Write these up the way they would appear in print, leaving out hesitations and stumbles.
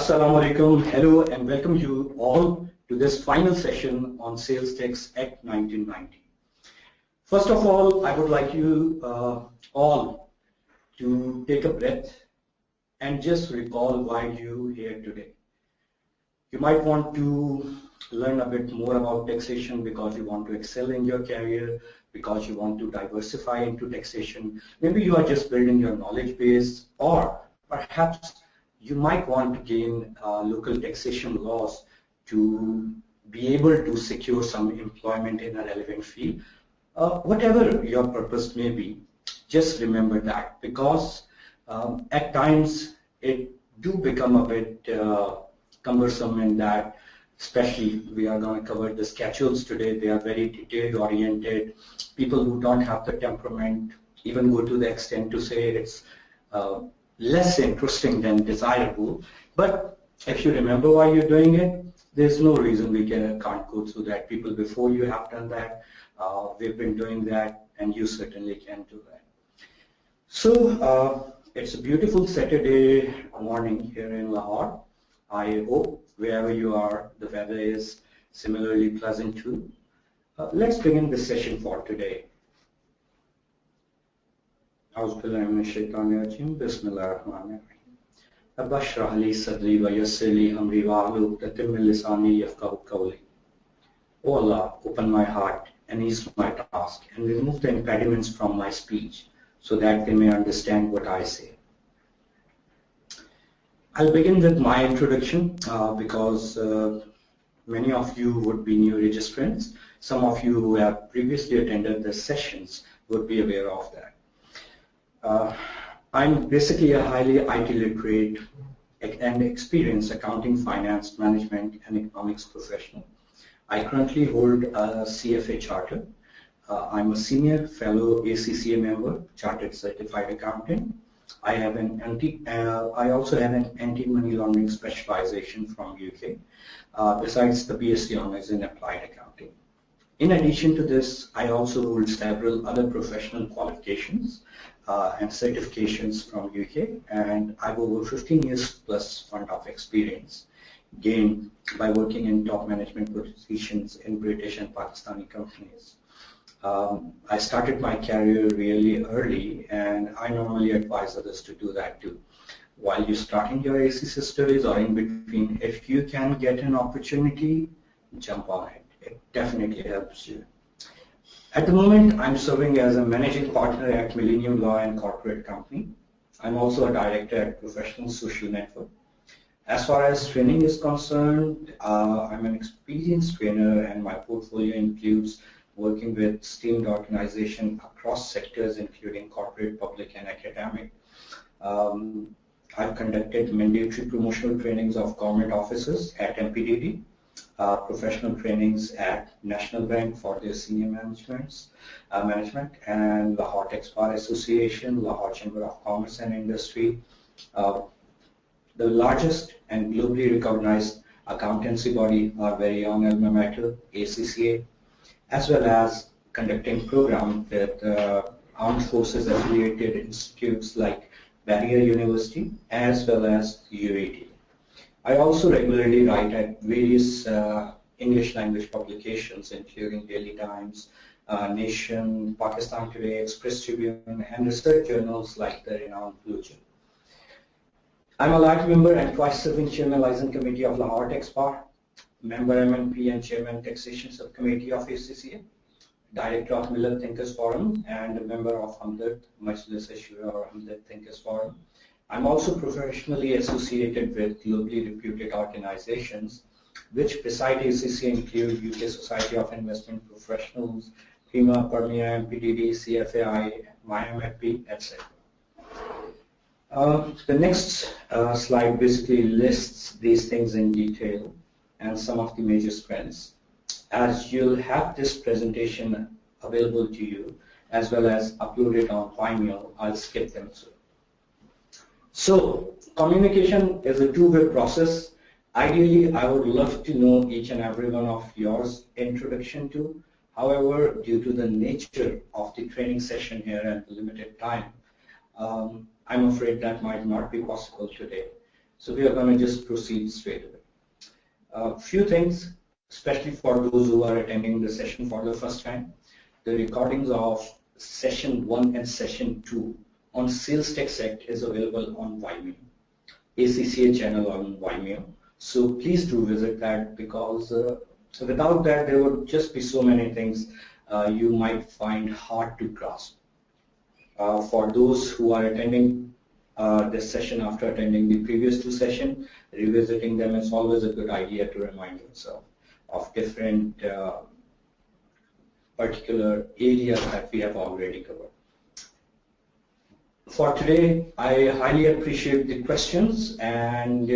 Assalamu alaikum, hello and welcome you all to this final session on Sales Tax Act 1990. First of all, I would like you all to take a breath and just recall why you're here today. You might want to learn a bit more about taxation because you want to excel in your career, because you want to diversify into taxation. Maybe you are just building your knowledge base, or perhaps you might want to gain local taxation laws to be able to secure some employment in a relevant field. Whatever your purpose may be, just remember that, because at times it do become a bit cumbersome in that, especially we are going to cover the schedules today. They are very detailed oriented. People who don't have the temperament even go to the extent to say it's less interesting than desirable. But if you remember why you're doing it, there's no reason we can't go through that. People before you have done that. We've been doing that, and you certainly can do that. So it's a beautiful Saturday morning here in Lahore. I hope wherever you are, the weather is similarly pleasant too. Let's begin the session for today. O Allah, open my heart and ease my task and remove the impediments from my speech so that they may understand what I say. I'll begin with my introduction because many of you would be new registrants. Some of you who have previously attended the sessions would be aware of that. I'm basically a highly IT literate and experienced accounting, finance, management, and economics professional. I currently hold a CFA charter. I'm a senior fellow ACCA member, Chartered Certified Accountant. I also have an anti-money laundering specialization from UK, besides the BSc Honours in Applied Accounting. In addition to this, I also hold several other professional qualifications and certifications from UK, and I have over 15 years plus fund of experience gained by working in top management positions in British and Pakistani companies. I started my career really early, and I normally advise others to do that too. While you're starting your ACC studies or in between, if you can get an opportunity, jump on it. It definitely helps you. At the moment, I'm serving as a managing partner at Millennium Law and Corporate Company. I'm also a director at Professional Social Network. As far as training is concerned, I'm an experienced trainer, and my portfolio includes working with esteemed organizations across sectors, including corporate, public, and academic. I've conducted mandatory promotional trainings of government officers at MPDD, professional trainings at National Bank for their senior management, and Lahore Tax Bar Association, Lahore Chamber of Commerce and Industry, the largest and globally recognized accountancy body, our very own alma mater, ACCA, as well as conducting programs with armed forces affiliated institutes like Barrier University as well as UAT. I also regularly write at various English language publications, including Daily Times, Nation, Pakistan Today, Express Tribune, and research journals like the renowned Blue Journal. I'm a life member and twice-serving Chairman License Committee of Lahore Tax Bar, member MNP and Chairman Taxation Subcommittee of ACCA, Director of Millet Thinkers Forum, and a member of Hamdard Majlis Ashura or Hamdard Thinkers Forum. I'm also professionally associated with globally reputed organizations, which beside ACCA include UK Society of Investment Professionals, PIMA, Permia, MPDD, CFAI, MyMFP, etc. The next slide basically lists these things in detail and some of the major strengths. As you'll have this presentation available to you as well as uploaded on Vimeo, I'll skip them through. So communication is a two-way process. Ideally, I would love to know each and every one of yours introduction to. However, due to the nature of the training session here and the limited time, I'm afraid that might not be possible today. So we are going to just proceed straight away. A few things, especially for those who are attending the session for the first time. The recordings of session 1 and session 2 on Sales Tax Act is available on Vimeo, ACCA channel on Vimeo. So please do visit that, because without that there would just be so many things you might find hard to grasp. For those who are attending this session after attending the previous two sessions, revisiting them is always a good idea to remind yourself of different particular areas that we have already covered. For today, I highly appreciate the questions, and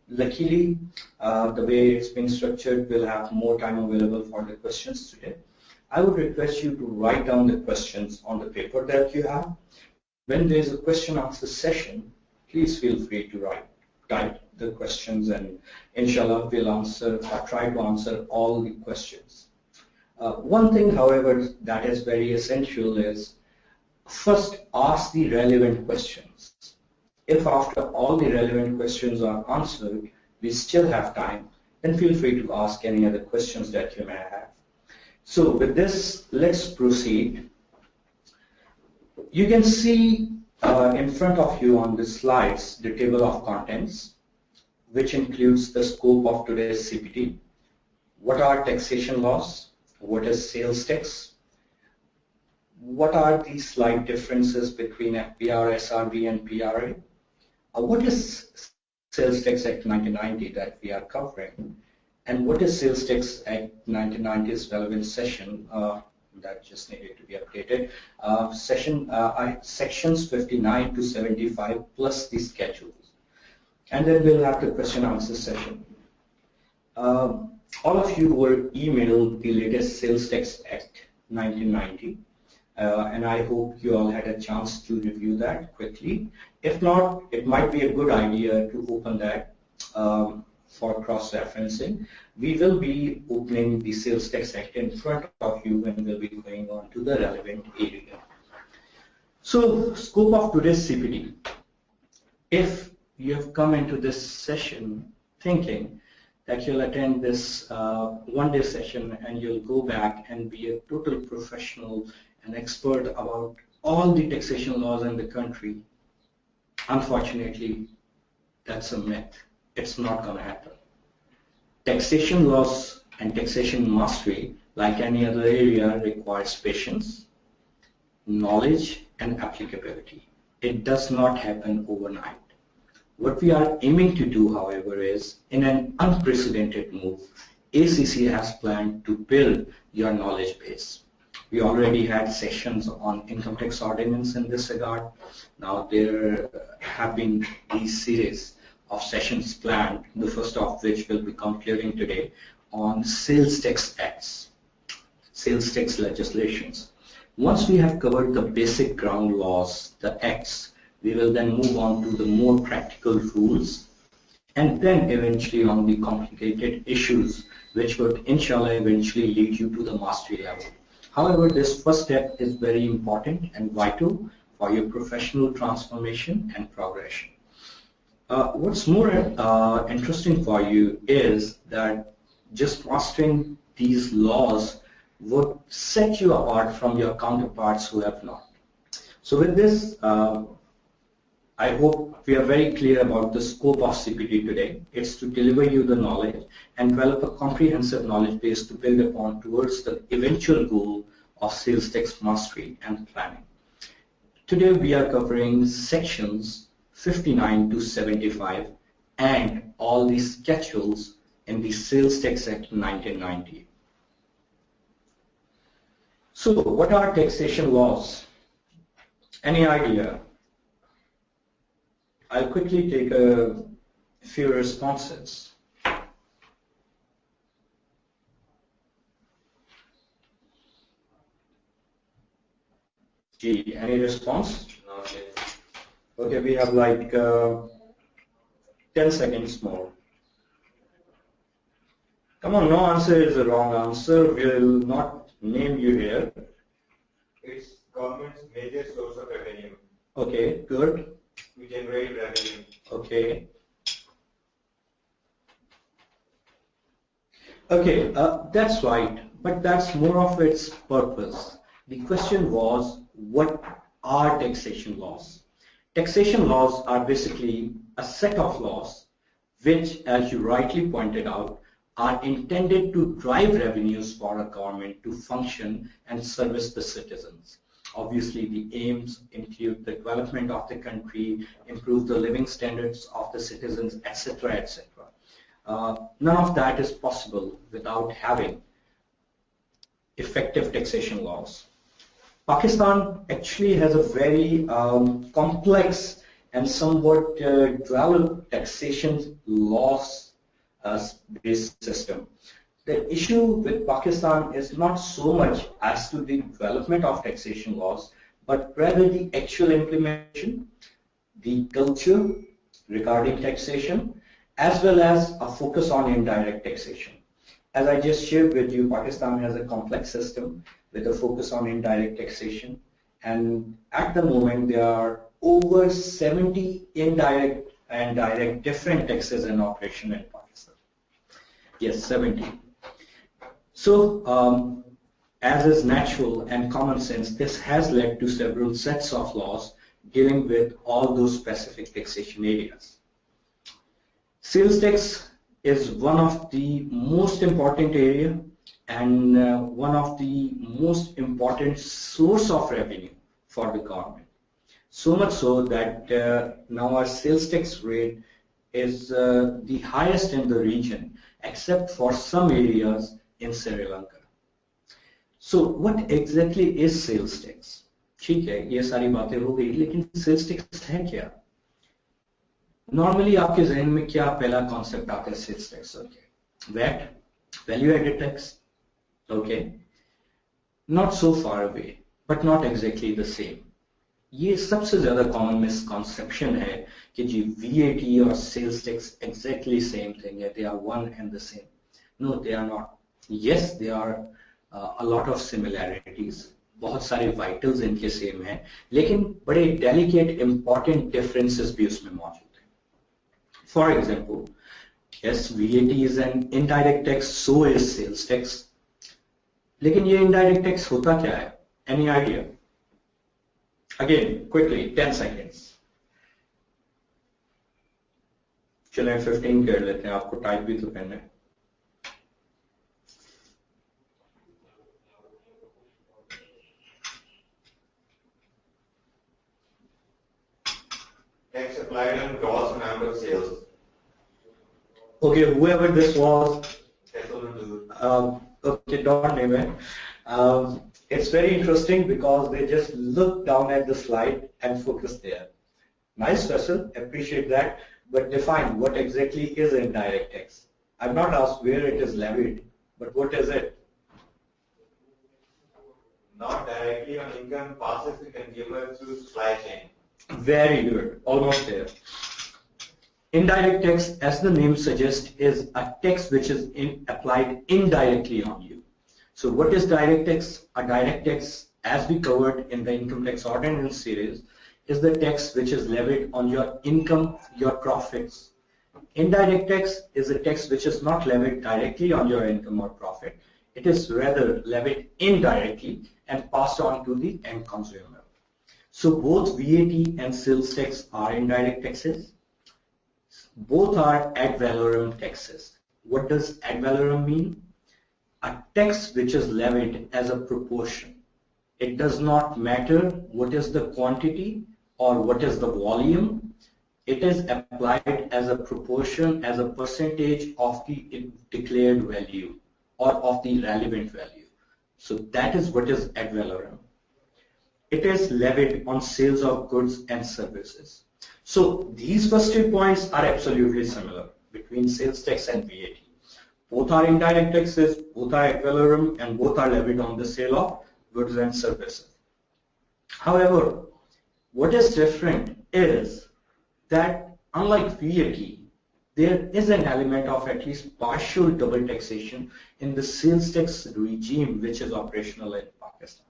luckily, the way it's been structured, we'll have more time available for the questions today. I would request you to write down the questions on the paper that you have. When there's a question answer session, please feel free to type the questions, and inshallah we'll answer or try to answer all the questions. One thing, however, that is very essential is first ask the relevant questions. If after all the relevant questions are answered, we still have time, then feel free to ask any other questions that you may have. So with this, let's proceed. You can see in front of you on the slides the table of contents, which includes the scope of today's CPT. What are taxation laws? What is sales tax? What are the slight differences between FBR, SRB, and PRA? What is Sales Tax Act 1990 that we are covering? And what is Sales Tax Act 1990's relevant session? That just needed to be updated. Sections 59 to 75 plus the schedules. And then we'll have the question answer session. All of you were emailed the latest Sales Tax Act 1990. And I hope you all had a chance to review that quickly. If not, it might be a good idea to open that for cross-referencing. We will be opening the Sales Tax Act in front of you and we'll be going on to the relevant area. So, scope of today's CPD. If you have come into this session thinking that you'll attend this one-day session and you'll go back and be a total professional and expert about all the taxation laws in the country, unfortunately, that's a myth. It's not going to happen. Taxation laws and taxation mastery, like any other area, requires patience, knowledge, and applicability. It does not happen overnight. What we are aiming to do, however, is in an unprecedented move, ACC has planned to build your knowledge base. We already had sessions on income tax ordinance in this regard. Now there have been these series of sessions planned, the first of which will be concluding today on sales tax acts, sales tax legislations. Once we have covered the basic ground laws, the acts, we will then move on to the more practical rules, and then eventually on the complicated issues, which would inshallah eventually lead you to the mastery level. However, this first step is very important and vital for your professional transformation and progression. What's more interesting for you is that just mastering these laws would set you apart from your counterparts who have not. So with this, I hope we are very clear about the scope of CPT today. It's to deliver you the knowledge and develop a comprehensive knowledge base to build upon towards the eventual goal of sales tax mastery and planning. Today we are covering sections 59 to 75 and all the schedules in the Sales Tax Act 1990. So what are taxation laws? Any idea? I'll quickly take a few responses. Gee, any response? Not yet. Okay, we have like 10 seconds more. Come on, no answer is the wrong answer. We will not name you here. It's government's major source of revenue. Okay, good. We generate revenue. Okay. Okay, that's right, but that's more of its purpose. The question was, what are taxation laws? Taxation laws are basically a set of laws which, as you rightly pointed out, are intended to drive revenues for a government to function and service the citizens. Obviously, the aims include the development of the country, improve the living standards of the citizens, etc., etc. None of that is possible without having effective taxation laws. Pakistan actually has a very complex and somewhat developed taxation laws based system. The issue with Pakistan is not so much as to the development of taxation laws, but rather the actual implementation, the culture regarding taxation, as well as a focus on indirect taxation. As I just shared with you, Pakistan has a complex system with a focus on indirect taxation, and at the moment there are over 70 indirect and direct different taxes in operation in Pakistan. Yes, 70. So, as is natural and common sense, this has led to several sets of laws dealing with all those specific taxation areas. Sales tax is one of the most important area and one of the most important source of revenue for the government. So much so that now our sales tax rate is the highest in the region, except for some areas in Sri Lanka. So what exactly is sales tax? ठीक है, ये सारी बातें हो गई, लेकिन sales tax है क्या? Normally आपके जहन में क्या पहला कॉन्सेप्ट आता है sales tax? Okay, VAT, value added tax. Okay, not so far away, but not exactly the same. ये सबसे ज्यादा कॉमन मिसकॉन्सेप्शन है कि जी वीएटी और sales tax exactly same thing है, they are one and the same. No, they are not. Yes, they are a lot of similarities, बहुत सारे वाइटल्स इनके सेम हैं, लेकिन बड़े डेलिकेट इंपॉर्टेंट डिफरेंसेस भी उसमें मौजूद. For example, yes, VAT is an indirect tax, so is sales tax. लेकिन ये indirect tax होता क्या है? Any idea? Again, quickly, 10 seconds. चलें 15 कर लेते हैं, आपको टाइप भी तो करना है. Tax applied on gross amount of sales. Okay, whoever this was, That's okay, don't name it. It's very interesting because they just look down at the slide and focus there. Nice vessel, appreciate that, but define what exactly is indirect tax. I've not asked where it is levied, but what is it? not directly on income, passes the consumer through supply chain. Very good, almost there. Indirect tax, as the name suggests, is a tax which is applied indirectly on you. So what is direct tax? A direct tax, as we covered in the income tax ordinance series, is the tax which is levied on your income, your profits. Indirect tax is a tax which is not levied directly on your income or profit. It is rather levied indirectly and passed on to the end consumer. So both VAT and sales tax are indirect taxes. Both are ad valorem taxes. What does ad valorem mean? A tax which is levied as a proportion. It does not matter what is the quantity or what is the volume. It is applied as a proportion, as a percentage of the declared value or of the relevant value. So that is what is ad valorem. It is levied on sales of goods and services. So these first 2 points are absolutely similar between sales tax and VAT. Both are indirect taxes, both are ad valorem, and both are levied on the sale of goods and services. However, what is different is that unlike VAT, there is an element of at least partial double taxation in the sales tax regime which is operational in Pakistan.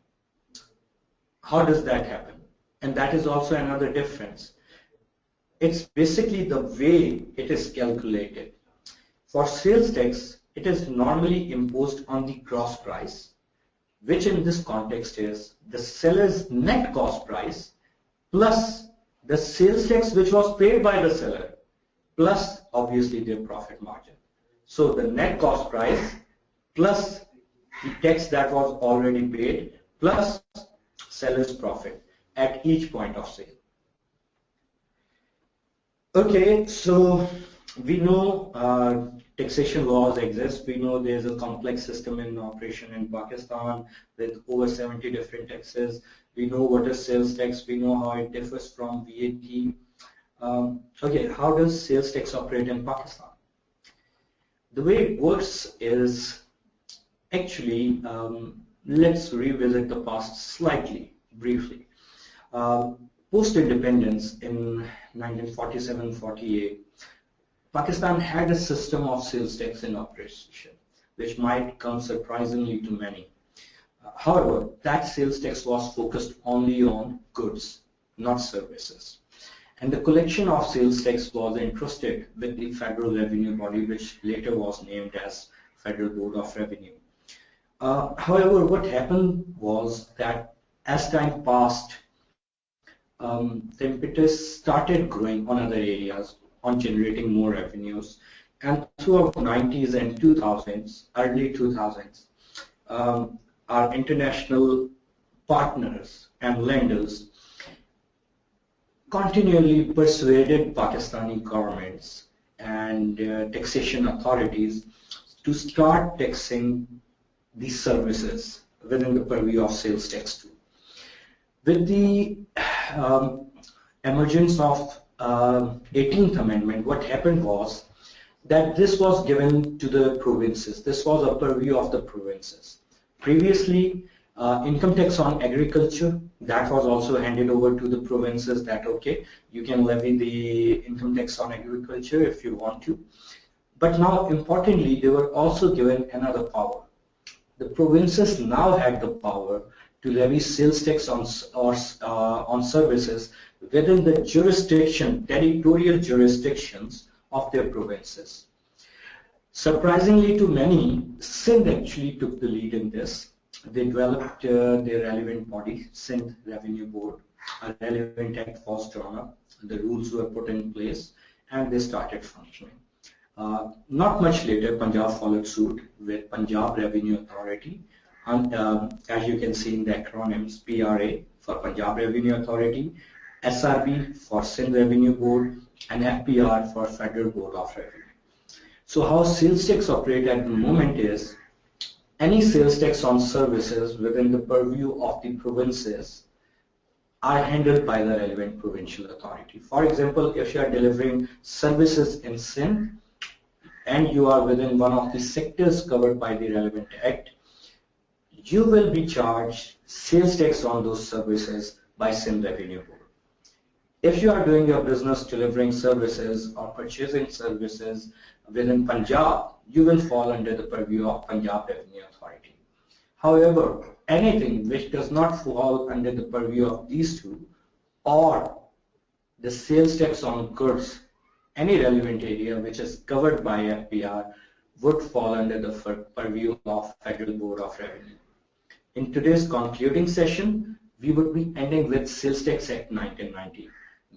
How does that happen? And that is also another difference. It's basically the way it is calculated. For sales tax, it is normally imposed on the gross price, which in this context is the seller's net cost price plus the sales tax which was paid by the seller plus obviously their profit margin. So the net cost price plus the tax that was already paid plus seller's profit at each point of sale. Okay, so we know taxation laws exist. We know there's a complex system in operation in Pakistan with over 70 different taxes. We know what is sales tax. We know how it differs from VAT. Okay, how does sales tax operate in Pakistan? The way it works is actually, let's revisit the past slightly, briefly. Post-independence in 1947-48, Pakistan had a system of sales tax in operation, which might come surprisingly to many. However, that sales tax was focused only on goods, not services. And the collection of sales tax was entrusted with the federal revenue body, which later was named as Federal Board of Revenue. However, what happened was that as time passed, the impetus started growing on other areas, on generating more revenues, and throughout the 90s and 2000s, early 2000s, our international partners and lenders continually persuaded Pakistani governments and taxation authorities to start taxing these services within the purview of sales tax too. With the emergence of 18th Amendment, what happened was that this was given to the provinces. This was a purview of the provinces. Previously, income tax on agriculture, that was also handed over to the provinces that, okay, you can levy the income tax on agriculture if you want to. But now, importantly, they were also given another power. The provinces now had the power to levy sales tax on services within the jurisdiction, territorial jurisdictions of their provinces. Surprisingly to many, Sindh actually took the lead in this. They developed their relevant body, Sindh Revenue Board. A relevant act was drawn up, the rules were put in place, and they started functioning. Not much later, Punjab followed suit with Punjab Revenue Authority, and as you can see in the acronyms, PRA for Punjab Revenue Authority, SRB for Sindh Revenue Board, and FPR for Federal Board of Revenue. So how sales tax operate at the moment is, any sales tax on services within the purview of the provinces are handled by the relevant provincial authority. For example, if you are delivering services in Sindh and you are within one of the sectors covered by the relevant act, you will be charged sales tax on those services by Sindh Revenue Board. If you are doing your business delivering services or purchasing services within Punjab, you will fall under the purview of Punjab Revenue Authority. However, anything which does not fall under the purview of these two, or the sales tax on goods, any relevant area which is covered by FPR, would fall under the purview of Federal Board of Revenue. In today's concluding session, we would be ending with Sales Tax Act 1990,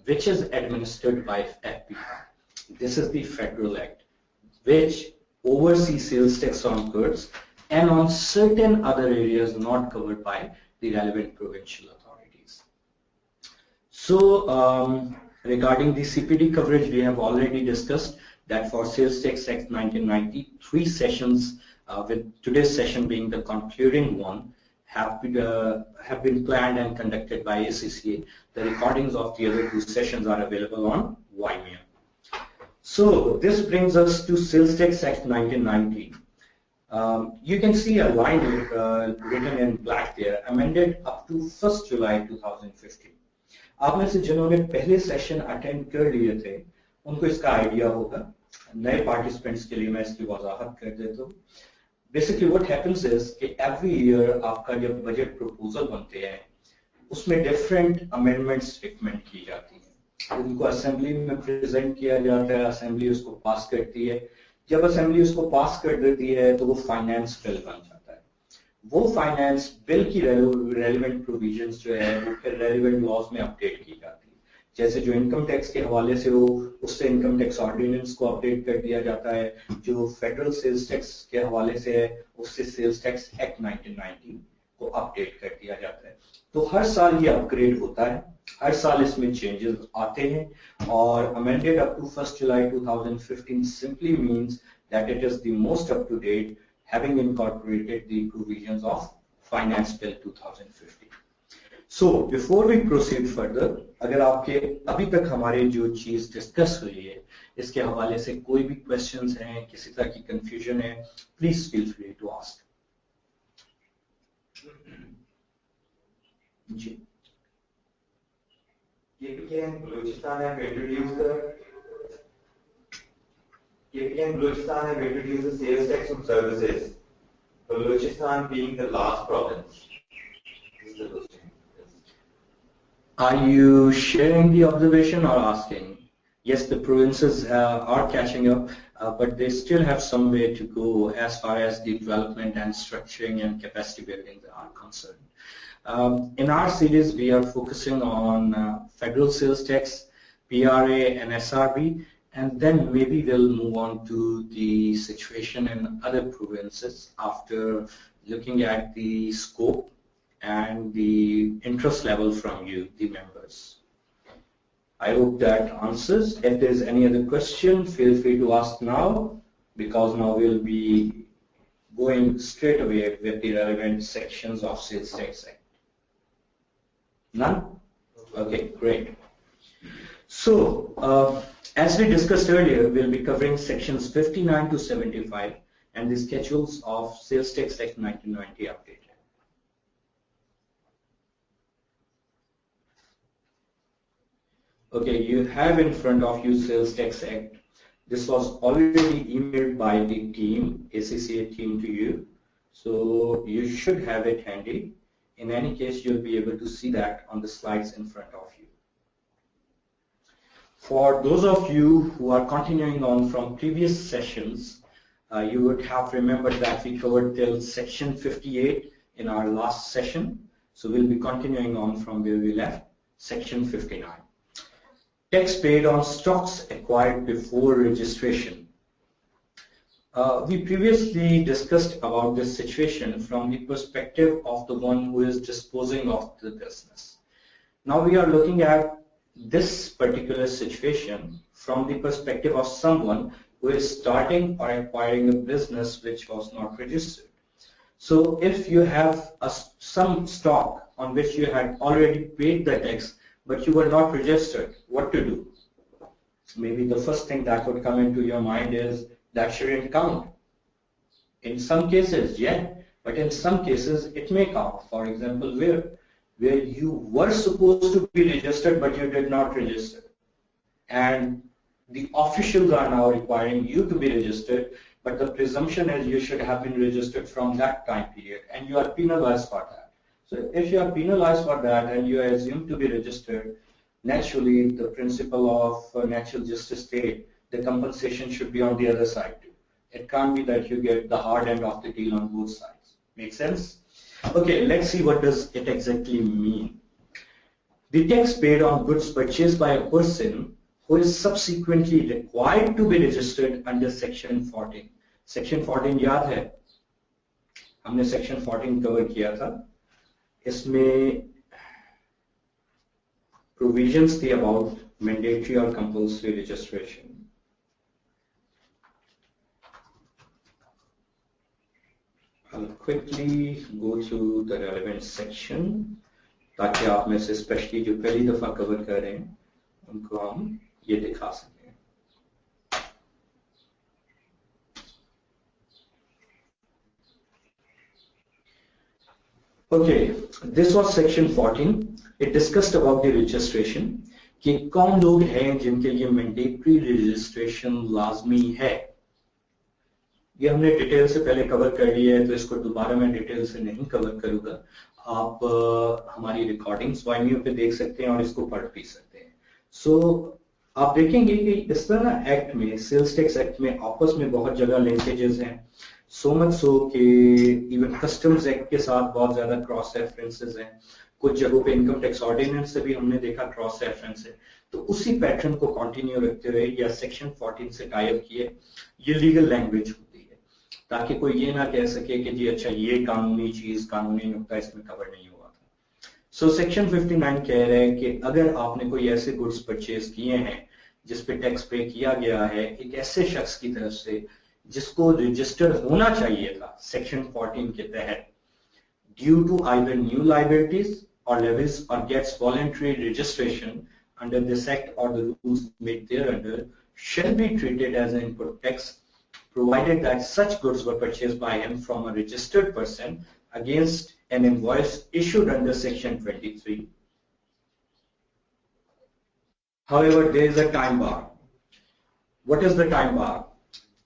which is administered by FPR. This is the federal act which oversees sales tax on goods and on certain other areas not covered by the relevant provincial authorities. So regarding the CPD coverage, we have already discussed that for Sales Tax Act 1990, 3 sessions, with today's session being the concluding one, have been planned and conducted by ACCA. The recordings of the other 2 sessions are available on Vimeo. So this brings us to Sales Tax Act 1990. You can see a line written in black there, amended up to 1st July 2015. आप में से जिन्होंने पहले session attend कर लिए थे उनको इसका आइडिया होगा. नए पार्टिसिपेंट्स के लिए मैं इसकी वजाहत कर देता हूँ. Basically what happens is कि every year आपका जब बजट प्रपोजल बनते हैं उसमें डिफरेंट अमेंडमेंट्स रिकमेंड की जाती हैं. उनको असेंबली में प्रेजेंट किया जाता है, असेंबली उसको पास करती है, जब असेंबली उसको पास कर देती है तो वो फाइनेंस बिल बन जाता है। वो फाइनेंस बिल की रेलिवेंट प्रोविजंस जो है वो फिर रेलिवेंट लॉज में अपडेट की जाती है। जैसे जो इनकम टैक्स के हवाले से हो उससे इनकम टैक्स ऑर्डिनेंस को अपडेट कर दिया जाता है, जो फेडरल सेल्स टैक्स के हवाले से है उससे सेल्स टैक्स एक्ट 1990 को अपडेट कर दिया जाता है। तो हर साल ये अपग्रेड होता है, हर साल इसमें चेंजेस आते हैं और amended up to 1 July 2015 simply means that it is the most up to date having incorporated the provisions of Finance Bill 2015. So before we proceed further, अगर आपके अभी तक हमारे जो चीज डिस्कस हुई है इसके हवाले से कोई भी क्वेश्चंस हैं, किसी तरह की कंफ्यूजन है, please feel free to ask. जी KPK and Balochistan have introduced the sales tax on services, Balochistan being the last province. This is the question. Are you sharing the observation or asking? Yes, the provinces are catching up, but they still have some way to go as far as the development and structuring and capacity building are concerned. In our series, we are focusing on federal sales tax, PRA and SRB, and then maybe we'll move on to the situation in other provinces after looking at the scope and the interest level from you, the members. I hope that answers. If there's any other question, feel free to ask now, because now we'll be going straight away with the relevant sections of Sales Tax Act. None? Okay, great. So, as we discussed earlier, we'll be covering sections 59 to 75 and the schedules of Sales Tax Act 1990 updated. Okay, you have in front of you Sales Tax Act. This was already emailed by the team, ACCA team to you. So you should have it handy. In any case, you'll be able to see that on the slides in front of you. For those of you who are continuing on from previous sessions, you would have remembered that we covered till section 58 in our last session. So we'll be continuing on from where we left, section 59. Tax paid on stocks acquired before registration. We previously discussed about this situation from the perspective of the one who is disposing of the business. Now we are looking at this particular situation from the perspective of someone who is starting or acquiring a business which was not registered. So if you have some stock on which you had already paid the tax but you were not registered, what to do? Maybe the first thing that would come into your mind is that shouldn't count. In some cases, yeah, but in some cases it may count. For example, where you were supposed to be registered but you did not register, and the officials are now requiring you to be registered, but the presumption is you should have been registered from that time period, and you are penalized for that. So if you are penalized for that and you are assumed to be registered, naturally the principle of natural justice state, the compensation should be on the other side too. It can't be that you get the hard end of the deal on both sides. Make sense? Okay, let's see what does it exactly mean. The tax paid on goods purchased by a person who is subsequently required to be registered under section 14. Section 14 याद है? हमने section 14 cover किया था. इसमें provisions थी about mandatory or compulsory registration. I'll quickly go through the relevant section ताकि आप में से स्पेशली जो पहली दफा कवर कर रहे हैं उनको हम ये दिखा सकें. Okay, this was section 14. It discussed about the registration कि कौन लोग हैं जिनके लिए mandatory registration लाजमी है. ये हमने डिटेल से पहले कवर कर लिया है तो इसको दोबारा मैं डिटेल से नहीं कवर करूंगा. आप हमारी रिकॉर्डिंग्स वाइनियो पे देख सकते हैं और इसको पढ़ भी सकते हैं. So आप देखेंगे कि इस तरह ना एक्ट में, सेल्स टैक्स एक्ट में आपस में बहुत जगह लिंकेजेस हैं, सो मच सो कि इवन कस्टम्स एक्ट के साथ बहुत ज्यादा क्रॉस रेफरेंसेस हैं, कुछ जगहों पे इनकम टैक्स ऑर्डिनेंस से भी हमने देखा क्रॉस रेफरेंस है। तो उसी पैटर्न को कंटिन्यू रखते हुए या सेक्शन 14 से टाई अप किए ये लीगल लैंग्वेज होती है, ताकि कोई ये ना कह सके कि जी अच्छा ये कानूनी चीज, कानूनी नुक्ता इसमें कवर नहीं हुआ था। सो सेक्शन 59 कह रहे हैं कि अगर आपने कोई ऐसे गुड्स परचेज किए हैं जिसपे टैक्स पे किया गया है एक ऐसे शख्स की तरफ से जिसको रजिस्टर होना चाहिए था सेक्शन 14 के तहत, due to either new liabilities or levies or gets voluntary registration under this act or the rules made thereunder, shall be treated as an input tax, provided that such goods were purchased by him from a registered person against an invoice issued under section 23. However, there is a time bar. What is the time bar?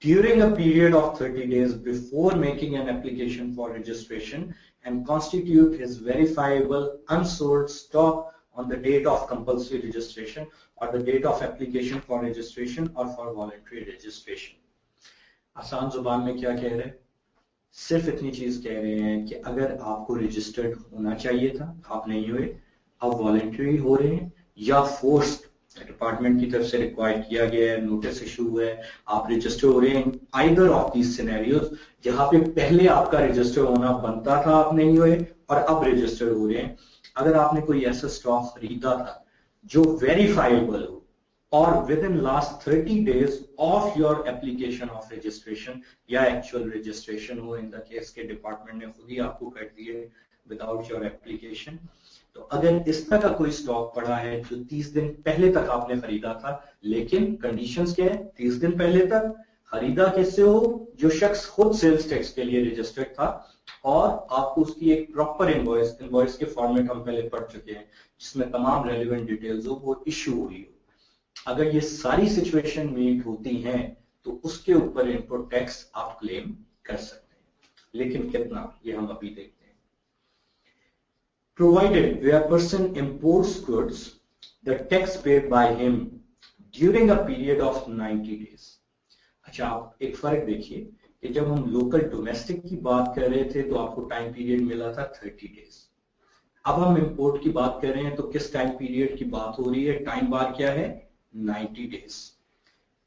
During a period of 30 days before making an application for registration and constitute his verifiable unsold stock on the date of compulsory registration or the date of application for registration or for voluntary registration. आसान जुबान में क्या कह रहे हैं? सिर्फ इतनी चीज कह रहे हैं कि अगर आपको रजिस्टर्ड होना चाहिए था, आप नहीं हुए, आप वॉलंटरी हो रहे हैं या फोर्स्ड डिपार्टमेंट की तरफ से रिक्वायर किया गया है, नोटिस इशू हुआ है, आप रजिस्टर हो रहे हैं, आइदर ऑफ दीज सिनेरियोज, जहां पे पहले आपका रजिस्टर होना बनता था आप नहीं हुए और अब रजिस्टर हो रहे हैं। अगर आपने कोई ऐसा स्टॉक खरीदा था जो वेरीफाइबल हो और with in last 30 days of your application of registration या एक्चुअल रजिस्ट्रेशन हो, इन द केस के डिपार्टमेंट ने खुद ही आपको कर दिए विदाउट योर एप्लीकेशन, तो अगर इस तरह का कोई स्टॉक पड़ा है जो 30 दिन पहले तक आपने खरीदा था, लेकिन कंडीशंस क्या है, 30 दिन पहले तक खरीदा किससे हो, जो शख्स खुद सेल्स टैक्स के लिए रजिस्टर्ड था और आपको उसकी एक प्रॉपर इनवॉइस के फॉर्मेट हम पहले पढ़ चुके हैं जिसमें तमाम रेलिवेंट डिटेल्स हो, वो इश्यू हुई हो। अगर ये सारी सिचुएशन मीट होती हैं तो उसके ऊपर इनपुट टैक्स आप क्लेम कर सकते हैं, लेकिन कितना ये हम अभी देखते हैं। Provided where a person imports goods, the tax paid by him during a period of 90 days. अच्छा, आप एक फर्क देखिए कि जब हम लोकल डोमेस्टिक की बात कर रहे थे तो आपको टाइम पीरियड मिला था 30 डेज। अब हम इंपोर्ट की बात कर रहे हैं तो किस टाइम पीरियड की बात हो रही है, टाइम बार क्या है, 90 days.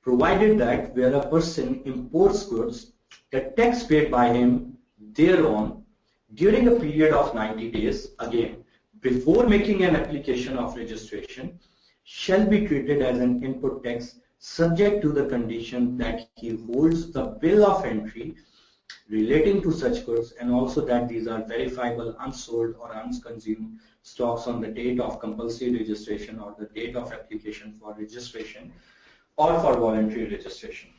Provided that where a person imports goods, the tax paid by him thereon during a period of 90 days, again, before making an application of registration, shall be treated as an input tax subject to the condition that he holds the bill of entry relating to such goods and also that these are verifiable, unsold or unconsumed stocks on the date of compulsory registration or the date of application for registration or for voluntary registration.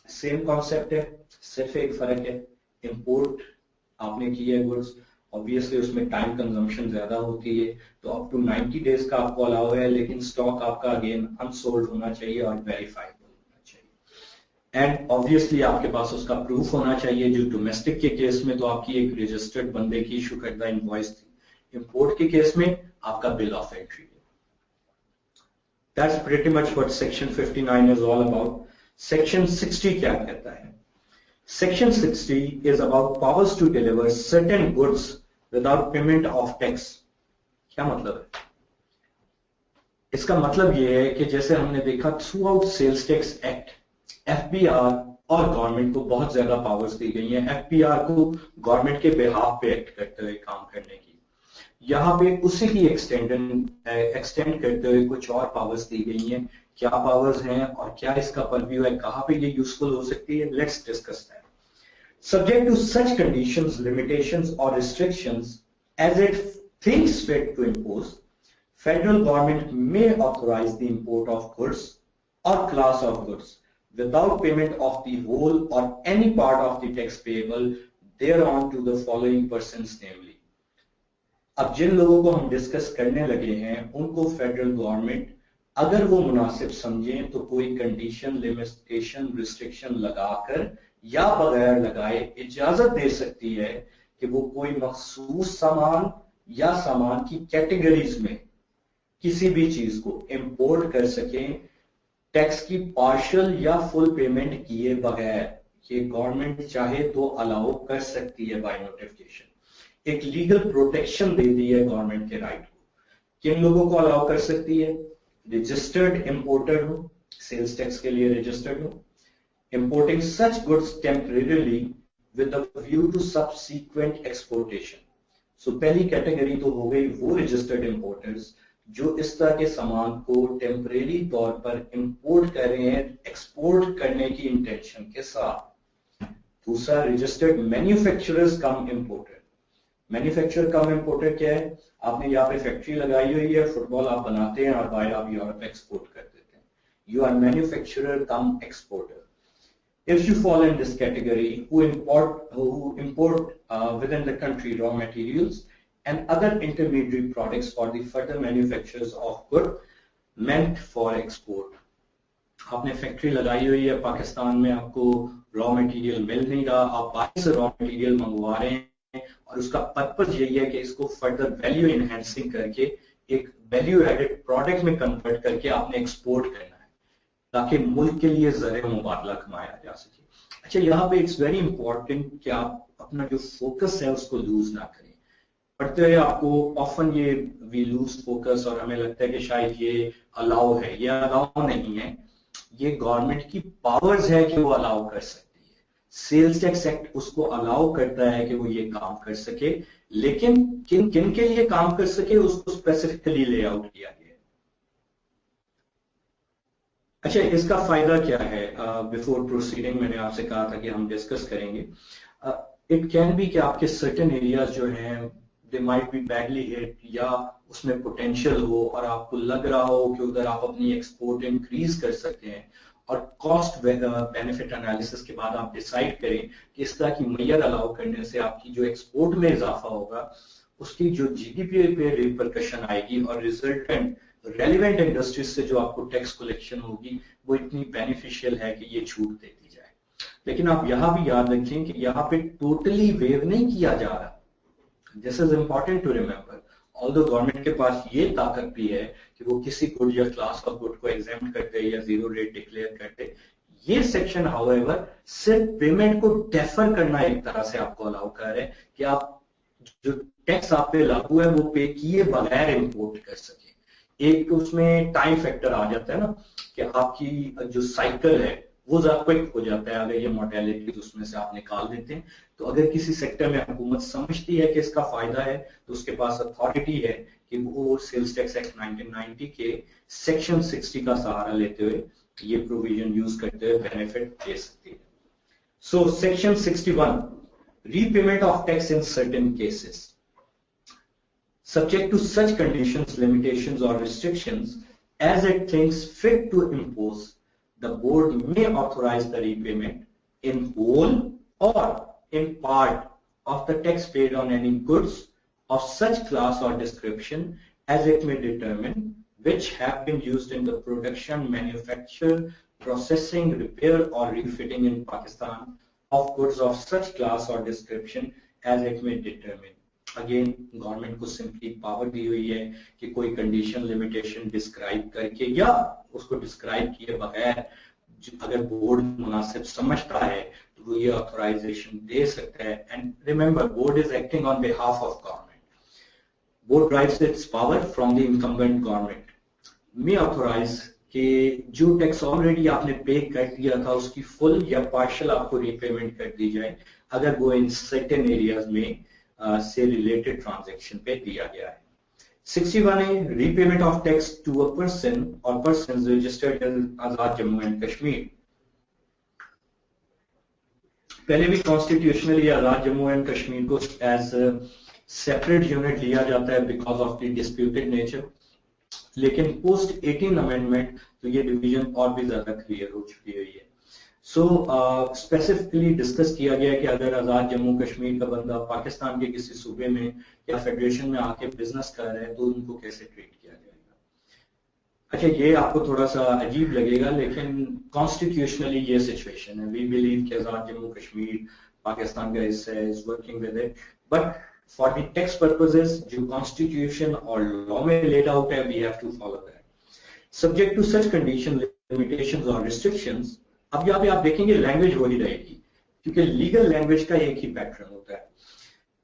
Same concept है, सिर्फ एक फर्क है, import आपने किया है goods, obviously उसमें time consumption ज्यादा होती है, तो अप टू 90 डेज का आपको अलाउ है, लेकिन स्टॉक आपका अगेन अनसोल्ड होना चाहिए और वेरीफाइबल होना चाहिए, एंड ऑब्वियसली आपके पास उसका प्रूफ होना चाहिए। जो डोमेस्टिक के केस में तो आपकी एक रजिस्टर्ड बंदे की इशू करदा इनवॉइस थी, इंपोर्ट के केस में आपका bill of entry. That's pretty much what section 59 is all about. Section 60 क्या कहता है? Section 60 is about powers to deliver certain goods without payment of tax. क्या मतलब है? इसका मतलब यह है कि जैसे हमने देखा through out sales tax act, FBR और गवर्नमेंट को बहुत ज्यादा पावर्स दी गई हैं, एफबीआर को गवर्नमेंट के बिहाफ पे एक्ट करते हुए काम करने की, यहाँ पे उसी की एक्सटेंड करते हुए कुछ और पावर्स दी गई हैं। क्या पावर्स हैं और क्या इसका परव्यू है, कहाँ पे ये यूजफुल हो सकती है, let's discuss that. Subject to such conditions, limitations or restrictions as it thinks fit to impose, federal government may authorize the import of goods or class of goods without payment of the whole or any part of the tax payable thereon to the following persons namely. अब जिन लोगों को हम discuss करने लगे हैं उनको federal government अगर वो मुनासिब समझें तो कोई कंडीशन, लिमिटेशन, रिस्ट्रिक्शन लगाकर या बगैर लगाए इजाजत दे सकती है कि वो कोई मखसूस सामान या सामान की कैटेगरीज में किसी भी चीज को इंपोर्ट कर सकें टैक्स की पार्शियल या फुल पेमेंट किए बगैर ये गवर्नमेंट चाहे तो अलाउ कर सकती है बाय नोटिफिकेशन। एक लीगल प्रोटेक्शन दे दी है गवर्नमेंट के राइट को। किन लोगों को अलाउ कर सकती है? रजिस्टर्ड इंपोर्टर हो, सेल्स टैक्स के लिए रजिस्टर्ड हो, importing such goods temporarily with a view to subsequent exportation। So पहली कैटेगरी तो हो गई वो रजिस्टर्ड इंपोर्टर्स जो इस तरह के सामान को टेम्परेरी तौर पर इंपोर्ट कर रहे हैं एक्सपोर्ट करने की इंटेंशन के साथ। दूसरा रजिस्टर्ड मैन्युफैक्चरर्स कम इंपोर्टर। मैन्युफैक्चरर कम इंपोर्टर क्या है? आपने यहाँ पे फैक्ट्री लगाई हुई है, फुटबॉल आप बनाते हैं और बाहर आप यूरोप एक्सपोर्ट कर देते हैं। You are manufacturer cum exporter. If you fall in this category, who import within the country raw materials and other intermediary products for the further manufactures of good meant for export। आपने factory लगाई हुई है पाकिस्तान में, आपको raw material मिल नहीं रहा, आप बाहर से रॉ मटेरियल मंगवा रहे हैं और उसका पर्पज यही है कि इसको फर्दर वैल्यू इनहेंसिंग करके एक वैल्यू एडेड प्रोडक्ट में कन्वर्ट करके आपने एक्सपोर्ट करना है ताकि मुल्क के लिए ज़र मुबादला कमाया जा सके। अच्छा, यहाँ पे इट्स वेरी इंपॉर्टेंट कि आप अपना जो फोकस है उसको लूज ना करें। पढ़ते हुए आपको ऑफन ये वी लूज फोकस और हमें लगता है कि शायद ये अलाउ है। ये अलाउ नहीं है, ये गवर्नमेंट की पावर्स है कि वो अलाउ कर सकती है। सेल्स टैक्स एक्ट उसको अलाउ करता है कि वो ये काम कर सके, लेकिन किन किन के लिए काम कर सके उसको स्पेसिफिकली ले आउट किया गया। अच्छा, इसका फायदा क्या है? बिफोर प्रोसीडिंग मैंने आपसे कहा था कि हम डिस्कस करेंगे। इट कैन बी कि आपके सर्टेन एरियाज जो हैं they might be badly hit या उसमें पोटेंशियल हो और आपको लग रहा हो कि उधर आप अपनी एक्सपोर्ट इंक्रीज कर सकते हैं और कॉस्ट बेनिफिट एनालिसिस के बाद आप डिसाइड करें कि इस तरह की मैयर अलाउ करने से आपकी जो एक्सपोर्ट में इजाफा होगा उसकी जो जीडीपी पे रिपरकशन आएगी और रिजल्टेंट रेलिवेंट इंडस्ट्रीज से जो आपको टैक्स कलेक्शन होगी वो इतनी बेनिफिशियल है कि ये छूट दे दी जाए। लेकिन आप यहां भी याद रखें कि यहाँ पे टोटली वेव नहीं किया जा रहा। This is important to remember. Although government के पास ये ताकत भी है कि वो किसी गुड या क्लास ऑफ गुड को एग्जेम्प्ट कर दे या जीरो रेट डिक्लेयर कर दे। ये सेक्शन हाउएवर सिर्फ पेमेंट को डेफर करना एक तरह से आपको अलाउ कर रहे हैं कि आप जो टैक्स आप पे लागू है वो पे किए बगैर इंपोर्ट कर सके। एक उसमें टाइम फैक्टर आ जाता है ना कि आपकी जो साइकिल है वो ज्यादा क्विक हो जाता है अगर ये मोर्टेलिटी उसमें से आप निकाल देते हैं। तो अगर किसी सेक्टर में हुकूमत समझती है कि इसका फायदा है तो उसके पास अथॉरिटी है कि वो सेल्स टैक्स एक्ट 1990 के सेक्शन 60 का सहारा लेते हुए ये प्रोविजन यूज करते हुए बेनिफिट दे सकती है। So section 61, repayment of tax in certain cases. Subject to such conditions, limitations or restrictions as it thinks fit to impose, the board may authorize the repayment in whole or in part of the tax paid on any goods of such class or description as it may determine, which have been used in the production, manufacture, processing, repair or refitting in Pakistan of goods of such class or description as it may determine। Again government को simply power दी हुई है कि कोई condition limitation describe करके या उसको describe किए बगैर अगर बोर्ड मुनासिब समझता है तो वो ये ऑथराइजेशन दे सकता है। And remember, board is acting on behalf of government. Board drives its power from the incumbent government. May authorize कि जो टैक्स ऑलरेडी आपने पे कर दिया था उसकी फुल या पार्शियल आपको रीपेमेंट कर दी जाए अगर वो इन सर्टेन एरियाज में से रिलेटेड ट्रांजैक्शन पे दिया गया है। 61 है repayment of tax to a person or persons registered in Azad Jammu and Kashmir. पहले भी कॉन्स्टिट्यूशनली आजाद जम्मू एंड कश्मीर को एज सेपरेट यूनिट लिया जाता है because of the disputed nature, लेकिन पोस्ट 18 अमेंडमेंट तो ये डिवीजन और भी ज्यादा क्लियर हो चुकी हुई है। सो स्पेसिफिकली डिस्कस किया गया कि अगर आजाद जम्मू कश्मीर का बंदा पाकिस्तान के किसी सूबे में या फेडरेशन में आके बिजनेस कर रहा है तो उनको कैसे ट्रीट किया जाएगा। अच्छा, ये आपको थोड़ा सा अजीब लगेगा लेकिन कॉन्स्टिट्यूशनली ये सिचुएशन है। वी बिलीव कि आजाद जम्मू कश्मीर पाकिस्तान का हिस्सा है, is working with it, but for the tax purposes जो कॉन्स्टिट्यूशन और लॉ में लेड आउट है we have to follow that. Subject to such condition limitations और रिस्ट्रिक्शंस, अब यहाँ पे आप देखेंगे लैंग्वेज वही रहेगी, क्योंकि लीगल लैंग्वेज का एक ही पैटर्न होता है.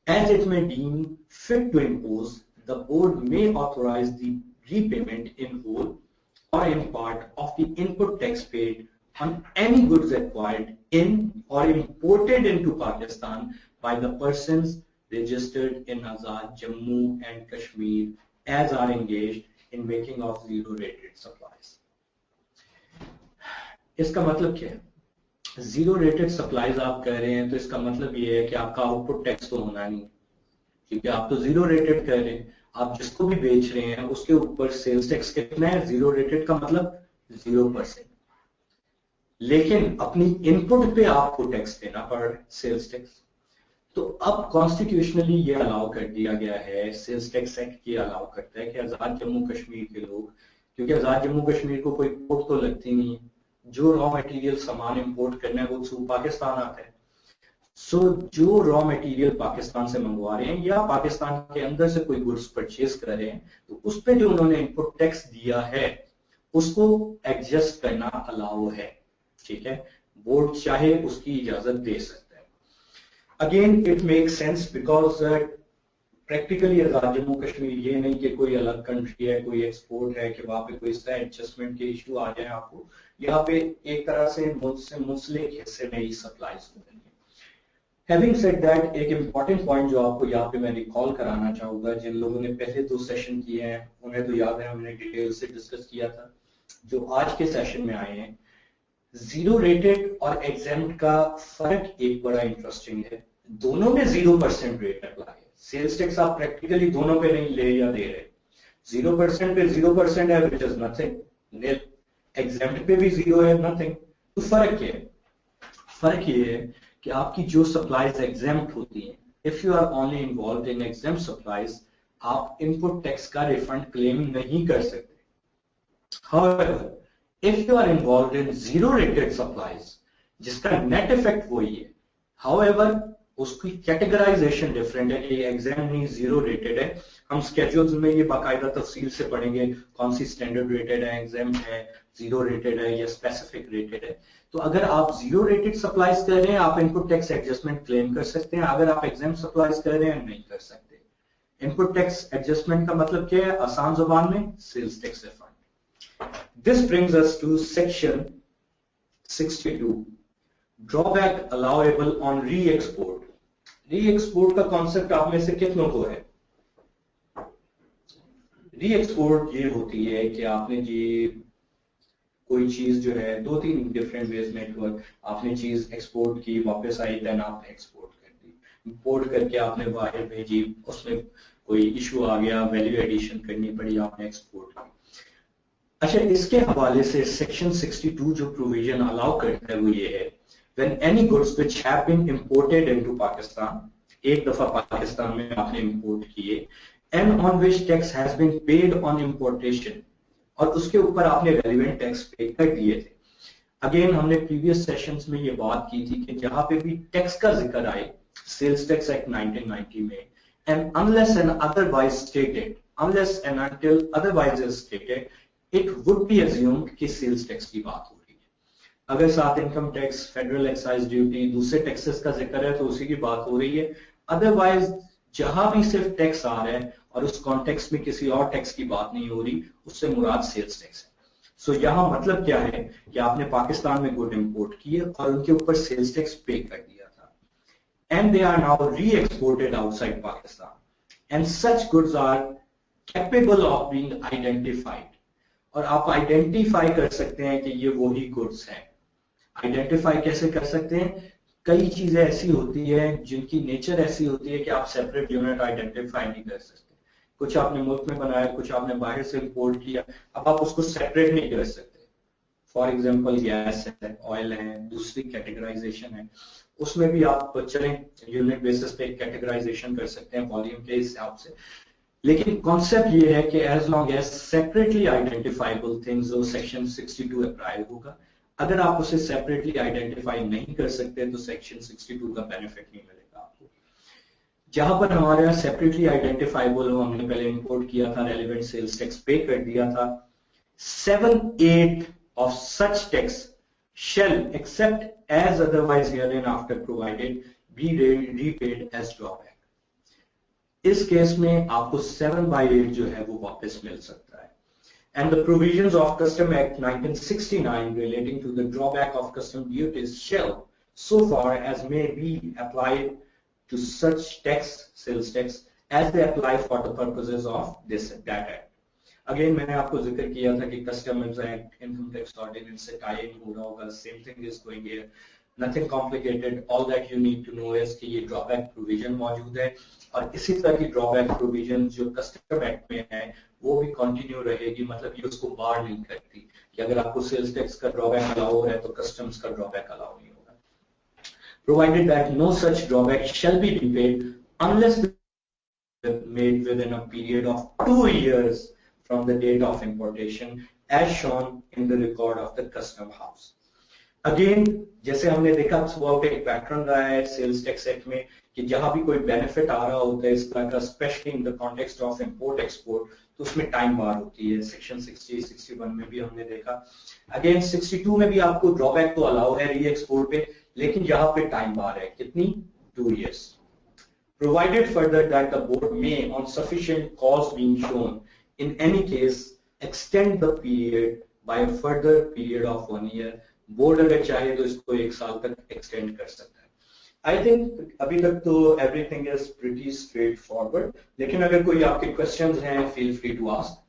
As it may deem fit to impose, the board may authorize the repayment in whole or in part of the input tax paid on any goods acquired in or imported into Pakistan by the persons registered in Azad, Jammu and Kashmir as are engaged in making of zero rated supplies. इसका मतलब क्या है? Zero rated supplies आप कह रहे हैं तो इसका मतलब ये है कि आपका आउटपुट टैक्स तो होना नहीं, क्योंकि आप तो जीरो रेटेड कह रहे हैं. आप जिसको भी बेच रहे हैं उसके ऊपर सेल्स टैक्स कितना है? जीरो रेटेड का मतलब 0%. लेकिन अपनी इनपुट पे आपको टैक्स देना पड़ रहा है, सेल्स टैक्स. तो अब कॉन्स्टिट्यूशनली ये अलाउ कर दिया गया है, सेल्स टैक्स एक्ट ये अलाउ करता है कि आजाद जम्मू कश्मीर के लोग, क्योंकि आजाद जम्मू कश्मीर को कोई कोर्ट तो लगती नहीं है, जो रॉ मटेरियल सामान इंपोर्ट करना है वो थ्रू पाकिस्तान आता है. सो जो रॉ मटेरियल पाकिस्तान से मंगवा रहे हैं या पाकिस्तान के अंदर से कोई गुड्स परचेज कर रहे हैं, तो उस पर जो उन्होंने इनपुट टैक्स दिया है उसको एडजस्ट करना अलाउ है. ठीक है, बोर्ड चाहे उसकी इजाजत दे सकता है. Again it make sense because practically Azad Jammu Kashmir ये नहीं कि कोई अलग कंट्री है, कोई एक्सपोर्ट है कि वहां पे कोई इस तरह एडजस्टमेंट के इशू आ जाए. आपको यहाँ पे एक तरह से मुंसलिक हिस्से में ही सप्लाईज हो रही है. हैविंग सेड दैट, एक इंपॉर्टेंट पॉइंट जो आपको यहाँ पे मैं रिकॉल कराना चाहूंगा, जिन लोगों ने पहले 2 सेशन किए हैं उन्हें तो याद है, हमने डिटेल से डिस्कस किया था. जो आज के सेशन में आए हैं, जीरो रेटेड और एग्जेम्प्ट का फर्क एक बड़ा इंटरेस्टिंग है. दोनों में 0% रेट अप्लाई है. सेल्स टैक्स आप प्रैक्टिकली दोनों पे नहीं ले या दे रहे. 0% पे 0% है, विच इज नथिंग. एग्जेम्प्ट पे भी 0 है, नथिंग. तो फर्क क्या है? फर्क ये है कि आपकी जो सप्लाईज एग्जेम्प्ट होती हैं, if you are only involve in exempt supplies, आप इनपुट टैक्स का रिफंड क्लेम नहीं कर सकते. However, if you are involved in zero rated supplies, जिसका नेट इफेक्ट वही है, however उसकी कैटेगराइजेशन डिफरेंट है. ये एग्जाम नहीं, जीरो रेटेड है. हम स्केड्यूल्स में ये बाकायदा तफसील से पढ़ेंगे कौन सी स्टैंडर्ड रेटेड है, एग्जाम है, जीरो रेटेड है या स्पेसिफिक रेटेड है. तो अगर आप जीरो रेटेड सप्लाईज कर रहे हैं, आप इनपुट टैक्स एडजस्टमेंट क्लेम कर सकते हैं. अगर आप एग्जाम सप्लाईज कर रहे हैं, नहीं कर सकते. इनपुट टैक्स एडजस्टमेंट का मतलब क्या है? आसान जुबान में sales tax refund. This brings us to section 62, drawback allowable on re export. Re export का कॉन्सेप्ट आप में से कितनों को है? री एक्सपोर्ट ये होती है कि आपने जी कोई चीज जो है 2-3 डिफरेंट वेज नेटवर्क, आपने चीज एक्सपोर्ट की, वापस आई, देन आपने एक्सपोर्ट कर दी. इंपोर्ट करके आपने बाहर भेजी, उसमें कोई इशू आ गया, वैल्यू एडिशन करनी पड़ी, आपने एक्सपोर्ट की. अच्छा, इसके हवाले से सेक्शन 62 जो प्रोविजन अलाउ करता है वो ये है, when any goods which have been imported into Pakistan, एक दफा पाकिस्तान में आपने इंपोर्ट किए, and on which tax has been paid on importation, और उसके ऊपर आपने रेलिवेंट टैक्स पे कर दिए थे. अगेन हमने प्रीवियस सेशंस में ये बात की थी कि जहां पे भी टैक्स का जिक्र आए, सेल्स टैक्स एक्ट 1990 में, and unless and otherwise stated, unless and until otherwise is stated, it would be assumed कि सेल्स टैक्स की बात हो रही है. अगर साथ income tax, federal excise duty, दूसरे टैक्सेस का जिक्र है तो उसी की बात हो रही है. अदरवाइज जहां भी सिर्फ टैक्स आ रहा है और उस कॉन्टेक्स्ट में किसी और टैक्स की बात नहीं हो रही, उससे मुराद सेल्स टैक्स है. सो यहां मतलब क्या है कि आपने पाकिस्तान में गुड इंपोर्ट किए और उनके ऊपर सेल्स टैक्स पे कर दिया था, and they are now re exported outside Pakistan, and such goods are capable of being identified. और आप आइडेंटिफाई कर सकते हैं कि ये वही गुड्स हैं. आइडेंटिफाई कैसे कर सकते हैं? कई चीजें ऐसी होती है जिनकी नेचर ऐसी होती है कि आप सेपरेट यूनिट आइडेंटिफाई नहीं कर सकते. कुछ आपने मुल्क में बनाया, कुछ आपने बाहर से इंपोर्ट किया, अब आप उसको सेपरेट नहीं कर सकते. फॉर एग्जांपल गैस है, ऑयल है, दूसरी कैटेगराइजेशन है, उसमें भी आप चलें यूनिट बेसिस पे कैटेगराइजेशन कर सकते हैं वॉल्यूम के हिसाब से. लेकिन कॉन्सेप्ट ये है कि as long as separately identifiable things, वो सेक्शन 62 अप्लाई होगा. अगर आप उसे सेपरेटली आइडेंटिफाई नहीं कर सकते तो सेक्शन 62 का बेनिफिट नहीं मिलेगा आपको. जहां पर हमारे यहाँ सेपरेटली आइडेंटिफाइबल हो, हमने पहले इंपोर्ट किया था, रेलिवेंट सेल्स टैक्स पे कर दिया था, 7, 8 of such tax shall, except as otherwise hereinafter provided, be repaid as drawback. इस केस में आपको 7/8 जो है वो वापस मिल सकता है. And the provisions of Custom Act 1969 relating to the drawback of custom duties shall, so far as may be applied to such tax, sales tax, as they apply for the purposes of that act. Again, मैंने आपको जिक्र किया था कि Customs Act, Income Tax Ordinance से tie in हो रहा होगा. Same thing is going here. Nothing complicated. All that you need to know is कि ये drawback provision मौजूद है और इसी तरह की drawback provision जो Custom Act में है वो भी कंटिन्यू रहेगी. मतलब ये उसको बार नहीं करती कि अगर आपको सेल्स टैक्स का ड्रॉबैक अलाउ है तो कस्टम्स का ड्रॉबैक अलाउ नहीं होगा. Provided that no such drawback shall be repaid unless made within a period of 2 years from the date of importation as shown in the record of the custom house. Again, जैसे हमने देखा throughout एक pattern रहा है sales tax act में कि जहां भी कोई बेनिफिट आ रहा होता है इस तरह का, specially in the context of import export, तो उसमें टाइम बार होती है. सेक्शन 60, 61 में भी हमने देखा. अगेन 62 में भी आपको ड्रॉबैक तो अलाउ है री एक्सपोर्ट पे, लेकिन यहाँ पे टाइम बार है कितनी, 2 years. Provided further that the board may, on sufficient cause being shown, in any case extend the period by a further period of 1 year. Board अगर चाहे तो इसको 1 साल तक एक्सटेंड कर सकता है. आई थिंक अभी तक तो everything is pretty straightforward, लेकिन अगर कोई आपके क्वेश्चंस हैं feel free to ask.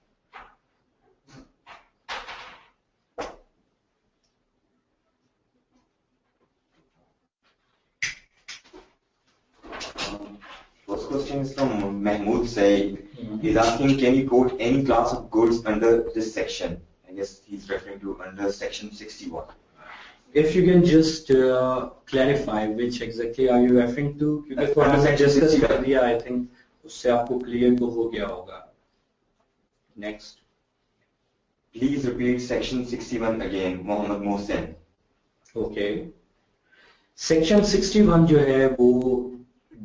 First question is from Mahmood Said. He's asking, can you quote any class of goods under this section? I guess he's referring to under section 61. If you can just clarify which exactly are you referring to, क्योंकि थोड़ा हमने discuss कर दिया, I think उससे आपको clear तो हो गया होगा. Next. Please repeat section 61 again, Mohammed Mohsen. Okay. Section 61 जो है वो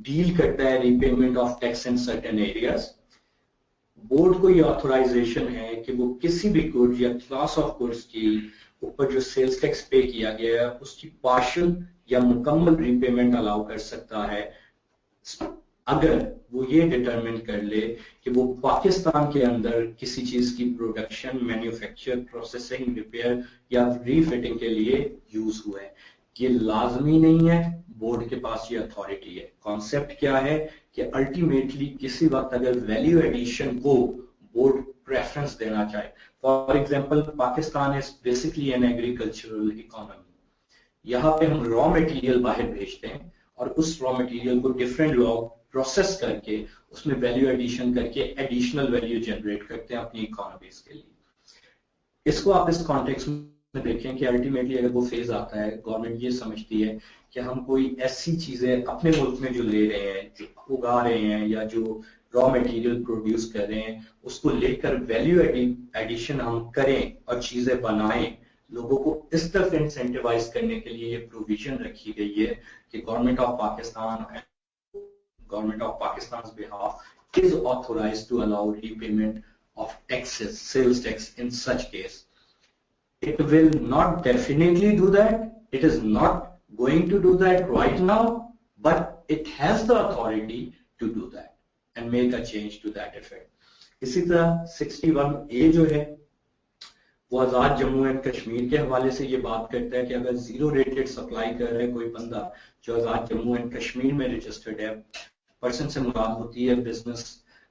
डील करता है repayment of tax in certain areas. Board को ये ऑथराइजेशन है कि वो किसी भी गुड या क्लास ऑफ गुड्स की ऊपर जो सेल्स टैक्स पे किया गया है उसकी पार्शियल या मुकम्मल रीपेमेंट अलाउ कर सकता है अगर वो ये डिटरमिन कर ले कि वो पाकिस्तान के अंदर किसी चीज की प्रोडक्शन, मैन्युफैक्चर, प्रोसेसिंग, रिपेयर या रीफिटिंग के लिए यूज हुआ है. ये लाजमी नहीं है, बोर्ड के पास ये अथॉरिटी है. कॉन्सेप्ट क्या है कि अल्टीमेटली किसी वक्त अगर वैल्यू एडिशन को बोर्ड प्रेफरेंस देना चाहे, for example Pakistan is basically an agricultural economy. यहाँ पे हम रॉ मटेरियल बाहर भेजते हैं और उस रॉ मटेरियल को डिफरेंट लोग प्रोसेस करके उसमें वैल्यू एडिशन करके एडिशनल वैल्यू जनरेट करते हैं अपनी इकोनॉमीज के लिए. इसको आप इस कॉन्टेक्स्ट में देखें कि अल्टीमेटली अगर वो फेज आता है, गवर्नमेंट ये समझती है कि हम कोई ऐसी चीजें अपने मुल्क में जो ले रहे हैं, जो उगा रहे हैं या जो रॉ मटेरियल प्रोड्यूस कर रहे हैं उसको लेकर वैल्यू एडिशन हम करें और चीजें बनाएं, लोगों को इस तरफ इंसेंटिवाइज करने के लिए ये प्रोविजन रखी गई है कि government of Pakistan behalf is authorized to allow repayment of taxes, sales tax in such case. It will not definitely do that. It is not going to do that right now, but it has the authority to do that and make a change to that effect. इसी तरह 61A जो है वो आजाद Jammu and Kashmir के हवाले से ये बात करता है कि अगर जीरो रेटेड सप्लाई कर रहा है कोई बंदा जो आजाद जम्मू एंड कश्मीर में रजिस्टर्ड है, पर्सन से मुराद होती है बिजनेस,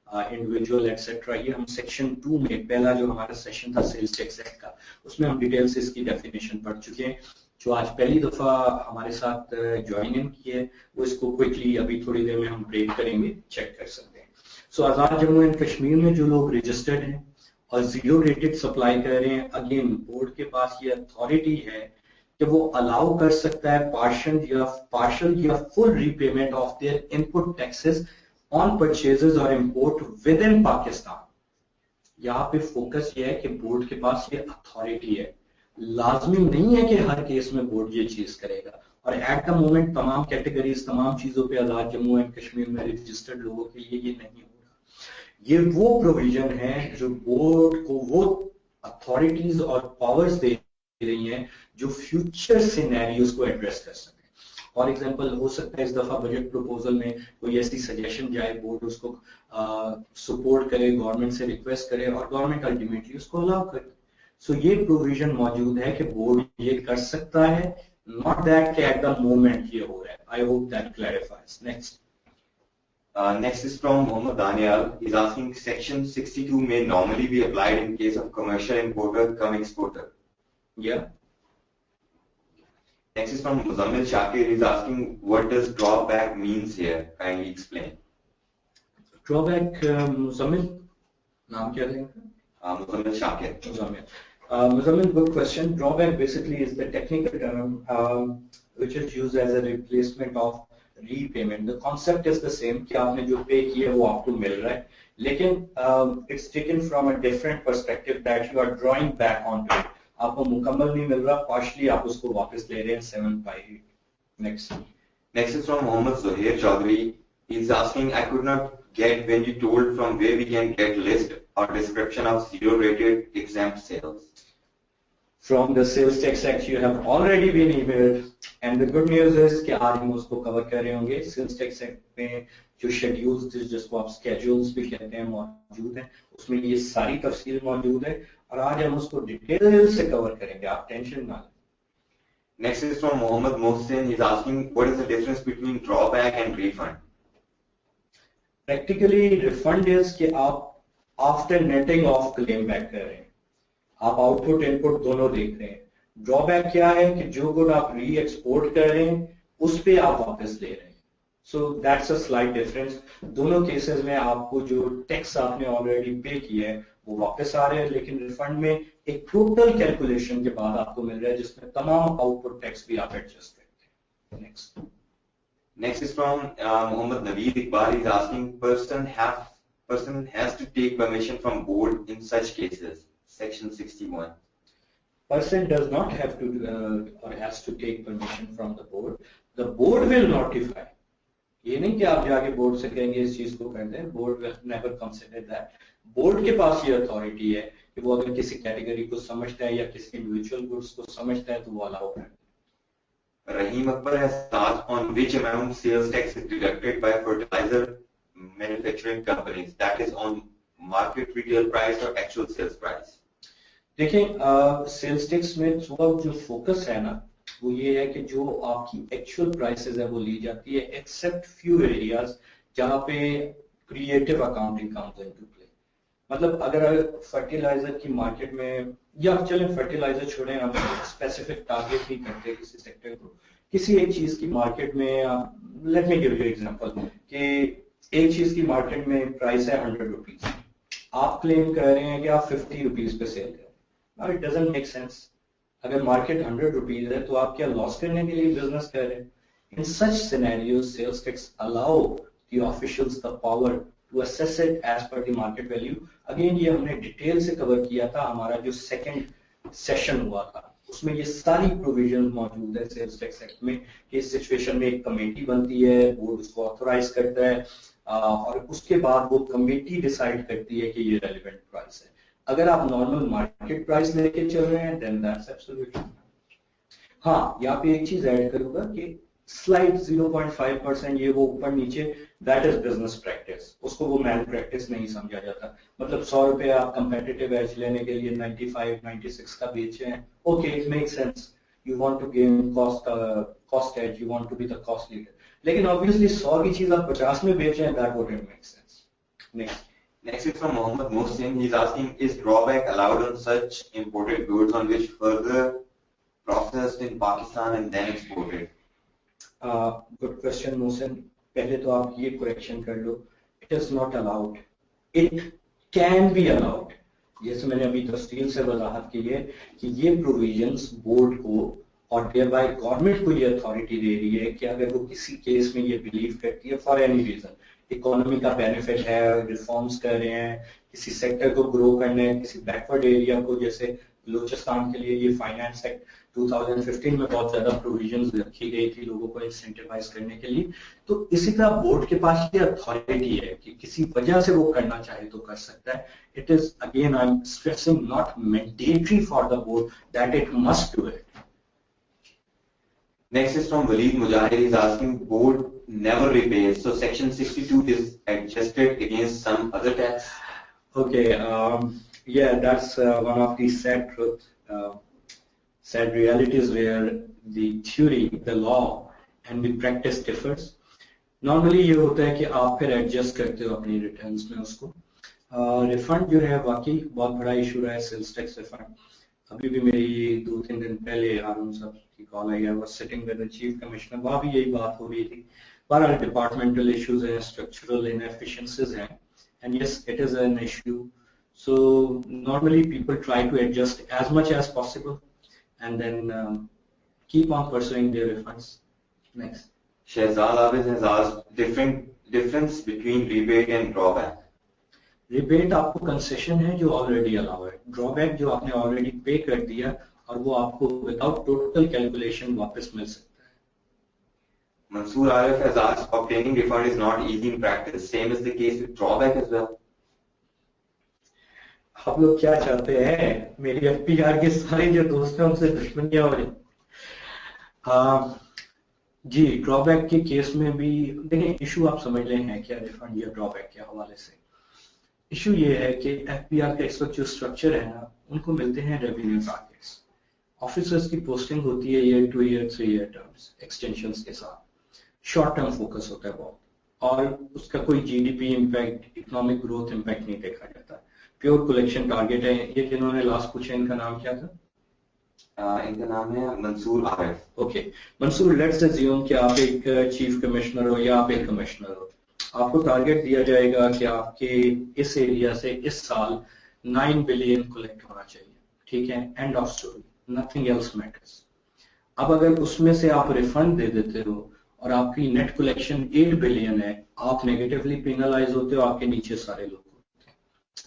इंडिविजुअल एक्सेट्रा. ये हम सेक्शन 2 में पहला जो हमारा सेशन था सेल्स टैक्स एक्ट का, उसमें हम डिटेल से इसकी डेफिनेशन पढ़ चुके हैं. जो आज पहली दफा हमारे साथ ज्वाइन इन किए वो इसको क्विकली अभी थोड़ी देर में हम ब्रेक करेंगे, चेक कर सकते हैं. सो आजाद जम्मू एंड कश्मीर में जो लोग रजिस्टर्ड हैं और जीरो रेटेड सप्लाई कर रहे हैं, अगेन बोर्ड के पास ये अथॉरिटी है कि वो अलाउ कर सकता है पार्शियल या full repayment of their input taxes on purchases और इंपोर्ट विद इन पाकिस्तान. यहाँ पे फोकस ये है कि बोर्ड के पास ये अथॉरिटी है. लाजमी नहीं है कि हर केस में बोर्ड ये चीज करेगा और एट द मोमेंट तमाम कैटेगरीज, तमाम चीजों पे आजाद जम्मू एंड कश्मीर में रजिस्टर्ड लोगों के लिए ये नहीं होगा. ये वो प्रोविजन है जो बोर्ड को वो अथॉरिटीज और पावर्स दे रही हैं जो फ्यूचर सिनेरियोज को एड्रेस कर सके। फॉर एग्जांपल हो सकता है इस दफा बजट प्रपोजल में कोई ऐसी सजेशन जाए, बोर्ड उसको सपोर्ट करे, गवर्नमेंट से रिक्वेस्ट करे और गवर्नमेंट अल्टीमेटली उसको अलाउ करे। सो ये प्रोविजन मौजूद है कि बोर्ड ये कर सकता है, नॉट दैट कि एट द मोमेंट ये हो रहा है। I hope that clarifies. Next Next is from Mohammed Daniel. He's asking, Section 62 may normally be applied in case of commercial importer cum exporter. Yeah. Next is from Muzammil Shakir. He's asking, what does drawback means here? Kindly explain. Drawback, Muzammil, नाम क्या लेंगे? Muzammil Shakir. Muzammil, good question. Drawback basically is the technical term which is used as a replacement of repayment. The concept is the same कि आपने जो पे किया वो आपको मिल रहा है, लेकिन it's taken from a different perspective that you are drawing back onto it. आपको मुकम्मल नहीं मिल रहा, partially आप उसको वापस ले रहे हैं 7/8. Next. Next is from Omer Zaheer Meer. He's asking, I could not get when you told from where we can get list or description of zero-rated exempt sales. From the Sales Tax Act you have already been emailed, and the good news is कि आज हम उसको cover कर रहे होंगे। Sales Tax Act में जो schedules जिसको आप स्केड्यूल्स भी कहते हैं मौजूद हैं, उसमें ये सारी तफसील मौजूद है और आज हम उसको डिटेल से कवर करेंगे, आप टेंशन ना लें। Next is from Mohammed Mohsin. He's asking, what is the difference between drawback and refund? Practically refund is कि आप after netting of claim back कर रहे हैं, आप आउटपुट इनपुट दोनों देख रहे हैं। ड्रॉबैक क्या है कि जो गुड आप री एक्सपोर्ट कर रहे हैं उस पे आप वापस ले रहे हैं। So that's a slight difference. दोनों केसेस में आपको जो टैक्स आपने ऑलरेडी पे किया है वो वापस आ रहे हैं, लेकिन रिफंड में एक टोटल कैलकुलेशन के बाद आपको मिल रहा है जिसमें तमाम आउटपुट टैक्स भी आप एडजस्ट करते हैं। Next is from Muhammad Naveed Iqbal. He's asking, person has to take permission from board in such cases. Section 61. Person does not have to or has to take permission from the board. The board will notify. ये नहीं कि आप जाके board से कहेंगे इस चीज को कर दें, board will never consider that. Board के पास ये अथॉरिटी है कि वो अगर किसी कैटेगरी को समझता है या किसी इंडिविजुअल गुड्स को समझता है तो वो अलाउ है। Rahim Akbar has asked on which amount sales tax is deducted by fertilizer manufacturing companies, that is on market retail price or actual sales price. देखें सेल्स टैक्स में जो फोकस है ना वो ये है कि जो आपकी एक्चुअल प्राइसेस है वो ली जाती है, एक्सेप्ट फ्यू एरियाज जहां पे creative accounting comes into play. मतलब अगर फर्टिलाइजर की मार्केट में, या चलें फर्टिलाइजर छोड़ें, हम स्पेसिफिक टारगेट ही करते हैं किसी सेक्टर को, किसी एक चीज की मार्केट में, let me give you example कि एक चीज की मार्केट में प्राइस है 100 रुपीज, आप क्लेम कर रहे हैं कि आप 50 रुपीज पे सेल करें। Now it doesn't make sense. अगर मार्केट 100 रुपीज है तो आप क्या लॉस करने के लिए बिजनेस कर रहे हैं? In such scenarios sales tax allow the officials the power to assess it as per the market value. Again ये हमने डिटेल से कवर किया था, हमारा जो सेकंड सेशन हुआ था उसमें ये सारी प्रोविजन मौजूद है सेल्स टैक्स एक्ट में कि इस सिचुएशन में एक कमेटी बनती है, बोर्ड उसको ऑथोराइज करता है और उसके बाद वो कमेटी डिसाइड करती है कि ये रेलेवेंट प्राइस है। अगर आप नॉर्मल मार्केट प्राइस लेके चल रहे हैं देन दैट्स एब्सोल्युटली। हाँ, यहाँ पे एक चीज ऐड करूंगा कि स्लाइड 0.5% ये वो ऊपर नीचे, दैट इज बिजनेस प्रैक्टिस, उसको वो मैन प्रैक्टिस नहीं समझा जाता। मतलब 100 रुपए आप कंपेटिटिव एज लेने के लिए 95-96 का बेचे हैं, okay it make sense, you want to gain cost edge, you want to be the cost leader, लेकिन ऑब्वियसली 100 की चीज आप 50 में बेच रहे हैं, that wouldn't make sense. Next is from Mohammed Mohsin. He's asking, is drawback allowed on such imported goods on which further processed in Pakistan and then exported? Good question, Mohsin. पहले तो आप ये correction कर लो, it is not allowed. It can be allowed. जैसे मैंने अभी तफसील से वजाहत की है कि ये प्रोविजंस बोर्ड को और thereby गवर्नमेंट को ये अथॉरिटी दे रही है कि अगर वो किसी केस में ये बिलीव करती है फॉर एनी रीजन, इकोनॉमी का बेनिफिट है, रिफॉर्म्स कर रहे हैं, किसी सेक्टर को ग्रो करना है, किसी बैकवर्ड एरिया को, जैसे बलूचिस्तान के लिए ये 2015 में बहुत ज्यादा प्रोविजंस रखी गई थी लोगों को इंसेंटिवाइज करने के लिए। तो इसी तरह बोर्ड के पास ये अथॉरिटी है कि किसी वजह से वो करना चाहे तो कर सकता है। It is again I am stressing not mandatory for the board that it must do it. Next is from Waleed Mujahid. He's asking, board never repays, so section 62 is adjusted against some other tax. Okay, yeah, that's one of the sad truths, sad realities where the theory, the law, and the practice differs. Normally ये होता है कि आप फिर adjust करते हो अपनी returns में उसको। रिफंड जो है वाकई बहुत बड़ा इशू रहा है, सेल्स टैक्स रिफंड। अभी भी मेरी 2-3 दिन पहले हारून साहब की कॉल आई, was sitting with the chief commissioner, वहां भी यही बात हो रही थी। बहरहाल डिपार्टमेंटल इश्यूज हैं, स्ट्रक्चरल इनएफिशिएंसीज हैं, and yes it is an issue. So normally people try to adjust as much as possible and then keep on pursuing their refunds. Next. Shehzad Abid has asked difference between rebate and drawback. Rebate आपको concession है जो already allow है, drawback जो आपने already पे कर दिया और वो आपको विदाउट टोटल कैलकुलेशन वापस मिल सकता है। Mansoor Arif has asked, obtaining refund is not easy in practice. Same is the case with drawback as well. आप लोग क्या चाहते हैं, मेरी एफपीआर के सारे जो दोस्त हैं उनसे दुश्मनियां हो रही। जी, ड्रॉबैक के केस में भी देखिए इशू आप समझ लें हैं क्या रिफंड या ड्रॉबैक के हवाले से। इशू ये है कि एफपीआर का इस वक्त जो स्ट्रक्चर है ना, उनको मिलते हैं रेवेन्यू टारगेट्स। ऑफिसर्स की पोस्टिंग होती है year 2 year 3 year terms extensions के साथ, शॉर्ट टर्म फोकस होता है बहुत, और उसका कोई GDP impact, economic growth impact नहीं देखा जाता। प्योर कलेक्शन टारगेट है। ये जिन्होंने लास्ट पूछा इनका नाम क्या था? इनका नाम है Mansoor Arif. Okay, Mansoor, let's assume कि आप एक चीफ कमिश्नर हो या आप एक कमिश्नर हो। आपको टारगेट दिया जाएगा कि आपके इस एरिया से इस साल 9 बिलियन कलेक्ट होना चाहिए, ठीक है, end of story, nothing else matters. अब अगर उसमें से आप रिफंड दे देते हो और आपकी नेट कलेक्शन 8 बिलियन है, आप नेगेटिवली पेनलाइज होते हो, आपके नीचे सारे लोग,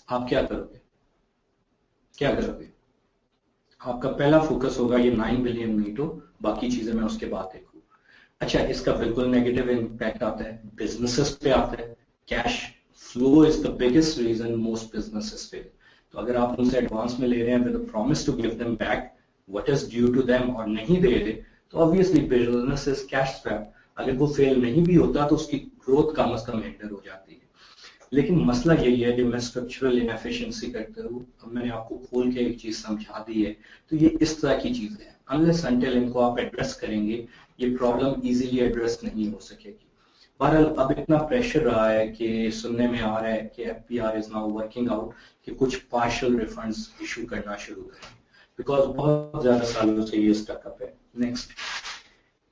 आप क्या करोगे? क्या करोगे? आपका पहला फोकस होगा ये 9 बिलियन मीट हो, बाकी चीजें मैं उसके बाद देखूं। अच्छा, इसका बिल्कुल नेगेटिव इम्पैक्ट आता है बिजनेसेस पे आता है। Cash flow is the biggest reason most businesses fail. तो अगर आप उनसे एडवांस में ले रहे हैं with a promise to give them back what is due to them और नहीं दे रहे, तो obviously business is cash strapped. अगर वो फेल नहीं भी होता तो उसकी ग्रोथ कम से कम हिंडर हो जाती है। लेकिन मसला यही है कि मैं स्ट्रक्चरल इनएफिशिएंसी करता हूँ। अब मैंने आपको खोल के एक चीज समझा दी है, तो ये इस तरह की चीजें हैं, अनलेस अनटिल इनको आप एड्रेस करेंगे ये प्रॉब्लम इजीली एड्रेस नहीं हो सकेगी। बहरहाल अब इतना प्रेशर रहा है कि सुनने में आ रहा है कि FPR is now working out कि कुछ पार्शियल रिफंड्स इशू करना शुरू करें, बिकॉज बहुत ज्यादा सालों से ये स्टक अप है।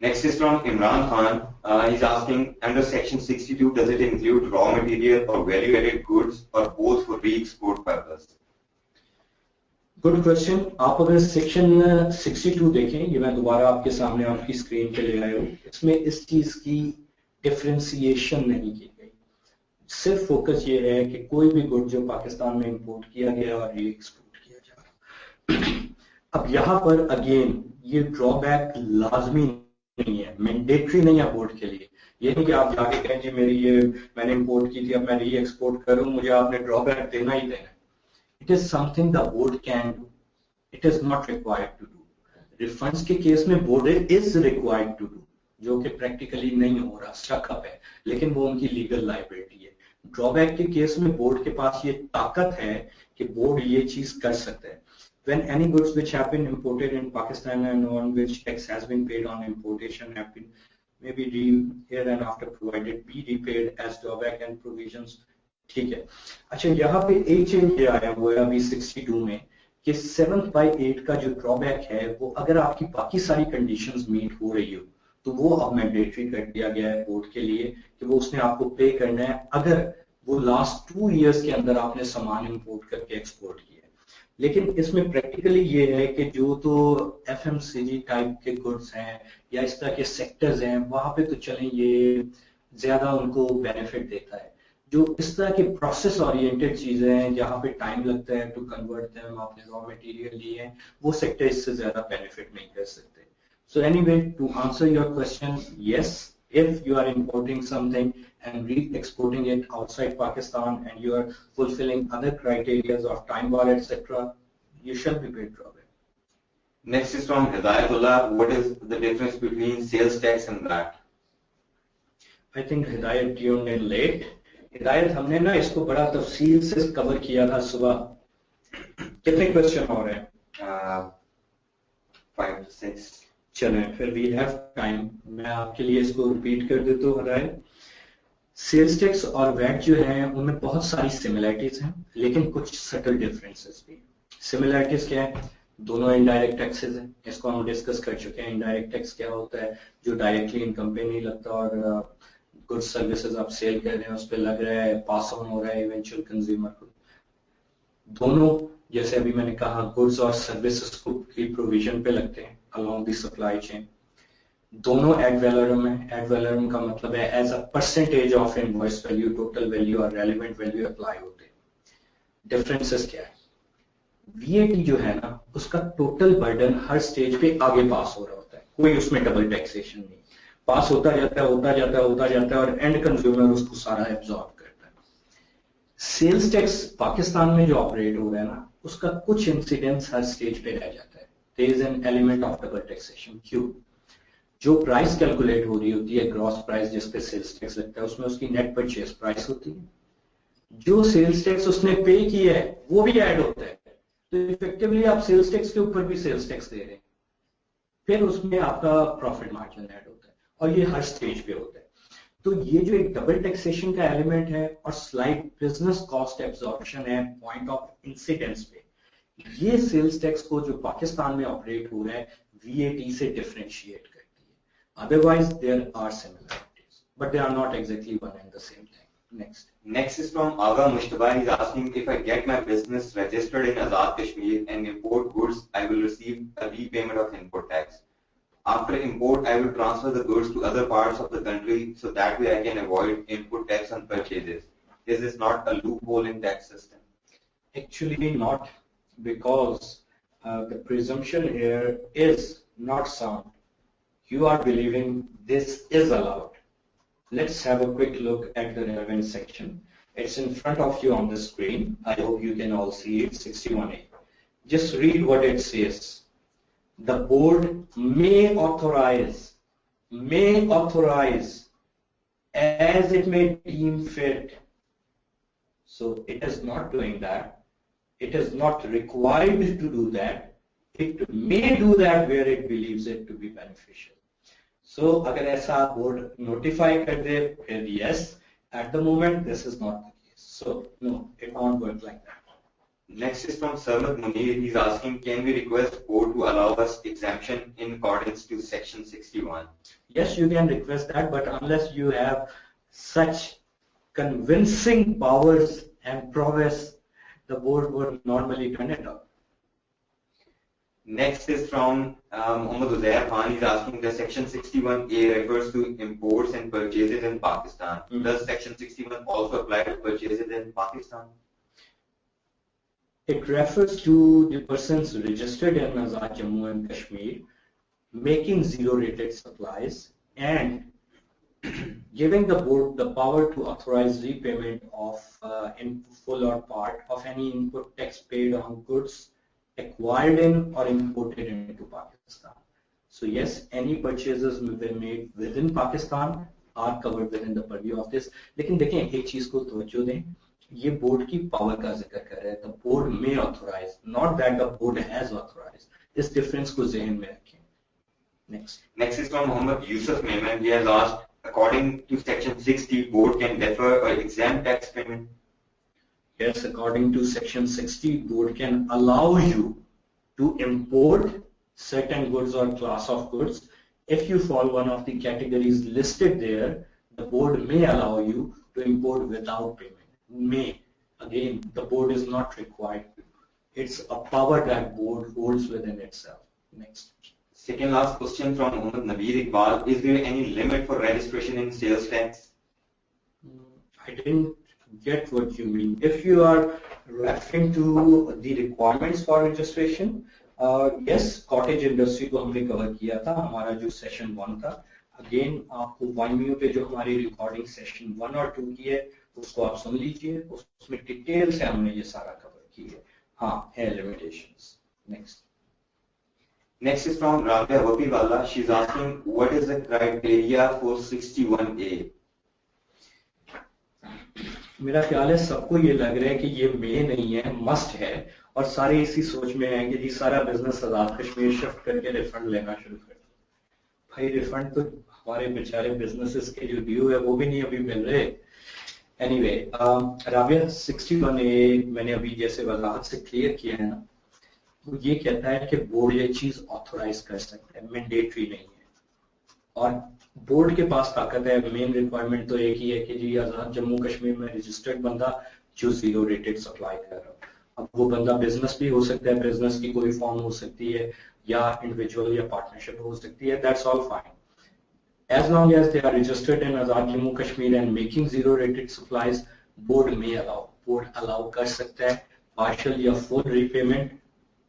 Next is from Imran Khan. He's asking, under Section 62, does it include raw material or value-added goods or both for re-export purpose? Good question. आप अगर सेक्शन 62 देखें, ये मैं दोबारा आपके सामने आपकी स्क्रीन पे ले आया हूँ, इसमें इस चीज की डिफरेंशिएशन नहीं की गई। सिर्फ फोकस ये है कि कोई भी गुड जो पाकिस्तान में इंपोर्ट किया गया और री एक्सपोर्ट किया जा रहा। अब यहाँ पर अगेन ये ड्रॉबैक लाजमी नहीं है, मैंडेटरी नहीं है बोर्ड के लिए। ये नहीं कि आप जाके कहें जी मेरी ये मैंने इंपोर्ट की थी अब मैं री एक्सपोर्ट करूं, मुझे आपने ड्रॉबैक देना ही देना है। It is something the board can do, it is not required to do. Refunds के केस में board is required to do, जो कि प्रैक्टिकली नहीं हो रहा, स्टक अप है, लेकिन वो उनकी लीगल लायबिलिटी है। ड्रॉबैक के केस में बोर्ड के पास ये ताकत है कि बोर्ड ये चीज कर सकता है। When any goods which have been imported in Pakistan and on which tax has been paid on importation have been maybe here and after provided be repaid as drawback and provisions, ठीक है। अच्छा, यहाँ पे एक change ये आया हुआ है अभी 62 में कि 7/8 का जो ड्रॉबैक है वो अगर आपकी बाकी सारी कंडीशंस मीट हो रही हो तो वो अब मैंडेटरी कर दिया गया है बोर्ड के लिए कि वो उसने आपको पे करना है अगर वो लास्ट 2 इयर्स के अंदर आपने सामान इंपोर्ट करके एक्सपोर्ट किया। लेकिन इसमें प्रैक्टिकली ये है कि जो तो एफएमसीजी टाइप के गुड्स हैं या इस तरह के सेक्टर्स हैं वहां पे तो चलें ये ज्यादा उनको बेनिफिट देता है। जो इस तरह के प्रोसेस ओरिएंटेड चीजें हैं जहाँ पे टाइम लगता है टू कन्वर्ट देम, आपने रॉ मटेरियल लिए हैं, वो सेक्टर इससे ज्यादा बेनिफिट नहीं कर सकते. So anyway, to answer your question, yes, if you are importing something and re-exporting it outside Pakistan and you are fulfilling other criteria of time bar, etc., you shall be paid drawback. Next is from Hidayatullah. What is the difference between sales tax and VAT? I think Hidayat tuned in late. Hidayat, हमने ना इसको बड़ा तफसील से cover किया था सुबह. कितने क्वेश्चन हो रहे हैं? 5 to 6. चलें, फिर वी हैव टाइम. मैं आपके लिए इसको रिपीट कर देता हूँ. Hidayat, सेल्स टैक्स और वैट जो है उनमें बहुत सारी सिमिलरिटीज हैं, लेकिन कुछ सटल डिफरेंसेस भी. सिमिलरिटीज क्या है? दोनों इनडायरेक्ट टैक्सेस हैं, इसको हम डिस्कस कर चुके हैं. इनडायरेक्ट टैक्स क्या होता है? जो डायरेक्टली इनकम पे नहीं लगता और गुड्स सर्विसेज आप सेल कर रहे हैं उस पर लग रहा है, पास ऑन हो रहा है इवेंचुअल कंज्यूमर को. दोनों, जैसे अभी मैंने कहा, गुड्स और सर्विसेज की प्रोविजन पे लगते हैं अलोंग द सप्लाई चेन. दोनों एड वैलोरम है. एड वैलोरम का मतलब है as a percentage of invoice value, total value और रेलिवेंट वैल्यू अप्लाई होते हैं. डिफरेंसेस क्या है? वीएटी जो है ना, उसका टोटल बर्डन हर स्टेज पे आगे पास हो रहा होता है, कोई उसमें डबल टैक्सेशन नहीं. पास होता जाता है, होता जाता है, होता जाता है और एंड कंज्यूमर उसको सारा एब्जॉर्ब करता है. सेल्स टैक्स पाकिस्तान में जो ऑपरेट हो रहा है ना, उसका कुछ इंसिडेंस हर स्टेज पे रह जाता है. There is an element of double taxation. क्यों? जो प्राइस कैलकुलेट हो रही होती है, ग्रॉस प्राइस जिस पे सेल्स टैक्स लगता है, उसमें उसकी नेट परचेज प्राइस होती है. जो सेल्स टैक्स उसने पे किया है वो भी ऐड होता है. तो इफेक्टिवली आप सेल्स टैक्स के ऊपर भी सेल्स टैक्स दे रहे हैं. फिर उसमें आपका प्रॉफिट मार्जिन ऐड होता है और ये हर स्टेज पे होता है. तो ये जो एक डबल टैक्सेशन का एलिमेंट है और स्लाइड बिजनेस कॉस्ट एब्जॉर्प्शन है पॉइंट ऑफ इंसिडेंस पे, ये सेल्स टैक्स को जो पाकिस्तान में ऑपरेट हो रहा है वीएटी से डिफरेंशिएट करती है. Otherwise there are similarities but they are not exactly one and the same thing. Next is from Aga Mushtaba. He's asking, if I get my business registered in Azad Kashmir and import goods, I will receive a repayment of import tax. After import, I will transfer the goods to other parts of the country, so that way I can avoid input tax on purchases. Is this not a loophole in tax system? Actually not, because the presumption here is not sound. You are believing this is allowed. Let's have a quick look at the relevant section. It's in front of you on the screen. I hope you can all see it. 61A. Just read what it says. The board may authorize as it may deem fit. So it is not doing that. It is not required to do that. It may do that where it believes it to be beneficial. So अगर ऐसा board notify कर दे फिर yes. At the moment this is not the case. So no, it won't work like that. Next is from Sarmat Munir. He's asking, can we request board to allow us exemption in accordance to section 61? Yes, you can request that, but unless you have such convincing powers and prowess, the board would normally turn it off. Next is from Omer Zaheer Meer. He's asking, does section 61A refers to imports and purchases in Pakistan? Does section 61 also apply to purchases in Pakistan? It refers to the persons registered in Azad Jammu and Kashmir making zero rated supplies and giving the board the power to authorize repayment of in full or part of any input tax paid on goods acquired in or imported into Pakistan. So yes, any purchases made within Pakistan are covered within the purview of this. लेकिन देखें एक चीज को तवज्जो दें, ये board की power का जिक्र कर रहे हैं. The board may authorize, not that the board has authorized. इस डिफरेंस को ज़हन में रखें. Next is from Muhammad Yusuf Mehman. He has asked, according to section 60, board can defer or exempt tax payment. Yes, according to section 60, board can allow you to import certain goods or class of goods. If you fall one of the categories listed there, the board may allow you to import without payment. May. Again, the board is not required. It's a power that board holds within itself. Next. Second last question from Muhammad Naveed Iqbal. Is there any limit for registration in sales tax? I didn't get what you mean. If you are referring to the requirements for registration, yes, cottage industry को हमने cover किया था, हमारा जो session 1 था. Again, आपको YMU पे जो हमारी recording session 1 और 2 की है, उसको आप सुन लीजिए, उसमें डिटेल से हमने ये सारा cover किया है. हाँ, है limitations. Next. Next is from Rabia Wapiwala. She's asking, what is the criteria for 61A? मेरा ख्याल है सबको ये लग रहा है कि ये मे नहीं है, मस्ट है, और सारे इसी सोच में हैं कि जी सारा बिजनेस आजाद कश्मीर शिफ्ट करके रिफंड लेना शुरू कर दो. भाई रिफंड तो हमारे बेचारे बिजनेसेस के जो ड्यू है वो भी नहीं अभी मिल रहे. एनीवे, राबिया 61A मैंने अभी जैसे वजाहत से क्लियर किया है ना, वो ये कहता है कि बोर्ड ये चीज ऑथोराइज कर सकता है, मैंडेटरी नहीं है. और बोर्ड के पास ताकत है. मेन रिक्वायरमेंट तो एक ही है कि जी आजाद जम्मू कश्मीर में रजिस्टर्ड बंदा जो 0 रेटेड सप्लाई कर रहा हो. अब वो बंदा बिजनेस भी हो सकता है, बिजनेस की कोई फॉर्म हो सकती है, या इंडिविजुअल या पार्टनरशिप हो सकती है. That's all fine as long as they are registered in Azad Jammu Kashmir and making 0 rated supplies. Board may allow, board allow कर सकता है partial या full repayment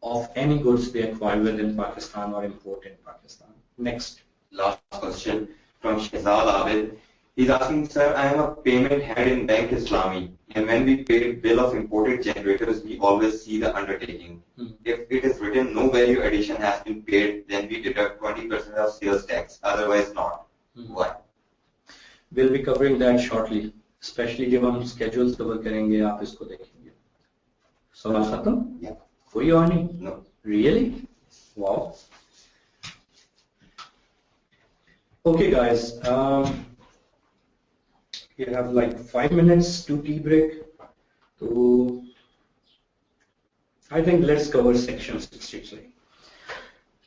of any goods they acquire within Pakistan or import in Pakistan. Next. Last question from Shehzad Abid. He's asking, sir, I am a payment head in Bank Islami, and when we pay bill of imported generators, we always see the undertaking. If it is written no value addition has been paid, then we deduct 20% of sales tax, otherwise not. Why? We'll be covering that shortly, especially जब हम schedules cover करेंगे, आप इसको देखेंगे. सवाल खत्म? Yeah. कोई और नहीं? No. Really? Wow. Okay, guys. You have like 5 minutes to tea break. So I think let's cover section 63.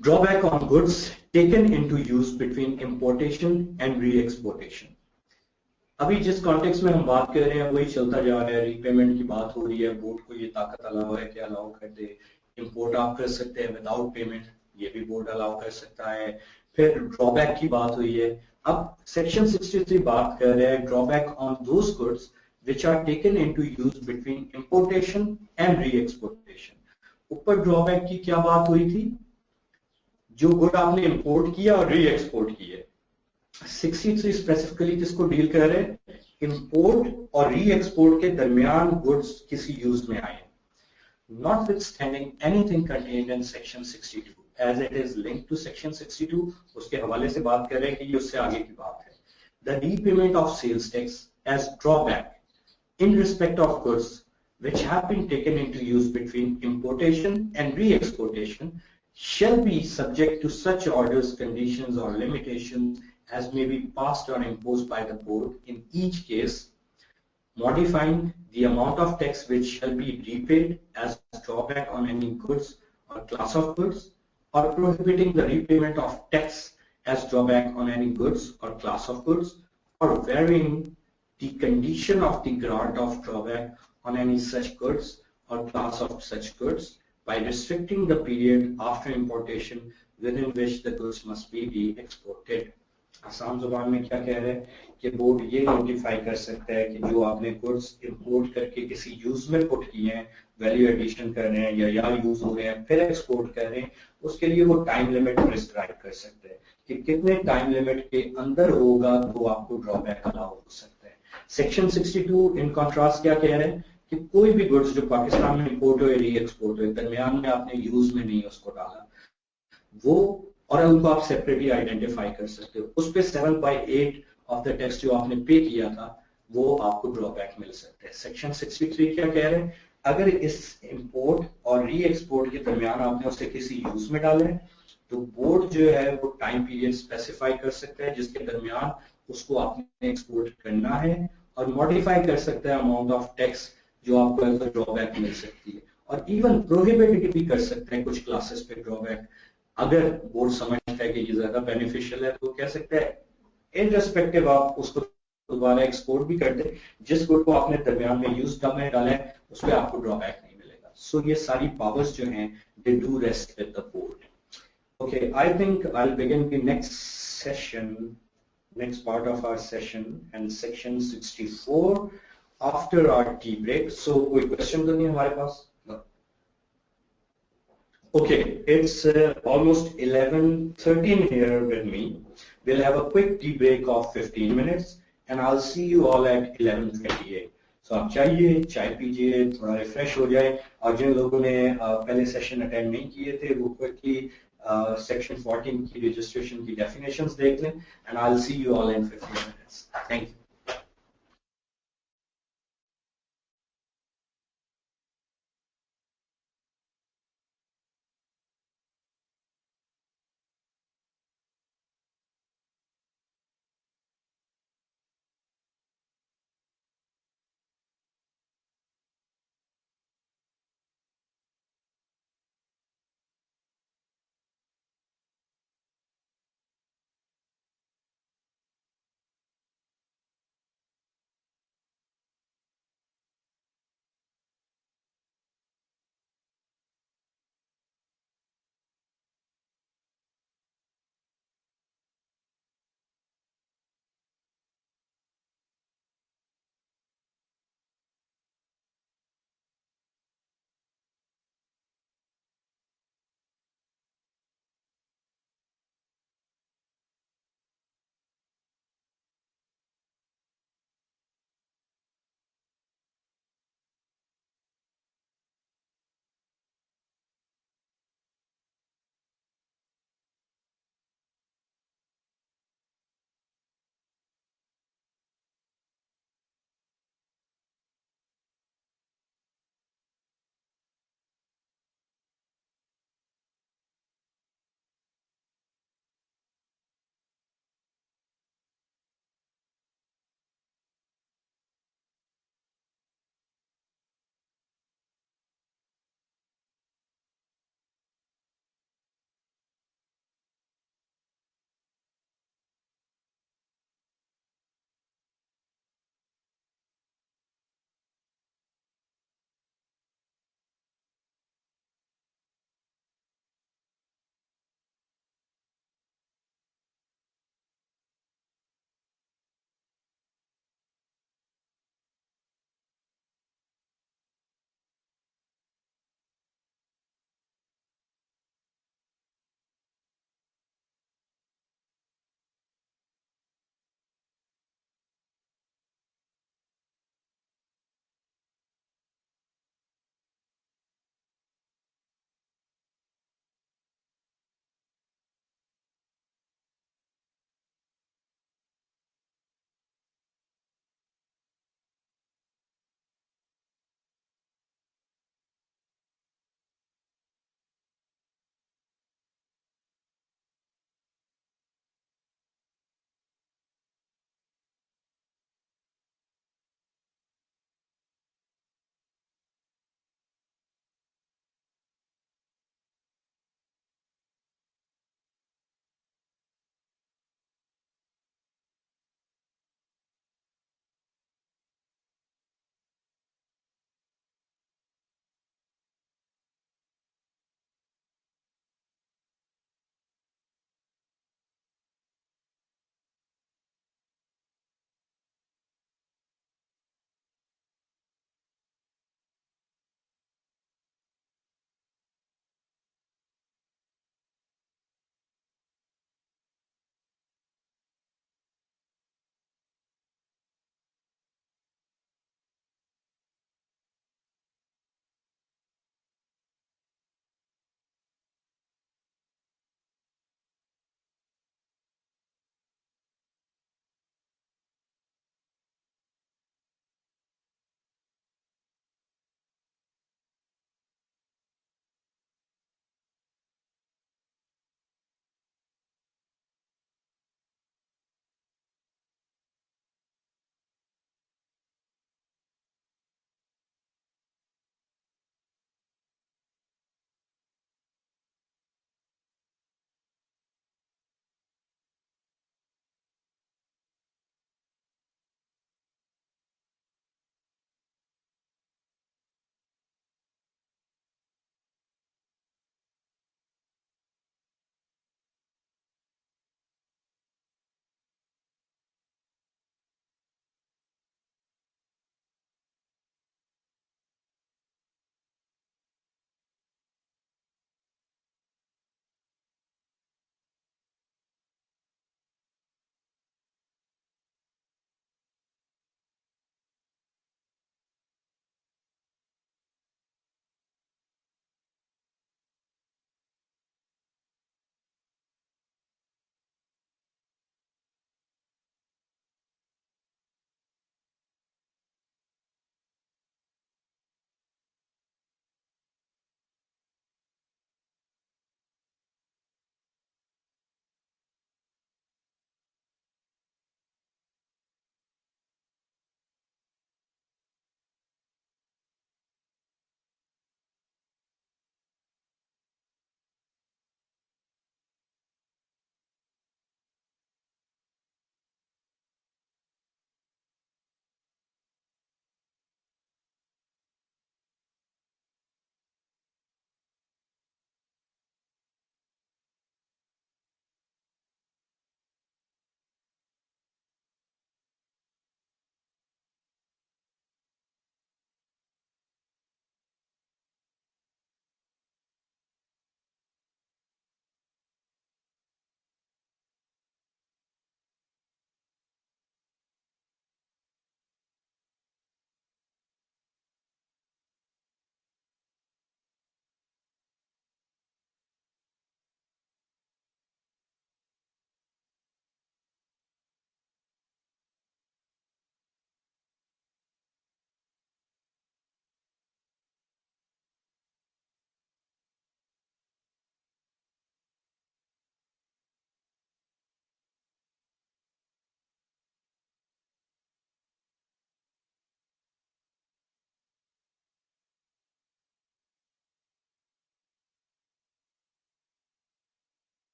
Drawback on goods taken into use between importation and re-exportation. अभी जिस कॉन्टेक्स्ट में हम बात कर रहे हैं वही चलता जा रहा है. रीपेमेंट की बात हो रही है, बोर्ड को ये ताकत अलाउ है कि अलाउ कर दे. इंपोर्ट आप कर सकते हैं विदाउट पेमेंट, ये भी बोर्ड अलाउ कर सकता है. फिर ड्रॉबैक की बात हुई है. अब सेक्शन 63 बात कर रहा है drawback on those goods which are taken into use between importation and re-exportation. ऊपर ड्रॉबैक की क्या बात हुई थी? जो गुड आपने इंपोर्ट किया और री एक्सपोर्ट किया. 63 स्पेसिफिकली किसको डील कर रहे हैं? इंपोर्ट और री एक्सपोर्ट के दरमियान गुड्स किसी यूज में आए. Notwithstanding anything contained in section 62 as it is linked to section 62, उसके हवाले से बात कर रहे हैं कि ये उससे आगे की बात है. The repayment of sales tax as drawback in respect of goods which have been taken into use between importation and re-exportation shall be subject to such orders, conditions or limitations as may be passed or imposed by the board in each case, modifying the amount of tax which shall be repaid as drawback on any goods or class of goods, or prohibiting the repayment of tax as drawback on any goods or class of goods, or varying the condition of the grant of drawback on any such goods or class of such goods by restricting the period after importation within which the goods must be re-exported. आसान जुबान में क्या कह रहे हैं कि board ये notify कर सकता है कि जो आपने गुड्स इंपोर्ट करके किसी यूज में पुट किए हैं, वैल्यू एडिशन कर रहे हैं या यूज हो रहे हैं फिर एक्सपोर्ट कर रहे हैं, उसके लिए वो टाइम लिमिट प्रिस्क्राइब कर सकते हैं कि कितने टाइम लिमिट के अंदर होगा तो आपको ड्रॉबैक अलाउ हो सकता है. सेक्शन 62 इन कॉन्ट्रास्ट क्या कह रहे हैं कि कोई भी गुड्स जो पाकिस्तान में इंपोर्ट हो या री एक्सपोर्ट हो, दरमियान में आपने यूज में नहीं उसको डाला, वो और उनको आप सेपरेटली आइडेंटिफाई कर सकते हो. उस पे 7/8 ऑफ द टैक्स जो आपने पे किया था वो आपको ड्रॉबैक मिल सकता है. सेक्शन 63 क्या कह रहे हैं? अगर इस इंपोर्ट और री एक्सपोर्ट के दरमियान आपने उसे किसी यूज में डाला है तो बोर्ड जो है वो टाइम पीरियड स्पेसिफाई कर सकता है जिसके दरमियान उसको आपने एक्सपोर्ट करना है, और मॉडिफाई कर सकता है अमाउंट ऑफ टैक्स जो आपको एज अ ड्रॉबैक मिल सकती है, और इवन प्रोहिबिट भी कर सकते हैं कुछ क्लासेस पे ड्रॉबैक. अगर बोर्ड समझता है कि ये ज्यादा बेनिफिशियल है तो कह सकते हैं इनरेस्पेक्टिव आप उसको दोबारा एक्सपोर्ट भी कर दे, जिस गुड को आपने दरमियान में यूज कम है डाला है उस पर आपको ड्रॉबैक नहीं मिलेगा. सो ये सारी पावर्स जो हैं they do rest with the board. Okay, I think I will begin the next session, next part of our session, and section 64 after our tea break. So कोई question तो नहीं हमारे पास? No. Okay, it's almost 11:13 here with me. We'll have a quick tea break of 15 minutes and I'll see you all at 11:28. So आप चाहिए चाय पीजिए, थोड़ा refresh हो जाए और जिन लोगों ने पहले सेशन अटेंड नहीं किए थे वो क्विकली सेक्शन 14 की रजिस्ट्रेशन की डेफिनेशंस देख लें and I'll see you all in 15 minutes. Thank you.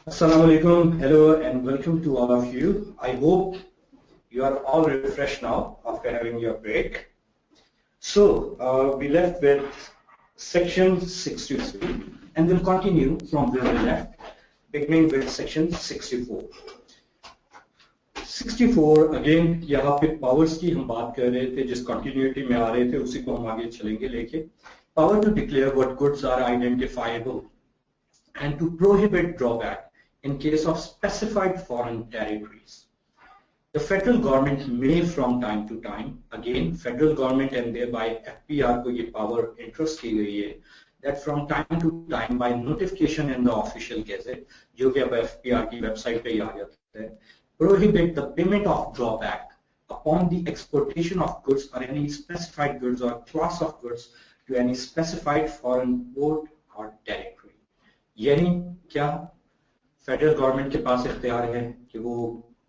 Assalamu alaikum, hello and welcome to all of you. I hope you are all refreshed now after having your break. So we left with section 63 and we'll continue from where we left, beginning with section 64. 64 again यहाँ पे powers की हम बात कर रहे थे, जिस continuity में आ रहे थे उसी को हम आगे चलेंगे लेके power to declare what goods are identifiable and to prohibit drawback in case of specified foreign territories. The federal government may from time to time, again federal government and thereby FPR को ये power entrust की गई है, that from time to time by notification in the official gazette, जो कि अब FPR की website पे ही आ जाता है, prohibit the payment of drawback upon the exportation of goods or any specified goods or class of goods to any specified foreign port or territory. यानी क्या federal government के पास इख्तियार है कि वो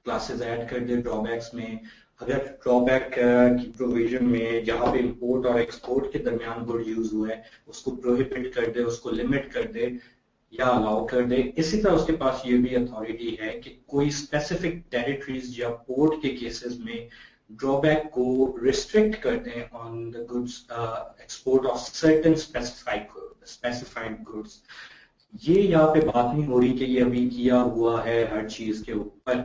क्लासेस ऐड कर दे ड्रॉबैक्स में, अगर ड्रॉबैक की प्रोविजन में जहां पे इंपोर्ट और एक्सपोर्ट के दरमियान गुड यूज हुआ है उसको प्रोहिबिट कर दे, उसको लिमिट कर दे या अलाउ कर दे। इसी तरह उसके पास ये भी अथॉरिटी है कि कोई स्पेसिफिक टेरिटरीज या पोर्ट के केसेस में ड्रॉबैक को रिस्ट्रिक्ट कर दें on the goods export of certain specified goods. ये यहाँ पे बात नहीं हो रही कि ये अभी किया हुआ है हर चीज के ऊपर,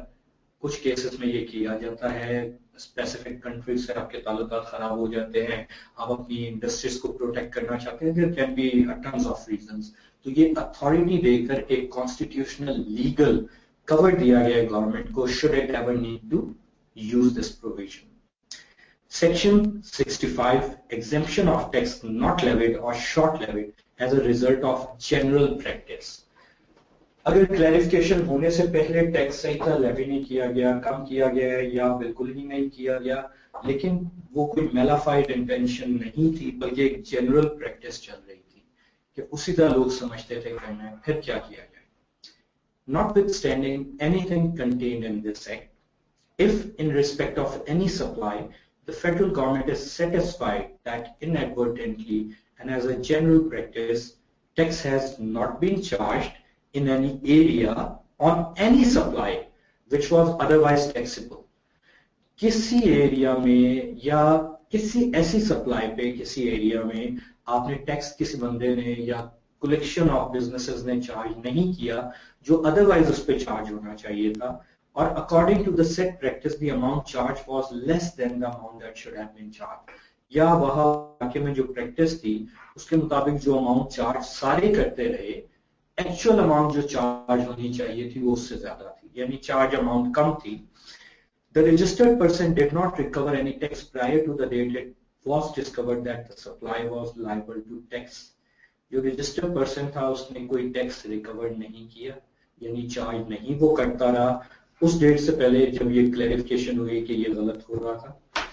कुछ केसेस में ये किया जाता है, स्पेसिफिक कंट्री से आपके ताल्लुकात खराब हो जाते हैं, आप अपनी इंडस्ट्रीज को प्रोटेक्ट करना चाहते हैं, there can be tons of reasons. तो ये अथॉरिटी देकर एक कॉन्स्टिट्यूशनल लीगल कवर दिया गया है गवर्नमेंट को, should it ever need to use this provision. Section 65, exemption of tax not levied or short levied as a result of general practice. अगर clarification होने से पहले टैक्स सही था लेवी नहीं किया गया, कम किया गया है या बिल्कुल ही नहीं किया गया, लेकिन वो कोई मेलाफाइड इंटेंशन नहीं थी बल्कि एक जनरल प्रैक्टिस चल रही थी कि उसी तरह लोग समझते थे करना है, फिर क्या किया जाए। Notwithstanding anything contained in this act, if in respect of any supply the federal government is satisfied that inadvertently and as a general practice tax has not been charged in any area on any supply which was otherwise taxable, किसी area में या किसी ऐसी supply पे किसी area में आपने tax किसी बंदे ने या कलेक्शन ऑफ बिजनेसेस ने चार्ज नहीं किया जो अदरवाइज उस पर चार्ज होना चाहिए था, or according to the set practice the amount charged was less than the amount that should have been charged, या वहां वाकई में जो प्रैक्टिस थी उसके मुताबिक जो अमाउंट चार्ज सारे करते रहे, एक्चुअल अमाउंट जो चार्ज होनी चाहिए थी वो उससे ज्यादा थी, यानी चार्ज अमाउंट कम थी। The registered person did not recover any tax prior to the date it was discovered that the supply was liable to tax. जो रजिस्टर्ड पर्सन था उसने कोई टैक्स रिकवर नहीं किया, यानी चार्ज नहीं वो करता रहा उस डेट से पहले जब ये क्लैरिफिकेशन हुई कि ये गलत हो रहा था।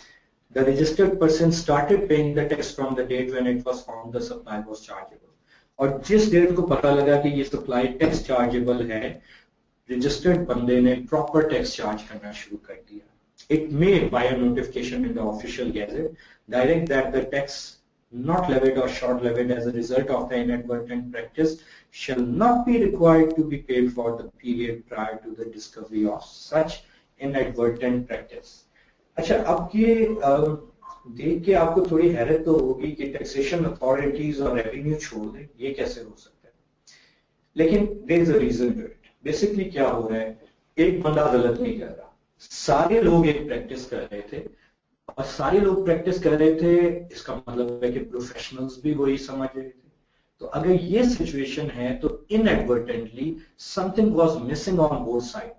The registered person started paying the tax from the date when it was found the supply was chargeable. और जिस डेट को पता लगा कि ये सप्लाई टैक्स चार्जेबल है, रजिस्टर्ड बंदे ने प्रॉपर टैक्स चार्ज करना शुरू कर दिया। It may, by a notification in the official gazette, direct that the tax not levied or short levied as a result of the inadvertent practice shall not be required to be paid for the period prior to the discovery of such inadvertent practice. अच्छा, अब ये देख के आपको थोड़ी हैरत तो होगी कि टैक्सेशन अथॉरिटीज और रेवेन्यू छोड़ दें, ये कैसे हो सकता है, लेकिन there is a reason to it. Basically क्या हो रहा है, एक बंदा गलत नहीं कर रहा, सारे लोग एक प्रैक्टिस कर रहे थे और सारे लोग प्रैक्टिस कर रहे थे, इसका मतलब है कि प्रोफेशनल्स भी वही समझ रहे थे। तो अगर ये सिचुएशन है तो inadvertently something was missing on both side,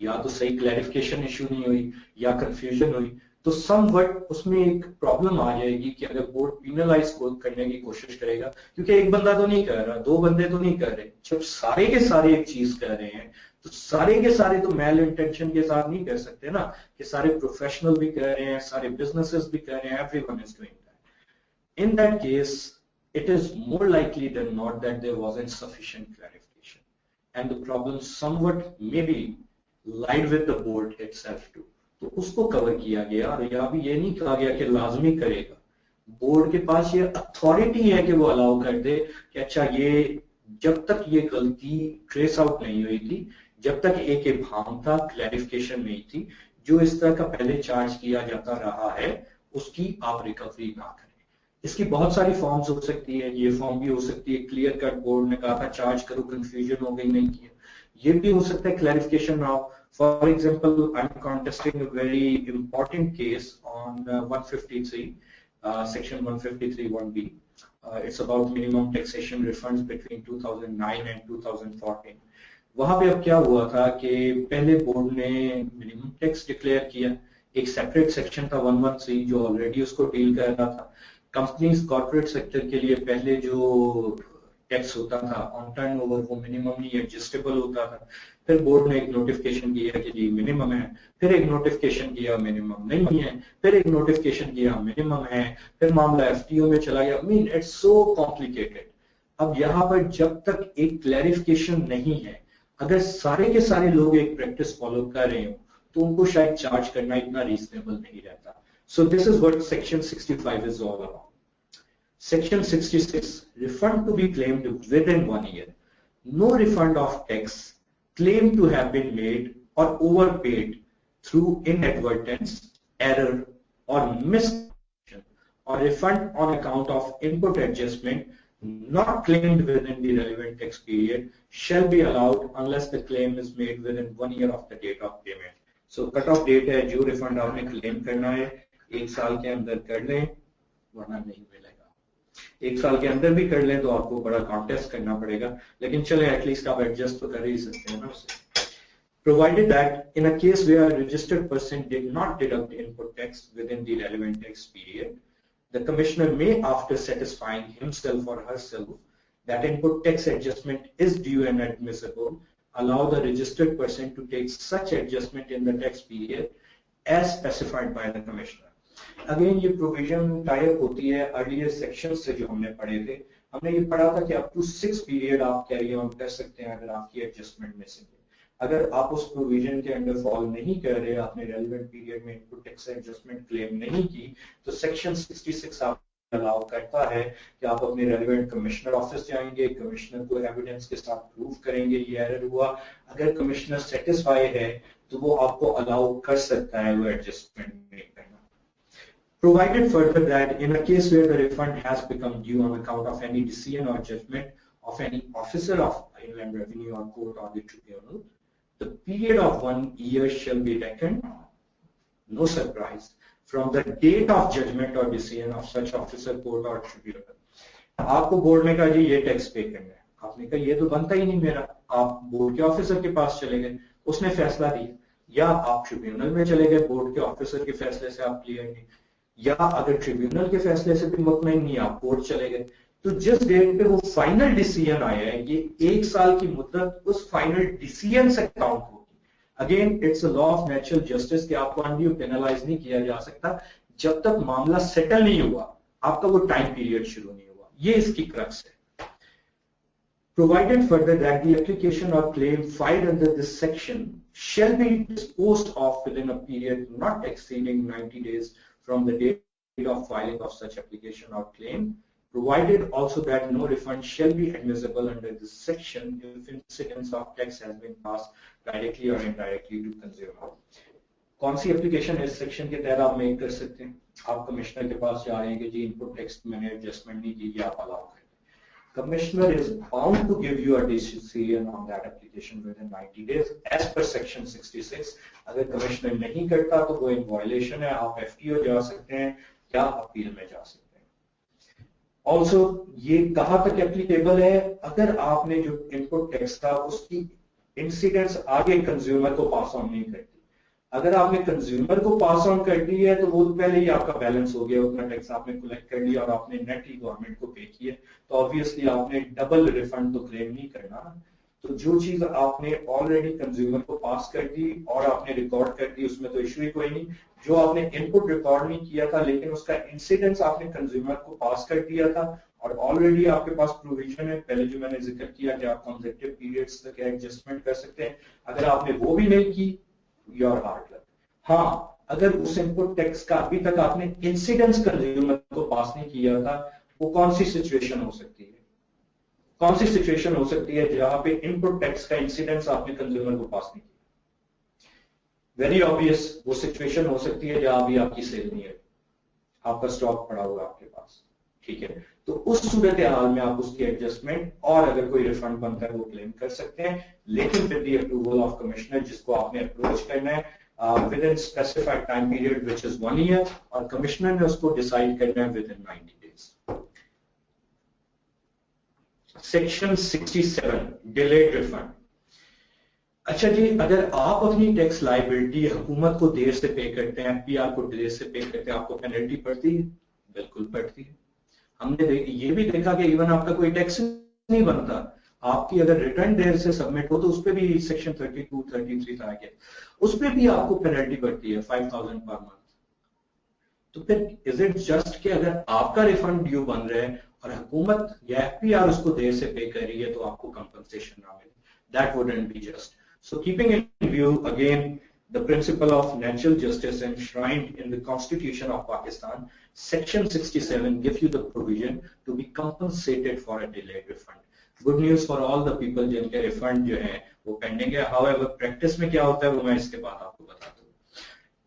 या तो सही क्लैरिफिकेशन इशू नहीं हुई या कंफ्यूजन हुई, तो समवट उसमें एक प्रॉब्लम आ जाएगी कि अगर बोर्ड पीनलाइज करने की कोशिश करेगा, क्योंकि एक बंदा तो नहीं कर रहा, दो बंदे तो नहीं कर रहे, जब सारे के सारे एक चीज कर रहे हैं तो सारे के सारे तो मेल इंटेंशन के साथ नहीं कर सकते ना, कि सारे प्रोफेशनल भी कर रहे हैं, सारे बिजनेसेस भी कर रहे हैं, everyone is doing that. In that case it is more likely than not that there wasn't sufficient clarification and the problem somewhat maybe lied with the board itself too. तो उसको कवर किया गया और यहाँ भी ये नहीं कहा गया कि लाजमी करेगा, बोर्ड के पास ये अथॉरिटी है कि वो अलाउ कर दे कि अच्छा ये जब तक ये गलती ट्रेस आउट नहीं हुई थी, जब तक एक इबाम था, क्लैरिफिकेशन नहीं थी, जो इस तरह का पहले चार्ज किया जाता रहा है उसकी आप रिकवरी ना करें। इसकी बहुत सारी फॉर्म्स हो सकती है, ये फॉर्म भी हो सकती है क्लियर कट बोर्ड ने कहा था चार्ज करो, कंफ्यूजन हो गई नहीं किया, ये भी हो सकता है clarification now. For example I am contesting a very important case on 153 section 153(1)(b). It's about minimum taxation refunds between 2009 and 2014. वहां पे अब क्या हुआ था कि पहले बोर्ड ने मिनिमम टैक्स डिक्लेयर किया, एक सेपरेट सेक्शन था 113 जो ऑलरेडी उसको डील कर रहा था। कंपनीज कॉर्पोरेट सेक्टर के लिए पहले जो टैक्स होता था ऑन टर्न ओवर वो मिनिमम नहीं एडजस्टेबल होता था। फिर बोर्ड ने एक नोटिफिकेशन किया कि जी मिनिमम है, फिर एक नोटिफिकेशन किया मिनिमम नहीं है, फिर एक नोटिफिकेशन किया मिनिमम है, फिर मामला एफटीओ में चला गया। Mean it's so complicated. अब यहाँ पर जब तक एक क्लैरिफिकेशन नहीं है, अगर सारे के सारे लोग एक प्रैक्टिस फॉलो कर रहे हो तो उनको शायद चार्ज करना इतना रीजनेबल नहीं रहता। So this is what section 65 is all about. Section 66, refund to be claimed within 1 year. No refund of tax claimed to have been made or overpaid through inadvertence, error, or misconception, or refund on account of input adjustment not claimed within the relevant tax period shall be allowed unless the claim is made within 1 year of the date of payment. So cut-off date है, जो refund आपने claim करना है 1 साल के अंदर कर लें, वरना नहीं मिलेगा। 1 साल के अंदर भी कर लें तो आपको बड़ा कॉन्टेस्ट करना पड़ेगा, लेकिन चले एटलीस्ट आप एडजस्ट तो कर ही सकते हैं ना उसे। Provided that in a case where a registered person did not deduct input tax within the relevant tax period, the commissioner may, after satisfying himself or herself that input tax adjustment is due and admissible, allow the registered person to take such adjustment in the tax period as specified by the commissioner. Again ये provision type होती है earlier section से जो हमने पढ़े थे। हमने ये पढ़ा था कि अप टू 6 पीरियड आप कैरी ऑन कर सकते हैं अगर आपकी एडजस्टमेंट मिसिंग है। अगर आप उस प्रोविजन के अंडर फॉल नहीं कर रहे, आपने रेलेवेंट पीरियड में इनपुट टैक्स एडजस्टमेंट क्लेम नहीं की, तो सेक्शन 66 आप अलाउ करता है कि आप अपने रेलेवेंट कमिश्नर ऑफिस जाएंगे, कमिश्नर को एविडेंस के साथ प्रूव करेंगे ये एरर हुआ। अगर कमिश्नर सेटिस्फाई है तो वो आपको अलाउ कर सकता है वो एडजस्टमेंट मेक करना। Provided further that in a case where the refund has become due on account of any decision or judgment of any officer of Inland Revenue or court or the tribunal, the period of 1 year shall be reckoned, no surprise, from the date of judgment or decision of such officer, court or tribunal. आपको board ने कहा जी ये tax पे करना है, आपने कहा ये तो बनता ही नहीं मेरा, आप बोर्ड के ऑफिसर के पास चले गए, उसने फैसला दिया, या आप ट्रिब्यूनल में चले गए, बोर्ड के ऑफिसर के फैसले से आप क्लियर नहीं, या अगर ट्रिब्यूनल के फैसले से भी मुतमईन नहीं आप कोर्ट चले गए, तो जिस डेट पे वो फाइनल डिसीजन आया है ये 1 साल की मुद्दत उस फाइनल डिसीजन से काउंट होगी। Again it's a law of natural justice कि आपको अनड्यू पेनलाइज नहीं किया जा सकता जब तक मामला सेटल नहीं हुआ, आपका वो टाइम पीरियड शुरू नहीं हुआ। ये इसकी क्रक्स है। Provided further that the application or claim filed under this section shall be disposed of within a period not exceeding 90 days from the date of filing of such application or claim, provided also that no refund shall be admissible under this section if incidence of tax has been passed directly or indirectly to consumer. कौन सी application इस section के तहत आप make कर सकते हैं? आप commissioner के पास जा रहे हैं कि जी इनपुट टैक्स मैंने एडजस्टमेंट नहीं की, आप अलाउ करें। Commissioner is bound to give you a decision on that application within 90 days as per section 66. अगर कमिश्नर नहीं करता तो वो इन वायलेशन है, आप एफटीओ जा सकते हैं या अपील में जा सकते हैं। ऑल्सो ये कहाँ तक एप्लीकेबल है? अगर आपने जो इनपुट टैक्स था उसकी इंसिडेंस आगे कंज्यूमर को पास ऑन नहीं करती, अगर आपने कंज्यूमर को पास ऑन कर दी है तो वो पहले ही आपका बैलेंस हो गया, उतना टैक्स आपने कलेक्ट कर लिया और आपने नेट ही गवर्नमेंट को पे किया, तो ऑब्वियसली आपने डबल रिफंड तो क्लेम नहीं करना। तो जो चीज आपने ऑलरेडी कंज्यूमर को पास कर दी और आपने रिकॉर्ड कर दी उसमें तो इशू ही कोई नहीं। जो आपने इनपुट रिकॉर्ड नहीं किया था लेकिन उसका इंसिडेंस आपने कंज्यूमर को पास कर दिया था और ऑलरेडी आपके पास प्रोविजन है, पहले जो मैंने जिक्र किया कि आप कंसेप्टिव पीरियड्स तक एडजस्टमेंट कर सकते हैं, अगर आपने वो भी नहीं की योर हार्ड लक। हाँ, अगर उस इनपुट टैक्स का अभी तक आपने इंसिडेंस कंज्यूमर को पास नहीं किया था, वो कौन सी सिचुएशन हो सकती है? कौन सी सिचुएशन हो सकती है जहां पे इनपुट टैक्स का इंसिडेंस आपने कंज्यूमर को पास नहीं किया? वेरी ऑब्वियस वो सिचुएशन हो सकती है जहां भी आपकी सेल नहीं है, आपका स्टॉक पड़ा हुआ आपके पास, ठीक है। तो उस सूरत हाल में आप उसकी एडजस्टमेंट और अगर कोई रिफंड बनता है वो क्लेम कर सकते हैं, लेकिन with the approval of commissioner, जिसको आपने अप्रोच करना है with in specified time period which is 1 year, और कमिश्नर ने उसको डिसाइड करना है with in 90 days. Section 67 delayed refund. अच्छा जी, अगर आप अपनी टैक्स लाइबिलिटी हुकूमत को देर से पे करते हैं, एफपीआर को देर से पे करते हैं, आपको पेनल्टी पड़ती है? बिल्कुल पड़ती है। हमने ये भी देखा कि इवन आपका कोई टैक्स नहीं बनता, आपकी अगर रिटर्न देर से सबमिट हो तो उस पर भी सेक्शन 32, 33 तरह के उस पर भी आपको पेनल्टी पड़ती है 5000 पर मंथ। तो फिर इज इट जस्ट कि अगर आपका रिफंड ड्यू बन रहा है और हुकूमत या एफपीआर उसको देर से पे कर रही है तो आपको कंपनसेशन ना मिले? That wouldn't be just. So keeping in view again the principle of natural justice enshrined in the Constitution of Pakistan, Section 67 gives you the provision to be compensated for a delayed refund. Good news for all the people जिनके refund जो है वो pending है. However, practice में क्या होता है वो मैं इसके बाद आपको बताता हूँ.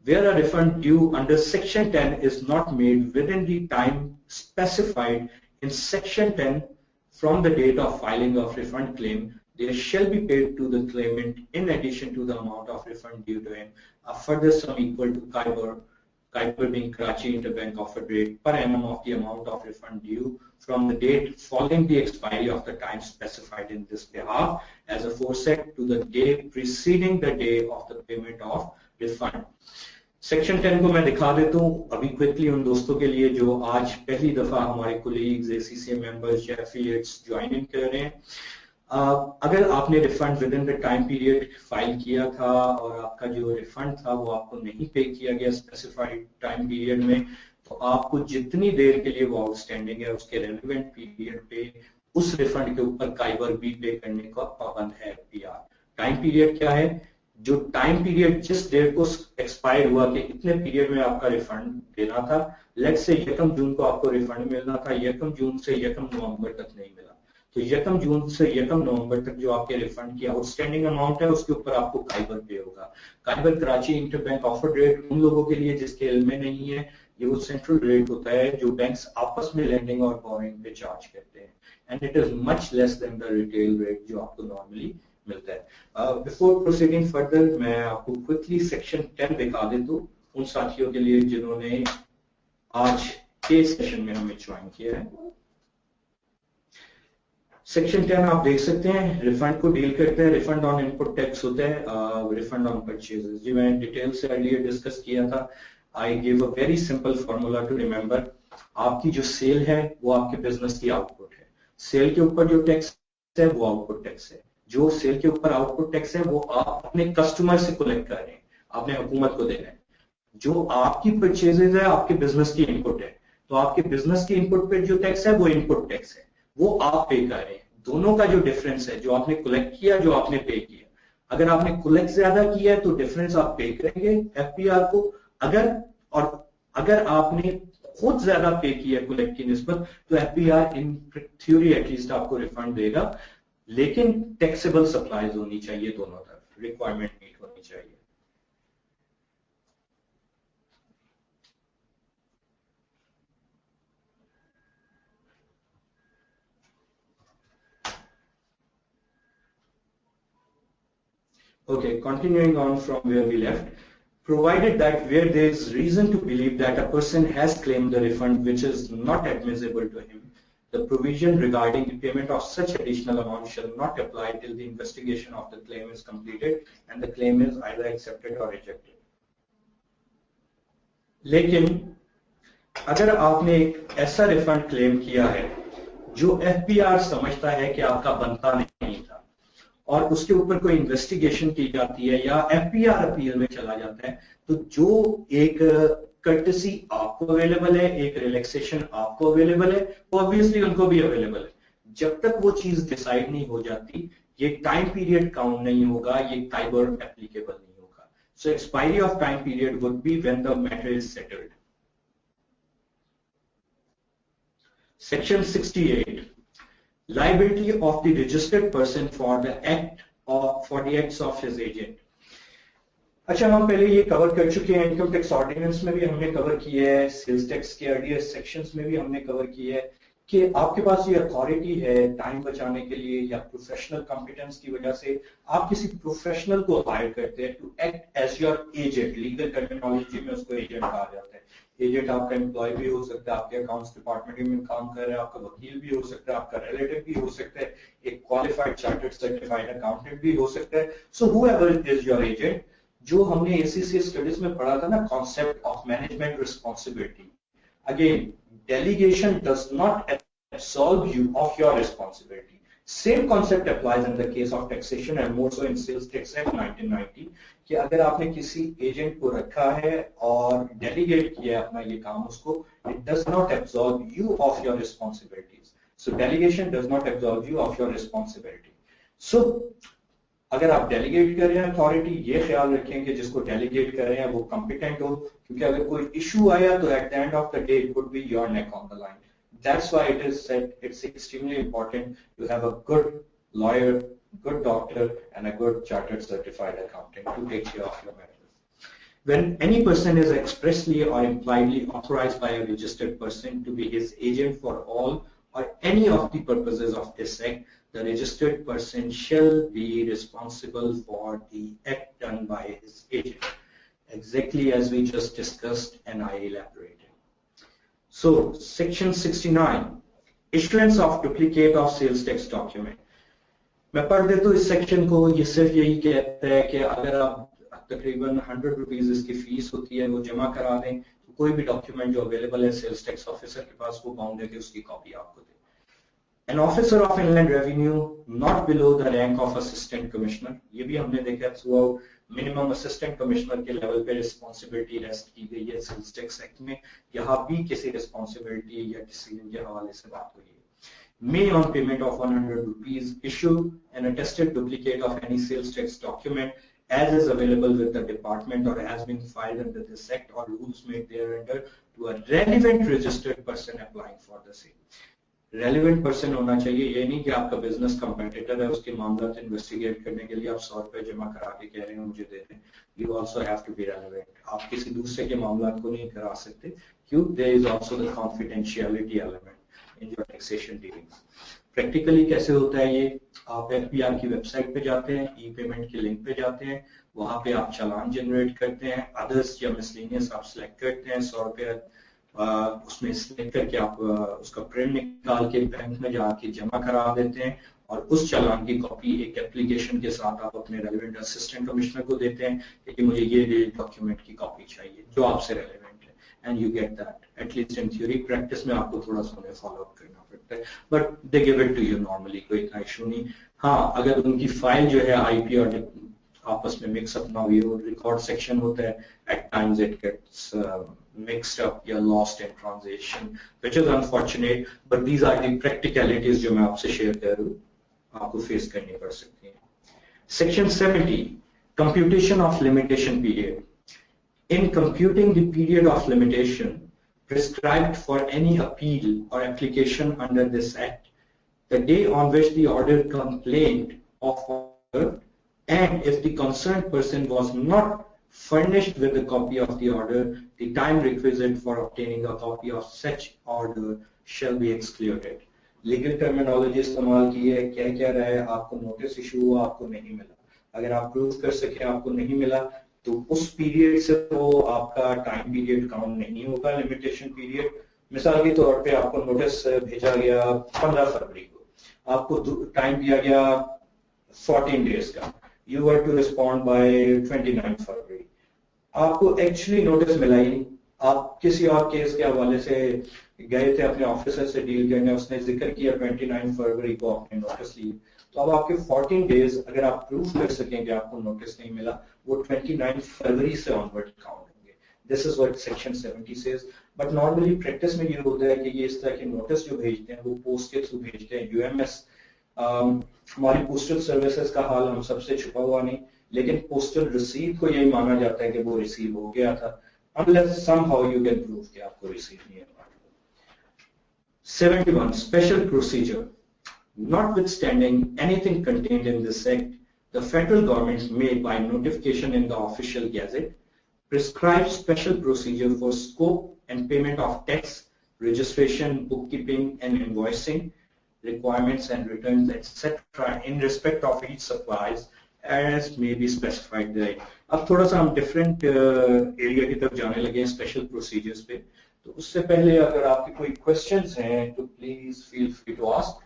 Where a refund due under Section 10 is not made within the time specified in Section 10 from the date of filing of refund claim, there shall be paid to the claimant in addition to the amount of refund due to him a further sum equal to Khyber being Karachi Interbank offered rate per annum of the amount of refund due from the date following the expiry of the time specified in this behalf as aforesaid to the day preceding the day of the payment of refund. Section 10 को मैं दिखा देता हूँ अभी quickly उन दोस्तों के लिए जो आज पहली दफा हमारे कोलीग्स, एसीसीए मेंबर्स या एफिलिएट्स ज्वाइन इन कर रहे हैं। अगर आपने refund with in the time period file किया था और आपका जो रिफंड था वो आपको नहीं पे किया गया स्पेसिफाइड टाइम पीरियड में, तो आपको जितनी देर के लिए वो आउटस्टैंडिंग है उसके रेलिवेंट पीरियड पे उस रिफंड के ऊपर काइबर भी पे करने का पाबंद है एफपीआर। टाइम पीरियड क्या है? जो टाइम पीरियड जिस डेट को एक्सपायर हुआ कि इतने पीरियड में आपका रिफंड देना था, लेट्स से 1 जून को आपको रिफंड मिलना था, 1 जून से 1 नवंबर तक नहीं मिला, तो 1 जून से 1 नवंबर तक जो आपके रिफंड की आउटस्टैंडिंग अमाउंट है उसके ऊपर आपको काइबर पे होगा। काइबर कराची इंटरबैंक ऑफर रेट उन लोगों के लिए जिसके इल्म में नहीं है, ये वो सेंट्रल रेट होता है जो बैंक्स आपस में लेंडिंग और बोरिंग पे चार्ज करते हैं, and it is much less than the retail rate जो आपको नॉर्मली मिलता है। बिफोर प्रोसीडिंग फर्दर मैं आपको क्विकली सेक्शन 10 दिखा देता हूँ उन साथियों के लिए जिन्होंने आज के सेशन में हमें ज्वाइन किया है। सेक्शन 10 आप देख सकते हैं, रिफंड को डील करते हैं। रिफंड ऑन इनपुट टैक्स होता है, रिफंड ऑन परचेजेस जी मैंने डिटेल से अर्लियर डिस्कस किया था। I give a very simple formula to remember. आपकी जो सेल है वो आपके बिजनेस की आउटपुट है, सेल के ऊपर जो टैक्स है वो आउटपुट टैक्स है। जो सेल के ऊपर आउटपुट टैक्स है वो आप अपने कस्टमर से कलेक्ट कर रहे हैं, आपने हुकूमत को देना है। जो आपकी परचेजेज है आपके बिजनेस की इनपुट है, तो आपके बिजनेस की इनपुट पे जो टैक्स है वो इनपुट टैक्स है, वो आप पे कर रहे हैं। दोनों का जो डिफरेंस है, जो आपने कलेक्ट किया जो आपने पे किया, अगर आपने कलेक्ट ज्यादा किया है तो डिफरेंस आप पे करेंगे एफपीआर को, अगर आपने खुद ज्यादा पे किया कलेक्ट की निस्बत तो एफपीआर इन थ्योरी एटलीस्ट आपको रिफंड देगा, लेकिन टैक्सेबल सप्लाईज होनी चाहिए, दोनों तरफ रिक्वायरमेंट मीट होनी चाहिए। Okay, continuing on from where we left, provided that where there is reason to believe that a person has claimed the refund which is not admissible to him, the provision regarding the payment of such additional amount shall not apply till the investigation of the claim is completed and the claim is either accepted or rejected. लेकिन अगर आपने एक ऐसा refund claim किया है जो FPR समझता है कि आपका बनता नहीं था और उसके ऊपर कोई इन्वेस्टिगेशन की जाती है या एफपीआर अपील में चला जाता है, तो जो एक कर्टसी आपको अवेलेबल है, एक रिलैक्सेशन आपको अवेलेबल है, ऑब्वियसली उनको भी अवेलेबल है। जब तक वो चीज डिसाइड नहीं हो जाती ये टाइम पीरियड काउंट नहीं होगा, ये काइबर एप्लीकेबल नहीं होगा। So expiry of time period would be when the matter is settled. Section 68 liability of the registered person for the act or for the acts of his agent. अच्छा, हम पहले ये cover कर चुके हैं, इनकम टैक्स ऑर्डिनेंस में भी हमने कवर किया है, सेल्स टैक्स के आरडीएस सेक्शंस में भी हमने कवर किया है कि आपके पास ये अथॉरिटी है टाइम बचाने के लिए या प्रोफेशनल कॉम्पिटेंस की वजह से आप किसी प्रोफेशनल को हायर करते हैं to act as your agent, legal terminology में उसको एजेंट कहा जाता है। एजेंट आपका एम्प्लॉय भी हो सकता है, आपके अकाउंट्स डिपार्टमेंट में काम कर रहा है, आपका वकील भी हो सकता है, आपका रिलेटिव भी हो सकता है, एक क्वालिफाइड चार्टर्ड सर्टिफाइड अकाउंटेंट भी हो सकता है। सो हूएवर इज योर एजेंट, जो हमने एसीसी स्टडीज में पढ़ा था ना, concept of management responsibility, again delegation does not absolve you of your responsibility. Same concept applies in the case of taxation and more so in Sales Tax Act 1990 कि अगर आपने किसी एजेंट को रखा है और डेलीगेट किया है अपना ये काम उसको, it does not absolve you of your responsibilities. So delegation does not absolve you of your responsibility. So अगर आप डेलीगेट कर रहे हैं अथॉरिटी, ये ख्याल रखें कि जिसको डेलीगेट कर रहे हैं वो कॉम्पिटेंट हो, क्योंकि अगर कोई इशू आया तो at the end of the day it would be your neck on the line. That's why it is said it's extremely important to have a good lawyer, good doctor, and a good chartered certified accountant to take care of your matters. When any person is expressly or impliedly authorized by a registered person to be his agent for all or any of the purposes of this act, the registered person shall be responsible for the act done by his agent, exactly as we just discussed and I elaborated. So, section 69, issuance of duplicate of sales tax document. मैं पढ़ देता हूँ इस section को, ये सिर्फ यही कहता है कि अगर आप तकरीबन 100 रुपीज इसकी फीस होती है वो जमा करा दें तो कोई भी डॉक्यूमेंट जो अवेलेबल है सेल्स टैक्स ऑफिसर के पास वो बाउंड है कि उसकी कॉपी आपको दे. An officer of Inland Revenue not below the rank of assistant commissioner, ये भी हमने देखा through out, minimum assistant commissioner के लेवल पे रिस्पॉन्सिबिलिटी रेस्ट की गई है सेल्स टैक्स एक्ट में, यहाँ भी किसी रिस्पॉन्सिबिलिटी या किसी के हवाले से बात हुई है. May on payment of 100 rupees issue an attested duplicate of any sales tax document as is available with the department or has been filed under this act or rules made thereunder to a relevant registered person applying for the same. Relevant person होना चाहिए, ये नहीं कि आपका business competitor है उसके मामला investigate करने के लिए आप 100 रुपए जमा करा के कह रहे हैं मुझे दे दें. You also have to be relevant. आप किसी दूसरे के मामला को नहीं करा सकते क्यों, there is also the confidentiality element in your taxation dealings. Practically कैसे होता है ये, आप एफबीआर की वेबसाइट पे जाते हैं, ई पेमेंट के लिंक पे जाते हैं, वहां पे आप चालान जनरेट करते हैं, अदर्स या मिसलेनियस आप सिलेक्ट करते हैं, 100 रुपए उसमें सिलेक्ट करके आप उसका प्रिंट निकाल के बैंक में जाके जमा करा देते हैं और उस चालान की कॉपी एक एप्लीकेशन के साथ आप अपने रेलेवेंट असिस्टेंट कमिश्नर को देते हैं कि मुझे ये डॉक्यूमेंट की कॉपी चाहिए जो आपसे रेलेवेंट है, and you get that. At least in theory, practice में आपको थोड़ा सा उन्हें फॉलो अप करना पड़ता है, but they give it to you normally, कोई इतना इशू नहीं. हाँ, अगर उनकी फाइल जो है आईपी और आपस में मिक्सअप ना हुई हो, रिकॉर्ड सेक्शन होता है, at times it gets mixed up, you're lost in translation, which is unfortunate, but these are the practicalities जो मैं आपसे शेयर कर रहा हूँ, आपको फेस करनी पड़ सकती हैं. Section 70, computation of limitation period. In computing the period of limitation prescribed for any appeal or application under this act, the day on which the order complained of order, and if the concerned person was not furnished with a copy of the order, the time requisite for obtaining a copy of such order shall be excluded. Legal terminology इस्तेमाल की है, क्या क्या रहा है, आपको notice issue हुआ, आपको नहीं मिला, अगर आप प्रूव कर सके आपको नहीं मिला तो उस पीरियड से तो आपका टाइम पीरियड काउंट नहीं होगा, लिमिटेशन पीरियड. मिसाल के तौर पे आपको नोटिस भेजा गया 15 फरवरी को, आपको टाइम दिया गया 14 डेज का, you were to respond by 29 फरवरी, आपको एक्चुअली नोटिस मिला ही नहीं, आप किसी और केस के हवाले से गए थे अपने ऑफिसर से डील करने, उसने जिक्र किया 29 फरवरी को आपने नोटिस ली, तो अब आपके 14 डेज अगर आप प्रूव कर सकें कि आपको नोटिस नहीं मिला, वो 29 फरवरी से ऑनवर्ड काउंट होंगे. This is what section 70 says. But normally practice में ये होता है कि ये इस तरह के नोटिस जो भेजते हैं वो पोस्ट के थ्रू भेजते हैं. यूएमएस, हमारी पोस्टल सर्विसेज का हाल हम सबसे छुपा हुआ नहीं, लेकिन पोस्टल रिसीव को यही माना जाता है कि वो रिसीव हो गया था, unless somehow you can prove कि आपको रिसीव नहीं हुआ. 71 special procedure. Notwithstanding anything contained in this Act, the federal government may, by notification in the official gazette, prescribe special procedure for scope and payment of tax, registration, bookkeeping, and invoicing requirements and returns, etc. in respect of each supplies as may be specified there. अब थोड़ा सा हम different area की तरफ जाने लगे हैं special procedures पे. तो उससे पहले अगर आपके कोई questions हैं तो please feel free to ask.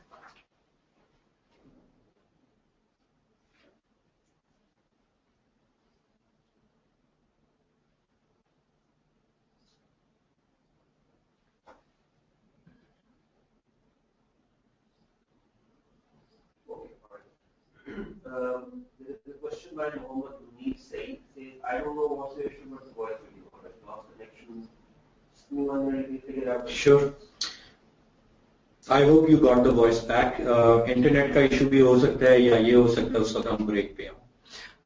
The question by Mohammed says, I don't know what's the issue with the voice video. I've lost connection. Still wondering if you figured out. Sure. I hope you got the voice back. Internet का issue भी हो सकता है या ये हो सकता है उस वक्त हम ब्रेक पे हों.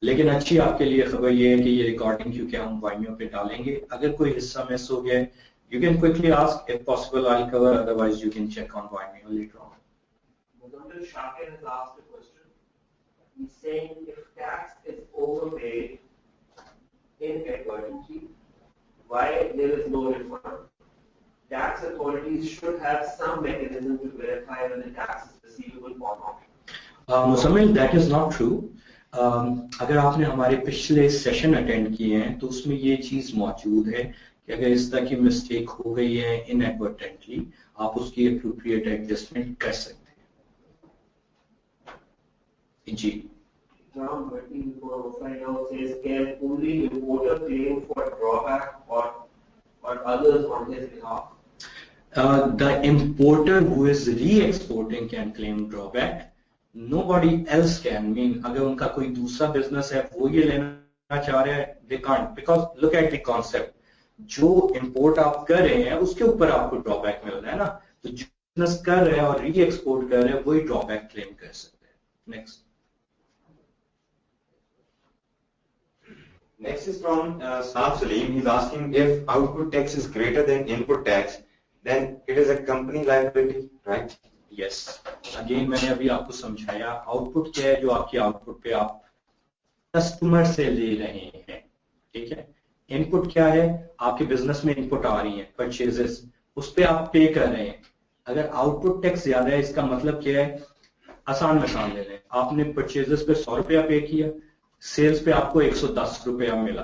लेकिन अच्छी आपके लिए खबर ये है कि ये रिकॉर्डिंग क्योंकि हम वाइमियो पे डालेंगे. अगर कोई हिस्सा मिस हो गया, you can quickly ask. If possible, I'll cover. Otherwise, you can check on Vimeo later on. Muzammil Shakir has asked a question. He's saying if tax is overpaid inadvertently, why there is no refund? Tax authorities should have some mechanism to verify whether the tax is receivable or not. Muzammil, that is not true. अगर आपने हमारे पिछले session attend किए हैं तो उसमें ये चीज मौजूद है कि अगर इस तरह की मिस्टेक हो गई है इनएडवर्टेंटली, आप उसकी एप्रोप्रिएट एडजस्टमेंट कर सकते हैं. जी. John Bertie says, can only importer claim for drawback or others on his behalf? The importer who is re-exporting can claim drawback. Nobody else can. Mean अगर उनका कोई दूसरा बिजनेस है वो ये लेना चाह रहे हैं, they can't. Because look at the concept. जो इंपोर्ट आप कर रहे हैं उसके ऊपर आपको ड्रॉबैक मिल रहा है ना, तो जो बिजनेस कर रहे हैं और री एक्सपोर्ट कर रहे हैं वही ड्रॉबैक क्लेम कर सकते हैं. Next. Next is from Saab Salim. He's asking if output tax is greater than input tax, then it is a company liability, right? Yes. Again मैंने अभी आपको समझाया आउटपुट क्या है, जो आपकी आउटपुट पे आप कस्टमर से ले रहे हैं. ठीक है. इनपुट क्या है, आपके बिजनेस में इनपुट आ रही है परचेजेस, उस पे आप पे कर रहे हैं. अगर आउटपुट टैक्स ज्यादा है इसका मतलब क्या है, आसान मिसाल ले लें, आपने परचेजेस पे 100 रुपया पे किया, सेल्स पे आपको 110 रुपया मिला,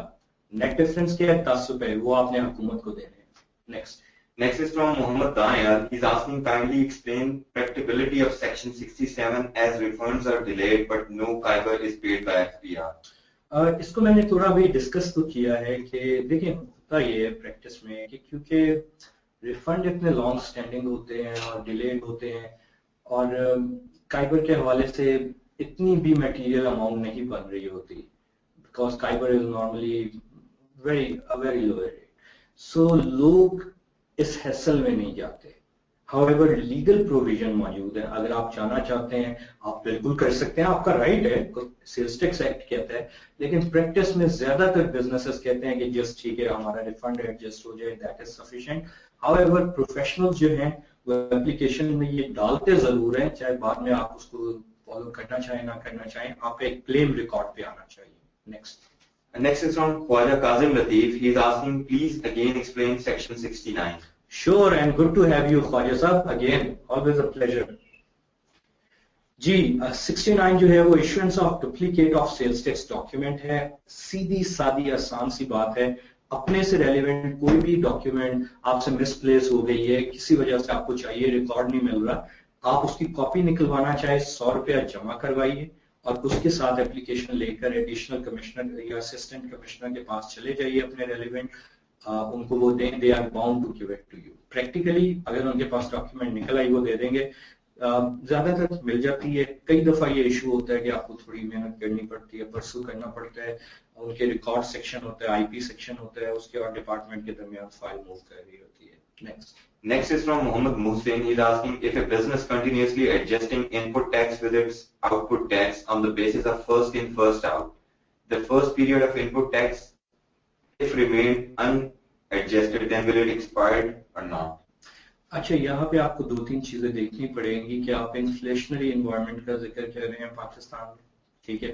नेट डिफरेंस क्या है 10 रुपए, वो आपने हुकूमत को देने हैं. Next. Next is from Mohammed Daniel. He's asking kindly explain practicability of section 67 as refunds are delayed but no fiber is paid by FPR. इसको मैंने थोड़ा भी डिस्कस तो किया है कि देखिए होता ये है प्रैक्टिस में कि क्योंकि रिफंड इतने लॉन्ग स्टैंडिंग होते हैं और डिलेड होते हैं और काइबर के हवाले से इतनी भी मटेरियल अमाउंट नहीं बन रही होती, because KIBOR is normally very low rate, so लोग इस हैसल में नहीं जाते. However, लीगल प्रोविजन मौजूद है, अगर आप जाना चाहते हैं आप बिल्कुल कर सकते हैं, आपका राइट है, सेल्स टैक्स एक्ट कहता है. लेकिन प्रैक्टिस में ज्यादातर बिजनेसेस कहते हैं कि जस्ट ठीक है हमारा रिफंड एडजस्ट हो जाए, that is sufficient. However professionals जो हैं वो एप्लीकेशन में ये डालते जरूर हैं, चाहे बाद में आप उसको फॉलो करना चाहें ना करना चाहें, आप एक क्लेम रिकॉर्ड पे आना चाहिए. Next. Next is from Khwaja Kazim Latif. He is asking, please again explain section 69. Sure, and good to have you, Khwaja Sahab. Again, always a pleasure. जी 69 जो है वो issuance of duplicate of sales tax document है. सीधी सादी आसान सी बात है, अपने से रेलिवेंट कोई भी डॉक्यूमेंट आपसे मिसप्लेस हो गई है, किसी वजह से आपको चाहिए, रिकॉर्ड नहीं मिल रहा, आप उसकी कॉपी निकलवाना चाहे 100 रुपया जमा करवाइए और उसके साथ एप्लीकेशन लेकर एडिशनल कमिश्नर या असिस्टेंट कमिश्नर के पास चले जाइए, अपने रेलिवेंट उनको वो दें, they are bound to give it to you. Practically अगर उनके पास डॉक्यूमेंट निकल आई वो दे देंगे, ज्यादातर मिल जाती है. कई दफा ये इशू होता है कि आपको थोड़ी मेहनत करनी पड़ती है, परसू करना पड़ता है, उनके रिकॉर्ड सेक्शन होता है, आईपी सेक्शन होता है, उसके और डिपार्टमेंट के दरमियान फाइल मूव कर रही होती है. Next. Next is from Mohammed Muhsin. He's asking if a business continuously adjusting input tax with its output tax on the basis of first in, first out, the first period of input tax, if remained unadjusted, then will it expire or not? अच्छा, यहाँ पे आपको दो तीन चीजें देखनी पड़ेंगी कि आप इन्फ्लेशनरी एनवायरनमेंट का जिक्र कर रहे हैं पाकिस्तान में, ठीक है।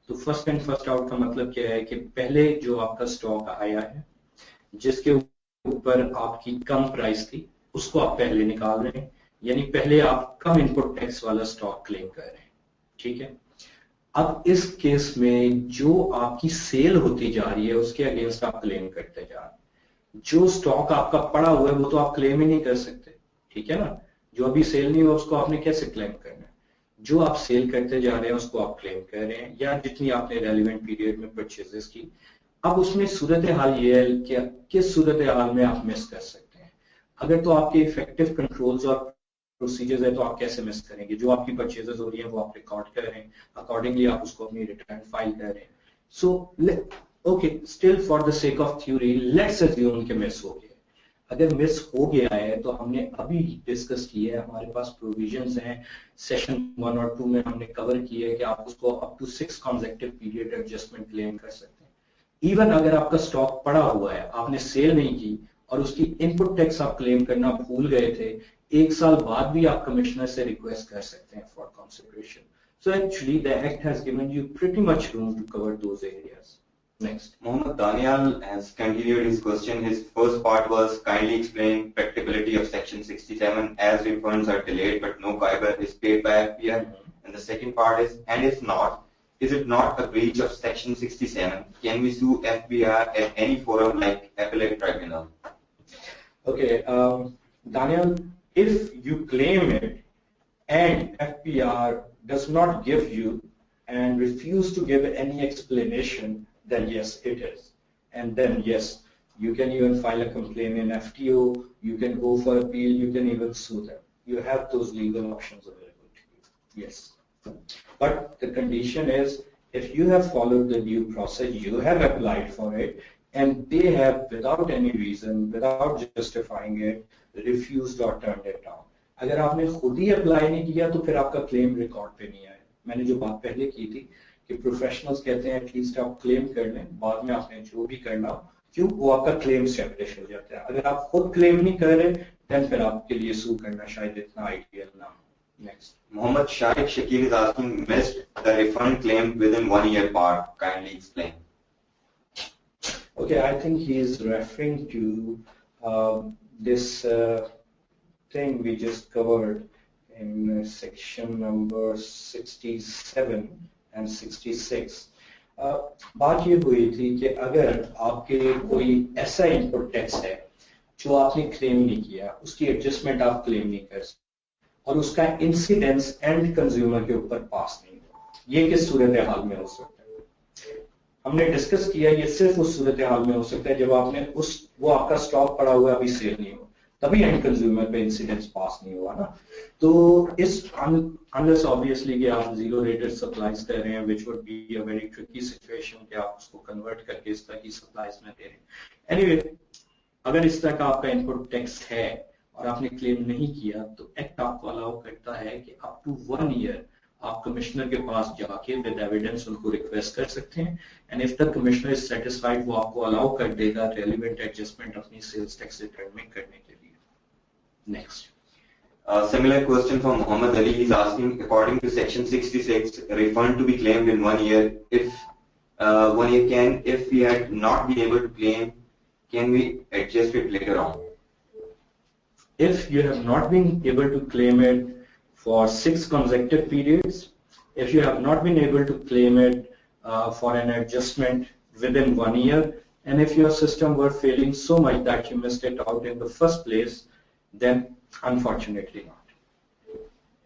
तो फर्स्ट इन फर्स्ट आउट का मतलब क्या है कि पहले जो आपका स्टॉक आया है जिसके ऊपर आपकी कम प्राइस थी उसको आप पहले निकाल रहे हैं, यानी पहले आप कम इनपुट टैक्स वाला स्टॉक क्लेम कर रहे हैं, ठीक है। अब इस केस में जो आपकी सेल होती जा रही है उसके अगेंस्ट आप क्लेम करते जा रहे हैं। जो स्टॉक आपका पड़ा हुआ है वो तो आप क्लेम ही नहीं कर सकते, ठीक है ना। जो अभी सेल नहीं हुआ उसको आपने कैसे क्लेम करना है। जो आप सेल करते जा रहे हैं उसको आप क्लेम कर रहे हैं, या जितनी आपने रेलिवेंट पीरियड में परचेजेस की। अब उसमें सूरत हाल ये है कि किस सूरत हाल में आप मिस कर सकते हैं। अगर तो आपके इफेक्टिव कंट्रोल्स और प्रोसीजर्स है तो आप कैसे मिस करेंगे। जो आपकी परचेजेस हो रही है वो आप रिकॉर्ड कर रहे हैं, अकॉर्डिंगली आप उसको अपनी रिटर्न फाइल कर रहे हैं। So okay, still for the sake of theory let's assume कि मिस हो गया। अगर मिस हो गया है तो हमने अभी डिस्कस किया है, हमारे पास प्रोविजंस हैं सेशन 1 और 2 में हमने कवर किया है कि आप उसको up to 6 consecutive period adjustment claim कर सकते हैं। इवन अगर आपका स्टॉक पड़ा हुआ है, आपने सेल नहीं की और उसकी इनपुट टैक्स आप क्लेम करना भूल गए थे, 1 साल बाद भी आप कमिश्नर से रिक्वेस्ट कर सकते हैं for consideration. So actually the act has given you pretty much room to cover those areas. Next. Mohammed Daniel has continued his question. His first part was kindly explain practicability of Section 67 as refunds are delayed but no fiber is paid by FPR. And the second part is, and if not, is it not a breach of Section 67? Can we sue FBR at any forum like appellate tribunal? Okay, Daniel, if you claim it and FPR does not give you and refuse to give any explanation, then yes, it is. And then yes, you can even file a complaint in FTO, you can go for appeal, you can even sue them. You have those legal options available to you. Yes. But the condition is, if you have followed the due process, you have applied for it, and they have, without any reason, without justifying it, refused or turned it down. अगर आपने खुद ही apply नहीं किया तो फिर आपका claim record पे नहीं आया। मैंने जो बात पहले की थी कि प्रोफेशनल्स कहते हैं एटलीस्ट आप क्लेम कर लें, बाद में आपने जो भी करना हो, क्यों, वो आपका क्लेम स्टैब्लिश हो जाता है। अगर आप खुद क्लेम नहीं कर रहे देन फिर आपके लिए सू करना शायद इतना आइडियल ना हो। Next. Mohammed Shaikh Shakir is asking, missed the refund claim within 1 year part. Kindly explain. Okay, I think he is referring to this thing we just covered in section number 67 and 66. बात ये हुई थी कि अगर आपके कोई ऐसा input tax है जो आपने क्लेम नहीं किया, उसकी एडजस्टमेंट आप क्लेम नहीं कर सकते और उसका इंसिडेंस एंड कंज्यूमर के ऊपर पास नहीं हो, ये किस सूरत हाल में हो सकता है। हमने डिस्कस किया ये सिर्फ उस सूरत हाल में हो सकता है जब आपने वो आपका स्टॉक पड़ा हुआ अभी सेल नहीं हो, तभी एंड कंज्यूमर पे इंसिडेंस पास नहीं हुआ ना। तो इस अनलेस ऑब्वियसली कि आप जीरो रेटेड सप्लाईज कर रहे हैं, which would be a very tricky situation कि आप उसको कन्वर्ट करके इस तरह की सप्लाईज में दे रहे हैं। एनीवे, अगर इस तरह का आपका इनपुट टैक्स है और आपने क्लेम नहीं किया तो एक्ट आपको अलाउ करता है कि अप टू 1 ईयर आप कमिश्नर के पास जाके विद एविडेंस उनको रिक्वेस्ट कर सकते हैं, and if the commissioner is satisfied वो आपको अलाउ कर देगा रेलिवेंट एडजस्टमेंट अपनी सेल्स टैक्स रिटर्न में करने के लिए। Next. Similar question from Muhammad Ali. He's asking, according to Section 66, refund to be claimed in 1 year. If 1 year if we had not been able to claim, can we adjust it later on? If you have not been able to claim it for 6 consecutive periods, if you have not been able to claim it for an adjustment within 1 year, and if your system were failing so much that you missed it out in the first place, then unfortunately not.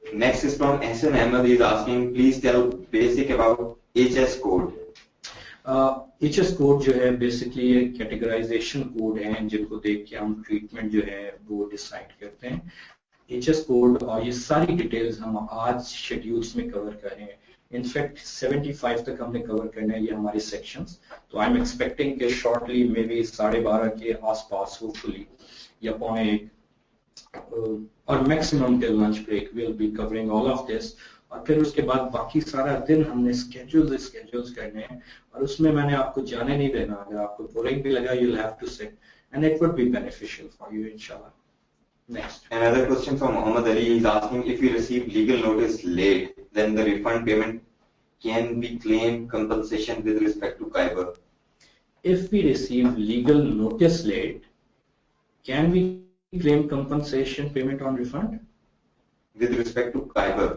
Next is from SN Ahmed. He is asking, please tell basic about HS code. HS code जो है basically categorisation code है जिनको देख के हम treatment जो है वो डिसाइड करते हैं। HS कोड और ये सारी डिटेल्स हम आज शेड्यूल्स में कवर कर रहे हैं। इनफैक्ट 75 तक हमने कवर करना है ये हमारे सेक्शंस, तो आई एम एक्सपेक्टिंग कि शॉर्टली मे बी 12:30 के आसपास होपफुली या 12:45 और maximum till lunch break will be covering all of this. और फिर उसके बाद बाकी सारा दिन हमने स्केड्यूल्स करने हैं और उसमें मैंने आपको जाने नहीं देना। अगर आपको बोरिंग भी लगा, you will have to sit and it would be beneficial for you इंशाल्लाह। Next. Another question from Muhammad Ali. He's asking if we receive legal notice late, then the refund payment can be claimed compensation with respect to Kaiba. If we receive legal notice late, can we claim compensation payment on refund? With respect to Kaiba.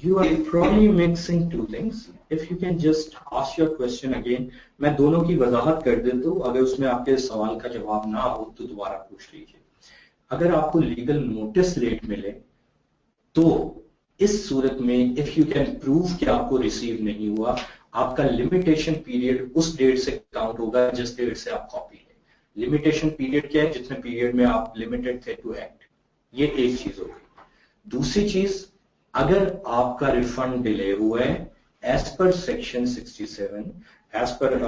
You are probably mixing two things. If you can just ask your question again, मैं दोनों की वजाहत कर देता हूँ. अगर उसमें आपके सवाल का जवाब ना हो तो दोबारा पूछ लीजिए. अगर आपको लीगल नोटिस लेट मिले तो इस सूरत में इफ यू कैन प्रूव कि आपको रिसीव नहीं हुआ, आपका लिमिटेशन पीरियड उस डेट से काउंट होगा जिस डेट से आप कॉपी लें. लिमिटेशन पीरियड क्या है? जितने पीरियड में आप लिमिटेड थे टू एक्ट. ये एक चीज होगी. दूसरी चीज, अगर आपका रिफंड डिले हुआ है as per section 67, as per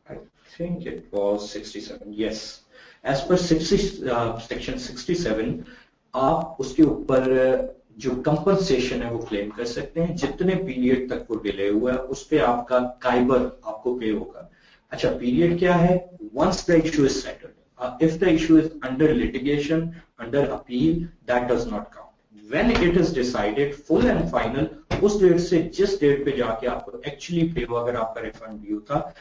I think it was 67, yes. As per section 67, आप उसके ऊपर जो कंपनसेशन है वो क्लेम कर सकते हैं. जितने पीरियड तक वो डिले हुआ है उस पे आपका काइबर आपको पे होगा. अच्छा, पीरियड क्या है? Once the issue is settled. If the issue is under litigation, under appeal, that does not count. When it is decided, full and final, उस डेट से जिस डेट पे जाके आपको एक्चुअली पे हो, अगर आपका रिफंड ड्यू था,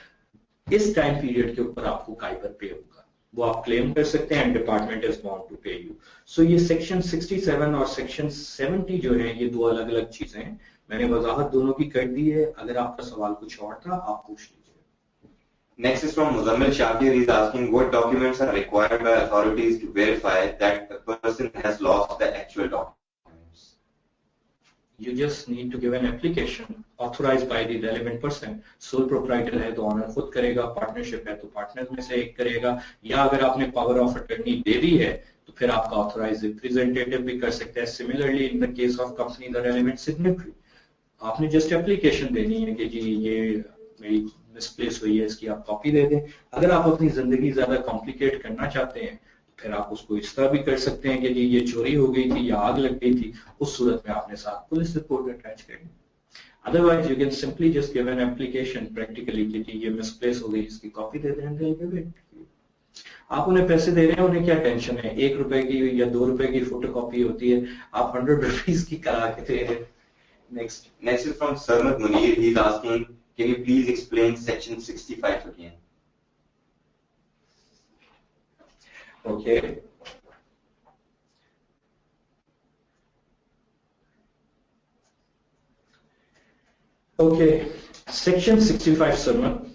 इस टाइम पीरियड के ऊपर आपको काइबर पे होगा. वो आप क्लेम कर सकते हैं and department is bound to pay you. So ये सेक्शन 67 और सेक्शन 70 जो है ये दो अलग अलग चीजें हैं. मैंने वजाहत दोनों की कर दी है. अगर आपका सवाल कुछ और था आप पूछ लीजिए. Next is from Muzammil Shakir. He's asking what documents are required by authorities to verify that a person has lost the actual documents. You just need to give an application authorized by the relevant person. Sole proprietor है तो honour खुद करेगा, partnership है तो partner में से एक करेगा, या अगर आपने पावर ऑफ अटर्नी दे दी है तो फिर आपका ऑथोराइज रिप्रेजेंटेटिव भी कर सकता है. Similarly in the case of company the relevant signatory, आपने जस्ट एप्लीकेशन देनी है कि जी ये मेरी मिसप्लेस हुई है, इसकी आप कॉपी दे दें. अगर आप अपनी जिंदगी ज्यादा कॉम्प्लिकेट करना चाहते हैं तो फिर आप उसको इस तरह भी कर सकते हैं कि जी ये चोरी हो गई थी या आग लग गई थी, उस सूरत में आपने साथ पुलिस रिपोर्ट अटैच करनी. Otherwise you can simply just give an application practically कि जी ये मिसप्लेस हो गई, इसकी कॉपी दे दें. आप उन्हें पैसे दे रहे हैं, उन्हें क्या टेंशन है? 1 रुपए की या 2 रुपए की फोटोकॉपी होती है, आप 100 रुपीज की करा के दे रहे हैं. Next is from Sarmat Munir. He's asking, can you please explain section 65 again? Okay. Okay. Section 65, Sarmat,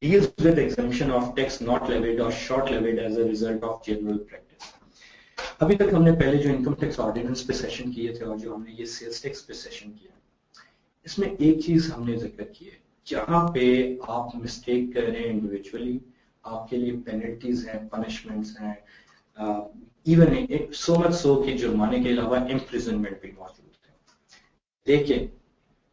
deals with exemption of tax not levied or short levied as a result of general practice. अभी तक हमने पहले जो income tax ordinance पे session किए थे और जो हमने ये सेल्स टैक्स पे सेशन किया, इसमें एक चीज हमने जिक्र की है, जहां पे आप मिस्टेक कर रहे हैं इंडिविजुअली, आपके लिए पेनल्टीज हैं, पनिशमेंट्स हैं, इवन सो मच सो कि जुर्माने के अलावा इम्प्रिजनमेंट भी मौजूद है. लेकिन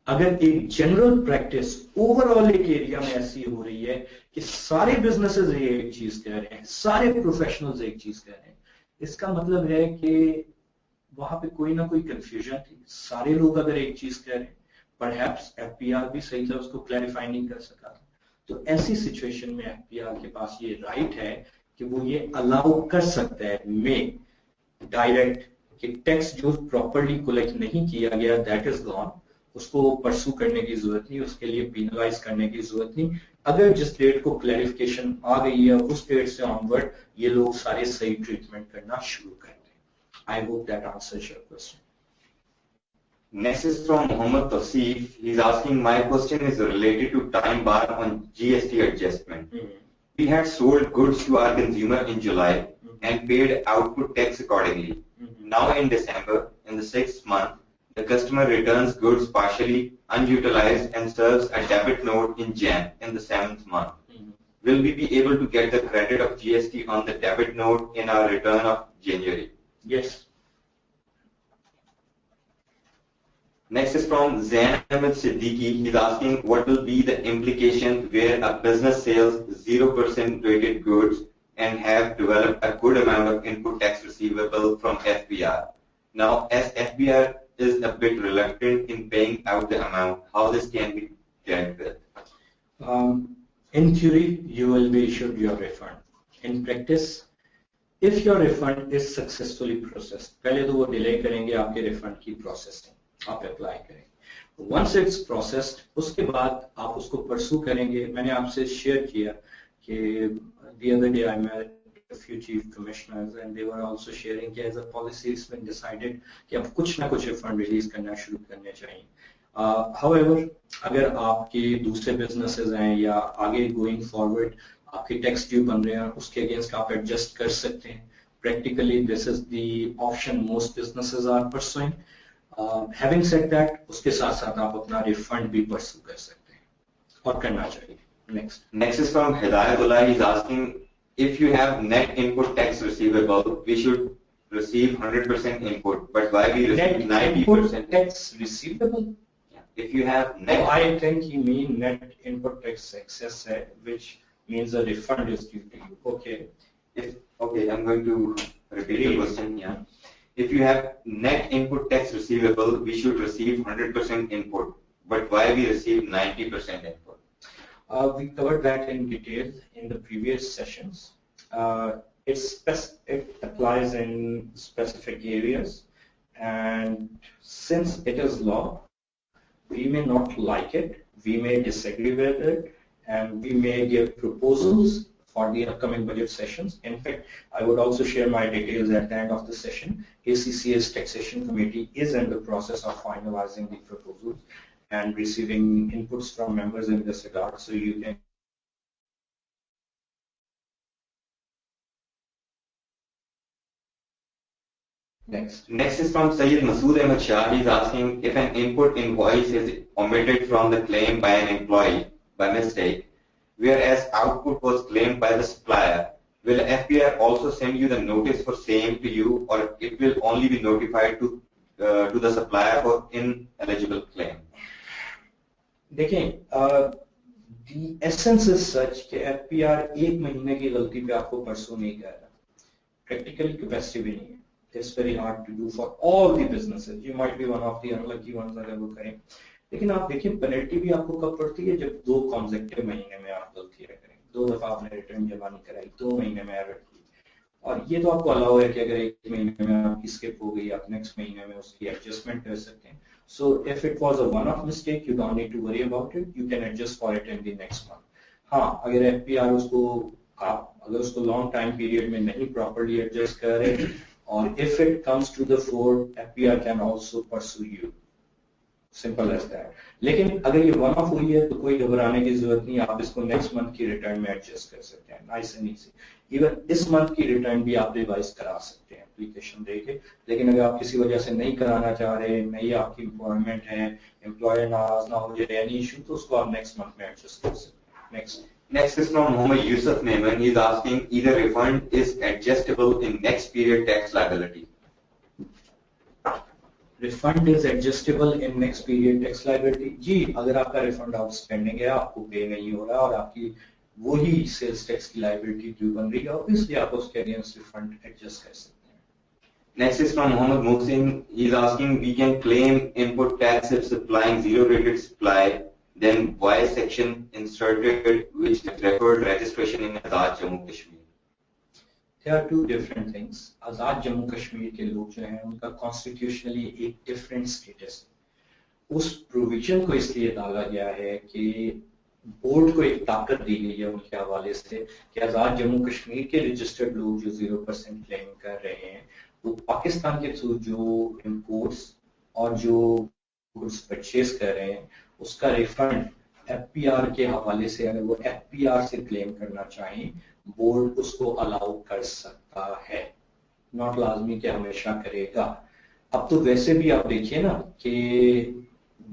अगर एक जनरल प्रैक्टिस ओवरऑल एक एरिया में ऐसी हो रही है कि सारे बिजनेसेस ये एक चीज कह रहे हैं, सारे प्रोफेशनल्स एक चीज कह रहे हैं, इसका मतलब है कि वहां पे कोई ना कोई कंफ्यूजन थी. सारे लोग अगर एक चीज कह रहे हैं, परहैप्स एफपीआर भी सही तरह उसको क्लैरिफाई नहीं कर सका था. तो ऐसी सिचुएशन में एफपीआर के पास ये राइट है कि वो ये अलाउ कर सकता है में डायरेक्ट कि टैक्स जो प्रॉपरली कलेक्ट नहीं किया गया दैट इज गॉन, उसको परसू करने की जरूरत नहीं, उसके लिए पीनलाइज करने की जरूरत नहीं. अगर जिस डेट को क्लैरिफिकेशन आ गई है उस डेट से ऑनवर्ड ये लोग सारे सही ट्रीटमेंट करना शुरू कर दें. I hope that answers your question. Next is from Muhammad Tafsif. He's asking, my question is related to time bar on GST adjustment. We had sold goods to our consumer in July and paid output tax accordingly. Now in December, in the 6th month, the customer returns goods partially unutilized and serves a debit note in Jan in the 7th month. Will we be able to get the credit of GST on the debit note in our return of January? Yes. Next is from Zain Ahmed Siddiqui. He's asking what will be the implication where a business sells 0% rated goods and have developed a good amount of input tax receivable from FBR. Now, as FBR is a bit reluctant in paying out the amount, how this can be dealt with? In theory, you will be issued your refund. in practice, if your refund is successfully processed, पहले तो वो delay करेंगे आपके refund की processing, आप apply करेंगे. Once it's processed, उसके बाद आप उसको pursue करेंगे. मैंने आपसे share किया कि the other day I met a few chief commissioners and they were also sharing कि as a policy it's been decided कि अब कुछ ना कुछ refund release करना शुरू करने चाहिए. However, अगर आपके दूसरे businesses हैं या आगे going forward आपके टैक्स ड्यू बन रहे हैं उसके अगेंस्ट आप एडजस्ट कर सकते हैं. Practically this is the option most businesses are pursuing. Having said that, उसके साथ साथ आप अपना रिफंड भी परसू कर सकते हैं और करना चाहिए. Next is from Hidayatullah. He's asking if you have net input tax receivable, we should receive 100% input, but why we receive 90% tax receivable? If you have net, I think you mean net input tax excess, which means a refund is due to you. Okay. Okay, I'm going to repeat the question. Yeah. If you have net input tax receivable, we should receive 100% input. But why we receive 90% input? We covered that in detail in the previous sessions. It applies in specific areas, and since it is law, we may not like it, we may disagree with it, and we may give proposals for the upcoming budget sessions. In fact, I would also share my details at the end of the session. ACCA's Taxation Committee is in the process of finalizing the proposals and receiving inputs from members in this regard, so you can Next is from Sayyid Masood Ahmed Shah. He's asking if an input invoice is omitted from the claim by an employee by mistake, whereas output was claimed by the supplier, will FPR also send you the notice for same to you, or it will only be notified to the supplier for ineligible claim? देखें, the essence is such कि FPR एक महीने की गलती पे आपको परसों नहीं कर रहा. Practically capacity भी नहीं है. It's very hard to do for all the businesses. You might be one of the unlucky ones अगर वो करें. लेकिन आप देखिए पेनल्टी भी आपको कब पड़ती है जब 2 कॉन्सेक्टिव महीने में आप गलती करें. 2 दफा आपने रिटर्न जमा नहीं कराई, 2 महीने में एरर की, और ये तो आपको अलाउ है कि अगर 1 महीने में आपकी स्किप हो गई आप नेक्स्ट महीने में उसकी एडजस्टमेंट कर सकते हैं. So if it was a one-off mistake, you don't need to worry about it. You can adjust for it in the next month. हाँ, अगर FPR उसको आप अगर उसको लॉन्ग टाइम पीरियड में नहीं प्रॉपर्ली एडजस्ट करे, और if it comes to the fore, FPR can also pursue you. Simple as that. लेकिन अगर ये वन ऑफ हुई है तो कोई घबराने की जरूरत नहीं. आप इसको नेक्स्ट मंथ की रिटर्न में एडजस्ट कर सकते हैं, नाइस एंड इजी. इवन इस मंथ की रिटर्न भी आप रिवाइज करा सकते हैं एप्लीकेशन देके. लेकिन अगर आप किसी वजह से नहीं कराना चाह रहे, नहीं आपकी एम्प्लॉयमेंट है, एम्प्लॉयर नाराज ना हो जाए, एनी इशू, तो उसको आप नेक्स्ट मंथ में एडजस्ट कर सकते हैं. Next is from Mohammed Yusuf Naiman. He is asking either refund is adjustable in next period tax liability. Refund is adjustable in next period tax liability. जी, अगर आपका refund outstanding है, आपको पे नहीं हो रहा और आपकी वही सेल्स टैक्स की लायबिलिटी ड्यू बन रही है, ऑब्वियसली आप उसके अगेंस्ट रिफंड एडजस्ट कर सकते हैं. Next is from Mohammed Muhsin. He is asking we can claim input tax if supplying zero rated supply. Then why section inserted which referred registration in Azad Jammu Kashmir? There are two different things. Azad Jammu Kashmir के लोग जो हैं उनका constitutionally एक different status. उस provision को इसलिए डाला गया है कि बोर्ड को एक ताकत दी गई है उनके हवाले से कि आजाद जम्मू कश्मीर के रजिस्टर्ड लोग जो 0% क्लेम कर रहे हैं वो पाकिस्तान के थ्रू जो इम्पोर्ट्स और जो गुड्स परचेज कर रहे हैं उसका रिफंड एफपीआर के हवाले से अगर वो एफपीआर से क्लेम करना चाहें बोर्ड उसको अलाउ कर सकता है. नॉट लाजमी कि हमेशा करेगा. अब तो वैसे भी आप देखिए ना कि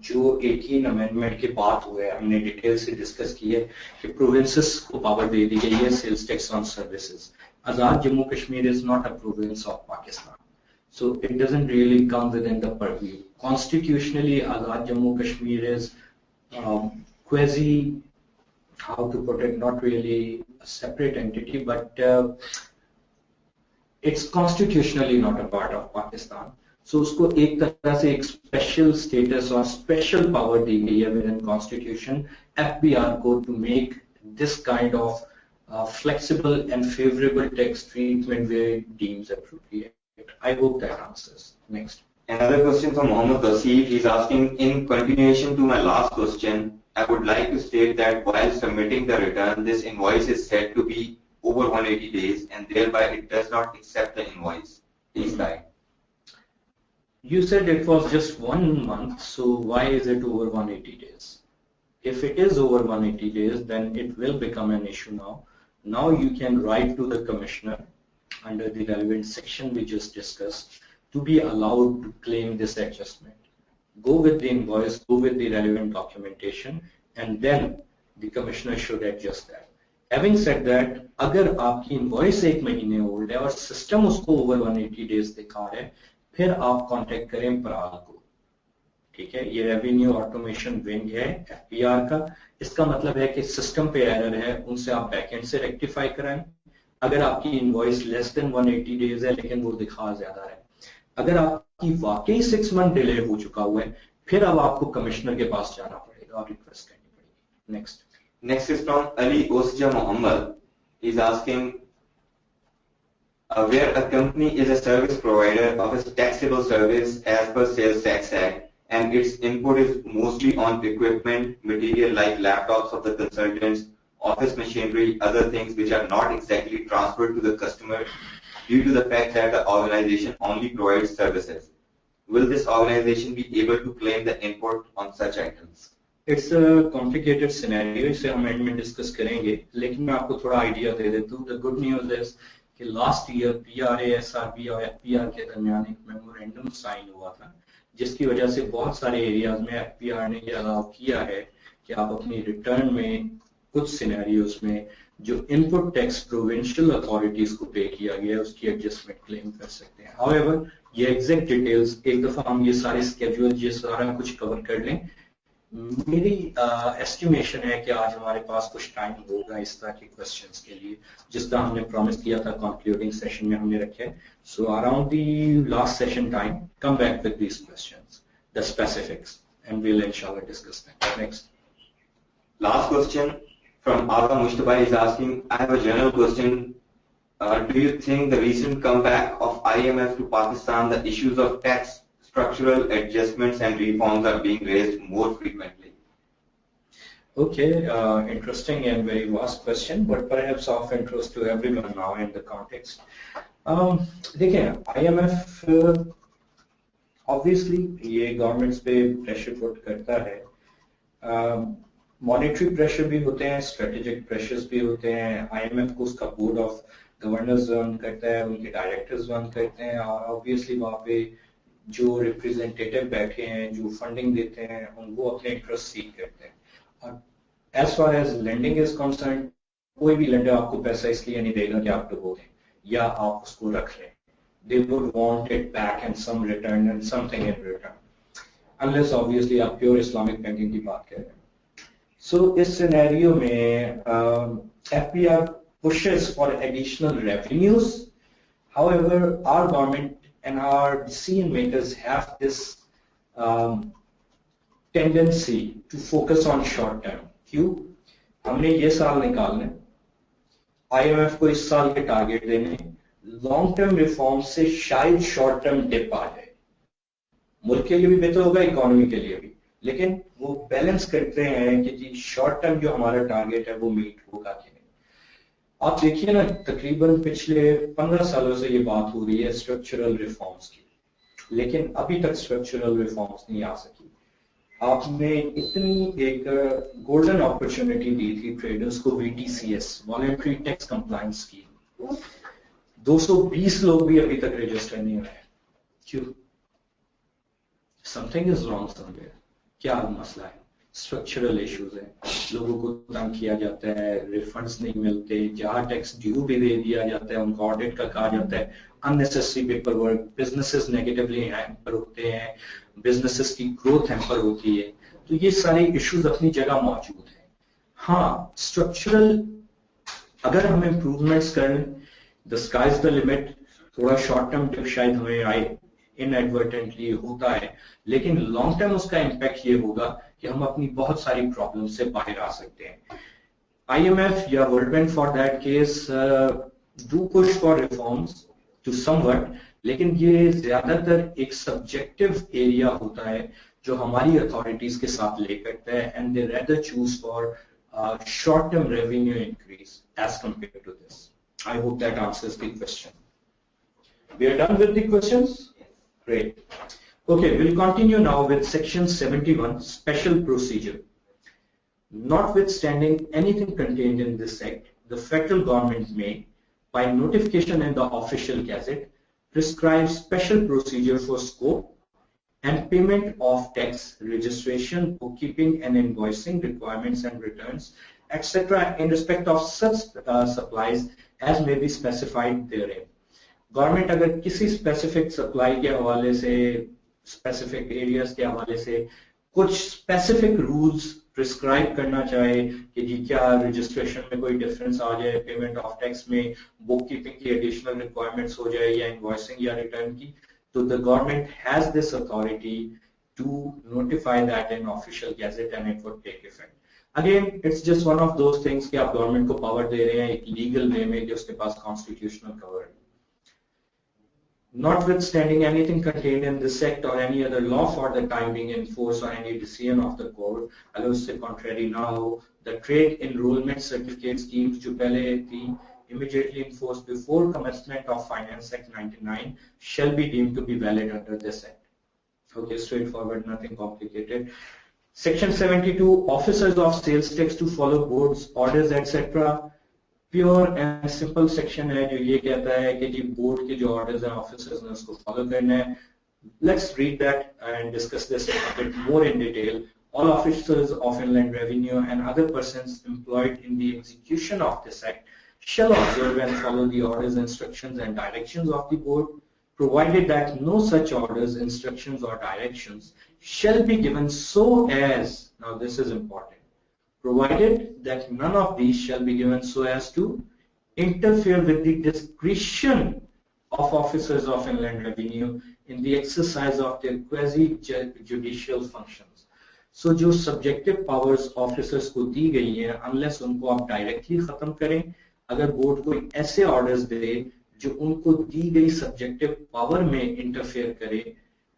जो 18 अमेंडमेंट के बाद हुए हमने डिटेल से डिस्कस की है कि प्रोविंसेस को पावर दे दी गई है sales tax on services. Azad Jammu Kashmir is not a province of Pakistan, so it doesn't really come within the purview. Constitutionally, Azad Jammu Kashmir is quasi, how to put it, not really a separate entity, but it's constitutionally not a part of Pakistan. So उसको एक तरह से एक special status और special power दी गई है within Constitution FBR को to make this kind of flexible and favorable tax treatment where it deems appropriate. I hope that answers. Next. Another question from Mohammed Asif. He's asking, in continuation to my last question, I would like to state that while submitting the return, this invoice is said to be over 180 days and thereby it does not accept the invoice. Please guide. You said it was just 1 month, so why is it over 180 days? If it is over 180 days, then it will become an issue now. Now you can write to the commissioner under the relevant section we just discussed to be allowed to claim this adjustment. Go with the invoice, go with the relevant documentation, and then the commissioner should adjust that. Having said that, अगर आपकी invoice 1 महीने old है और system उसको over 180 days दिखा रहा है, फिर आप कांटेक्ट करें पराल को. ठीक है, ये रेवेन्यू ऑटोमेशन विंग है एफपीआर का. इसका मतलब है कि सिस्टम पे एरर है, उनसे आप बैकएंड से रेक्टिफाई कराएं. अगर आपकी इनवॉइस लेस देन 180 डेज है लेकिन वो दिखा ज्यादा है, अगर आपकी वाकई 6 मंथ डिले हो चुका हुआ है, फिर अब आपको कमिश्नर के पास जाना पड़ेगा और रिक्वेस्ट करनी पड़ेगी. नेक्स्ट इज फ्रॉम अली ओसजा Mohammad. Is asking, where a company is a service provider of a taxable service as per Sales Tax Act and its input is mostly on equipment, material like laptops of the consultants, office machinery, other things which are not exactly transferred to the customer due to the fact that the organization only provides services. Will this organization be able to claim the input on such items? It's a complicated scenario, इसे हम and में discuss करेंगे, लेकिन मैं आपको थोड़ा idea दे देता हूँ. द गुड न्यूज इज कि लास्ट ईयर पीआरए, एसआरबी और एफपीआर के दरमियान एक मेमोरेंडम साइन हुआ था, जिसकी वजह से बहुत सारे एरियाज में एफपीआर ने ये अलाउ किया है कि आप अपनी रिटर्न में कुछ सिनेरियोज में जो इनपुट टैक्स प्रोविंशियल अथॉरिटीज को पे किया गया है उसकी एडजस्टमेंट क्लेम कर सकते हैं. हाउएवर ये एग्जैक्ट डिटेल्स एक दफा हम ये सारे स्केड्यूल ये सारा कुछ कवर कर लें. मेरी एस्टिमेशन है कि आज हमारे पास कुछ टाइम होगा इस तरह के क्वेश्चंस के लिए, जिस तरह हमने प्रॉमिस किया था कंक्लूडिंग सेशन में हमने रखे. So around the last session time come back with these questions, the specifics, and we will इंशाल्लाह discuss that. Next. Last question from Aga Mustafa is asking, I have a general question. Do you think the recent comeback of IMF to Pakistan, the issues of tax structural adjustments and reforms are being raised more frequently? Okay, interesting and very vast question, but perhaps of interest to everyone now in the context. देखिए, IMF obviously ये governments पे pressure put करता है. Monetary pressure भी होते हैं, strategic pressures भी होते हैं. IMF को उसका बोर्ड ऑफ गवर्नर्स रन करता है, उनके डायरेक्टर्स रन करते हैं, और ऑब्वियसली वहाँ पे जो रिप्रेजेंटेटिव बैठे हैं जो फंडिंग देते हैं वो अपने इंटरेस्ट सीक करते हैं. और as far as lending is concerned, कोई भी लेंडर आपको पैसा इसलिए नहीं देगा कि आप डुबो दें या आप उसको रख लें. They would want it back and some return and something in return, unless obviously आप प्योर इस्लामिक बैंकिंग की बात कर रहे हैं. सो इस सिनेरियो में FPR pushes for additional revenues. However, our government and our decision makers have this tendency to focus on short term. क्यों? हमने ये साल निकालने, IMF को इस साल के टारगेट देने, लॉन्ग टर्म रिफॉर्म से शायद शॉर्ट टर्म डिप आ जाए. मुल्क के लिए भी बेहतर होगा, इकोनॉमी के लिए भी, लेकिन वो बैलेंस करते हैं कि जी शॉर्ट टर्म जो हमारा टारगेट है वो मीट होगा कि नहीं. आप देखिए ना, तकरीबन पिछले 15 सालों से ये बात हो रही है स्ट्रक्चरल रिफॉर्म्स की, लेकिन अभी तक स्ट्रक्चरल रिफॉर्म्स नहीं आ सकी. आपने इतनी एक गोल्डन अपॉर्चुनिटी दी थी ट्रेडर्स को, VTCS, voluntary tax compliance scheme. 220 लोग भी अभी तक रजिस्टर नहीं हुए. क्यों? Something is wrong somewhere. क्या मसला है? स्ट्रक्चरल इश्यूज है, लोगों को तंग किया जाता है, रिफंड्स नहीं मिलते, जहां टैक्स ड्यू भी दे दिया जाता है उनको ऑडिट का कहा जाता है, unnecessary paper work, businesses negatively hamper होते हैं, बिजनेसेस की ग्रोथ हैम्पर होती है. तो ये सारे इश्यूज अपनी जगह मौजूद हैं. हाँ, स्ट्रक्चरल अगर हम इम्प्रूवमेंट्स करें, the sky is the limit. थोड़ा शॉर्ट टर्म टिप शायद हमें आए, इनएडवर्टेंटली होता है, लेकिन लॉन्ग टर्म उसका इम्पैक्ट ये होगा कि हम अपनी बहुत सारी प्रॉब्लम से बाहर आ सकते हैं. IMF या World Bank for that case do push for reforms to somewhat, लेकिन ये ज्यादातर एक subjective area होता है जो हमारी authorities के साथ ले करता है, and they rather choose for short-term revenue increase as compared to this. I hope that answers the question. We are done with the questions? Great. Okay, we'll continue now with section 71, special procedure. Notwithstanding anything contained in this act, the federal government may, by notification in the official gazette, prescribe special procedure for scope and payment of tax, registration, bookkeeping and invoicing requirements and returns, etc. in respect of such supplies as may be specified therein. Government अगर किसी specific supply के हवाले से, specific areas के हवाले से कुछ specific rules prescribe करना चाहे कि जी क्या रजिस्ट्रेशन में कोई डिफरेंस आ जाए, पेमेंट ऑफ टैक्स में बुक कीपिंग की एडिशनल रिक्वायरमेंट्स हो जाए या इनवॉइसिंग या रिटर्न की, तो the government has this authority to notify that in official gazette and it would take effect. Again it's just one of those things कि आप गवर्नमेंट को पावर दे रहे हैं एक लीगल वे में कि उसके पास कॉन्स्टिट्यूशनल कवर है. Notwithstanding anything contained in this act or any other law for the time being in force or any decision of the court, अगर उससे contrary ना हो, the trade enrollment certificate schemes जो पहले थी immediately enforced before commencement of Finance Act 99 shall be deemed to be valid under this act. Okay, straightforward, nothing complicated. Section 72, officers of sales tax to follow boards, orders, etc. Pure and simple section है जो ये कहता है कि जी board के जो orders हैं officers ने उसको फॉलो करना है. Let's read that and discuss this a bit more in detail. All officers of Inland Revenue and other persons employed in the execution of this act shall observe and follow the orders, instructions and directions of the board, provided that no such orders, instructions or directions shall be given so as, now this is important, provided that none of these shall be given so as to interfere with the discretion of officers of Inland Revenue in the exercise of their quasi-judicial functions. So जो subjective powers officers को दी गई हैं, unless उनको आप directly खत्म करें, अगर board को ऐसे orders दे जो उनको दी गई subjective power में interfere करे,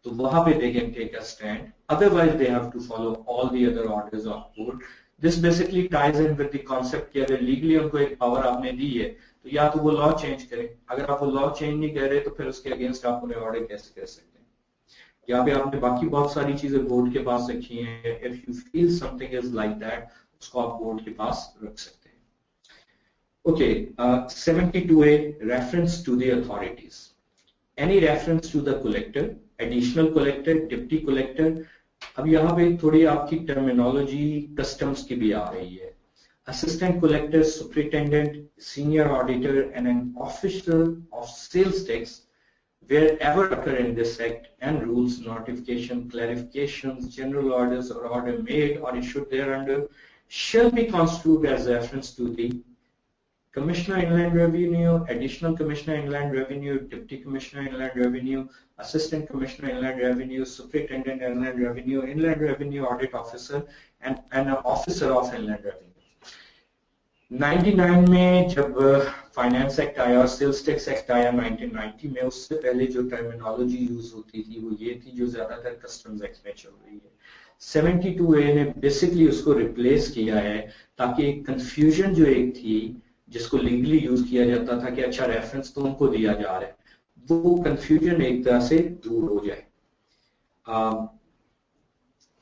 तो वहाँ पे they can take a stand. Otherwise they have to follow all the other orders of board. This basically ties in with the concept कि अगर लीगली उनको एक पावर आपने दी है तो या तो वो लॉ चेंज करें, अगर आप वो लॉ चेंज नहीं कर रहे तो फिर उसके अगेंस्ट आप उन्हें ऑर्डर कैसे कर सकते हैं. यहाँ पे आपने बाकी बहुत सारी चीजें बोर्ड के पास रखी हैं. If you feel something is like that उसको आप बोर्ड के पास रख सकते हैं. Okay, 72A, reference to the authorities. Any reference to the collector, additional collector, deputy collector. अब यहाँ पे थोड़ी आपकी टर्मिनोलॉजी कस्टम्स की भी आ रही है. Assistant collector, superintendent, senior auditor and an officer of sales tax wherever occur in this act and rules, notification, clarifications, general orders or order made or issued thereunder shall be construed as reference to the Commissioner Inland Revenue, Additional Commissioner Inland Revenue, Deputy Commissioner Inland Revenue, Assistant Commissioner Inland Revenue, Superintendent Inland Revenue Audit Officer, and an Officer of Inland Revenue. 99 में जब finance act आया और sales tax act आया 1990 में, उससे पहले जो terminology use होती थी वो ये थी जो ज्यादातर कस्टम्स एक्ट में चल रही है. 72A ने बेसिकली उसको रिप्लेस किया है ताकि कंफ्यूजन जो एक थी जिसको लीगली यूज किया जाता था कि अच्छा रेफरेंस तो उनको दिया जा रहा है, वो कंफ्यूजन एक तरह से दूर हो जाए.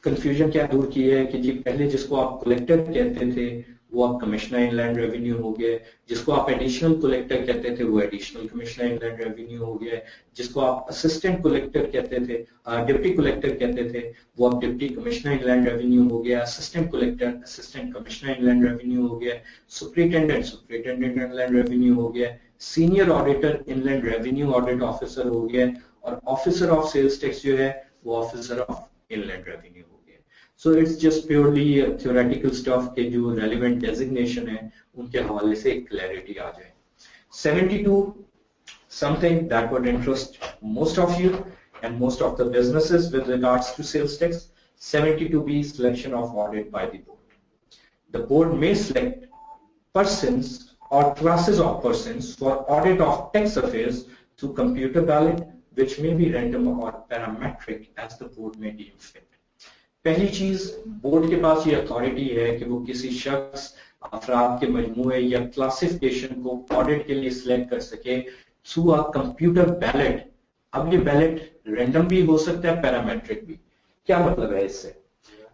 कंफ्यूजन क्या दूर की है कि जी पहले जिसको आप कलेक्टर कहते थे वो आप कमिश्नर इनलैंड रेवेन्यू हो गए, जिसको आप एडिशनल कलेक्टर कहते थे वो एडिशनल कमिश्नर इनलैंड रेवेन्यू हो गया, जिसको आप असिस्टेंट कलेक्टर कहते थे, डिप्टी कलेक्टर कहते थे वो आप डिप्टी कमिश्नर इनलैंड रेवेन्यू हो गया, assistant collector assistant commissioner inland revenue हो गया, सुपरिटेंडेंट इनलैंड रेवेन्यू हो गया, senior auditor inland revenue audit officer हो गया, और ऑफिसर ऑफ सेल्स टैक्स जो है वो officer of inland revenue. So it's just purely theoretical stuff के जो relevant designation है उनके हवाले से clarity आ जाए. 72, something that would interest most of you and most of the businesses with regards to sales tax. 72B, selection of audit by the board. The board may select persons or classes of persons for audit of tax affairs through computer ballot, which may be random or parametric as the board may deem fit. पहली चीज, board के पास ये authority है कि वो किसी शख्स, अफराद के मजमूए या क्लासिफिकेशन को ऑडिट के लिए सिलेक्ट कर सके थ्रू अ कंप्यूटर बैलेट। अब ये बैलेट रैंडम भी हो सकता है, पैरामेट्रिक भी। क्या मतलब है इससे?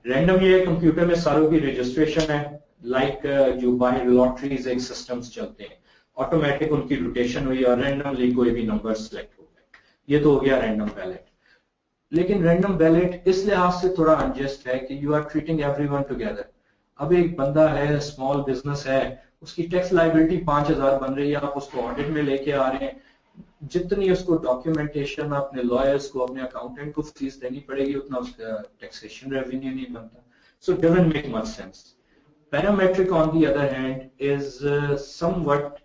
रैंडम ये कंप्यूटर में सारों की रजिस्ट्रेशन है, लाइक जो बाय लॉटरीज एक सिस्टम्स चलते हैं, ऑटोमेटिक उनकी रोटेशन हुई और रैंडमली कोई भी नंबर सिलेक्ट हो गया, ये तो हो गया रैंडम बैलेट। लेकिन रैंडम बैलेट इस लिहाज से थोड़ा अनजस्ट है कि you are treating everyone together. अब एक बंदा है, स्मॉल बिजनेस है, उसकी टैक्स लायबिलिटी 5000 बन रही है, आप उसको ऑडिट में लेके आ रहे हैं, जितनी उसको डॉक्यूमेंटेशन, अपने लॉयर्स को, अपने अकाउंटेंट को फीस देनी पड़ेगी, उतना उसका टैक्सेशन रेवेन्यू नहीं बनता। So it doesn't make much sense. Parametric on the other hand is somewhat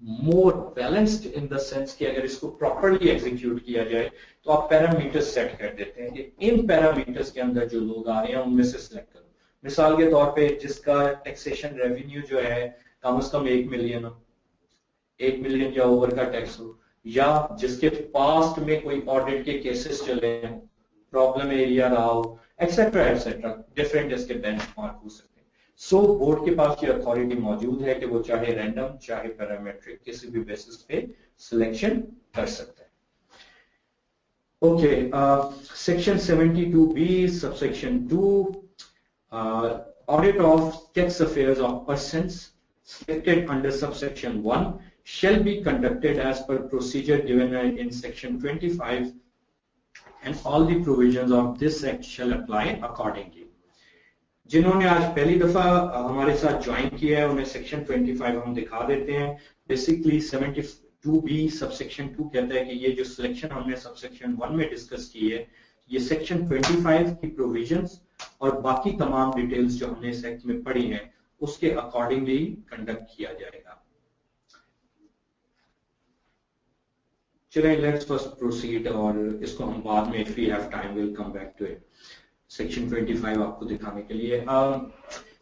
more balanced in the sense कि अगर इसको प्रॉपरली एग्जीक्यूट किया जाए तो आप पैरामीटर्स सेट कर देते हैं कि इन पैरामीटर्स के अंदर जो लोग आ रहे हैं उनमें से सिलेक्ट करो। मिसाल के तौर पे जिसका टैक्सेशन रेवेन्यू जो है कम से कम 1 मिलियन हो, 1 मिलियन या ओवर का टैक्स हो, या जिसके पास्ट में कोई ऑडिट के केसेस चले हैं, प्रॉब्लम एरिया रहा हो, एक्सेट्रा एक्सेट्रा, डिफरेंट इसके बेंचमार्क हो सकते हैं। सो बोर्ड के पास ये अथॉरिटी मौजूद है कि वो चाहे रैंडम चाहे पैरामेट्रिक किसी भी बेसिस पे सिलेक्शन कर सकता है। Okay, section 72B subsection 2, audit of tax affairs of persons selected under subsection 1 shall be conducted as per procedure given in section 25 and all the provisions of this act shall apply accordingly. जिन्होंने आज पहली दफा हमारे साथ join किया है उन्हें section 25 हम दिखा देते हैं। बेसिकली 72B सबसेक्शन 2 कहता है कि ये जो सिलेक्शन हमने सबसेक्शन 1 में डिस्कस की है, ये सेक्शन 25 की प्रोविजंस और बाकी तमाम डिटेल्स जो हमने इस एक्ट में पढ़ी हैं उसके अकॉर्डिंगली कंडक्ट किया जाएगा। चलिए लेट्स फर्स्ट प्रोसीड, और इसको हम बाद में if we have time will come back to it. Section 25 आपको दिखाने के लिए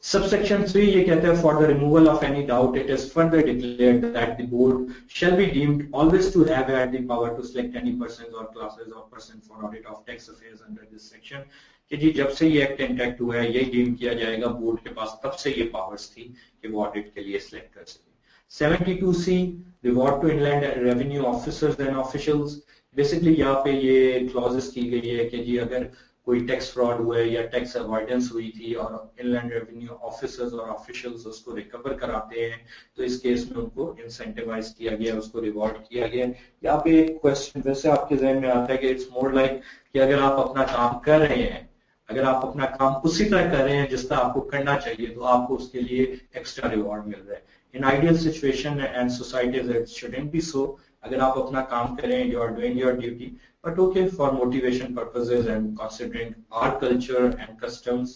सबसेक्शन 3 ये कहता है for the removal of any doubt it is further declared that the board shall be deemed always to have had the power to select any person or classes of person for audit of tax affairs under this section. कि जी जब से ये act intact हुआ है ये deem किया जाएगा बोर्ड के पास, तब से ये पावर्स थी कि वो ऑडिट के लिए सिलेक्ट कर सके। 72C reward to inland revenue officers and officials, basically यहाँ पे ये क्लॉजेस की गई है कि जी अगर कोई टैक्स फ्रॉड हुआ है या टैक्स अवॉइडेंस हुई थी और इनलैंड रेवेन्यू ऑफिसर्स और ऑफिशियल्स उसको रिकवर कराते हैं तो इस केस में उनको इंसेंटिवाइज किया गया, उसको रिवॉर्ड किया गया। यहाँ पे एक क्वेश्चन वैसे आपके जहन में आता है कि इट्स मोर लाइक कि अगर आप अपना काम कर रहे हैं, अगर आप अपना काम उसी तरह कर रहे हैं जिस तरह आपको करना चाहिए तो आपको उसके लिए एक्स्ट्रा रिवॉर्ड मिल रहा है। In ideal situation and societies it shouldn't be so. अगर आप अपना काम करें, you are doing your duty, but okay, for motivation purposes and considering our culture and customs,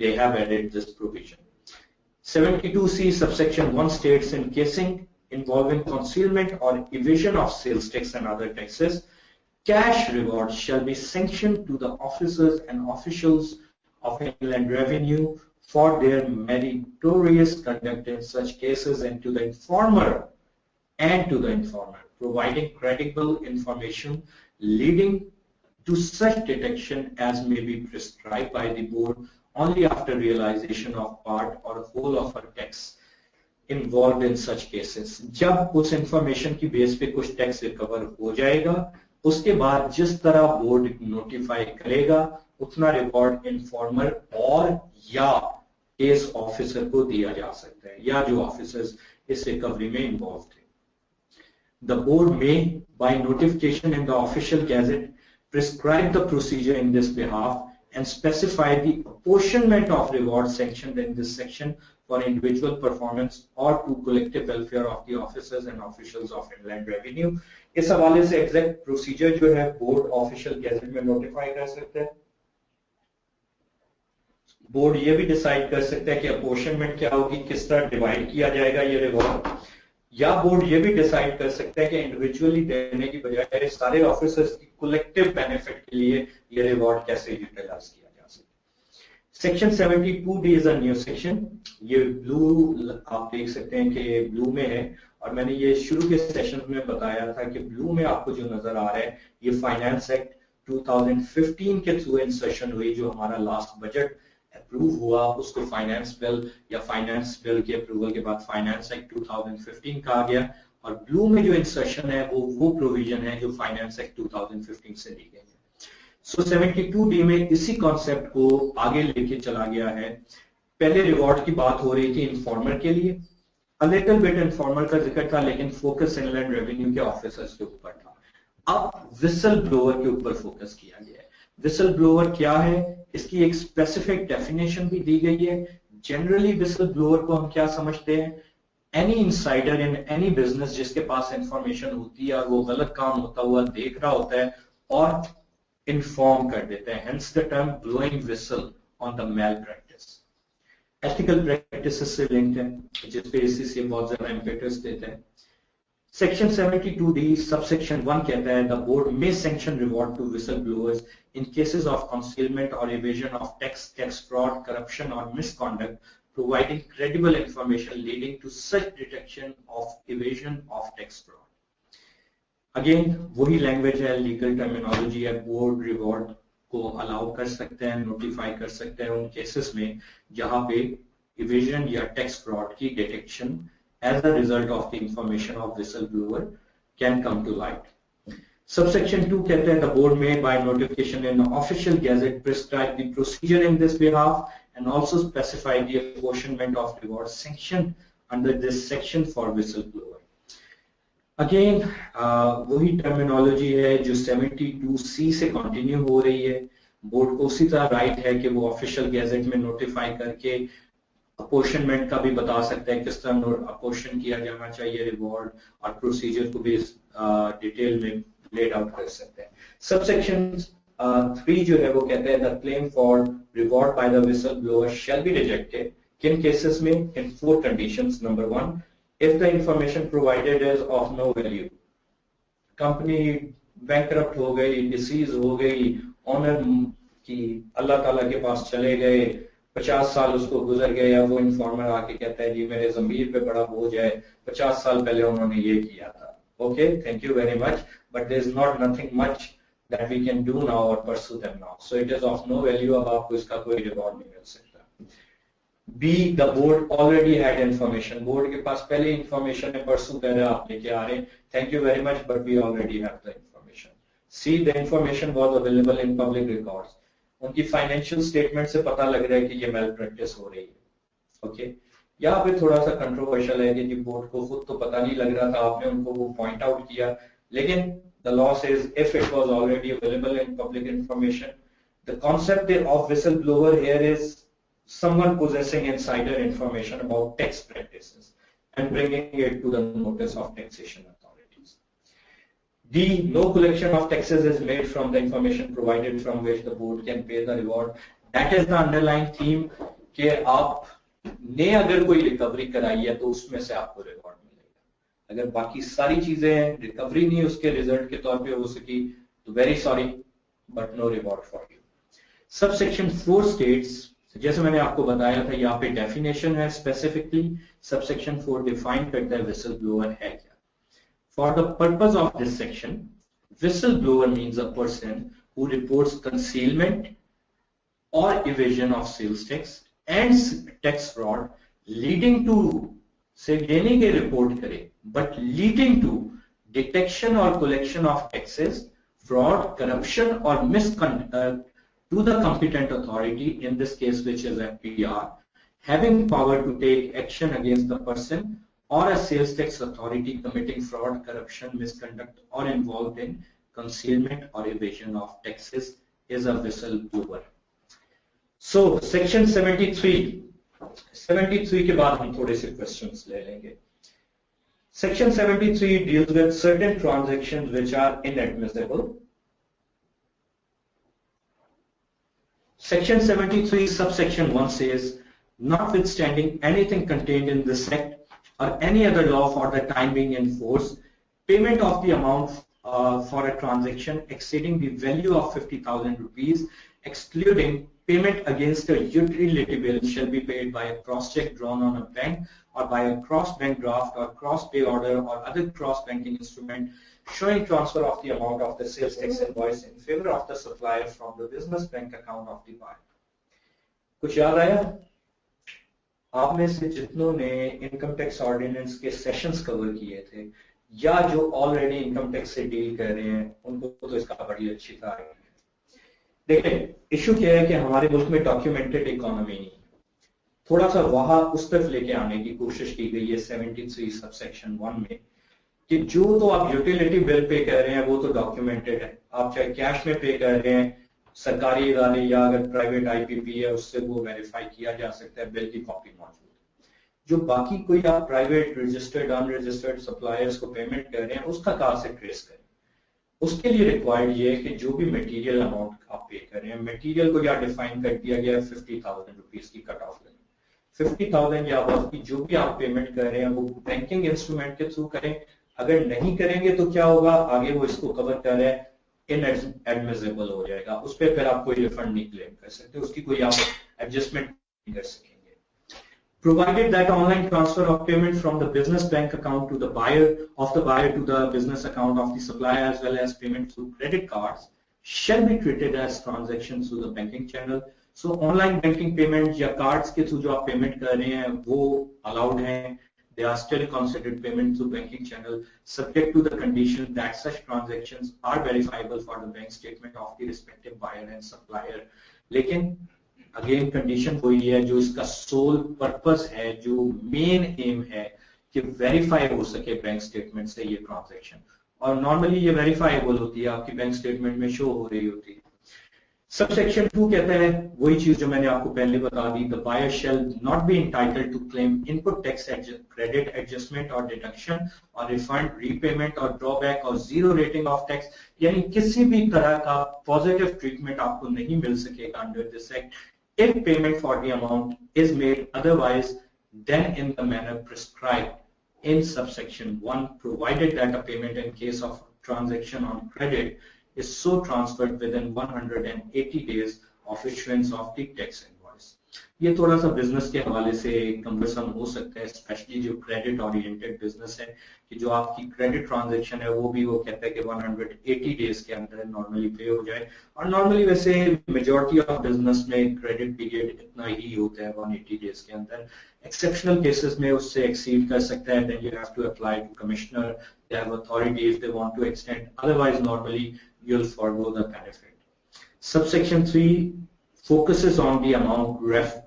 they have added this provision. 72C subsection 1 states in casing involving concealment or evasion of sales tax and other taxes, cash rewards shall be sanctioned to the officers and officials of inland revenue for their meritorious conduct in such cases and to the informer providing credible information leading to such detection as may be prescribed by the board only after realization of part or whole of a tax involved in such cases. जब उस information की base पे कुछ tax recover हो जाएगा उसके बाद जिस तरह बोर्ड नोटिफाई करेगा उतना रिकॉर्ड इन्फॉर्मर और या केस ऑफिसर को दिया जा सकता है या जो ऑफिसर्स इस रिकवरी में इन्वॉल्व थे। The board may, by notification in the official gazette, prescribe the procedure in this behalf and specify the apportionment of reward sanctioned in this section for individual performance or to collective welfare of the officers and officials of inland revenue. इस हवाले से exact procedure जो है board official gazette में notify कर सकता है। Board ये भी डिसाइड कर सकता है कि अपोर्शनमेंट क्या होगी, किस तरह डिवाइड किया जाएगा ये रिवॉर्ड, या बोर्ड ये भी डिसाइड कर सकता है कि इंडिविजुअली देने की बजाय सारे ऑफिसर्स की कलेक्टिव बेनिफिट के लिए ये रिवॉर्ड कैसे यूटिलाइज किया जा सकता section 72D is a new section. ये ब्लू आप देख सकते हैं कि ब्लू में है, और मैंने ये शुरू के सेशन में बताया था कि ब्लू में आपको जो नजर आ रहा है ये फाइनेंस एक्ट 2015 के थ्रू इंसर्शन हुई। जो हमारा लास्ट बजट अप्रूव हुआ उसको फाइनेंस बिल या फाइनेंस बिल के अप्रूवल के बाद फाइनेंस एक्ट 2015 कहा गया, और ब्लू में जो इंसर्शन है वो प्रोविजन है जो फाइनेंस एक्ट 2015 से ली गई है। सो 72D में इसी कॉन्सेप्ट को आगे लेके चला गया है। पहले रिवॉर्ड की बात हो रही थी इन्फॉर्मर के लिए, अ लिटिल बिट इन्फॉर्मर का जिक्र था, लेकिन फोकस इनलैंड रेवेन्यू के ऑफिसर्स के ऊपर था। अब विसल ब्लोअर के ऊपर फोकस किया गया है। विसल ब्लोअर क्या है, इसकी एक स्पेसिफिक डेफिनेशन भी दी गई है। जनरली विसल ब्लोअर को हम क्या समझते हैं, any insider in any business जिसके पास इंफॉर्मेशन होती है और वो गलत काम होता हुआ देख रहा होता है और इन्फॉर्म कर देते हैं, hence the term blowing whistle on the malpractice. Ethical practices से लिंक्ड है, जिस पे इसी बहुत ज्यादा इम्पेटस देते हैं। सेक्शन 72D सबसेक्शन 1 कहता है the board may sanction reward to whistle blowers in cases of concealment or evasion of tax, tax fraud, corruption or misconduct, providing credible information leading to such detection of evasion of tax fraud. Again वही language है, legal terminology है। Board reward को allow कर सकते हैं, notify कर सकते हैं उन केसेस में जहां पे इवेजन या टैक्स फ्रॉड की detection as a result of the information of whistleblower can come to light. Subsection 2 कहते हैं the board may by notification in official gazette prescribe the procedure in this behalf and also specify the apportionment of reward sanction under this section for whistleblower. Again, वही terminology है जो 72C से continue हो रही है। Board को उसी तरह राइट है कि वो ऑफिशियल गैजेट में नोटिफाई करके अपोर्शनमेंट का भी बता सकते हैं, किस तरह अपोर्शन किया जाना चाहिए रिवॉर्ड, और प्रोसीजर को भी डिटेल में लेड आउट कर सकते हैं। सबसेक्शन 3 जो है वो कहते हैं the claim for reward by the whistleblower shall be rejected किन केसेस में, in 4 conditions. Number 1, if the information provided is of no value, company bankrupt हो गई, डिसीज हो गई, ऑनर की अल्लाह ताला के पास चले गए, 50 साल उसको गुजर गए, या वो इन्फॉर्मर आके कहता है जी मेरे जमीर पे बड़ा बोझ है, 50 साल पहले उन्होंने ये किया था। Okay, thank you very much, but there is not nothing much that we can do now or pursue them now. So it is of no value, अब आपको इसका कोई रिवॉर्ड नहीं मिल सकता। B, the board already had information. Board के पास पहले information है, परसू कह रहे आप लेके आ रहे हैं, thank you very much, but we already have the information. C, the information was available in public records. उनकी फाइनेंशियल स्टेटमेंट से पता लग रहा है कि ये मैल प्रैक्टिस हो रही है। ओके, यहाँ पे थोड़ा सा कंट्रोवर्शियल है कि बोर्ड को खुद तो पता नहीं लग रहा था, आपने उनको वो पॉइंट आउट किया, लेकिन the law says if it was already available in public information. The concept of whistleblower here is someone possessing insider information about tax practices and bringing it to the notice of taxation authorities. D, no collection of taxes is made from the information provided from which the board can pay the reward. That is the underlying theme कि आपने अगर कोई recovery कराई है तो उसमें से आपको रिवॉर्ड, अगर बाकी सारी चीजें रिकवरी नहीं उसके रिजल्ट के तौर पे हो सकी तो very sorry but no reward for you. Subsection 4 states, जैसे मैंने आपको बताया था यहाँ पे डेफिनेशन है स्पेसिफिकली, सबसेक्शन 4 डिफाइन करता है विसल ब्लोअर है क्या। For the purpose of this section, whistle blower means a person who reports concealment or evasion of sales tax and tax fraud leading to, से ये नहीं कि रिपोर्ट करे, but leading to detection or collection of taxes, fraud, corruption or misconduct to the competent authority, in this case which is FPR, having power to take action against the person or a sales tax authority committing fraud, corruption, misconduct or involved in concealment or evasion of taxes is a whistleblower. So section 73 के बाद हम थोड़े से questions ले लेंगे। Section 73 deals with certain transactions which are inadmissible. Section 73 subsection 1 says, notwithstanding anything contained in this act or any other law for the time being in force, payment of the amount for a transaction exceeding the value of 50,000 rupees, excluding Payment against a utility bill shall be paid by a cross-check drawn on a bank or by a cross-bank draft or cross-pay order or other cross-banking instrument showing transfer of the amount of the sales tax invoice in favor of the supplier from the business bank account of the buyer. कुछ याद आया? आप में से जितनों ने income tax ordinance के sessions cover किए थे या जो ऑलरेडी इनकम टैक्स से डील कर रहे हैं उनको तो इसका बड़ी अच्छी तरह है। देखिए, इशू क्या है कि हमारे मुल्क में डॉक्यूमेंटेड इकोनॉमी नहीं है, थोड़ा सा वहां उस तरफ लेके आने की कोशिश की गई है 73 सबसेक्शन 1 में कि जो तो आप यूटिलिटी बिल पे कर रहे हैं वो तो डॉक्यूमेंटेड है, आप चाहे कैश में पे कर रहे हैं, सरकारी इदारे या अगर प्राइवेट आईपीपी है उससे वो वेरीफाई किया जा सकता है, बिल की कॉपी मौजूद है। जो बाकी कोई आप प्राइवेट रजिस्टर्ड अनरजिस्टर्ड सप्लायर्स को पेमेंट कर रहे हैं उसका कहां से ट्रेस करें? उसके लिए रिक्वायर्ड ये है कि जो भी मटेरियल अमाउंट आप पे कर रहे हैं, मटेरियल को या डिफाइन कर दिया गया 50,000 रुपीज की कट ऑफ करें, 50,000 या above की जो भी आप पेमेंट कर रहे हैं वो बैंकिंग इंस्ट्रूमेंट के थ्रू करें। अगर नहीं करेंगे तो क्या होगा, आगे वो इसको कवर कर रहे हैं, इनएडमिसिबल हो जाएगा, उस पर फिर आप कोई रिफंड नहीं क्लेम कर सकते, उसकी कोई आप एडजस्टमेंट नहीं कर सकेंगे। Provided that online transfer of payment from the business bank account to the buyer to the business account of the supplier as well as payment through credit cards shall be treated as transactions through the banking channel. So online banking payment या cards के through जो आप payment कर रहे हैं वो allowed हैं, they are still considered payment through banking channel subject to the condition that such transactions are verifiable for the bank statement of the respective buyer and supplier. लेकिन again condition वही है जो इसका सोल पर्पस है, जो main M है कि verify हो सके बैंक स्टेटमेंट से ये ट्रांजैक्शन, और नॉर्मली ये वेरीफाइबल होती है, आपकी बैंक स्टेटमेंट में शो हो रही होती है। सबसेक्शन 2 कहता है वही चीज जो मैंने आपको पहले बता दी, the buyer shall not be entitled to claim input tax credit adjustment or deduction or refund repayment or drawback or zero rating of tax, यानी किसी भी तरह का पॉजिटिव ट्रीटमेंट आपको नहीं मिल सकेगा under this act if payment for the amount is made otherwise than in the manner prescribed in subsection 1, provided that a payment in case of transaction on credit is so transferred within 180 days of issuance of the tax invoice. ये थोड़ा सा business के हवाले से conversion हो सकता है, specially जो क्रेडिट ओरिएंटेड बिजनेस है, कि जो आपकी क्रेडिट ट्रांजैक्शन है वो भी वो कहता है कि 180 डेज के अंदर नॉर्मली पे हो जाए, और नॉर्मली वैसे मेजॉरिटी ऑफ बिजनेस में क्रेडिट पीरियड इतना ही होता है 180 डेज के अंदर। एक्सेप्शनल केसेस में उससे एक्सीड कर सकता है, then you have to apply to commissioner, they have authority if they want to extend, otherwise normally you will forgo the benefit. Subsection 3 focuses on the amount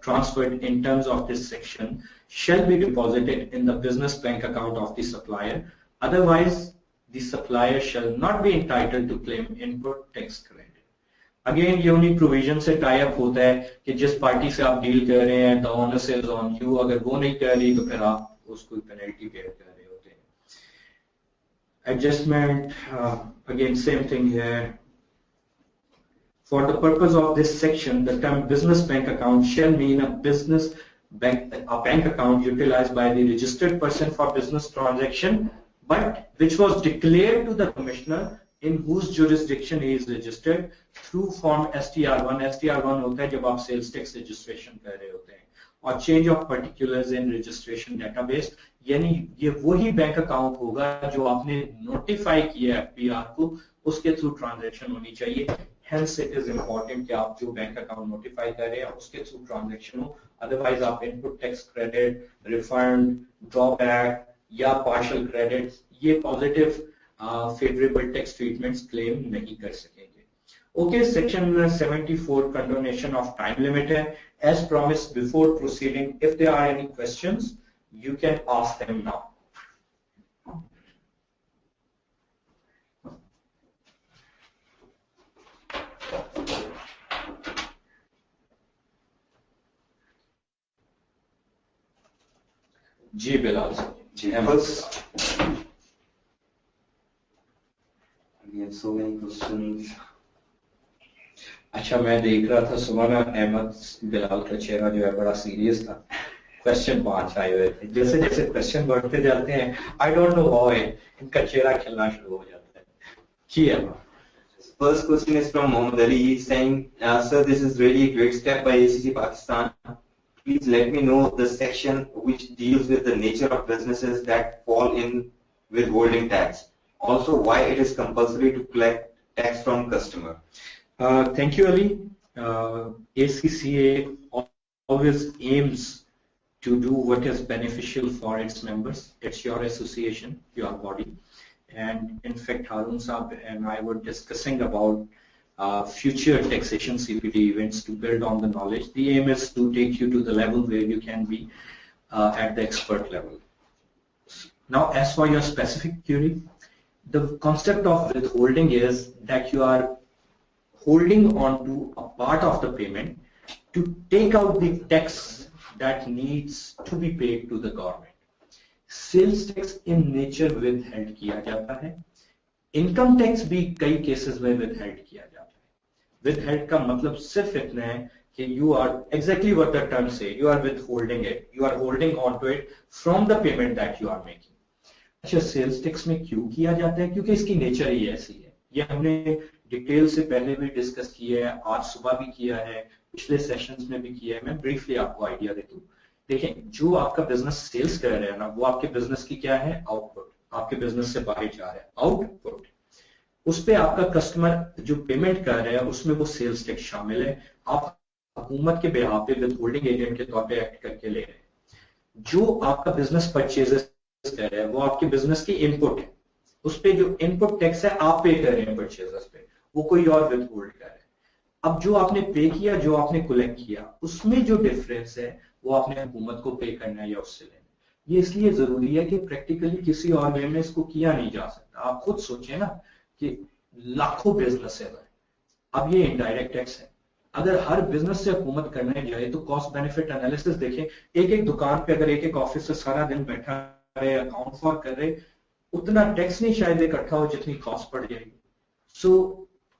transferred in terms of this section shall be deposited in the business bank account of the supplier. Otherwise, the supplier shall not be entitled to claim input tax credit. Again, ये उन्हीं provision से tie up होता है कि जिस party से आप deal कर रहे हैं, the onus is on you, अगर वो नहीं कर रही तो फिर आप उसको पेनल्टी पे कर रहे होते हैं। Adjustment, again same thing here. For the purpose of this section, the term business bank account shall mean a bank account utilized by the registered person for business transaction, but which was declared to the commissioner in whose jurisdiction he is registered through form STR1. STR1 होता है जब आप sales tax registration कर रहे होते हैं, और change of particulars in registration database, यानी ये वही बैंक अकाउंट होगा जो आपने नोटिफाई किया FPR को, उसके थ्रू ट्रांजैक्शन होनी चाहिए। Hence it is important कि आप जो बैंक अकाउंट नोटिफाई कर रहे हैं उसके थ्रू ट्रांजैक्शन हो, अदरवाइज आप input tax credit, refund, drawback या पार्शियल क्रेडिट, ये positive favourable tax treatments claim नहीं कर सकेंगे। ओके, section 74 condonation of time limit है। As promised before proceeding, if there are any questions you can ask them now. जी Bilal ji, so many questions. अच्छा, मैं देख रहा था सुबह में अहमद बिलाल का चेहरा जो है बड़ा सीरियस था, क्वेश्चन 5 आए हुए थे, जैसे जैसे क्वेश्चन बढ़ते जाते हैं आई डोंट नो हाउ इनका चेहरा खिलना शुरू हो जाता है। जी Ahmad, First question is from Mohammed Ali. He's saying, sir, this is really a great step by ACC Pakistan. Please let me know the section which deals with the nature of businesses that fall in withholding tax. Also, why it is compulsory to collect tax from customer. Thank you, Ali. ACCA always aims to do what is beneficial for its members. It's your association, your body. And in fact, Harun Saab and I were discussing about future taxation CPD events to build on the knowledge. The aim is to take you to the level where you can be at the expert level. Now, as for your specific query, the concept of withholding is that you are holding on to a part of the payment to take out the tax that needs to be paid to the government. Sales tax in nature withheld किया जाता है, income tax भी कई cases में withheld किया जाता है। Withheld का मतलब सिर्फ इतना है कि you are exactly what the term say, you are withholding it, you are holding on to it from the payment that you are making. अच्छा, सेल्स टैक्स में क्यों किया जाता है? क्योंकि इसकी नेचर ही ऐसी है। ये हमने डिटेल से पहले भी डिस्कस किया है, आज सुबह भी किया है, पिछले सेशंस में भी किया है। मैं ब्रीफली आपको आइडिया देता हूँ। देखें, जो आपका बिजनेस सेल्स कर रहा है ना, वो आपके बिजनेस की क्या है? आउटपुट। आपके बिजनेस से बाहर जा रहा है, आउटपुट। उस पे आपका कस्टमर जो पेमेंट कर रहा है उसमें वो सेल्स टैक्स शामिल है। आप हुकूमत के बिहाफ पे विदहोल्डिंग एजेंट के तौर पे एक्ट करके ले रहे हैं। जो आपका बिजनेस परचेजेस कर रहा है वो आपके बिजनेस की इनपुट है, उस पे जो इनपुट टैक्स है आप पे कर रहे हैं परचेजेस पे, वो कोई और विदहोल्ड कर रहा है। अब जो आपने पे किया, जो आपने कलेक्ट किया, उसमें जो डिफरेंस है वो आपने हुकूमत को पे करना है या उससे लेना है। ये इसलिए जरूरी है कि प्रैक्टिकली किसी और वे में इसको किया नहीं जा सकता। आप खुद सोचें ना कि लाखों बिजनेस है, अब ये इनडायरेक्ट टैक्स है। अगर हर बिजनेस से हुकूमत करने जाए तो कॉस्ट बेनिफिट एनालिसिस देखें। एक एक दुकान पे अगर एक एक ऑफिसर सारा दिन बैठा रहे, अकाउंट फॉर कर रहे, उतना टैक्स नहीं शायद इकट्ठा हो जितनी कॉस्ट पड़ जाएगी। सो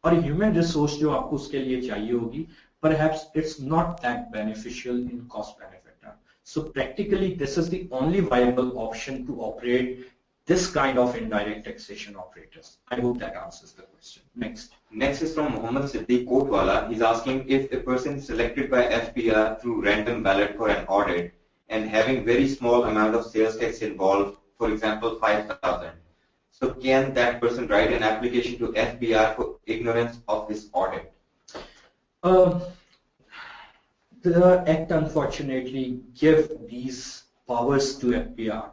और ह्यूमन रिसोर्स जो आपको उसके लिए चाहिए होगी, perhaps it's not that beneficial in cost benefit term. So practically this is the only viable option to operate this kind of indirect taxation operators. I hope that answers the question. Next is from Muhammad Siddiq Kotwala. He's asking if a person is selected by FPR through random ballot for an audit and having very small amount of sales tax involved, for example 5,000. So can that person write an application to FPR for ignorance of his audit? The Act unfortunately give these powers to FPR,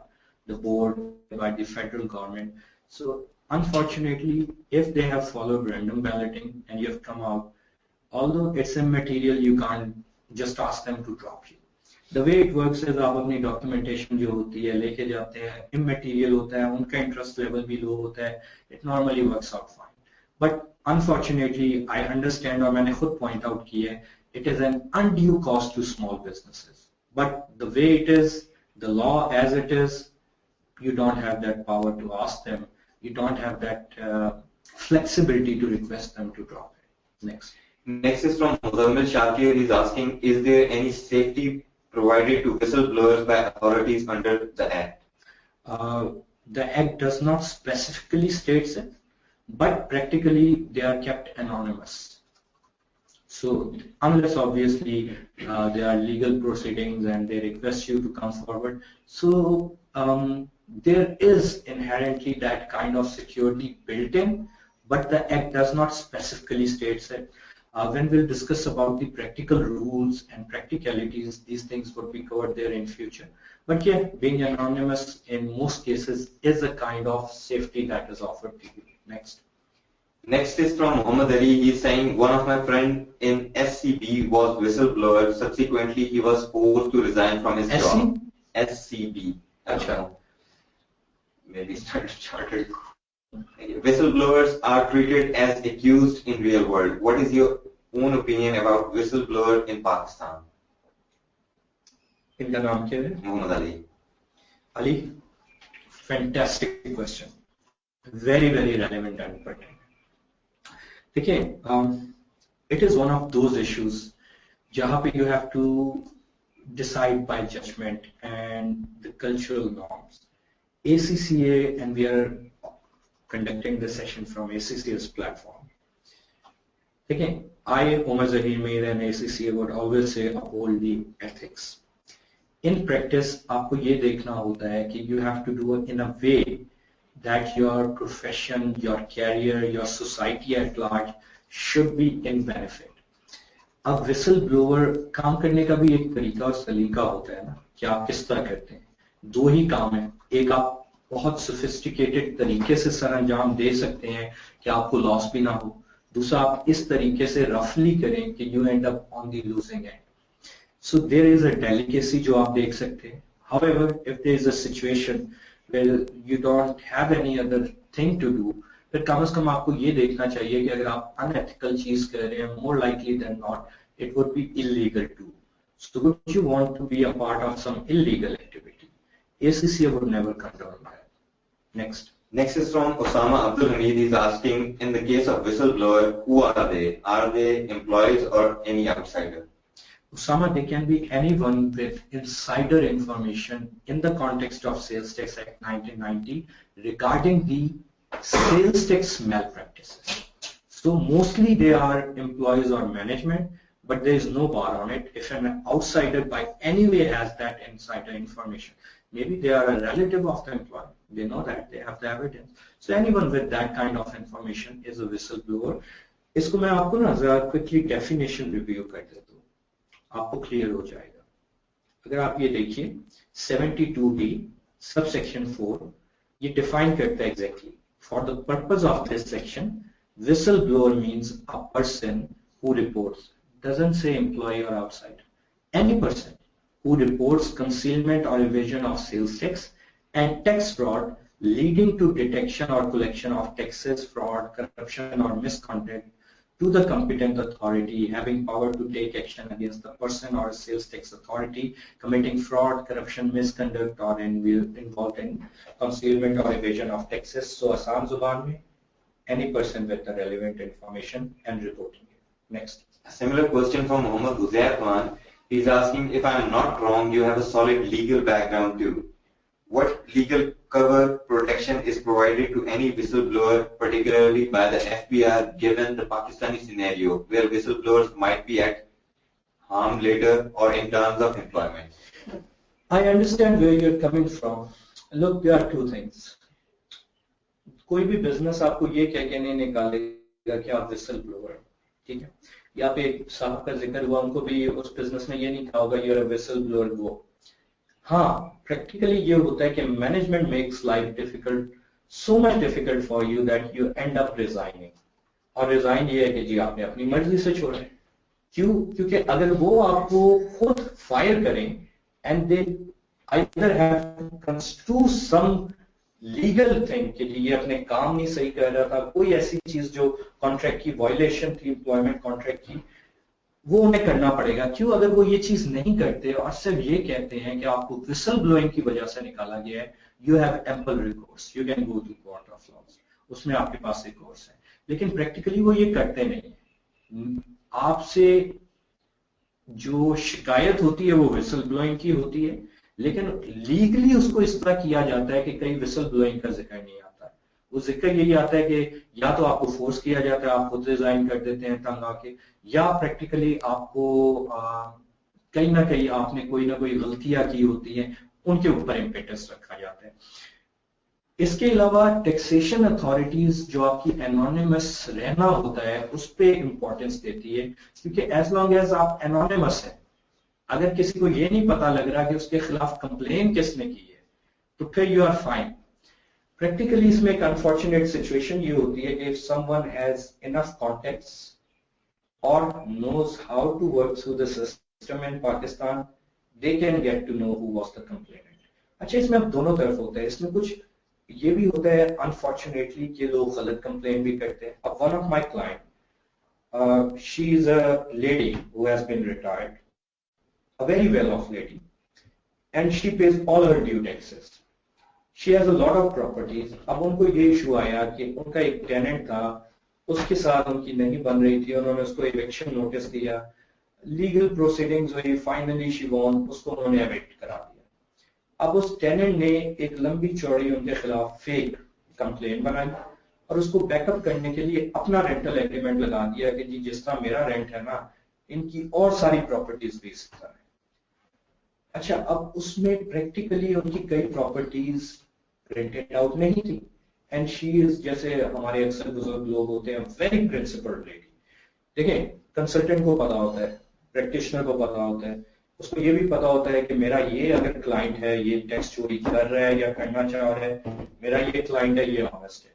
the board by the federal government. So unfortunately, if they have followed random balloting and you have come out, although it's immaterial, you can't just ask them to drop you. The way it works is आप अपनी documentation जो होती है लेके जाते हैं, immaterial होता है, उनका interest level भी low होता है, it normally works out fine. But unfortunately, I understand और मैंने खुद point out की है, it is an undue cost to small businesses. But the way it is, the law as it is, you don't have that power to ask them. You don't have that flexibility to request them to drop it. Next is from Muzammil Shakir. He's asking, is there any safety provided to whistleblowers by authorities under the Act? The Act does not specifically state it, but practically they are kept anonymous. So unless obviously there are legal proceedings and they request you to come forward, so there is inherently that kind of security built in, but the Act does not specifically state it. When we'll discuss about the practical rules and practicalities, these things would be covered there in future. But yeah, being anonymous in most cases is a kind of safety that is offered to you. Next is from Muhammad Ali. He's saying one of my friends in SCB was whistleblower. Subsequently, he was forced to resign from his job. SCB. Achha. Maybe started. Whistleblowers are treated as accused in real world. What is your own opinion about whistleblower in Pakistan? इनका नाम क्या है? Muhammad Ali. Ali, fantastic question. Very, very relevant and pertinent. देखिए, it is one of those issues जहाँ पे you have to decide by judgment and the cultural norms. ACCA, and we are conducting the session from ACCA's platform. देखें, I, Omer Zaheer Meer and ACCA would always say uphold the ethics. In practice, आपको ये देखना होता है कि you have to do it in a way that your profession, your career, your society at large should be in benefit. अब whistle blower काम करने का भी एक तरीका और सलीका होता है ना कि आप किस तरह करते हैं. दो ही काम है, एक आप बहुत सोफिस्टिकेटेड तरीके से सरंजाम दे सकते हैं कि आपको लॉस भी ना हो, दूसरा आप इस तरीके से रफली करें कि you and up on the losing and. So there is a delicacy जो आप देख सकते हैं. However, if there is a situation where you don't have any other thing to do, फिर कम से कम आपको ये देखना चाहिए कि अगर आप unethical चीज कर रहे हैं, more likely than not, it would be illegal too. So would you want to be a part of some illegal activity? ACCA would never condone that. Next. Next is from Osama Abdul Hamid. He's asking, in the case of whistleblower, who are they? Are they employees or any outsider? Osama, they can be anyone with insider information in the context of Sales Tax Act 1990 regarding the sales tax malpractices. So mostly they are employees or management, but there is no bar on it. If an outsider by any way has that insider information, maybe they are a relative of the employee, they know that, they have the evidence. So anyone with that kind of information is a whistleblower. इसको मैं आपको ना जरा quickly definition review कर देता हूँ, आपको clear हो जाएगा. अगर आप ये देखिए 72D सबसेक्शन 4 ये डिफाइन करता है exactly. For the purpose of this section, whistle blower means a person who reports, doesn't say employee or outside, any person who reports concealment or evasion of sales tax and tax fraud leading to detection or collection of taxes, fraud, corruption or misconduct to the competent authority having power to take action against the person or sales tax authority committing fraud, corruption, misconduct or involved in concealment or evasion of taxes. So आसान जुबान में any person with the relevant information and reporting it. Next. A similar question from Mohammed Uzair Khan. He's asking, if I'm not wrong, you have a solid legal background too. What legal cover protection is provided to any whistleblower, particularly by the FBI, given the Pakistani scenario where whistleblowers might be at harm later or in terms of employment? I understand where you're coming from. Look, there are two things. कोई भी business आपको ये कह के नहीं निकालेगा कि आप विसल ब्लोअर, ठीक है. यहाँ पे एक साहब का जिक्र हुआ, उनको भी उस बिजनेस में ये नहीं कहा होगा यूर अ विसल ब्लोअर. वो हाँ, प्रैक्टिकली ये होता है कि management makes life difficult, so much difficult for you that you and up resigning. और रिजाइन ये है कि जी आपने अपनी मर्जी से छोड़ा है. क्यों? क्योंकि अगर वो आपको खुद फायर करें and they either have to construe some legal thing कि ये अपने काम नहीं सही कर रहा था, कोई ऐसी चीज जो कॉन्ट्रैक्ट की वायलेशन थी, एम्प्लॉयमेंट कॉन्ट्रैक्ट की, वो उन्हें करना पड़ेगा. क्यों? अगर वो ये चीज नहीं करते और सिर्फ ये कहते हैं कि आपको विसल ब्लोइंग की वजह से निकाला गया है, you have ample recourse, you can go to court of laws, उसमें आपके पास रिकोर्स है. लेकिन प्रैक्टिकली वो ये करते नहीं. आपसे जो शिकायत होती है वो विसल ब्लोइंग की होती है, लेकिन लीगली उसको इस तरह किया जाता है कि कई विसल ब्लोइंग का जिक्र नहीं आता. वो जिक्र यही आता है कि या तो आपको फोर्स किया जाता है, आप खुद रिजाइन कर देते हैं तंग आके, या प्रैक्टिकली आपको कहीं ना कहीं आपने कोई ना कोई गलतियां की होती हैं, उनके ऊपर इम्पेटस रखा जाता है. इसके अलावा टैक्सेशन अथॉरिटीज जो आपकी एनोनिमस रहना होता है उस पर इंपॉर्टेंस देती है, क्योंकि एज लॉन्ग एज आप एनोनिमस है, अगर किसी को ये नहीं पता लग रहा कि उसके खिलाफ कंप्लेन किसने की है, तो फिर यू आर फाइन. प्रैक्टिकली इसमें एक अनफॉर्चुनेट सिचुएशन ये होती है कि if someone has enough contacts or knows how to work through the system in Pakistan, they can get to know who was the complainant. अच्छा, इसमें अब दोनों तरफ होता है. इसमें कुछ ये भी होता है अनफॉर्चुनेटली कि लोग गलत कंप्लेन भी करते हैं. अब one of my client, she is a lady who has been retired, a very well off lady, and she pays all her due taxes. She has a lot of properties. अब उनको ये issue आया कि उनका एक tenant था, उसके साथ उनकी नहीं बन रही थी, उन्होंने उसको इविक्शन नोटिस दिया, लीगल प्रोसीडिंग्स हुई, फाइनली शी वॉन, उसको उन्होंने एविक्ट करा दिया. अब उस टेनेंट ने एक लंबी चौड़ी उनके खिलाफ फेक कंप्लेन बनाई और उसको बैकअप करने के लिए अपना रेंटल एग्रीमेंट लगा दिया कि जी जिस तरह मेरा रेंट है ना, इनकी और सारी प्रॉपर्टीज भी इस तरह है। अच्छा, अब उसमें प्रैक्टिकली उनकी कई प्रॉपर्टीज रेंटेड आउट नहीं थी, एंड शी इज, जैसे हमारे अक्सर बुजुर्ग लोग होते हैं, वेरी प्रिंसिपल्ड लेडी। देखिए, कंसल्टेंट को पता होता है, प्रैक्टिशनर को पता होता है, उसको ये भी पता होता है कि मेरा ये अगर क्लाइंट है ये टैक्स चोरी कर रहा है या करना चाह रहा है, मेरा ये क्लाइंट है ये ऑनेस्ट है।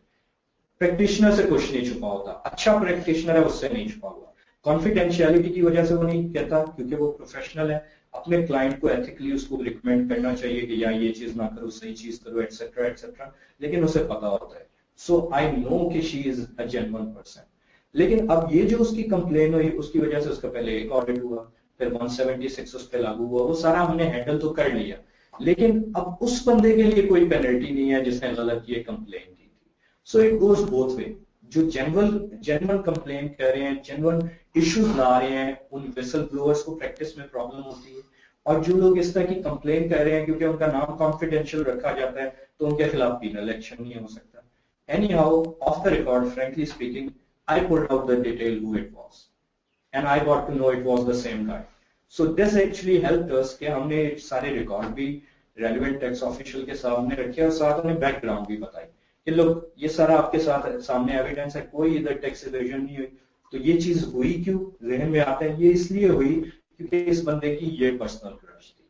प्रैक्टिशनर से कुछ नहीं छुपा होता, अच्छा प्रैक्टिशनर है उससे नहीं छुपा हुआ। कॉन्फिडेंशियलिटी की वजह से वो नहीं कहता, क्योंकि वो प्रोफेशनल है, अपने क्लाइंट को एथिकली उसको रिकमेंड करना चाहिए कि यार ये चीज ना करो, सही चीज करो, एटसेट्रा एटसेट्रा, लेकिन उसे पता होता है। सो आई नो कि she is a genuine person. लेकिन अब ये जो उसकी कंप्लेन हुई उसकी वजह से उसका पहले एक ऑडिट हुआ, फिर 176 उस पर लागू हुआ, वो सारा हमने हैंडल तो कर लिया, लेकिन अब उस बंदे के लिए कोई पेनल्टी नहीं है जिसने गलत ये कंप्लेन की थी। So it goes both way. जो जेन्युइन कंप्लेन कर रहे हैं, जेन्युइन इश्यूज ला रहे हैं, उन विसल ब्लोअर्स को प्रैक्टिस में प्रॉब्लम होती है, और जो लोग इस तरह की कंप्लेन कर रहे हैं क्योंकि उनका नाम कॉन्फिडेंशियल रखा जाता है तो उनके खिलाफ पीनल एक्शन नहीं हो सकता। Any how, of the record, frankly speaking, I pulled out the detail who it was, and I got to know it was the same guy. So this actually helped us कि हमने सारे record भी relevant tax official के सामने रखे और साथ में बैकग्राउंड भी बताई कि लोग ये सारा आपके साथ सामने एविडेंस है, कोई इधर टैक्स इवेजन नहीं हुई। तो ये चीज हुई क्यों, जहन में आता है, ये इसलिए हुई क्योंकि इस बंदे की ये पर्सनल क्रश थी।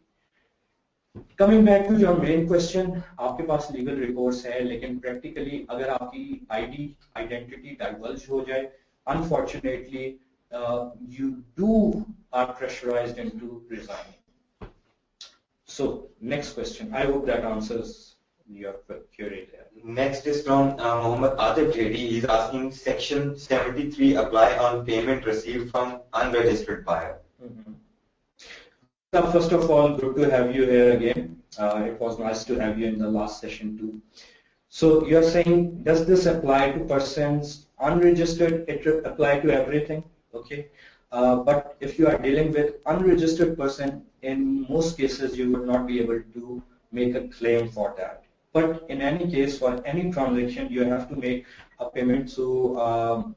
Coming back to your main question, आपके पास लीगल रिकॉर्ड्स है, लेकिन प्रैक्टिकली अगर आपकी आइडेंटिटी डाइवर्ज हो जाए, unfortunately you do are pressurized into resigning. So next question, I hope that answers your query there. Next is from Mohammed Adil JD. He's asking section 73 apply on payment received from unregistered buyer. First of all, good to have you here again. It was nice to have you in the last session too. So you're saying, does this apply to persons unregistered? It apply to everything? Okay, but if you are dealing with unregistered person, in most cases you would not be able to make a claim for that. But in any case, for any transaction, you have to make a payment to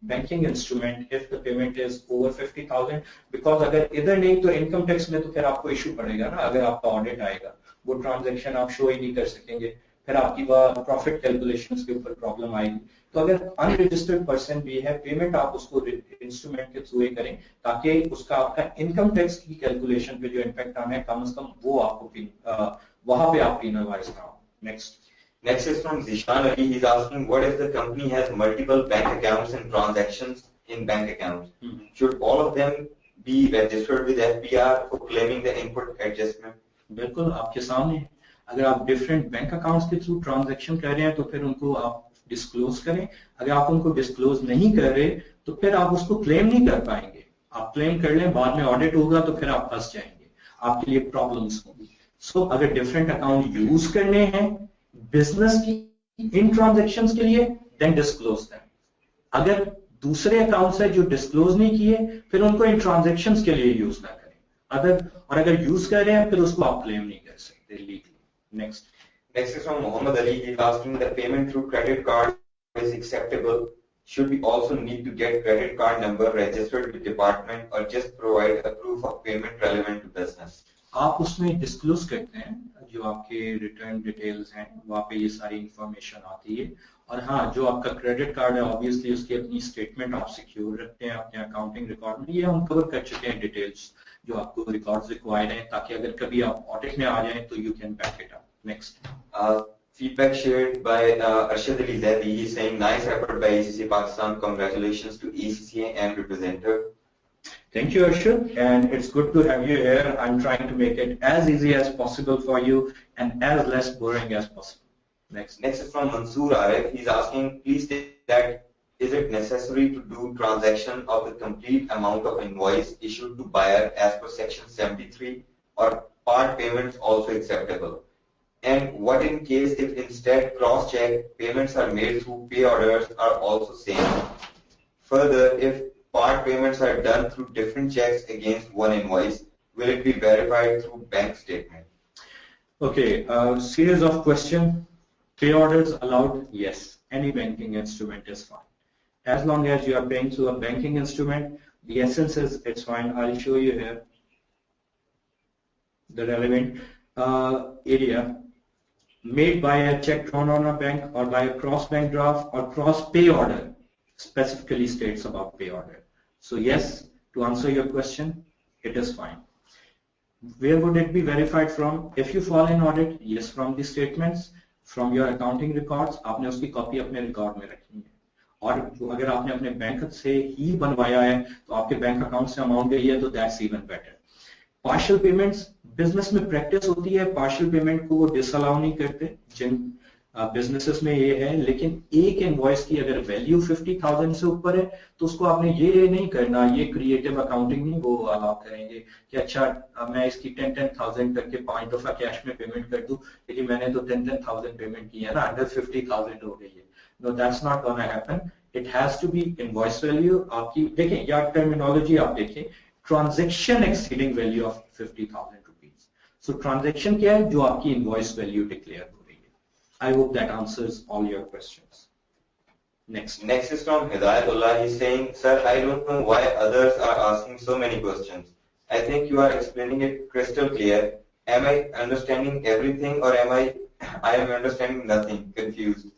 banking instrument if the payment is over 50,000. Because अगर इधर नहीं तो income tax में तो फिर आपको issue पड़ेगा ना, अगर आपका ऑडिट आएगा वो ट्रांजेक्शन आप शो ही नहीं कर सकेंगे, फिर आपकी प्रॉफिट कैलकुलेशंस के ऊपर प्रॉब्लम आएगी। तो अगर अनरजिस्टर्ड पर्सन भी है, पेमेंट आप उसको इंस्ट्रूमेंट के थ्रू करें ताकि उसका आपका इनकम टैक्स की कैलकुलेशन पे जो इम्पैक्ट आना है कम से कम वो आपको वहां पे आप पेनलाइज ना हो। Next is from Zishan Ali. He's asking, what if the company has multiple bank accounts and transactions in bank accounts? Should all of them be registered with FBR for claiming the input adjustment? बिल्कुल आपके सामने, अगर आप different bank accounts के through transaction कर रहे हैं तो फिर उनको आप डिस्क्लोज करें। अगर आप उनको डिस्क्लोज नहीं कर रहे तो फिर आप उसको क्लेम नहीं कर पाएंगे। आप क्लेम कर लें, बाद में ऑडिट होगा तो फिर आप फंस जाएंगे, आपके लिए प्रॉब्लम्स होंगी। सो अगर डिफरेंट अकाउंट यूज करने हैं बिजनेस की इन ट्रांजैक्शंस के लिए, देन डिस्क्लोज दें। अगर दूसरे अकाउंट्स है जो डिस्क्लोज नहीं किए, फिर उनको इन ट्रांजैक्शंस के लिए यूज ना करें। अगर यूज कर रहे हैं फिर उसको आप क्लेम नहीं कर सकते legally. Next is from Muhammad Ali. He's asking, the payment through credit card is acceptable. Should we also need to get credit card number registered with department or just provide a proof of payment relevant to business? आप उसमें disclose करते हैं जो आपके return details हैं, वहाँ पे ये सारी इंफॉर्मेशन आती है। और हाँ, जो आपका क्रेडिट कार्ड है ऑब्वियसली उसकी अपनी स्टेटमेंट आप सिक्योर रखते हैं अपने अकाउंटिंग रिकॉर्ड में। ये हम कवर कर चुके हैं डिटेल्स जो आपको रिकॉर्ड्स रिक्वायर्ड हैं, ताकि अगर कभी आप ऑडिट में आ जाएं तो you can back it up. Next. Feedback shared by Arshad Ali Zaidi. He's saying, nice effort by ACC Pakistan. Congratulations to ACCA and representative. Thank you, Arshad, and it's good to have you here. I'm trying to make it as easy as possible for you and as less boring as possible. Next is from Mansoor Arif. He's asking, please state that is it necessary to do transaction of the complete amount of invoice issued to buyer as per section 73 or part payments also acceptable? And what in case if instead cross-check payments are made through pay orders are also same? Further, if part payments are done through different checks against one invoice, will it be verified through bank statement? Okay, series of questions. Pay orders allowed? Yes. any banking instrument is fine. As long as you are paying through a banking instrument, the essence is it's fine. I'll show you here the relevant area. Made by a check drawn on a bank or by a cross-bank draft or cross-pay order, specifically states about pay order. So yes, to answer your question, it is fine. Where would it be verified from? If you fall in audit, yes, from the statements, from your accounting records, आपने उसकी copy अपने record में रखनी है. और अगर आपने अपने बैंक से ही बनवाया है तो आपके बैंक अकाउंट से अमाउंट गई है तो that's even better. Partial payments business में प्रैक्टिस होती है, पार्शियल पेमेंट को वो डिसअलाउ नहीं करते जिन बिजनेसेस में ये है, लेकिन एक इनवॉइस की अगर वैल्यू 50,000 से ऊपर है तो उसको आपने ये नहीं करना, ये क्रिएटिव अकाउंटिंग नहीं वो अलाउ करेंगे कि अच्छा मैं इसकी 10,000 करके 5 दफा कैश में पेमेंट कर दूं, लेकिन मैंने तो 10,000 पेमेंट की है ना, अंडर 50,000 हो गई है. No, that's not gonna happen. It has to be invoice value आपकी. देखें या टर्मिनोलॉजी आप देखें, transaction exceeding value of 50,000 rupees. So transaction क्या है? जो आपकी इनवॉइस वैल्यू डिक्लेयर हो रही है. I hope that answers all your questions. Next is from Hidayatullah. He's saying, sir, I don't know why others are asking so many questions. I think you are explaining it crystal clear. Am I understanding everything or am I am understanding nothing? Confused.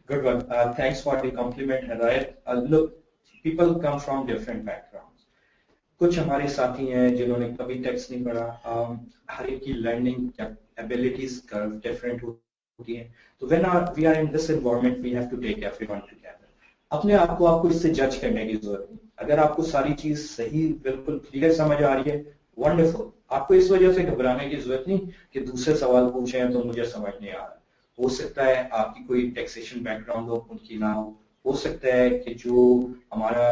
Good one. Thanks for the compliment, Hidayat. Look, people come from different backgrounds. कुछ हमारे साथी हैं जिन्होंने कभी tax नहीं पढ़ा. हर एक की लर्निंग एबिलिटीज कर्व डिफरेंट होती हैं. तो when we are in this environment we have to take everyone together. अपने आप को आपको इससे जज करने की जरूरत नहीं. अगर आपको सारी चीज सही बिल्कुल क्लियर समझ आ रही है, वंडरफुल. आपको इस वजह से घबराने की जरूरत नहीं कि दूसरे सवाल पूछे हैं तो मुझे समझ नहीं आ रहा. हो सकता है आपकी कोई टैक्सेशन बैकग्राउंड हो, उनकी ना हो सकता है कि जो हमारा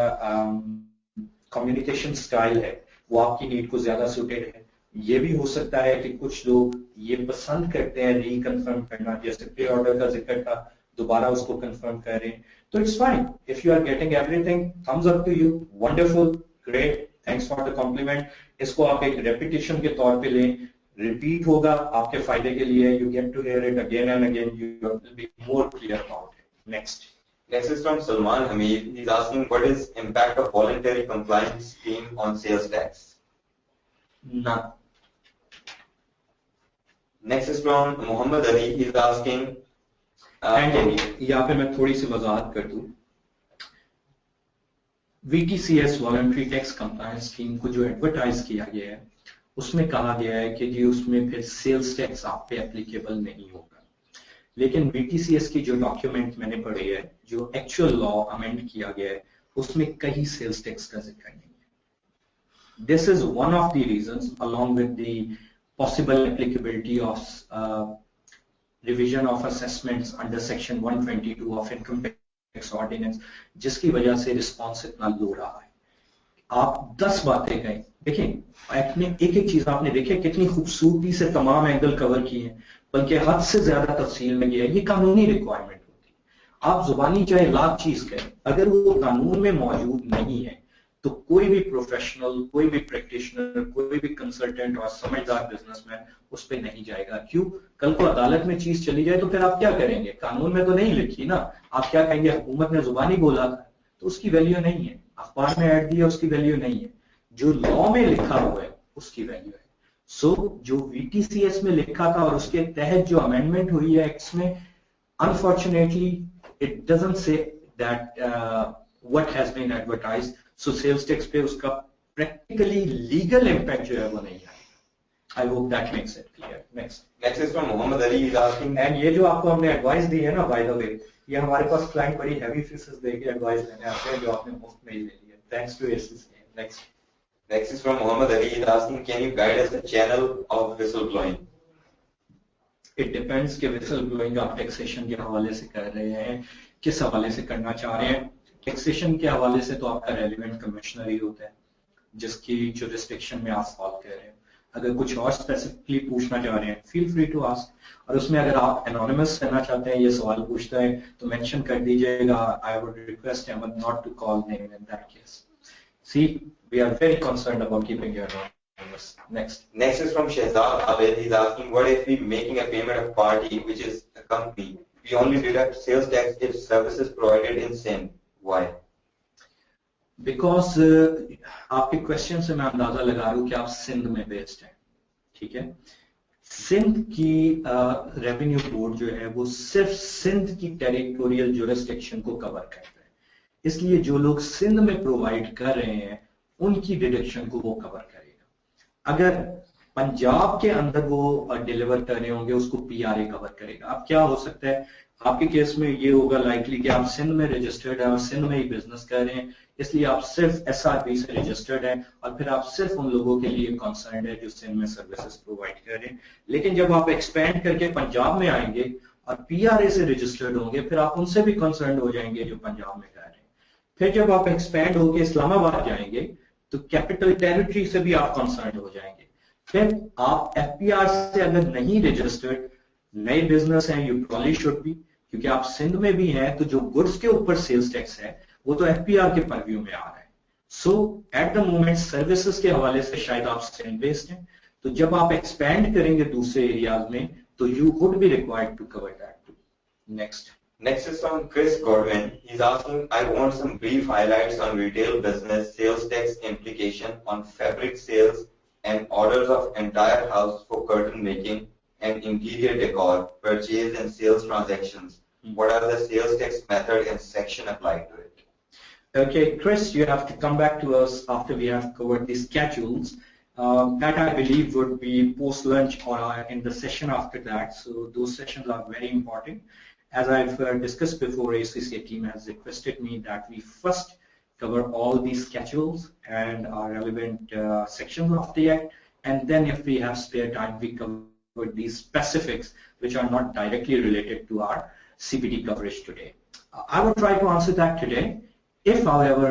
कम्युनिकेशन स्टाइल है वो आपकी नीड को ज्यादा सूटेड है. ये भी हो सकता है कि कुछ लोग ये पसंद करते हैं रिकन्फर्म करना, जैसे पे ऑर्डर का जिक्र था, दोबारा उसको कंफर्म करें. तो it's fine. If you are getting everything, thumbs up to you, wonderful, great, thanks for the compliment. इसको आप एक रेपिटेशन के तौर पे लें, रिपीट होगा आपके फायदे के लिए. You get to hear it again and again, you will be more clear about it. Next. Next is from Salman Hamid. He's asking, what is impact of voluntary compliance scheme on sales tax? None. Next is from Muhammad Ali. He's asking, यहाँ पे मैं थोड़ी सी वजाहत कर दूं. VTCS voluntary tax compliance scheme को जो advertise किया गया है उसमें कहा गया है कि जी उसमें फिर सेल्स टैक्स आप पे एप्लीकेबल नहीं होगा. लेकिन VTCS की जो डॉक्यूमेंट मैंने पढ़ी है, जो एक्चुअल लॉ अमेंड किया गया है, उसमें कहीं सेल्स टैक्स का जिक्र नहीं है. This is one of the reasons along with the possible applicability of revision of assessments under section 122 of income tax ordinance, जिसकी वजह से रिस्पॉन्स इतना लो रहा है. आप 10 बातें कहें, देखें एक्ट में एक एक चीज आपने देखे कितनी खूबसूरती से तमाम एंगल कवर किए हैं, बल्कि हद से ज्यादा तफसील में गया है. ये कानूनी रिक्वायरमेंट होती है. आप जुबानी चाहे लाख चीज करें, अगर वो कानून में मौजूद नहीं है तो कोई भी प्रोफेशनल, कोई भी प्रैक्टिशनर, कोई भी कंसल्टेंट और समझदार बिजनेसमैन उस पर नहीं जाएगा. क्यों? कल को अदालत में चीज चली जाए तो फिर आप क्या करेंगे? कानून में तो नहीं लिखी ना. आप क्या कहेंगे? हुकूमत ने जुबानी बोला था, तो उसकी वैल्यू नहीं है. अखबार में ऐड दिया, उसकी वैल्यू नहीं है. जो लॉ में लिखा हुआ है उसकी वैल्यू है. सो जो VTCS में लिखा था और उसके तहत जो अमेंडमेंट हुई है एक्ट्स में, unfortunately it doesn't say that what has been advertised. So sales tax पे उसका प्रैक्टिकली लीगल इंपैक्ट जो है वो नहीं है. I hope that makes it clear. next is from Muhammad Ali. He's asking, and ये जो आपको हमने एडवाइस दी है ना, बाय द वे, ये हमारे पास क्लाइंट बड़ी हैवी फीसेस देके एडवाइस लेने आते हैं जो आपने मुफ्त में ही ले लिया. थैंक्स टू एसिस. Next is from Muhammad Ali. He's asking, can you guide us the channel of whistleblowing? It depends कि whistle blowing आप टैक्सेशन के हवाले से कर रहे हैं, किस हवाले से करना चाह रहे हैं. टैक्सेशन के हवाले से तो आपका रेलिवेंट कमिश्नर ही होता है जिसकी जुरिस्डिक्शन में आप सवाल कर रहे हैं. अगर कुछ और स्पेसिफिकली पूछना चाह रहे हैं, फील फ्री टू आस्क. और उसमें अगर आप एनोनिमस करना चाहते हैं, ये सवाल पूछता है तो मेंशन कर दीजिएगा. I would request Ahmed not to call name in that case. See, we are very concerned about keeping your anonymous. Next is from Shehzad Abed. He's asking, what if we making a payment of party which is a company we only deduct sales tax if services provided in Sindh. Why? Because आपके question से मैं अंदाजा लगा रहा हूँ कि आप सिंध में बेस्ड हैं, ठीक है। सिंध की रेवेन्यू बोर्ड जो है वो सिर्फ सिंध की टेरिटोरियल जुरिस्डिक्शन को कवर करता है, इसलिए जो लोग सिंध में प्रोवाइड कर रहे हैं उनकी डिडक्शन को वो कवर करेगा। अगर पंजाब के अंदर वो डिलीवर कर रहे होंगे उसको पीआरए कवर करेगा। अब क्या हो सकता है आपके केस में ये होगा लाइकली कि आप सिंध में रजिस्टर्ड है और सिंध में ही बिजनेस कर रहे हैं, इसलिए आप सिर्फ एसआरबी से रजिस्टर्ड है और फिर आप सिर्फ उन लोगों के लिए कंसर्न है जो सिंध में सर्विसेज प्रोवाइड कर रहे हैं। लेकिन जब आप एक्सपेंड करके पंजाब में आएंगे और पीआरए से रजिस्टर्ड होंगे फिर आप उनसे भी कंसर्न हो जाएंगे जो पंजाब में कर रहे हैं। फिर जब आप एक्सपेंड होकर इस्लामाबाद जाएंगे तो कैपिटल टेरिटरी से भी आप कंसर्न हो जाएंगे। फिर आप एफपीआर से अगर नहीं रजिस्टर्ड नए बिजनेस हैं, यू प्रॉब्ली शुड बी, क्योंकि आप सिंध में भी हैं तो जो गुड्स के ऊपर सेल्स टैक्स है वो तो एफपीआर के परव्यू में आ रहा है। सो एट द मोमेंट सर्विसेज के हवाले से शायद आप सिंध बेस्ड हैं, तो जब आप एक्सपैंड करेंगे दूसरे एरियाज में तो you would be required to cover that too. Next is from Chris Godwin. He's asking, I want some brief highlights on retail business sales tax implication on fabric sales and orders of entire house for curtain making and interior decor, purchase and sales transactions. What are the sales tax method and section applied to it? Okay, Chris, you have to come back to us after we have covered the schedules. That I believe would be post-lunch or in the session after that. So those sessions are very important. As I've discussed before, ACCA team has requested me that we first cover all these schedules and our relevant sections of the Act, and then if we have spare time, we cover these specifics which are not directly related to our CPT coverage today. I will try to answer that today. If, however,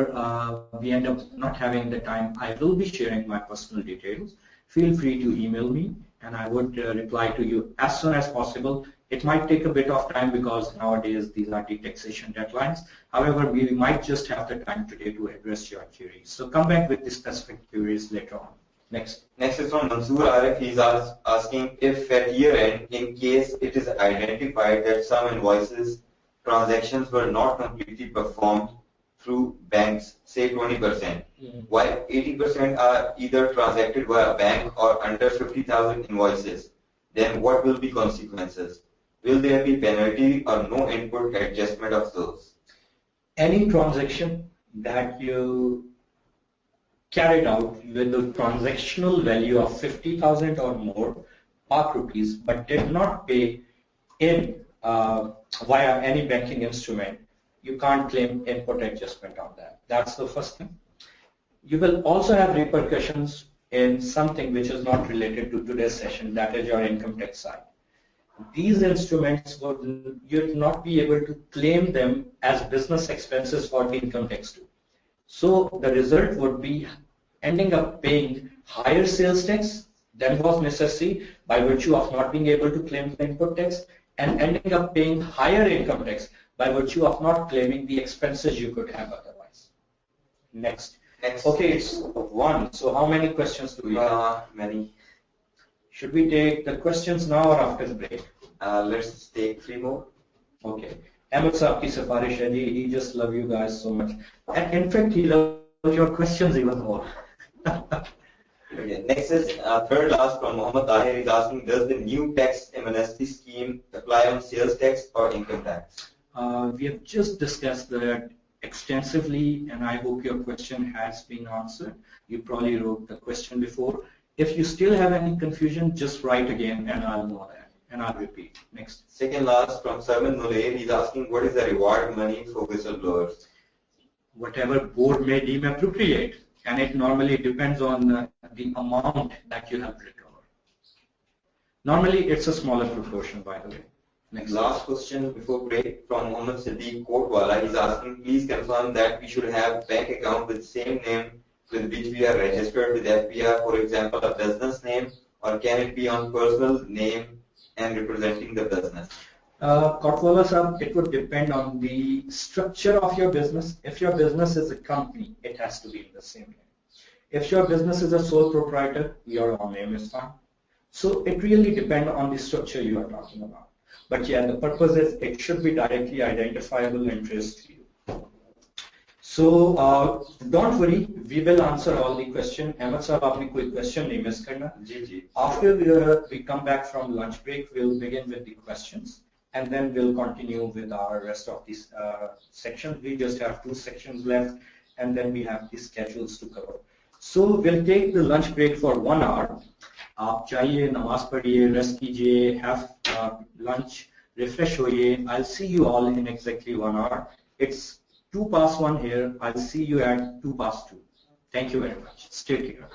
we end up not having the time, I will be sharing my personal details. Feel free to email me, and I would reply to you as soon as possible. It might take a bit of time because nowadays these are the taxation deadlines. However, we might just have the time today to address your queries. So come back with the specific queries later on. Next is from Mansoor Arif. He's asking if at year end, in case it is identified that some invoices transactions were not completely performed through banks, say 20%, while 80% are either transacted via bank or under 50,000 invoices, then what will be consequences? Will there be penalty or no input adjustment of those? Any transaction that you carried out with a transactional value of 50,000 or more Pak rupees, but did not pay in via any banking instrument, you can't claim input adjustment on that. That's the first thing. You will also have repercussions in something which is not related to today's session, that is your income tax side. These instruments would you'd not be able to claim them as business expenses for the income tax too. So the result would be ending up paying higher sales tax than was necessary by virtue of not being able to claim the input tax, and ending up paying higher income tax by virtue of not claiming the expenses you could have otherwise. Next. Okay, it's one. So how many questions do we have? Many. Should we take the questions now or after the break? Let's take 3 more. Okay. Ahmed Saab ki safarish hai, he just love you guys so much. And in fact, he loves your questions even more. Okay. Next is third last from Omer Zaheer. He's asking, does the new tax amnesty scheme apply on sales tax or income tax? We have just discussed that extensively, and I hope your question has been answered. You probably wrote the question before. If you still have any confusion, just write again and I'll know that, and I'll repeat. Next. Second last from Sarman Nulair. He's asking, what is the reward money for whistleblowers? Whatever board may deem appropriate, and it normally depends on the amount that you have recovered. Normally, it's a smaller proportion, by the way. Next. Last question before break from Mohammed Siddiq Kotwala. He's asking, please confirm that we should have bank account with same name with which we are registered with FPR, for example, a business name, or can it be on personal name and representing the business? Kotwala sir, it would depend on the structure of your business. If your business is a company, it has to be in the same name. If your business is a sole proprietor, your own name is fine. So it really depends on the structure you are talking about. But yeah, the purpose is it should be directly identifiable interest to you. So don't worry, we will answer all the question. Ahmed साहब आपने कोई question नहीं miss करना. जी. After we come back from lunch break, we'll begin with the questions, and then we'll continue with our rest of these sections. We just have 2 sections left, and then we have the schedules to cover. So we'll take the lunch break for 1 hour. आप जाइए, नमाज पढ़िए, rest कीजिए, have lunch, refresh होइए. I'll see you all in exactly 1 hour. It's 2:01 here. I'll see you at 2:02. Thank you very much. Stay here.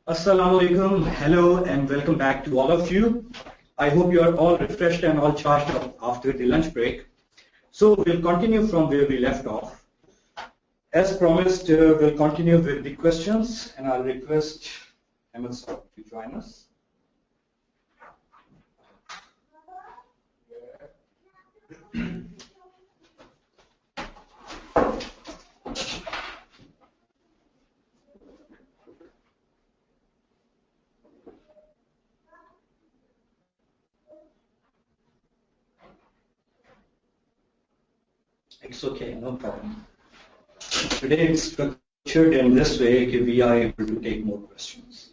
Assalamu alaikum, hello and welcome back to all of you. I hope you are all refreshed and all charged up after the lunch break. So we'll continue from where we left off. As promised, we'll continue with the questions and I'll request Ahmed Saab to join us. It's okay, no problem. Today it's structured in this way that we are able to take more questions.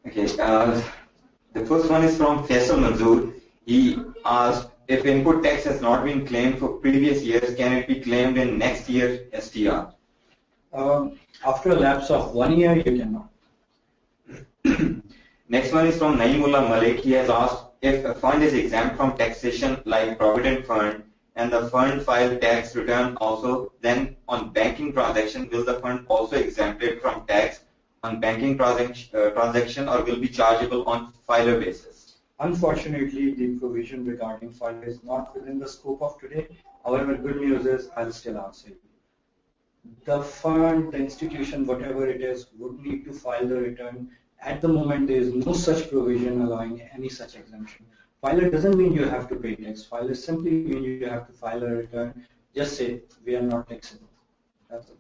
Okay, the first one is from Faisal Manzoor. He asked, if input tax has not been claimed for previous years, can it be claimed in next year's STR? After a lapse of 1 year, you cannot. Next one is from Naeemullah Malik. He has asked, if a fund is exempt from taxation like Provident Fund and the fund filed tax return also, then on banking transaction, will the fund also exempted from tax on banking transaction or will be chargeable on filer basis? Unfortunately, the provision regarding filer is not within the scope of today. However, good news is I'll still answer you. The fund, the institution, whatever it is, would need to file the return. At the moment, there is no such provision allowing any such exemption. Filer doesn't mean you have to pay tax. Filer simply means you have to file a return. Just say, we are not taxable. That's it.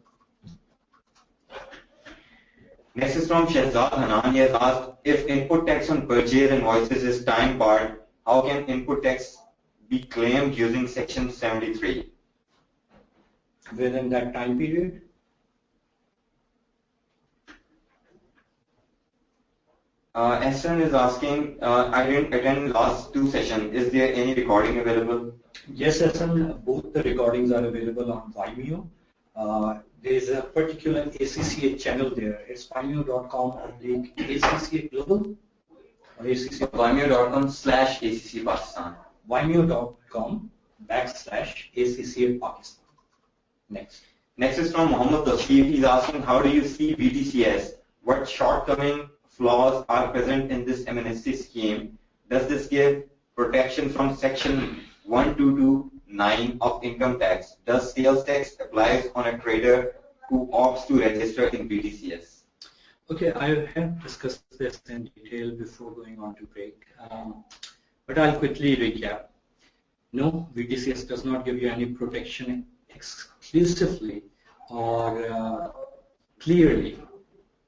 Next is from Shehzad Hanan. He has asked, if input tax on purchase invoices is time barred, how can input tax be claimed using Section 73? Within that time period? Esther is asking, I didn't attend last 2 sessions. Is there any recording available? Yes, Hassan, both the recordings are available on Vimeo. There is a particular ACCA channel there. It's vimeo.com/ACCA Global or ACCA. Vimeo.com/ACC Pakistan. Vimeo.com/ACCA Pakistan. Next. Next is from Mohammed Tasheef. He's asking, how do you see VTCS? What shortcoming flaws are present in this amnesty scheme? Does this give protection from Section 1229 of income tax? Does sales tax applies on a trader who opts to register in VTCS? Okay, I have discussed this in detail before going on to break, but I'll quickly recap. No, VTCS does not give you any protection exclusively or clearly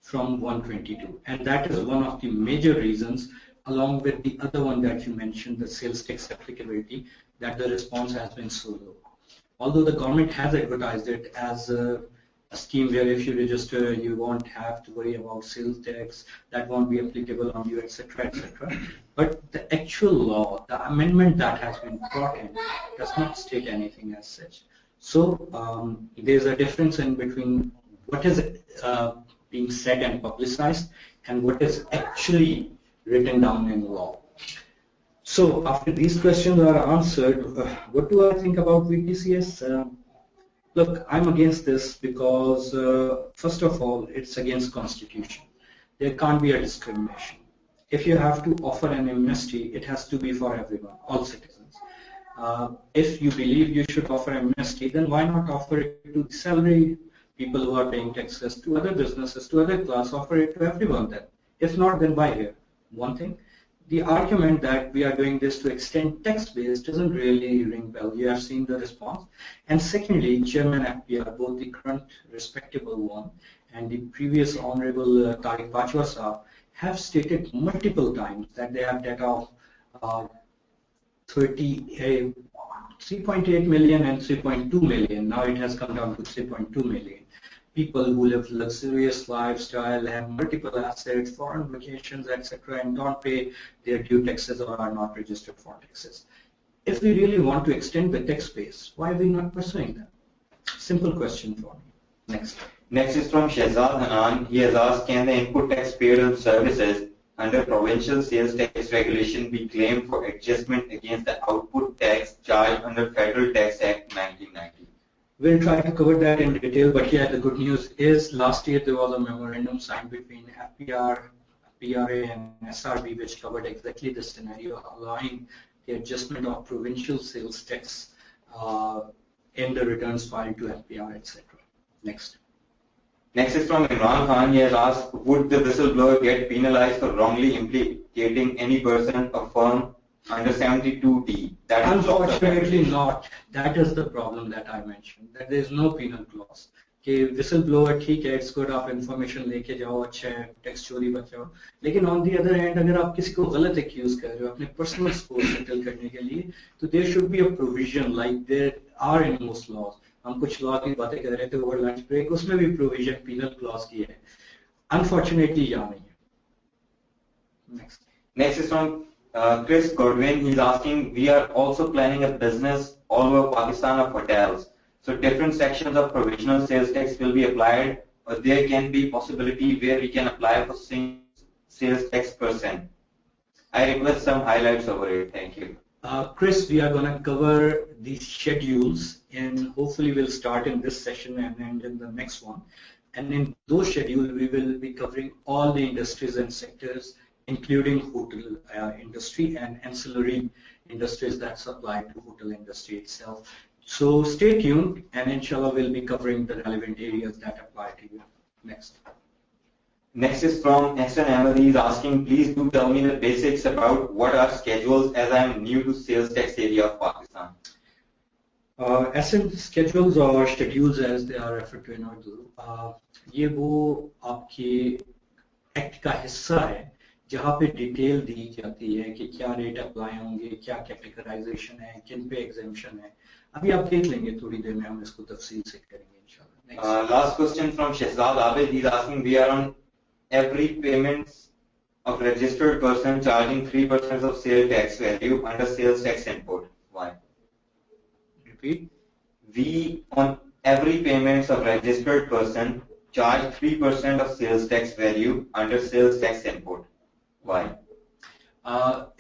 from 122, and that is one of the major reasons, along with the other one that you mentioned, the sales tax applicability, that the response has been so low. Although the government has advertised it as a scheme where if you register, you won't have to worry about sales tax, that won't be applicable on you, etc., etc. But the actual law, the amendment that has been brought in, does not state anything as such. So there's a difference in between what is being said and publicized and what is actually written down in law. So after these questions are answered, what do I think about VTCS? Look, I'm against this because, first of all, it's against Constitution. There can't be a discrimination. If you have to offer an amnesty, it has to be for everyone, all citizens. If you believe you should offer amnesty, then why not offer it to the salaried people who are paying taxes, to other businesses, to other class, offer it to everyone then. If not, then why here? One thing. The argument that we are doing this to extend tax base doesn't really ring bell. You have seen the response. And secondly, Chairman FPR, both the current respectable one and the previous Honorable Tariq Bajwa Saab, have stated multiple times that they have data of 3.8 million and 3.2 million. Now it has come down to 3.2 million. People who live luxurious lifestyle, have multiple assets, foreign vacations, etc., and don't pay their due taxes or are not registered for taxes. If we really want to extend the tax base, why are we not pursuing that? Simple question for me. Next. Next is from Shehzad Hanan. He has asked, can the input tax paid on services under provincial sales tax regulation be claimed for adjustment against the output tax charged under Federal Tax Act 1990? We'll try to cover that in detail, but yeah, the good news is last year there was a memorandum signed between FPR, PRA and SRB which covered exactly this scenario, allowing the adjustment of provincial sales tax in the returns filed to FPR, etc. Next. Next is from Imran Khan. He has asked, would the whistleblower get penalized for wrongly implicating any person or firm under 72D? Unfortunately not. That is the problem that I mentioned, that there is no penal clause. कि whistleblower ठीक है, it's good आप information लेके जाओ, अच्छा है, tax चोरी बचाओ, लेकिन on the other hand अगर आप किसी को गलत accuse कर रहे हो अपने personal score settle करने के लिए, तो there should be a provision like there are in most laws. हम कुछ law की बातें कर रहे थे over lunch break, उसमें भी provision penal clause की है. Unfortunately यहाँ नहीं है. Next. Next is from Chris Godwin. He's asking, we are also planning a business all over Pakistan of hotels. So different sections of provisional sales tax will be applied, or there can be possibility where we can apply for sales tax %. I request some highlights over it. Thank you. Chris, we are going to cover these schedules, and hopefully we'll start in this session and end in the next one. And in those schedules, we will be covering all the industries and sectors, including hotel industry and ancillary industries that supply to hotel industry itself. So stay tuned, and inshallah we'll be covering the relevant areas that apply to you. Next. Next is from Hassan Ahmed. He's asking, please do tell me the basics about what are schedules, as I am new to sales tax area of Pakistan. Essence schedules or schedules as they are referred to in Urdu, ये वो आपके act का हिस्सा है जहाँ पे detail दी जाती है कि क्या रेट अप्लाई होंगे, क्या कैटेगराइजेशन है, किन पे एग्जेम्पशन है. अभी आप देख लेंगे, थोड़ी देर में हम इसको तफसील से करेंगे इंशाल्लाह. Last question from Shehzad Abid. He's asking, we are on every payments of registered person charging 3% of sale tax value under sales tax import. Why? Repeat. We on every payments of registered person charge 3% of sales tax value under sales tax import. Why?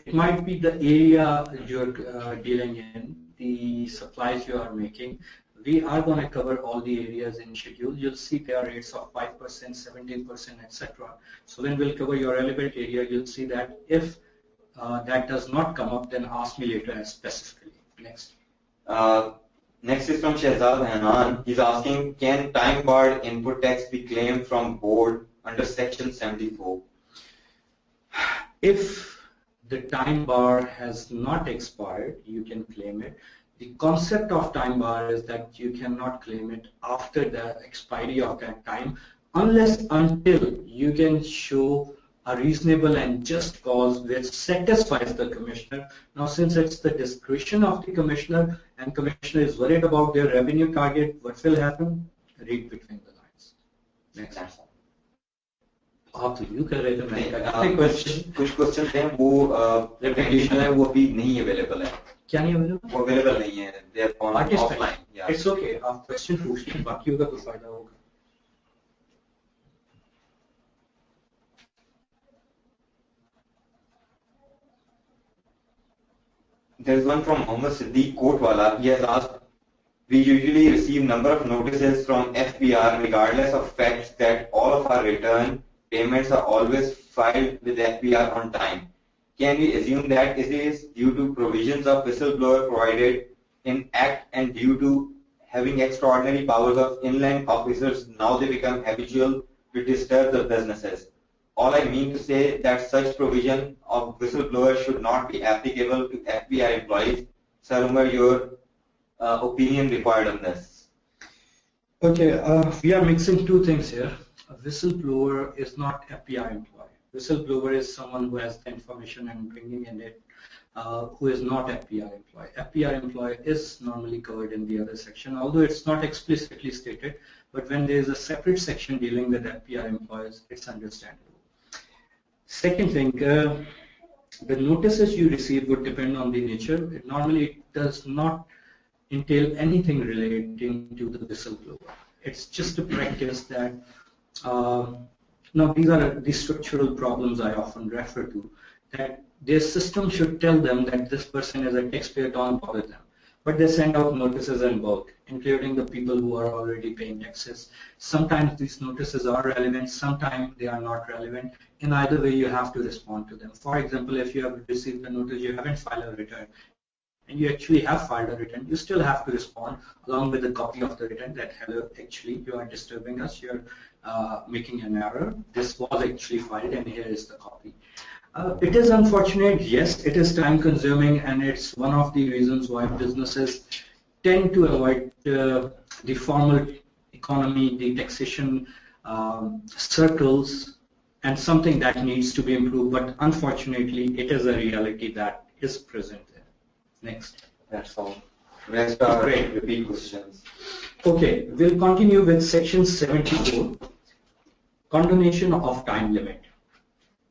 It might be the area you're dealing in, the supplies you are making. We are going to cover all the areas in schedule. You'll see there are rates of 5%, 17%, etc. So when we'll cover your relevant area, you'll see that if that does not come up, then ask me later specifically. Next. Next is from Shehzad Hanan. He's asking, can time-barred input tax be claimed from board under Section 74? If the time bar has not expired, you can claim it. The concept of time bar is that you cannot claim it after the expiry of that time until you can show a reasonable and just cause which satisfies the commissioner. Now, since it's the discretion of the commissioner and commissioner is worried about their revenue target, what will happen? Read between the lines. Next. आप तो यूँ कर रहे थे, मैंने कुछ question हैं वो रिप्रेजेंटेशन है वो अभी नहीं अवेलेबल है. क्या नहीं अवेलेबल? वो अवेलेबल नहीं है, they are on offline. It's okay, आप क्वेश्चन पूछिए, बाकियों का तो फायदा होगा. There is one from Mohammed Siddiq Kotwala. He has asked, we usually receive number of notices from FPR regardless of facts that all of our return payments are always filed with FPR on time. Can we assume that it is due to provisions of whistleblower provided in Act and due to having extraordinary powers of inland officers, now they become habitual to disturb the businesses? All I mean to say that such provision of whistleblower should not be applicable to FPR employees. Sir Omer, your opinion required on this. Okay, we are mixing two things here. A whistleblower is not FPR employee. Whistleblower is someone who has the information and bringing in it, who is not FPR employee. FPR employee is normally covered in the other section, although it's not explicitly stated, but when there is a separate section dealing with FPR employees, it's understandable. Second thing, the notices you receive would depend on the nature. Normally, it does not entail anything relating to the whistleblower. It's just a practice that, now these are the structural problems I often refer to, that their system should tell them that this person is a taxpayer, don't bother them. but they send out notices in bulk, including the people who are already paying taxes. Sometimes these notices are relevant, sometimes they are not relevant. In either way, you have to respond to them. For example, if you have received a notice, you haven't filed a return, and you actually have filed a return, you still have to respond along with a copy of the return that, hello, actually, you are disturbing us, you're making an error. This was actually filed, and here is the copy. It is unfortunate, yes, it is time consuming, and it's one of the reasons why businesses tend to avoid the formal economy, the taxation circles, and something that needs to be improved, but unfortunately it is a reality that is present there. Next. That's all. Rest are Great. repeat questions. Okay, we'll continue with section 74, condonation of time limit,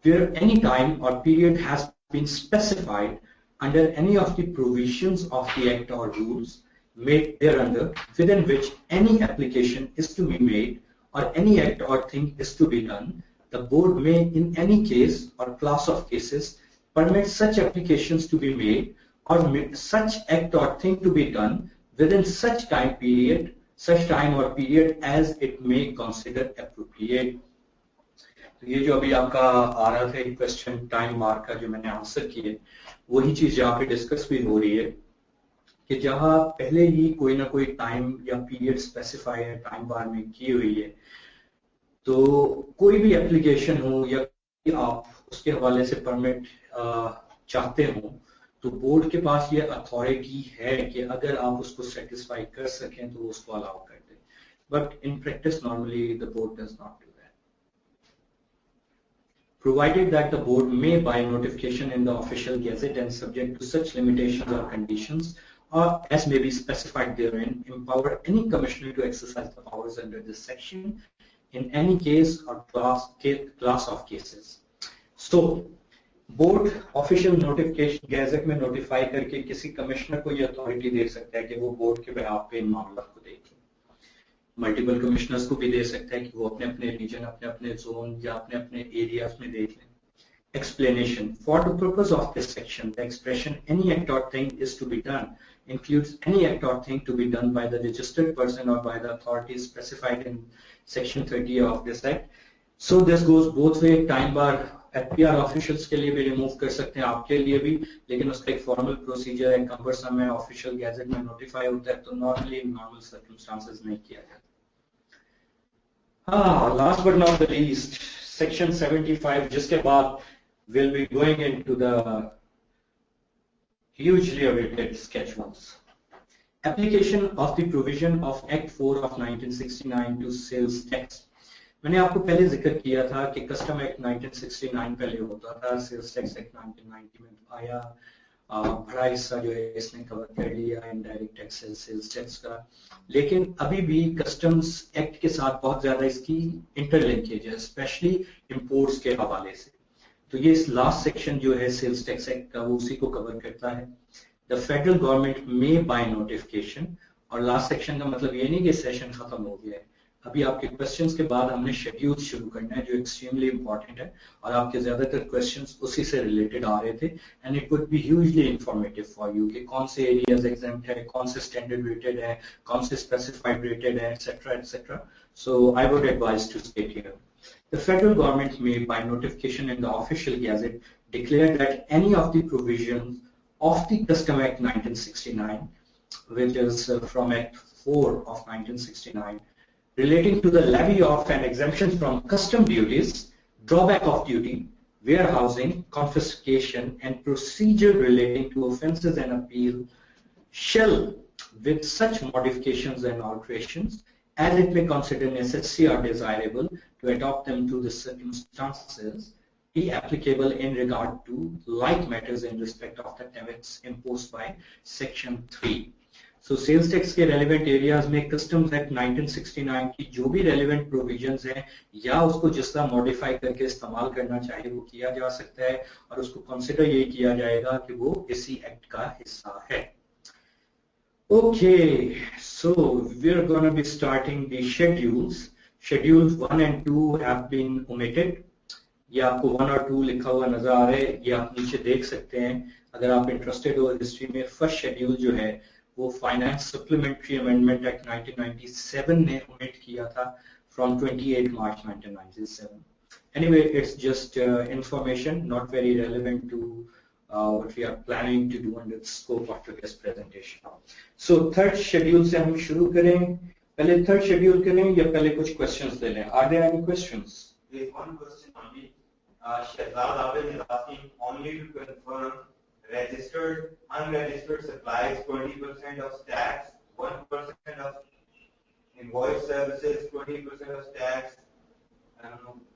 where any time or period has been specified under any of the provisions of the Act or rules made thereunder, within which any application is to be made or any act or thing is to be done, the board may in any case or class of cases permit such applications to be made or such act or thing to be done within such time or period as it may consider appropriate. तो ये जो अभी आपका आ रहा था एक question time बार का जो मैंने आंसर किए, वही चीज यहाँ पे डिस्कस भी हो रही है कि जहाँ पहले ही कोई ना कोई टाइम या पीरियड स्पेसिफाई है टाइम बार में की हुई है, तो कोई भी एप्लीकेशन हो या आप उसके हवाले से परमिट चाहते हो, तो बोर्ड के पास ये अथॉरिटी है कि अगर आप उसको सेटिस्फाई कर सकें तो उसको अलाउ कर दें. But in practice normally the board does not do that. Provided that the board may, by notification in the official gazette and subject to such limitations or conditions, or as may be specified therein, empower any commissioner to exercise the powers under this section in any case or class of cases. So, board official notification gadget में notify करके किसी commissioner को यह authority दे सकता है कि वो board के बिहाफ पे इन मामला को देखे. मल्टीपल कमिश्नर्स को भी दे सकता है कि वो अपने अपने रीजन, अपने अपने जोन या अपने अपने एरियाज में देख लें. Explanation. For the purpose of this section, the expression any act or thing is to be done includes any act or thing to be done by the registered person or by the authorities specified in section 30 of this act. So this goes both way. Time bar FPR officials के लिए भी remove कर सकते हैं, आपके लिए भी, लेकिन उसका एक फॉर्मल प्रोसीजर है, कंपलसरी है, ऑफिशियल गैजेट में नोटिफाई होता है, तो नॉर्मली इन नॉर्मल सर्कमस्टांसेस नहीं किया जाता. Last but not the least, section 75, जिसके बाद will be going into the hugely awaited sketch ones. Application of the provision of Act 4 of 1969 to sales tax. मैंने आपको पहले जिक्र किया था कि कस्टम एक्ट 1969 पहले होता था, सेल्स टैक्स एक्ट 1990 में आया, बड़ा हिस्सा जो है इसने कवर कर लिया इनडायरेक्ट टैक्सेस, सेल्स टैक्स का, लेकिन अभी भी कस्टम्स एक्ट के साथ बहुत ज्यादा इसकी इंटरलिंकेज है, स्पेशली इंपोर्ट्स के हवाले से. तो ये इस लास्ट सेक्शन जो है सेल्स टैक्स एक्ट का, वो उसी को कवर करता है. द फेडरल गवर्नमेंट में बाय नोटिफिकेशन, और लास्ट सेक्शन का मतलब ये नहीं कि सेशन खत्म हो गया है. अभी आपके क्वेश्चंस के बाद हमने शेड्यूल शुरू करना है जो एक्सट्रीमली इंपॉर्टेंट है, और आपके ज्यादातर क्वेश्चंस उसी से रिलेटेड आ रहे थे, and it would B hugely informative for you कि कौन से एरियाज एग्जाम्प्ट है, कौन से स्टैंडर्ड रेटेड है, कौन से स्पेसिफाइड रेटेड है, etcetera etcetera. So I would advise to state here. The federal government may, by notification in the official gazette, declare that any of the provisions of the Custom Act 1969, which is from Act 4 of 1969, relating to the levy of and exemption from custom duties, drawback of duty, warehousing, confiscation, and procedure relating to offences and appeal, shall, with such modifications and alterations, as it may consider necessary or desirable to adopt them to the circumstances, be applicable in regard to like matters in respect of the tax imposed by Section 3. So sales tax के relevant areas में Customs Act 1969 की जो भी relevant provisions हैं, या उसको जिस तरह modify करके इस्तेमाल करना चाहे वो किया जा सकता है, और उसको consider ये किया जाएगा कि वो इसी act का हिस्सा है. Okay, so we're going to be starting the schedules. Schedules 1 and 2 have been omitted. ये आपको 1 और 2 लिखा हुआ नजर आ रहा है, ये आप नीचे देख सकते हैं. अगर आप इंटरेस्टेड हो हिस्ट्री में, फर्स्ट शेड्यूल जो है वो फाइनेंस सप्लीमेंट्री अमेंडमेंट एक्ट 1997 ने ओमिट किया था from 28 March 1997. Anyway, it's just information, not very relevant to what we are planning to do under the scope of today's presentation. So third schedule से हम शुरू करें. पहले third schedule करें या पहले कुछ questions ले लें? Are there any questions? There is one question only. Shahzad Abid is asking only to confirm registered, unregistered supplies 20% of tax, 1% of invoice services, 20% of tax.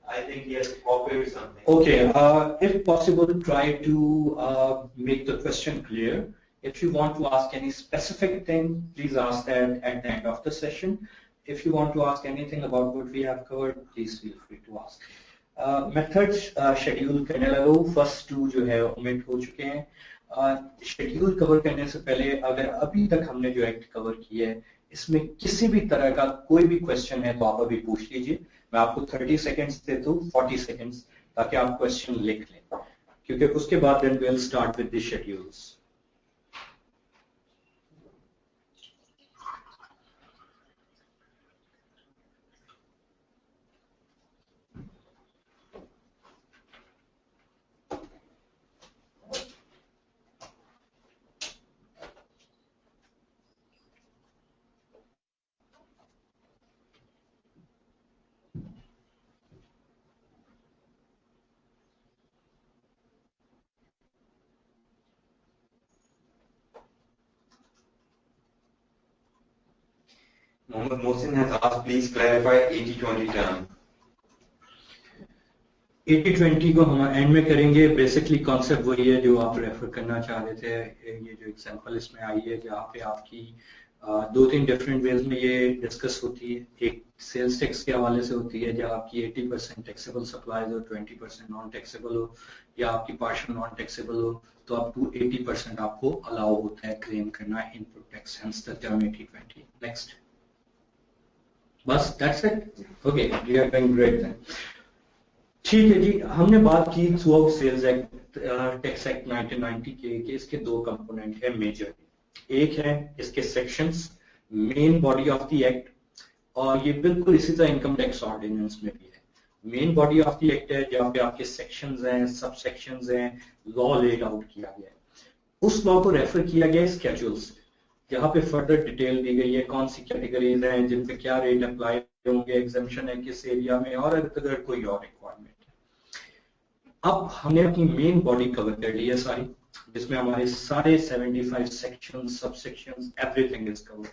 I think he has copied something. Okay, if possible, try to make the question clear. If you want to ask any specific thing, please ask that at the end of the session. If you want to ask anything about what we have covered, please feel free to ask. Method schedule करने लगा हूँ. First two जो है omit हो चुके हैं. Schedule cover करने से पहले अगर अभी तक हमने जो एक्ट कवर किया है इसमें किसी भी तरह का कोई भी क्वेश्चन है तो आप अभी पूछ लीजिए. मैं आपको 30 सेकेंड्स देता हूँ, 40 सेकेंड्स, ताकि आप क्वेश्चन लिख लें, क्योंकि उसके बाद then we'll start with the schedules. Mohammed Mohsin has asked, please clarify 80-20 term. 80-20 को हम एंड में करेंगे. बेसिकली कॉन्सेप्ट वही है जो आप रेफर करना चाह रहे थे. ये जो एग्जांपल इसमें आई है जहाँ पे आपकी दो तीन डिफरेंट वेज में ये डिस्कस होती है. एक सेल्स टैक्स के हवाले से होती है जहाँ आपकी 80% टैक्सेबल सप्लाईज हो, 20% नॉन टैक्सेबल हो, या आपकी पार्शियल नॉन टैक्सेबल हो, तो अप टू 80% आपको अलाउ होता है क्लेम करना input tax. Hence the term 80-20. Next. बस that's it. Okay, we are doing great then. ठीक है जी. हमने बात की throughout sales act tax act 1990 के कि इसके दो कंपोनेंट है मेजर. एक है इसके sections, main body of the act, और ये बिल्कुल इसी तरह इनकम टैक्स ऑर्डिनेंस में भी है. Main body of the act है जहाँ पे आपके सेक्शंस हैं, सब सेक्शंस हैं, लॉ लेड आउट किया गया है. उस लॉ को रेफर किया गया है स्केड्यूल्स, जहाँ पे फर्दर डिटेल दी गई है कौन सी कैटेगरीज हैं, जिन पे क्या रेट अप्लाई होंगे, एग्जाम्पशन है किस एरिया में, और अगर कोई और रिक्वायरमेंट है. अब हमने अपनी मेन बॉडी कवर कर ली है सारी, जिसमें हमारे सारे 75 सेक्शंस, सब सेक्शंस, एवरीथिंग इज कवर्ड.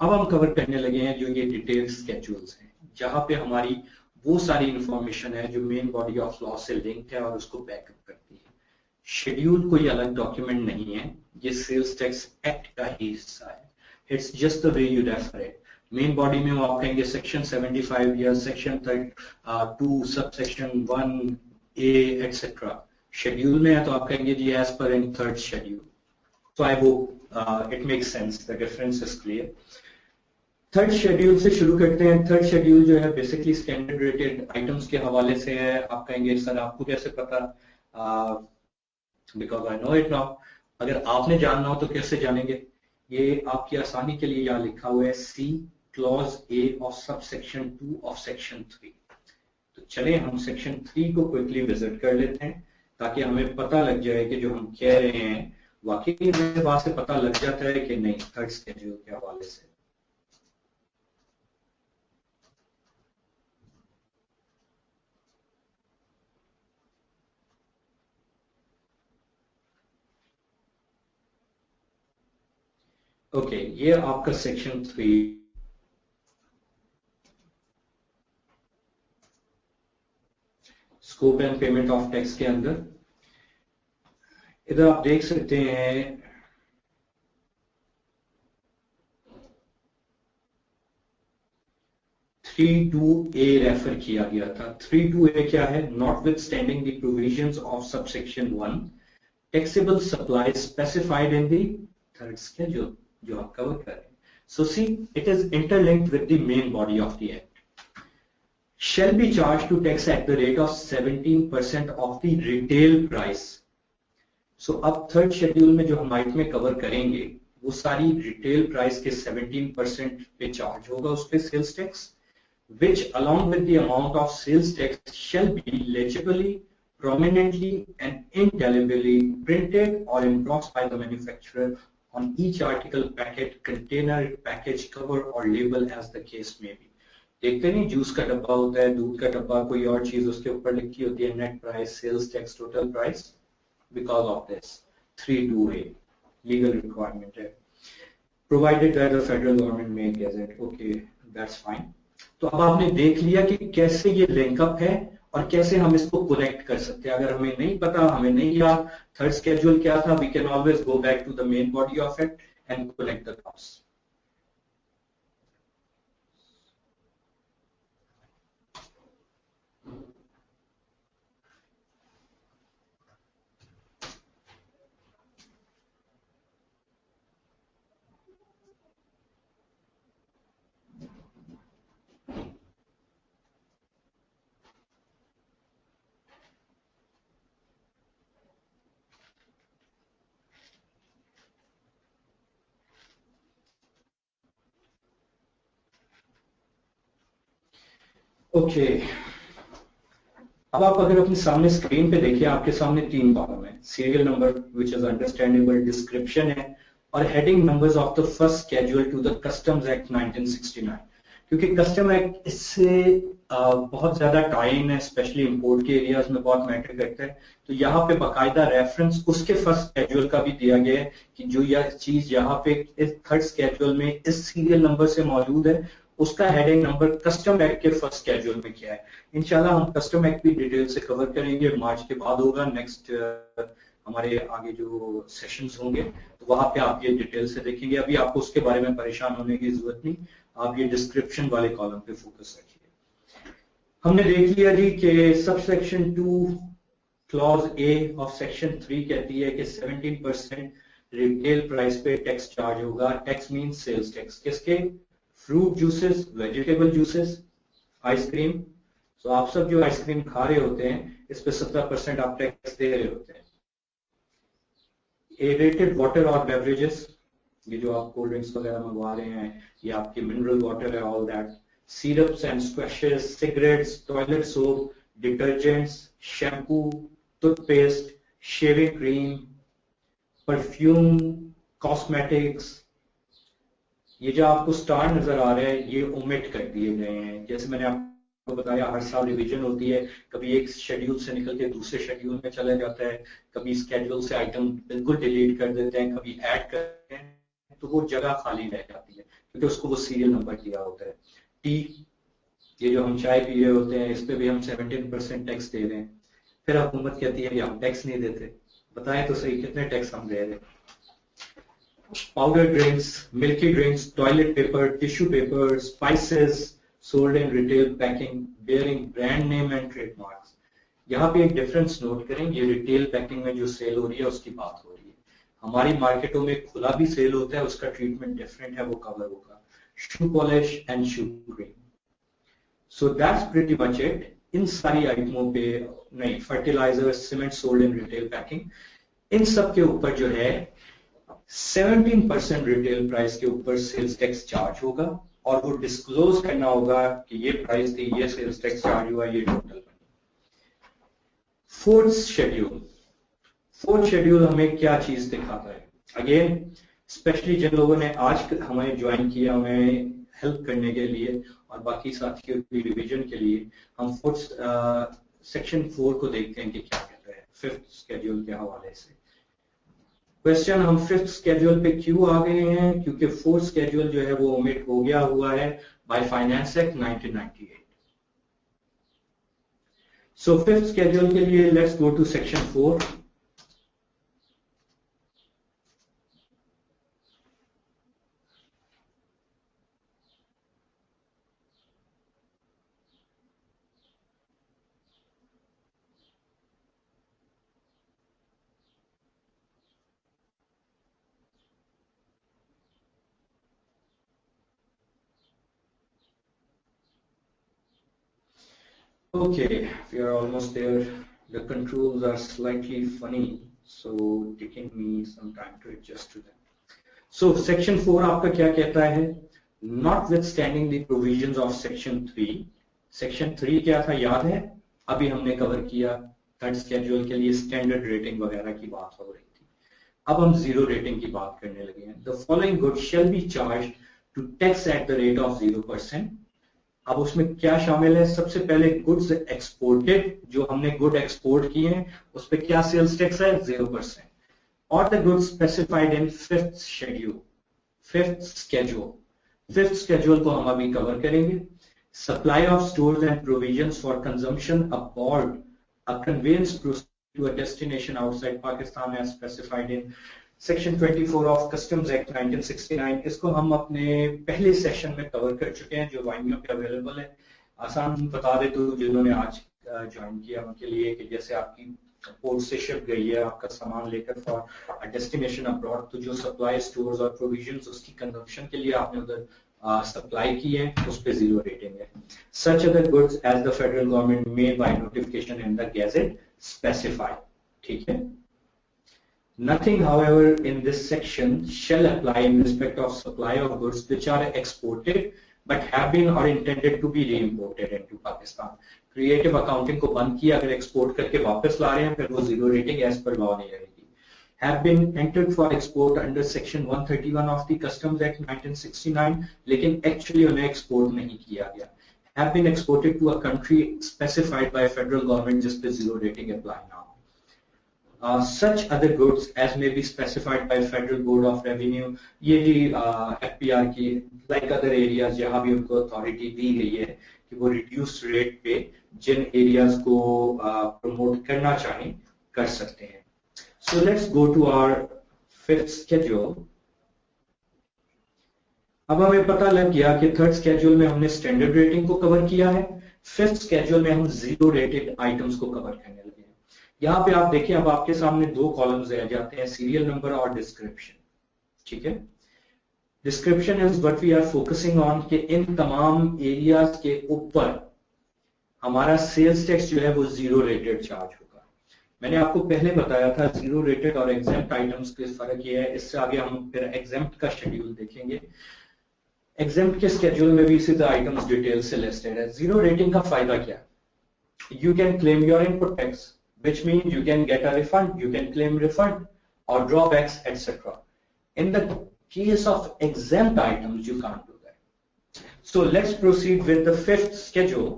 अब हम कवर करने लगे हैं जो ये डिटेल स्केड्यूल्स हैं, जहाँ पे हमारी वो सारी इंफॉर्मेशन है जो मेन बॉडी ऑफ लॉ से लिंक है और उसको बैकअप करती है. शेड्यूल कोई अलग डॉक्यूमेंट नहीं है, ये सेल्स टैक्स एक्ट का ही हिस्सा है. It's just the way you refer it. Main body में वो आप कहेंगे सेक्शन 75 या section 2 sub section 1A etcetera. Schedule में है तो आप कहेंगे जी एज पर इन थर्ड शेड्यूल. तो I hope it makes sense, the difference is clear. Third schedule से शुरू करते हैं. थर्ड शेड्यूल जो है बेसिकली स्टैंडर्ड रेटेड आइटम्स के हवाले से है. आप कहेंगे सर आपको कैसे पता? Because I know it now. अगर आपने जानना हो तो कैसे जानेंगे? ये आपकी आसानी के लिए यहाँ लिखा हुआ है see clause A of sub section 2 of section 3. तो चले हम सेक्शन 3 को क्विकली विजिट कर लेते हैं ताकि हमें पता लग जाए कि जो हम कह रहे हैं वाकई में वहां से पता लग जाता है कि नहीं थर्ड शेड्यूल के हवाले से. ओके, ये आपका section 3 scope and payment of tax के अंदर. इधर आप देख सकते हैं 32A रेफर किया गया था. 32A क्या है? Notwithstanding the provisions of subsection 1 taxable supply specified in the third schedule, जो आप कवर कर रहे हैं. So see it is interlinked with the main body of the act. Shall be charged to tax at the rate of 17% of the retail price. So अब third schedule में जो हम आइटमें कवर करेंगे वो सारी रिटेल प्राइस के 17% पे चार्ज होगा उस पे sales tax, which along with the amount of sales tax shall be legibly, prominently and indelibly printed or embossed by the manufacturer on each article, packet, container, package, cover or label as the case may be. देखते नहीं juice का डब्बा होता है, दूध का डब्बा, कोई और चीज उसके ऊपर लिखी होती है net price, sales tax, total price, because of this 3(2)(a legal requirement है, provided by the federal government में गैजेट. Okay, that's fine. तो अब आपने देख लिया कि कैसे ये लिंकअप है और कैसे हम इसको कनेक्ट कर सकते हैं. अगर हमें नहीं पता, हमें नहीं याद थर्ड स्केड्यूल क्या था, we can always go back to the main body of it and connect the dots. Okay, अब आप अगर अपने सामने स्क्रीन पे देखिए, आपके सामने 3 कॉलम है. Serial number which is understandable, description है, और heading numbers of the first schedule to the customs act 1969. क्योंकि कस्टम एक्ट इससे बहुत ज्यादा टाइम है, स्पेशली इंपोर्ट के एरियाज में बहुत मैटर करता है. तो यहाँ पे बाकायदा रेफरेंस उसके फर्स्ट स्केड्यूल का भी दिया गया है कि जो यह चीज यहाँ पे इस थर्ड स्केड्यूल में इस सीरियल नंबर से मौजूद है, उसका हेडिंग नंबर कस्टम एक्ट के फर्स्ट स्केड्यूल में क्या है. इंशाल्लाह हम कस्टम एक्ट भी डिटेल से कवर करेंगे, मार्च के बाद होगा. नेक्स्ट हमारे आगे जो सेशंस होंगे तो वहां पे आप ये डिटेल से देखेंगे. अभी आपको उसके बारे में परेशान होने की जरूरत नहीं, आप ये डिस्क्रिप्शन वाले कॉलम पे फोकस रखिए. हमने देख लिया जी कि sub section 2 clause A of section 3 कहती है कि 17% रिटेल प्राइस पे टैक्स चार्ज होगा. Tax mean sales tax. किसके? Fruit juices, vegetable juices, ice cream. तो आप सब जो आइसक्रीम खा रहे होते हैं इस पे 17% आप टैक्स दे रहे होते हैं. एरेटेड वाटर और बेवरेजेस, ये जो आप कोल्ड ड्रिंक्स वगैरह मंगवा रहे हैं, ये आपकी मिनरल वाटर है, all that. Syrups and squashes, cigarettes, toilet soap, detergents, shampoo, toothpaste, shaving cream, perfume, cosmetics. ये जो आपको स्टार नजर आ रहे हैं ये ओमिट कर दिए गए हैं. जैसे मैंने आपको बताया हर साल रिवीजन होती है, कभी एक शेड्यूल से निकल के दूसरे शेड्यूल में चला जाता है, कभी स्केड्यूल से आइटम बिल्कुल डिलीट कर देते हैं, कभी ऐड करते हैं, तो वो जगह खाली रह जाती है क्योंकि उसको वो सीरियल नंबर दिया होता है. टी, ये जो हम चाय पी रहे होते हैं इस पे भी हम 17% टैक्स दे रहे हैं. फिर हुकूमत कहती है कि हम टैक्स नहीं देते. बताएं तो सही कितने टैक्स हम दे रहे हैं. Powder drinks, milky drinks, toilet paper, tissue paper, spices sold in retail packing bearing brand name and trademarks. यहाँ पे एक डिफरेंस नोट करें, ये रिटेल पैकिंग में जो सेल हो रही है उसकी बात हो रही है. हमारी मार्केटों में खुला भी सेल होता है, उसका ट्रीटमेंट डिफरेंट है, वो कवर होगा. Shoe polish and shoe cream. So that's pretty much it. इन सारी आइटमों पे नहीं, fertiliser, cement sold in retail packing, इन सब के ऊपर जो है 17% रिटेल प्राइस के ऊपर सेल्स टैक्स चार्ज होगा और वो डिस्क्लोज करना होगा कि ये प्राइस थी, ये सेल्स टैक्स चार्ज हुआ, ये टोटल. फोर्थ शेड्यूल हमें क्या चीज दिखाता है? अगेन स्पेशली जिन लोगों ने आज हमें ज्वाइन किया, हमें हेल्प करने के लिए और बाकी साथियों की रिवीजन के लिए, हम फोर्थ सेक्शन 4 को देखते हैं कि क्या कहता है फिफ्थ स्केड्यूल के हवाले से. क्वेश्चन, हम फिफ्थ स्केड्यूल पे क्यों आ गए हैं? क्योंकि फोर्थ स्केड्यूल जो है वो ओमिट हो गया हुआ है by finance act 1998. So fifth schedule के लिए let's go to section 4. Okay, we are almost there. The controls are slightly funny, so taking me some time to adjust to them. So section 4 आपका क्या कहता है? Notwithstanding the provisions of section 3, section 3 क्या था याद है? अभी हमने कवर किया, थर्ड स्केड्यूल के लिए स्टैंडर्ड रेटिंग वगैरह की बात हो रही थी। अब हम जीरो रेटिंग की बात करने लगे हैं। The following goods shall be charged to tax at the rate of 0%। अब उसमें क्या शामिल है? सबसे पहले गुड्स एक्सपोर्टेड, जो हमने गुड एक्सपोर्ट किए हैं उस पर क्या सेल्स टैक्स है? 0%। और the goods specified in fifth schedule. Fifth schedule को हम अभी कवर करेंगे। Supply of stores and provisions for consumption aboard a conveyance to a destination outside Pakistan as specified in Section 24 of Customs Act 1969। इसको हम अपने पहले session में cover कर चुके हैं जो वाइंडियो पे अवेलेबल है। आसान बता दे तो जिन्होंने आज ज्वाइन किया उनके लिए कि जैसे आपकी पोर्ट से शिप गई है आपका सामान लेकर फॉर डेस्टिनेशन अब्रॉड, तो जो सप्लाई स्टोर्स और प्रोविजंस उसकी कंजम्पशन के लिए आपने उधर सप्लाई की है उस पे 0 रेटिंग है। Such other goods as the federal government may by notification in the gazette specify। ठीक है। Nothing, however, in this section shall apply in respect of supply of goods which are exported but have been or intended to be re-imported into Pakistan। Creative accounting को बंद किया, अगर export करके वापस ला रहे हैं फिर वो 0 रेटिंग एज पर लॉ नहीं रहेगी। Have been entered for export under section 131 of the Customs Act 1969, लेकिन एक्चुअली उन्हें एक्सपोर्ट नहीं किया गया। Have been exported to a country specified by federal government जिस पे 0 rating apply now। Such other goods as may be specified by Federal Board of Revenue, ये जी FPR की like other areas जहाँ भी उनको authority दी गई है कि वो reduced rate पे जिन areas को promote करना चाहें कर सकते हैं। So let's go to our fifth schedule। अब हमें पता लग गया कि थर्ड स्केड्यूल में हमने स्टैंडर्ड रेटिंग को कवर किया है, फिफ्थ स्केड्यूल में हम 0 रेटेड आइटम्स को कवर करने लगे हैं। यहाँ पे आप देखिए अब आपके सामने 2 कॉलम्स आ जाते हैं, सीरियल नंबर और डिस्क्रिप्शन। ठीक है, description is what we are focusing on कि इन तमाम एरियाज के ऊपर हमारा सेल्स टैक्स जो है वो 0 रेटेड चार्ज होगा। मैंने आपको पहले बताया था 0 रेटेड और एग्जेम्प्ट आइटम्स के फर्क ये है। इससे आगे हम फिर एग्जेम्प्ट का शेड्यूल देखेंगे। एग्जेम्प्ट के स्केड्यूल में भी इसी तरह आइटम्स डिटेल से लिस्टेड है। 0 रेटिंग का फायदा क्या है? You can claim your input tax which means you can get a refund, you can claim refund or drawbacks, etc. In the case of exempt items, you can't do that. So let's proceed with the fifth schedule।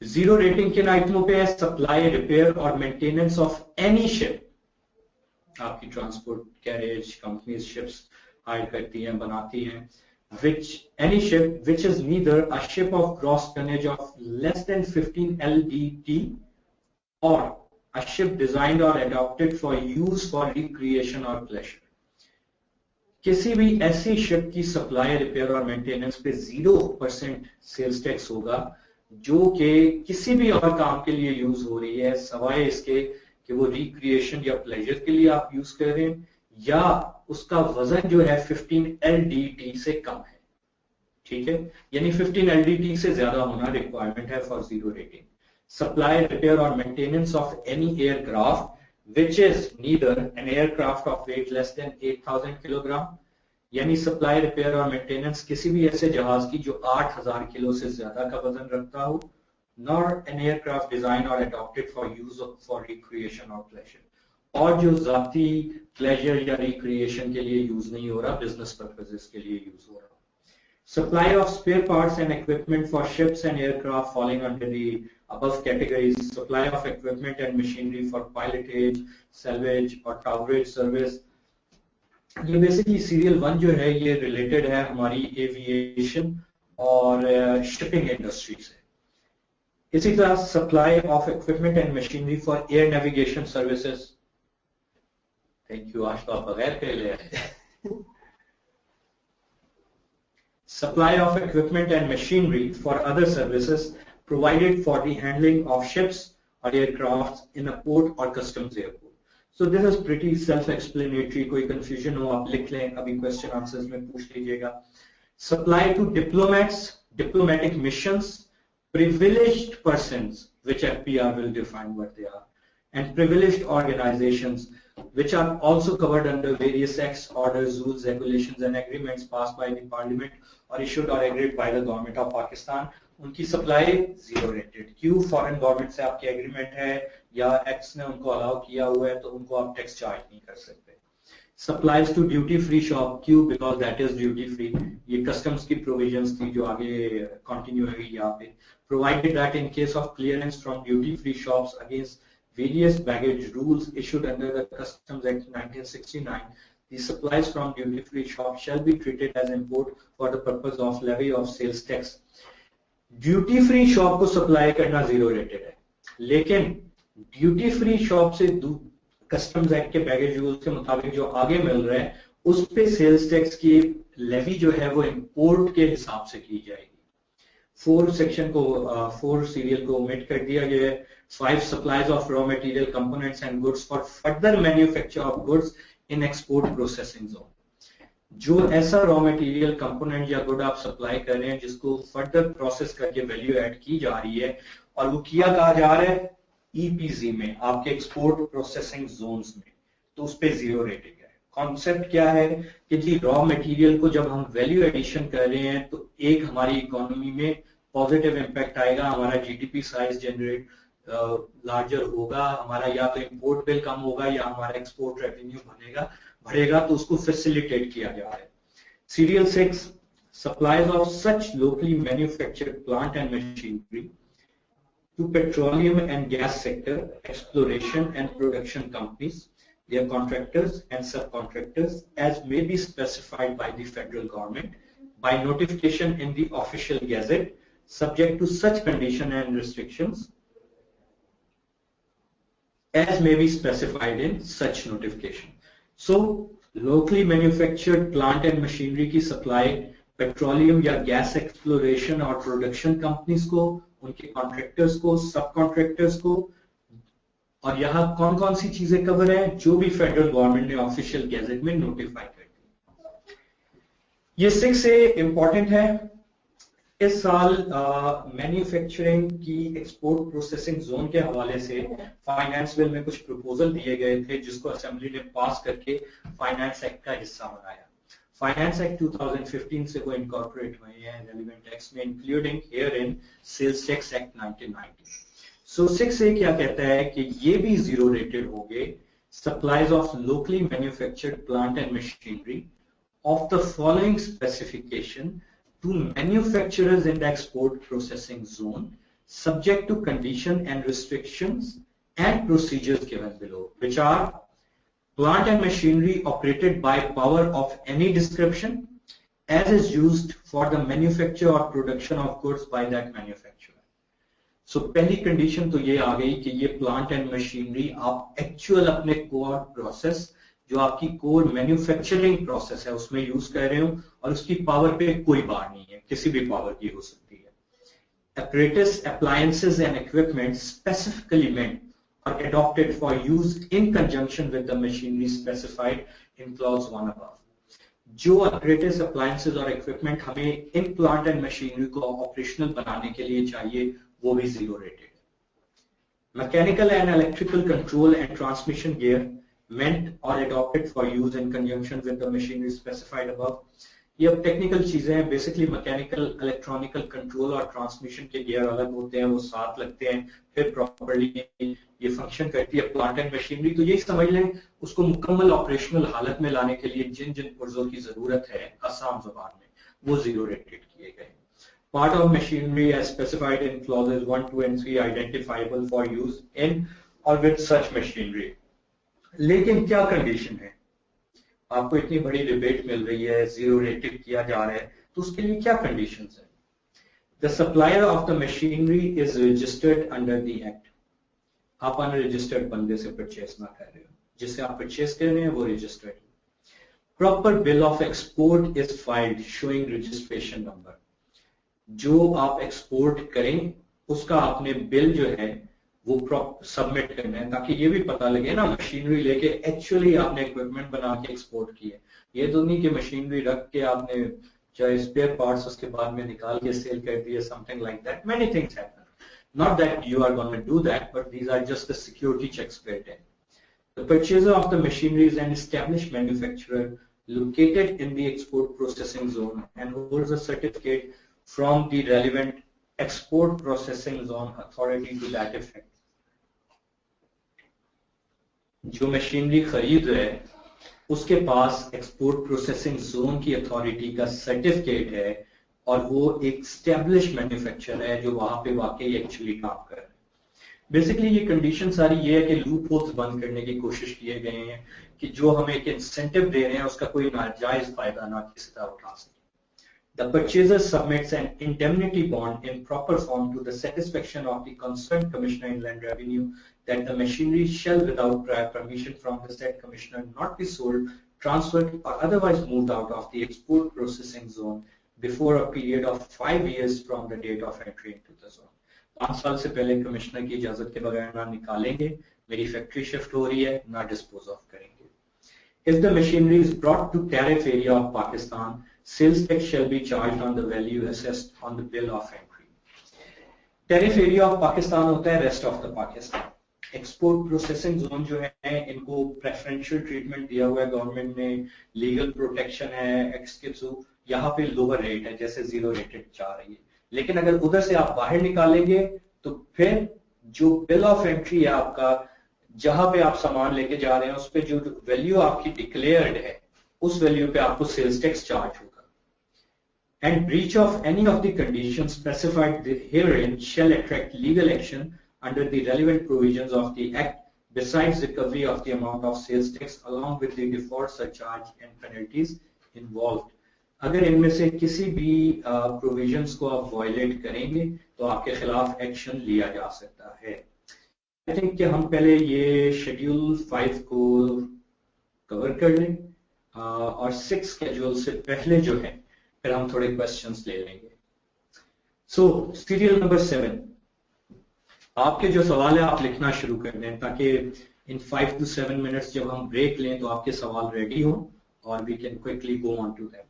0 rating किन आइटमों पे है? Supply, repair और maintenance of any ship. आपकी transport carriage companies ships hire करती हैं, बनाती हैं। Which any ship which is neither a ship of gross tonnage of less than 15 LDT or a ship designed or adopted for use for recreation or pleasure। किसी भी ऐसी ship की supply, repair और maintenance पे 0% sales tax होगा जो कि किसी भी और काम के लिए यूज हो रही है सवाए इसके कि वो रिक्रिएशन या प्लेजर के लिए आप यूज कर रहे हैं या उसका वजन जो है 15 LDT से कम है। ठीक है, यानी 15 LDT से ज्यादा होना रिक्वायरमेंट है for 0 rating. Supply, repair or maintenance of any aircraft which is neither an aircraft of weight less than 8,000 kilogram, यानी सप्लाई, रिपेयर और मेंटेनेंस किसी भी ऐसे जहाज की जो 8,000 किलो से ज्यादा का वजन रखता हो, nor an aircraft designed or adopted for use for recreation or pleasure, और जो जाती प्लेजर या रिक्रिएशन के लिए यूज नहीं हो रहा, बिजनेस पर्पसेस के लिए यूज हो रहा। Supply of spare parts and equipment for ships and aircraft falling under the above categories। Supply of equipment and machinery for pilotage, salvage और coverage service। ये बेसिकली सीरियल 1 जो है ये रिलेटेड है हमारी एविएशन और शिपिंग इंडस्ट्री से। इसी तरह supply of equipment and machinery for air navigation services. Thank you, आज तो आप बगैर कह ले। Supply of equipment and machinery for other services provided for the handling of ships or aircraft in a port or customs airport। So this is pretty self-explanatory। कोई confusion हो आप लिख लें, अभी question answers में पूछ लीजिएगा। Supply to diplomats, diplomatic missions, privileged persons, which FPR will define what they are। and privileged organizations, which are also covered under various acts, orders, rules, regulations, and agreements passed by the Parliament or issued or agreed by the Government of Pakistan, उनकी supply zero rated. क्यों? Foreign government से आपके agreement है या acts ने उनको allow किया हुआ है, तो उनको आप टैक्स चार्ज नहीं कर सकते। Supplies to duty free shop, क्यों? Because that is duty free. ये कस्टम्स की प्रोविजंस थी जो आगे कंटिन्यू है यहाँ पे। Provided that in case of clearance from duty free shops against various baggage rules issued under the Customs Act 1969, the supplies from duty-free shops shall be treated as import for the purpose of levy of sales tax. Duty free shop को supply करना zero rated है, लेकिन duty free shop से customs act के baggage rules के मुताबिक जो आगे मिल रहा है उस पे सेल्स टैक्स की लेवी जो है वो इंपोर्ट के हिसाब से की जाएगी। 4 सेक्शन को 4 सीरियल को ओमिट कर दिया गया है। 5 supplies of raw material components and goods for further manufacture of goods in export processing zone. जो ऐसा रॉ मटेरियल कंपोनेंट या गुड आप सप्लाई कर रहे हैं जिसको फर्दर प्रोसेस करके वैल्यू ऐड की जा रही है और वो किया कहा जा रहा है ईपीजी में, आपके एक्सपोर्ट प्रोसेसिंग जोन्स में, तो उस पे जीरो रेटिंग है। कॉन्सेप्ट क्या है कि जी रॉ मटेरियल को जब हम वैल्यू एडिशन कर रहे हैं तो एक हमारी इकोनॉमी में पॉजिटिव इम्पैक्ट आएगा, हमारा जीडीपी साइज जनरेट लार्जर होगा, हमारा या तो इंपोर्ट बिल कम होगा या हमारा एक्सपोर्ट रेवेन्यू बढ़ेगा, तो उसको फैसिलिटेट किया जा रहा है। Serial 6 supplies of such locally manufactured plant and machinery to petroleum and gas sector exploration and production companies, their contractors and subcontractors as may be specified by the federal government by notification in the official gazette subject to such condition and restrictions as may be specified in such notification. So locally manufactured plant and machinery की supply petroleum या gas exploration और production companies को, उनके contractors को, सब contractors को, और यहाँ कौन कौन सी चीजें कवर है जो भी फेडरल गवर्नमेंट ने ऑफिशियल गैजेट में नोटिफाई कर दी। ये 6 से इंपॉर्टेंट है। इस साल मैन्युफैक्चरिंग की एक्सपोर्ट प्रोसेसिंग जोन के हवाले से फाइनेंस बिल में कुछ प्रपोजल दिए गए थे जिसको असेंबली ने पास करके फाइनेंस एक्ट का हिस्सा बनाया। फाइनेंस एक्ट 2015 से वो इनकॉर्पोरेट हुए हैं रेलिवेंट एक्ट्स में, including here in sales tax act 1990। So 6A क्या कहता है कि ये भी जीरो रेटेड होंगे supplies of locally manufactured plant and machinery of the following specification to manufacturers in the export processing zone subject to condition and restrictions and procedures given below, which are plant and machinery operated by power of any description as is used for the manufacture or production of goods by that manufacturer. So पहली condition तो ये आ गई कि ये plant and machinery आप actual अपने core process जो आपकी कोर मैन्युफैक्चरिंग प्रोसेस है उसमें यूज कर रहे हो और उसकी पावर पे कोई बार नहीं है, किसी भी पावर की हो सकती है। Apparatus, appliances and equipment specifically meant or adopted for use in conjunction with the machinery specified in clause 1 above. जो apparatus, appliances और equipment हमें इन प्लांट एंड मशीनरी को ऑपरेशनल बनाने के लिए चाहिए वो भी zero rated. Mechanical and electrical control and transmission gear meant or adopted for use in conjunction with the machinery specified above. ये अब टेक्निकल चीजें हैं, बेसिकली मैकेनिकल इलेक्ट्रॉनिकल कंट्रोल और ट्रांसमिशन के गियर अलग होते हैं, वो साथ लगते हैं, फिर प्रॉपर्ली ये फंक्शन करती है प्लांट एंड मशीनरी। तो यही समझ लें उसको मुकम्मल ऑपरेशनल हालत में लाने के लिए जिन जिन पुर्जों की जरूरत है आसाम जुबान में वो जीरो रेटेड किए गए। Part of machinery as specified in clauses 1, 2 and 3 identifiable for use in or with such machinery. लेकिन क्या कंडीशन है? आपको इतनी बड़ी डिबेट मिल रही है, जीरो रेटेड किया जा रहा है, तो उसके लिए क्या कंडीशंस है? The supplier of the machinery is registered under the act. आप अनरजिस्टर्ड बंदे से परचेस ना कर रहे हो, जिससे आप परचेस कर रहे हैं वो रजिस्टर्ड है। Proper bill of export is filed showing registration number. जो आप एक्सपोर्ट करें उसका आपने बिल जो है वो सबमिट करना है ताकि ये भी पता लगे ना मशीनरी लेके एक्चुअली आपने इक्विपमेंट बना के एक्सपोर्ट किया। ये तो नहीं कि मशीनरी रख के आपने चाहे स्पेयर पार्ट्स उसके बाद में निकाल के सेल कर दिए, something like that. Many things happen. Not that you are going to do that, but these are just the security checks built in. The purchaser of the machinery is an established manufacturer located in the export processing zone and holds a certificate from the relevant export processing zone authority to that effect. जो machinery खरीद रहे हैं उसके पास export processing zone की authority का certificate है और वो एक स्टैब्लिश मैन्युफैक्चरर है जो वहां पे वाकई एक्चुअली काम कर रहे हैं. बेसिकली ये कंडीशन सारी ये है कि लूप होल्स बंद करने की कोशिश किए गए हैं कि जो हम एक इंसेंटिव दे रहे हैं उसका कोई नाजायज फायदा ना किसी तरह उठा सके. The purchaser submits an indemnity bond in proper form to the satisfaction of the concerned Commissioner Inland Revenue that the machinery shall, without prior permission from the said Commissioner, not be sold, transferred, or otherwise moved out of the export processing zone before a period of 5 years from the date of entry into the zone. 5 साल से पहले commissioner की इजाजत के बगैर ना निकालेंगे, मेरी फैक्ट्री शिफ्ट हो रही है, ना डिस्पोज ऑफ करेंगे. If the machinery is brought to tariff area of Pakistan, sales tax shall be charged on the value assessed on the bill of entry. Tariff area of Pakistan होता है rest of the Pakistan. Export processing zone जो है इनको preferential treatment दिया हुआ है government ने, legal protection है, एक्सक्यूटिव यहाँ पे lower rate है जैसे zero rated जा रही है. लेकिन अगर उधर से आप बाहर निकालेंगे तो फिर जो बिल ऑफ एंट्री है आपका, जहां पे आप सामान लेके जा रहे हैं उस पे जो वैल्यू आपकी डिक्लेयर्ड है उस वैल्यू पे आपको सेल्स टैक्स चार्ज होगा. And breach of any of the conditions specified herein shall attract legal action under the relevant provisions of the Act, besides recovery of the amount of sales tax along with the default surcharge and penalties involved. अगर इनमें से किसी भी provisions को आप violet करेंगे तो आपके खिलाफ एक्शन लिया जा सकता है. आई थिंक कि हम पहले ये शेड्यूल 5 को कवर कर लें और 6 शेड्यूल से पहले जो है फिर हम थोड़े क्वेश्चंस ले लेंगे. सो सीरियल नंबर 7, आपके जो सवाल है आप लिखना शुरू कर दें ताकि इन 5 to 7 मिनट्स जब हम ब्रेक लें तो आपके सवाल रेडी हो और we can quickly go on to them.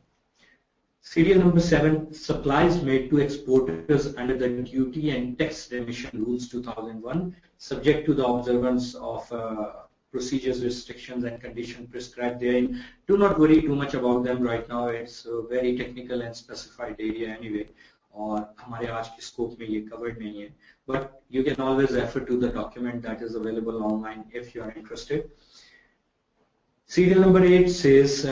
Serial number 7, supplies made to exporters under the Duty and Tax Remission Rules 2001, subject to the observance of procedures, restrictions and conditions prescribed therein. Do not worry too much about them right now. It's a very technical and specified area anyway. और हमारे आज के scope में ये covered नहीं है. But you can always refer to the document that is available online if you are interested. Serial number 8 says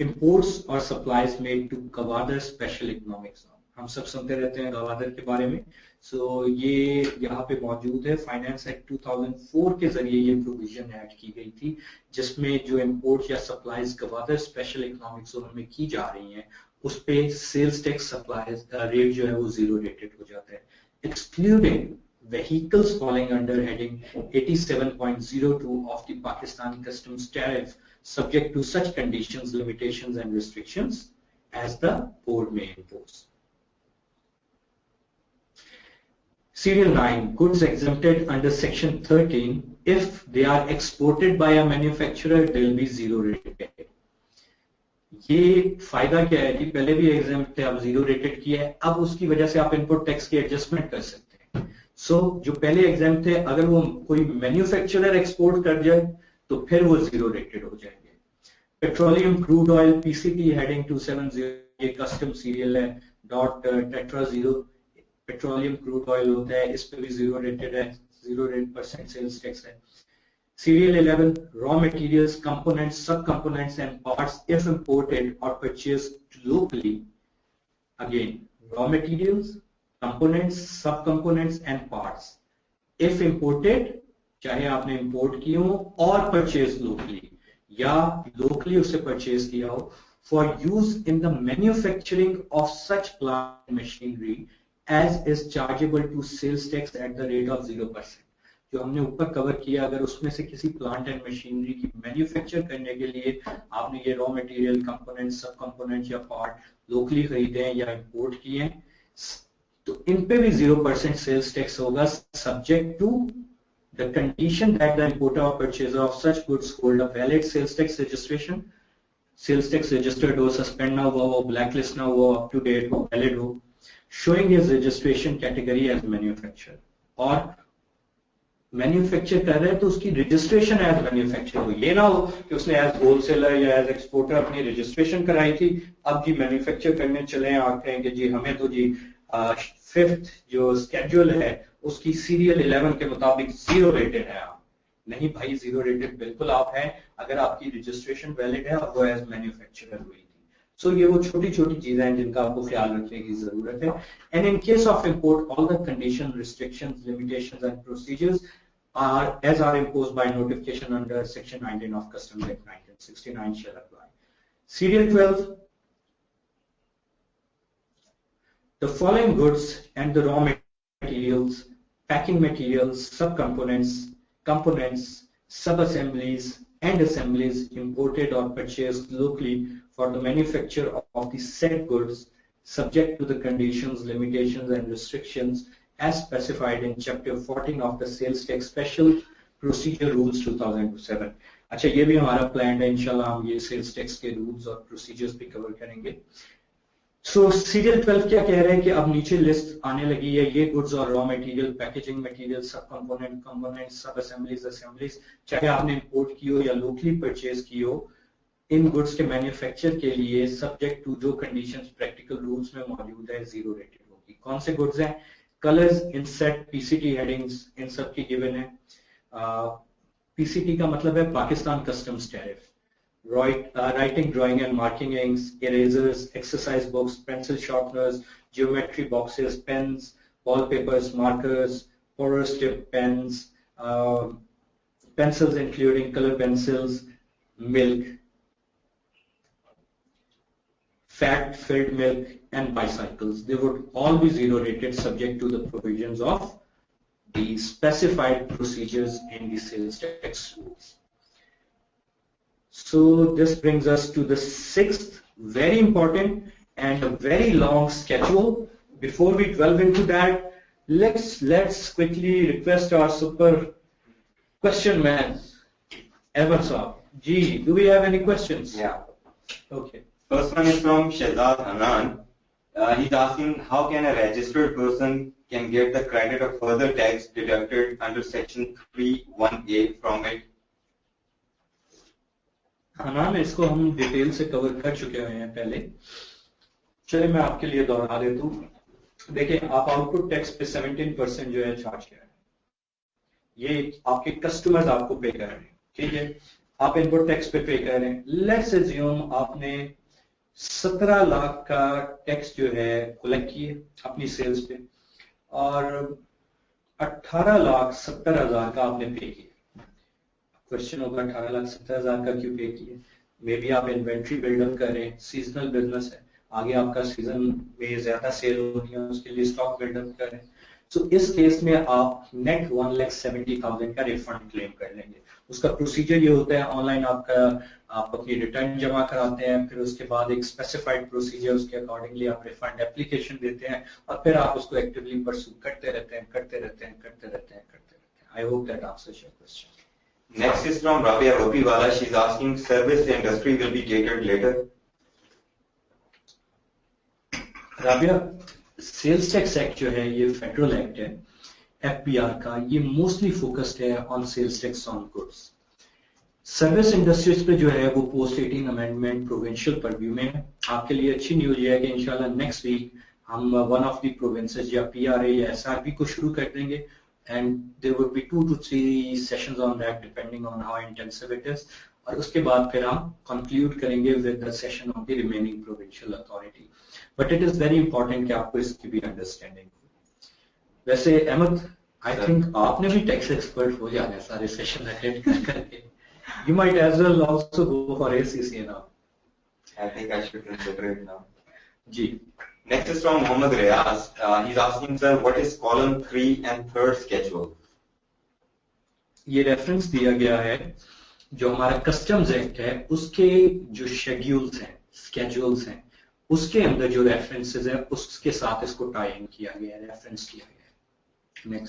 imports or supplies made to Gwadar special economic zone. हम सब सुनते रहते हैं गवादर के बारे में. सो ये यहाँ पे मौजूद है. फाइनेंस एक्ट 2004 के जरिए ये प्रोविजन ऐड की गई थी जिसमें जो इंपोर्ट या supplies Gwadar special economic zone में की जा रही हैं उस पे सेल्स टैक्स सप्लाईज रेट जो है वो जीरो रेटेड हो जाता है, excluding vehicles falling under heading 87.02 of the Pakistan Customs Tariff, subject to such conditions, limitations and restrictions as the board may impose. Serial 9, goods exempted under section 13, if they are exported by a manufacturer, they will be zero rated. ये फायदा क्या है कि पहले भी exempt थे, अब zero rated किया है, अब उसकी वजह से आप इनपुट टैक्स की एडजस्टमेंट कर सकते हैं. सो जो पहले एग्जाम थे अगर वो कोई मैन्युफैक्चरर एक्सपोर्ट कर जाए तो फिर वो जीरो रेटेड हो जाएंगे. Petroleum crude oil PCT heading 270 ये कस्टम सीरियल है .tetra0 पेट्रोलियम क्रूड ऑयल होता है, इस पे भी जीरो रेटेड है, 0% सेल्स टैक्स है. Serial 11, raw materials, components, sub-components and parts if imported or purchased locally. Again, raw materials, components, sub-components and parts. If imported, चाहे आपने import किए हो और purchased locally या locally उसे purchase किया हो, for use in the manufacturing of such plant and machinery as is chargeable to sales tax at the rate of 0%. जो हमने ऊपर कवर किया, अगर उसमें से किसी प्लांट एंड मशीनरी की मैन्युफैक्चर करने के लिए आपने ये रॉ मटेरियल, कंपोनेंट, सब कंपोनेंट या पार्ट लोकली खरीदे हैं या इंपोर्ट किए हैं तो इन पे भी 0% सेल्स टैक्स होगा, subject to the condition that the importer or purchaser of such goods hold a valid sales tax registration. Sales tax registered हो, सस्पेंड ना हुआ हो, ब्लैक लिस्ट ना हुआ, अप टू डेट हो, वैलिड हो, showing his registration category as manufacturer. और manufacture कर रहे हैं तो उसकी रजिस्ट्रेशन एज मैन्युफैक्चर हो, ये ना हो कि उसने एज होलसेलर या एज एक्सपोर्टर अपनी रजिस्ट्रेशन कराई थी, अब जी मैन्युफैक्चर करने चले हैं आप कहेंगे जी हमें तो जी फिफ्थ जो स्केड्यूल है उसकी सीरियल 11 के मुताबिक जीरो रेटेड है। आप नहीं भाई, जीरो रेटेड बिल्कुल आप हैं अगर आपकी रजिस्ट्रेशन वैलिड है और वो एज मैन्युफैक्चरर हुई थी। सो ये वो छोटी छोटी चीजें हैं जिनका आपको ख्याल रखने की जरूरत है। And in case of import all the condition, restrictions, limitations and procedures are imposed by notification under Section 19 of Customs Act 1969 shall apply. Serial 12. The following goods and the raw materials, packing materials, subcomponents, components, sub-assemblies and assemblies imported or purchased locally for the manufacture of the said goods subject to the conditions, limitations and restrictions as specified in Chapter 14 of the Sales Tax Special Procedure Rules 2007. अच्छा, ये भी हमारा plan है, इंशाल्लाह हम ये sales tax के rules और प्रोसीजर्स भी कवर करेंगे। सो सीरियल 12 क्या कह रहे हैं कि अब नीचे लिस्ट आने लगी है, ये गुड्स और रॉ मटेरियल, पैकेजिंग मटेरियल, सब कंपोनेंट, सब असेंबलीज, चाहे आपने इंपोर्ट की हो या लोकली परचेज की हो, इन गुड्स के मैन्युफैक्चर के लिए सब्जेक्ट टू जो कंडीशंस प्रैक्टिकल रूल्स में मौजूद है जीरो रेटेड होगी। कौन से गुड्स हैं? कलर्स, इंसेट, पीसीटी हेडिंग्स, इन सब की गिवन है। पीसीटी का मतलब है Pakistan customs tariff. Writing, drawing and marking inks, erasers, exercise books, pencil sharpeners, geometry boxes, pens, wallpapers, markers, porous tip pens, pencils including color pencils, milk, fat-filled milk and bicycles. They would all be zero rated subject to the provisions of the specified procedures in the sales tax rules. So this brings us to the sixth very important and a very long schedule. Before we delve into that, let's quickly request our super question man, Evan Saab. Ji, do we have any questions? Yeah. Okay. First one is from Shehzad Hanan. He's asking how can a registered person can get the credit of further tax deducted under Section 3(1)(a) from it. Hanan, इसको हम detail से cover कर चुके हुए हैं पहले, चलिए मैं आपके लिए दोहरा देता हूँ। देखिए, आप आउटपुट टैक्स पे 17% जो है चार्ज कर रहे हैं, ये आपके कस्टमर्स आपको पे कर रहे हैं, ठीक है। आप इनपुट टैक्स पे कर रहे हैं। लेट्स अज्यूम आपने 17 लाख का टैक्स जो है कलेक्ट किए अपनी सेल्स पे और 18,70,000 का आपने पे किया। क्वेश्चन होगा 18,70,000 का क्यों पे किए? मे बी आप इन्वेंट्री बिल्डअप कर रहे हैं, सीजनल बिजनेस है, आगे आपका सीजन में ज्यादा सेल होनी है, उसके लिए स्टॉक बिल्डअप कर रहे हैं। सो इस केस में आप नेट 1,70,000 का रिफंड क्लेम कर लेंगे। उसका प्रोसीजर ये होता है, ऑनलाइन आप अपनी रिटर्न जमा कराते हैं, फिर उसके बाद एक स्पेसिफाइड प्रोसीजर, उसके अकॉर्डिंगली आप रिफंड एप्लीकेशन देते हैं और फिर आप उसको एक्टिवली परस्यू करते रहते हैं। I hope that answers your question. Next is from Rabia Ropiwala. She's asking, service industry will be catered later. Rabia, sales tax act जो है ये फेडरल एक्ट है एफबीआर का, ये मोस्टली फोकस्ड है on sales tax on goods. Service industries पे जो है वो पोस्ट 18 अमेंडमेंट प्रोविंशियल परव्यू में है। आपके लिए अच्छी न्यूज ये है कि इंशाल्लाह नेक्स्ट वीक हम वन ऑफ द प्रोविंसेस या पीआरए या एसआरबी को शुरू कर देंगे, and there would be 2 to 3 sessions on that depending on how intensive it is, और उसके बाद फिर हम conclude करेंगे with the session of the remaining provincial authority. But it is very important कि आपको इसकी भी understanding हो। वैसे अहमद, I think आपने भी टैक्स एक्सपर्ट हो जाना है सारे सेशन अटेंड करके। You might as well also go for ACCA now. I think I should consider it now. जी। Next is from Mohammed Riyaz. He's asking, sir, what is column 3 and 3rd schedule? ये reference दिया गया है जो हमारा customs act है उसके जो शेड्यूल्स हैं, स्केड्यूल्स हैं, उसके अंदर जो रेफरेंसेस है उसके साथ इसको टाई इन किया गया है, रेफरेंस किया गया है।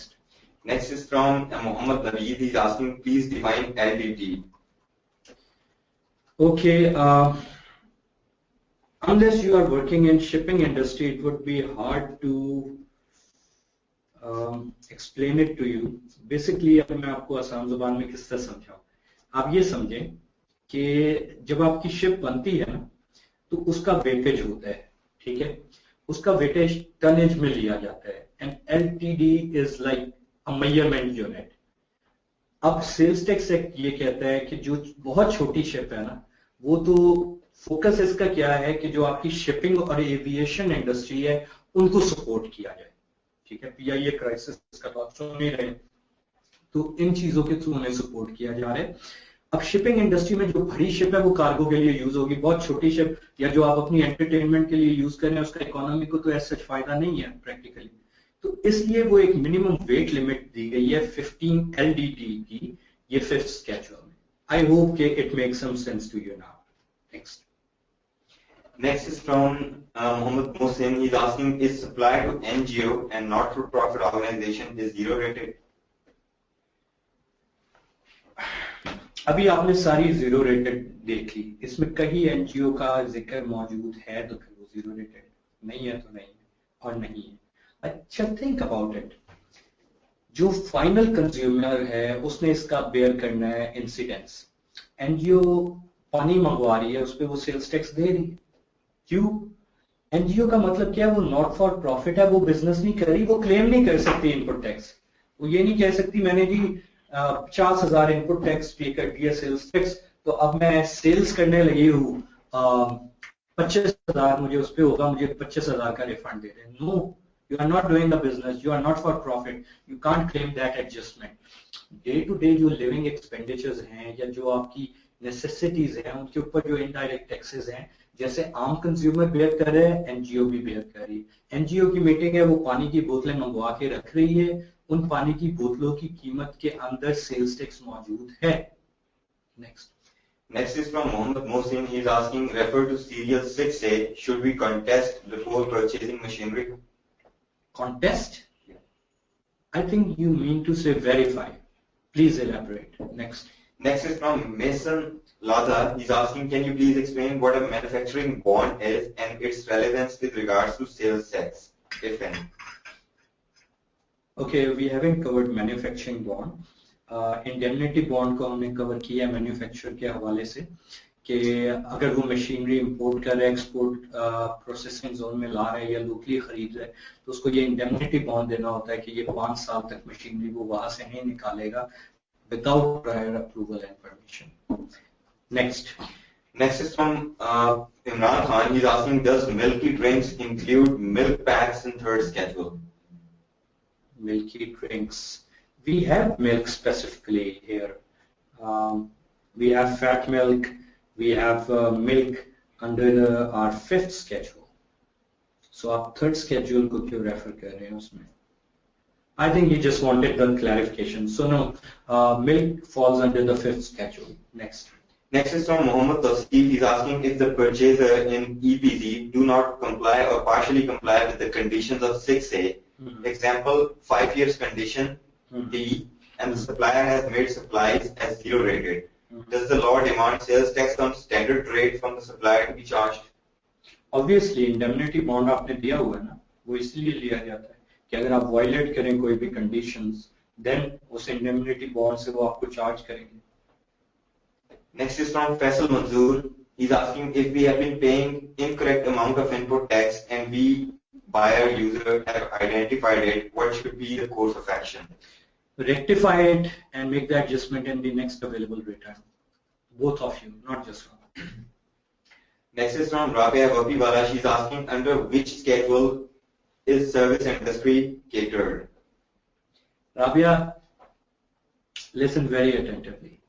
Next is from Mohammed Naveed. He's asking, please define LDT. Okay. Unless you are working in shipping industry, it would be hard to explain it to you. Basically, अब मैं आपको आसान जुबान में किस तरह समझाऊं. आप ये समझें कि जब आपकी शिप बनती है ना, तो उसका वेटेज होता है, ठीक है. उसका वेटेज टनेज में लिया जाता है. And LTD is like a measurement unit. अब सेल्स टैक्स एक्ट ये कहता है कि जो बहुत छोटी शिप है ना, वो तो फोकस इसका क्या है कि जो आपकी शिपिंग और एविएशन इंडस्ट्री है उनको सपोर्ट किया जाए, ठीक है. PIA क्राइसिस का तो आप सुन नहीं रहे, तो इन चीजों के थ्रू उन्हें सपोर्ट किया जा रहा है. अब शिपिंग इंडस्ट्री में जो बड़ी शिप है वो कार्गो के लिए यूज होगी. बहुत छोटी शिप या जो आप अपनी एंटरटेनमेंट के लिए यूज कर रहे हैं उसका इकोनॉमी को तो ऐसा फायदा नहीं है प्रैक्टिकली. तो इसलिए वो एक मिनिमम वेट लिमिट दी गई है 15 LDT की, ये फिफ्थ स्केड्यूल में. आई होप कि it makes some sense to you now. Next. Next is from Mohammed Mohsin. He's asking, is supply to NGO and not-for-profit organization is zero rated? अभी आपने सारी zero rated देख ली. इसमें कहीं NGO का जिक्र मौजूद है तो फिर वो जीरो रेटेड, नहीं है तो नहीं है, और नहीं है. अच्छा, थिंक अबाउट इट. जो फाइनल कंज्यूमर है उसने इसका बेयर करना है इंसिडेंस. NGO पानी मंगवा रही है, उस पर वो सेल्स टैक्स दे रही है. क्यों? NGO का मतलब क्या है? वो नॉट फॉर प्रॉफिट है, वो बिजनेस नहीं कर रही, वो क्लेम नहीं कर सकती इनपुट टैक्स. वो ये नहीं कह सकती मैंने जी 50,000 इनपुट टैक्स पे कर दिया सेल्स टैक्स, तो अब मैं सेल्स करने लगी हूँ 25,000 मुझे उस पर होगा, मुझे 25,000 का रिफंड दे दें. No, you are not doing the business, you are not for profit, you can't claim that adjustment. Day to day जो लिविंग एक्सपेंडिचर्स हैं या जो आपकी नेसेसिटीज हैं उनके ऊपर जो इनडायरेक्ट टैक्सेस हैं, जैसे आम कंज्यूमर बेयर कर रहे हैं, NGO भी बेयर कर रही है. NGO की मीटिंग है, वो पानी की बोतलें मंगवा के रख रही है, उन पानी की बोतलों की कीमत के अंदर सेल्स टैक्स मौजूद है. Next. Next is from Mohammed Mohsin. He's asking, refer to serial 6A, should we contest before purchasing machinery? Contest? I think you mean to say verify. Please elaborate. Next. Next is from Mason Lada. He's asking, can you please explain what a manufacturing bond is and its relevance with regards to sales tax, if any? Okay, we haven't covered manufacturing bond. Indemnity bond को हमने cover किया manufacture के हवाले से कि अगर वो machinery import कर रहा है, एक्सपोर्ट प्रोसेसिंग जोन में ला रहा है या लोकली खरीद रहा है, तो उसको ये इंडेमनिटी बॉन्ड देना होता है कि ये 5 साल तक मशीनरी वो वहां से नहीं निकालेगा without prior approval and permission. Next is from Imran Khan. He's asking, does milky drinks include milk packs in third schedule? Milky drinks. We have milk specifically here. We have fat milk. We have milk under our fifth schedule. So आप third schedule को क्यों refer कर रहे हैं उसमें? I think he just wanted the clarification. So no, milk falls under the fifth schedule. Next is from Mohammed Tasdeeq. He's asking if the purchaser in EPZ do not comply or partially comply with the conditions of 6A. Example, 5 years condition. D, and the supplier has made supplies as zero rated. Does the law demand sales tax on standard rate from the supplier to be charged? Obviously, indemnity bond आपने दिया हुआ है ना, वो इसलिए लिया जाता है कि अगर आप वायलेट करें कोई भी कंडीशंस, then उस indemnity bond से वो आपको चार्ज करेंगे. Next is from Faisal Manzoor. He's asking if we have been paying incorrect amount of input tax and we buyer user have identified it, what should be the course of action? Rectify it and make the adjustment in the next available return. Both of you, not just one. Next is from Rabia Vapiwala. She's asking, under which schedule is service industry catered? Rabia, listen very attentively.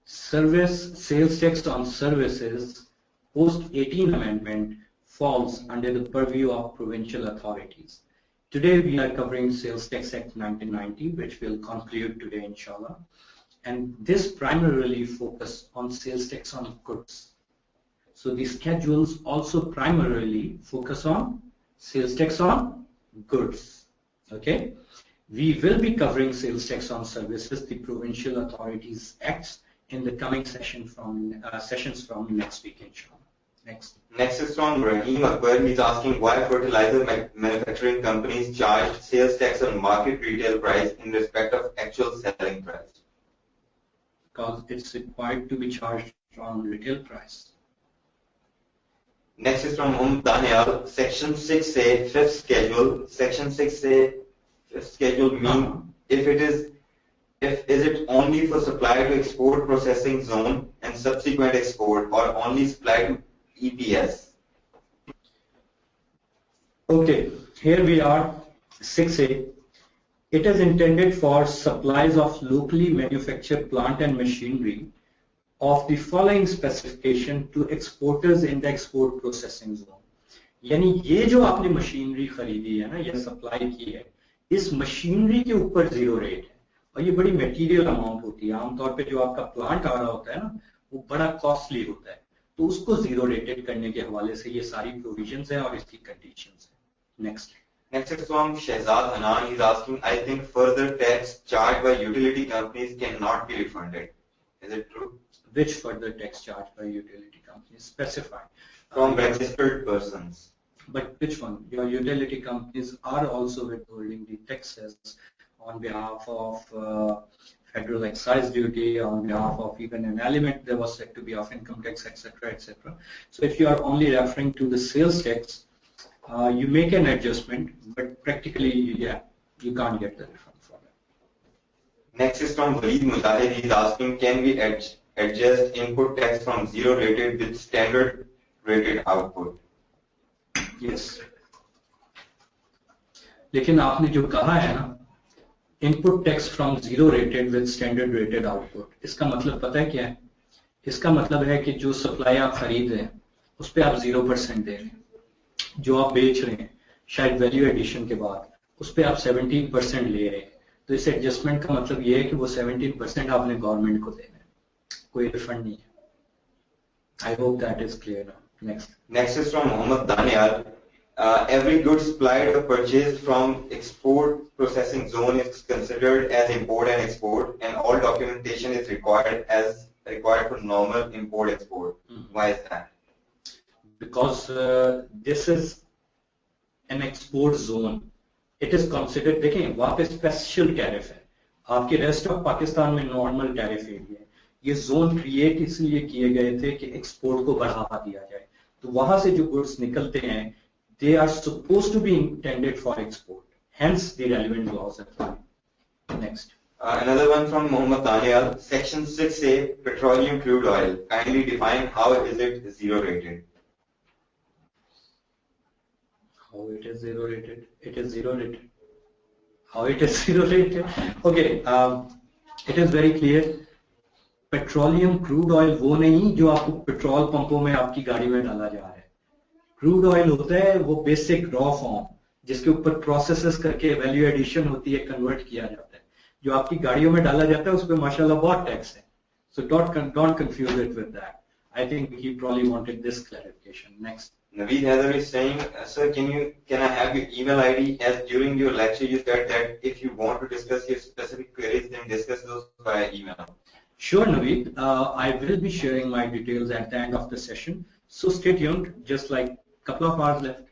Sales tax on services post 18 amendment falls under the purview of provincial authorities. Today we are covering Sales Tax Act 1990, which will conclude today, inshallah. And this primarily focus on sales tax on goods. So the schedules also primarily focus on sales tax on goods. Okay? We will be covering sales tax on services, the provincial authorities acts, in the coming sessions from next week, inshallah. Next. Next is from Rahim Akbar. He's asking why fertilizer manufacturing companies charge sales tax on market retail price in respect of actual selling price. Because it's required to be charged on retail price. Next is from Daniel. Section 6A, fifth schedule. Section 6A, fifth schedule mean if is it only for supply to export processing zone and subsequent export, or only supply to EPS? Okay, here we are, 6A. It is intended for supplies of locally manufactured plant and machinery of the following specification to exporters in the export processing zone. यानी ये जो आपने machinery खरीदी है ना, ये supply की है, इस मशीनरी के ऊपर जीरो रेट है और ये बड़ी मटेरियल अमाउंट होती है. आमतौर पे जो आपका प्लांट आ रहा होता है ना, वो बड़ा कॉस्टली होता है, तो उसको जीरो रेटेड करने के हवाले से ये सारी प्रोविजंस हैं और इसकी कंडीशंस हैं. Next. Next is from Shehzad Hanan. He's asking, I think further tax charged by utility companies cannot be refunded. Is it true? Which further tax charged by utility companies? Specify. From registered persons. But which one? Your utility companies are also withholding the taxes on behalf of federal excise duty, on behalf of even an element that was said to be of income tax, etc., etc. So if you are only referring to the sales tax, you make an adjustment, but practically, yeah, you can't get the refund for that. Next is from Walid Mujahid. He's asking, can we adjust input tax from zero rated with standard rated output? Yes. लेकिन आपने जो कहा है ना, input tax from zero rated with standard rated output, इसका मतलब पता है क्या है? इसका मतलब है कि जो सप्लाई आप खरीद रहे हैं उस पर आप 0% दे रहे हैं, जो आप बेच रहे हैं शायद वैल्यू एडिशन के बाद उस पर आप 17% ले रहे हैं, तो इस एडजस्टमेंट का मतलब ये है कि वो 17% आपने गवर्नमेंट को देना है, कोई रिफंड नहीं है. I hope that is clear now. Next is from Mohammed Daniel. Every good supplied or purchased from export processing zone is considered as import and export, and all documentation is required for normal import export. Why is that? Because this is an export zone. It is considered. देखें वहाँ पे special tariff है, आपके rest of Pakistan में normal tariff area है. ये zone create इसलिए किए गए थे कि एक्सपोर्ट को बढ़ावा दिया जाए, तो वहां से जो गुड्स निकलते हैं they are supposed to be intended for export, hence the relevant laws apply. Next. Another one from Mohammed Daniel. Section 6A, petroleum crude oil. Kindly define how is it zero rated? How it is zero rated? It is zero rated. How it is zero rated? Okay, it is very clear. Petroleum crude oil वो नहीं जो आपको petrol पंपों में आपकी गाड़ी में डाला जा रहा है. क्रूड ऑयल होता है वो बेसिक रॉ फॉर्म जिसके ऊपर प्रोसेसेस करके वैल्यू एडिशन होती है, कन्वर्ट किया जाता है. जो आपकी गाड़ियों में डाला जाता है उस पर माशाल्लाह बहुत टैक्स है. So don't confuse it with that. I think he probably wanted this clarification. Next. Naveed Heather is saying, sir, can I have your email ID? As during your lecture you said that if you want to discuss your specific queries, then discuss those via email. Sure, Naveed. I will be sharing my details at the end of the session. So stay tuned. Just like a couple of hours left.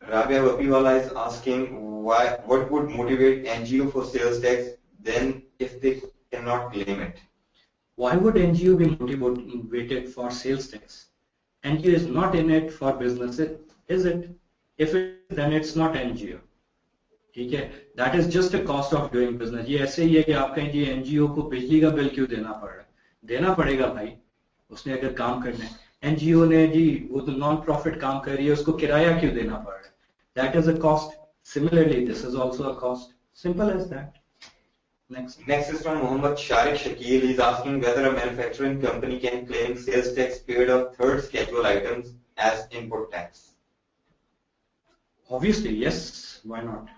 Rabia Wapiwala is asking what would motivate NGO for sales tax then if they cannot claim it? Why would NGO be motivated for sales tax? NGO is not in it for business, is it? If it, then it's not NGO. ठीक है, that is just a cost of doing business. ये ऐसे ही है कि आप कहें जी NGO को बिजली का बिल क्यों देना पड़ रहा है? देना पड़ेगा भाई, उसने अगर काम करना है. एनजीओ ने जी वो तो नॉन प्रॉफिट काम कर रही है, उसको किराया क्यों देना पड़ रहा है? That is a cost. Similarly this is also a cost. Simple as that. Next is from Muhammad Sharik Shakil. He's asking whether a manufacturing company can claim sales tax paid on third schedule items as input tax. Obviously, yes. Why not?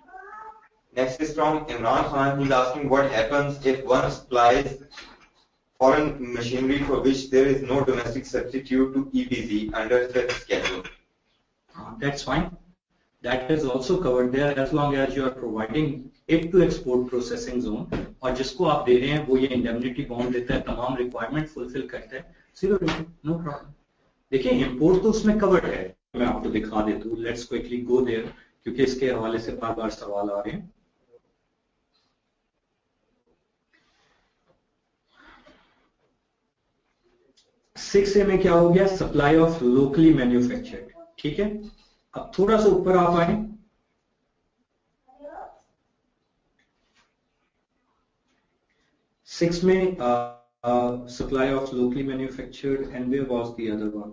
Next is from Imran Khan. He's asking what happens if one supplies foreign machinery for which there is no domestic substitute to EPZ under such schedule. That's fine. That is also covered there as long as you are providing it to export processing zone. और जिसको आप दे रहे हैं वो ये indemnity bond देता है, तमाम requirement fulfill करता है. Zero rated, no problem. देखिए इंपोर्ट तो उसमें कवर्ड है, मैं आपको दिखा देता हूँ. लेट्स क्विकली गो देयर, क्योंकि इसके हवाले से बार बार सवाल आ रहे हैं. 6A में क्या हो गया, सप्लाई ऑफ लोकली मैन्युफैक्चर्ड. ठीक है, अब थोड़ा सा ऊपर आप आए. 6 में supply of locally manufactured, and where was the other one?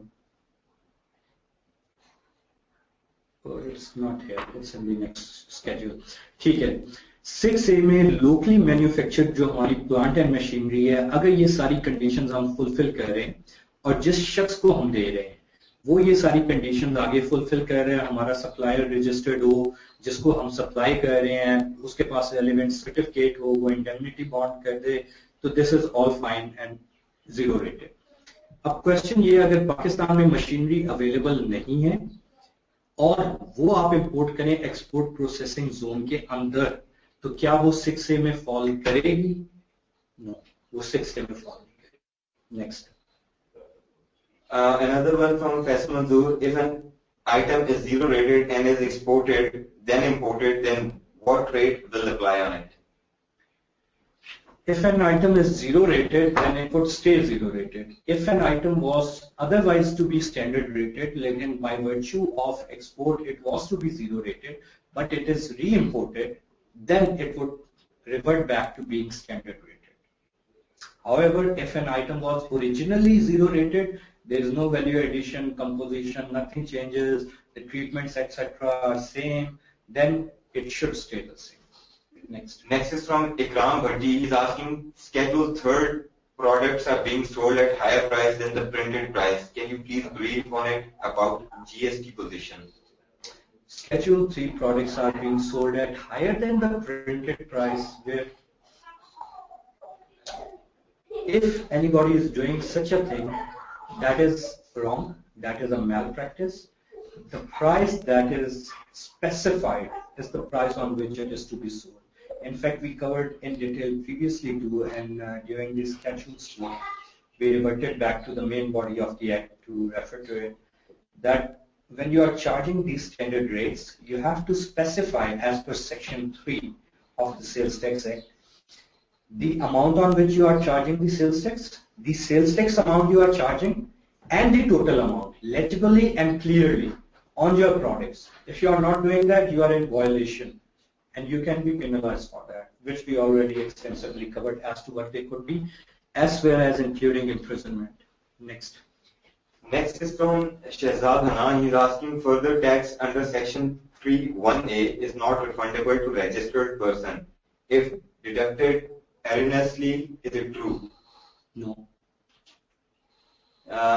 Oh, it's not here, it's in the next schedule. ठीक है, 6A में locally manufactured जो हमारी प्लांट एंड मशीनरी है, अगर ये सारी कंडीशंस हम फुलफिल कर रहे हैं और जिस शख्स को हम दे रहे हैं वो ये सारी कंडीशंस आगे फुलफिल कर रहे हैं, हमारा सप्लायर रजिस्टर्ड हो, जिसको हम सप्लाई कर रहे हैं उसके पास रेलेवेंट सर्टिफिकेट हो, वो इंडेमनिटी बॉन्ड कर दे, तो this is all fine and zero rated. अब क्वेश्चन ये, अगर पाकिस्तान में मशीनरी अवेलेबल नहीं है और वो आप इंपोर्ट करें एक्सपोर्ट प्रोसेसिंग जोन के अंदर, तो क्या वो 6A में फॉल करेगी? नो, वो 6A में फॉल नहीं करेगी. Next. Another one from Faisal Manzoor, if an item is zero rated and is exported then imported, then what rate will apply on it? If an item is zero rated, then it would stay zero rated. If an item was otherwise to be standard rated, like by virtue of export it was to be zero rated, but it is re-imported, then it would revert back to being standard rated. However, if an item was originally zero rated, there is no value addition, composition, nothing changes, the treatments, etc. are same, then it should stay the same. Next. Next is from Ikram Bhatti. He's asking, Schedule 3rd products are being sold at higher price than the printed price. Can you please brief on it about GST position? Schedule 3 products are being sold at higher than the printed price, where if anybody is doing such a thing, that is wrong, that is a malpractice. The price that is specified is the price on which it is to be sold. In fact, we covered in detail previously too, and during this statutes we reverted back to the main body of the Act to refer to it, that when you are charging these standard rates, you have to specify as per Section 3 of the Sales Tax Act, the amount on which you are charging the sales tax amount you are charging, and the total amount, legibly and clearly on your products. If you are not doing that, you are in violation, and you can be penalized for that, which we already extensively covered as to what they could be, as well as including imprisonment. Next. Next is from Shehzad Hanan. He's asking, further tax under Section 3(1)(a) is not refundable to registered person. If deducted erroneously, is it true? No.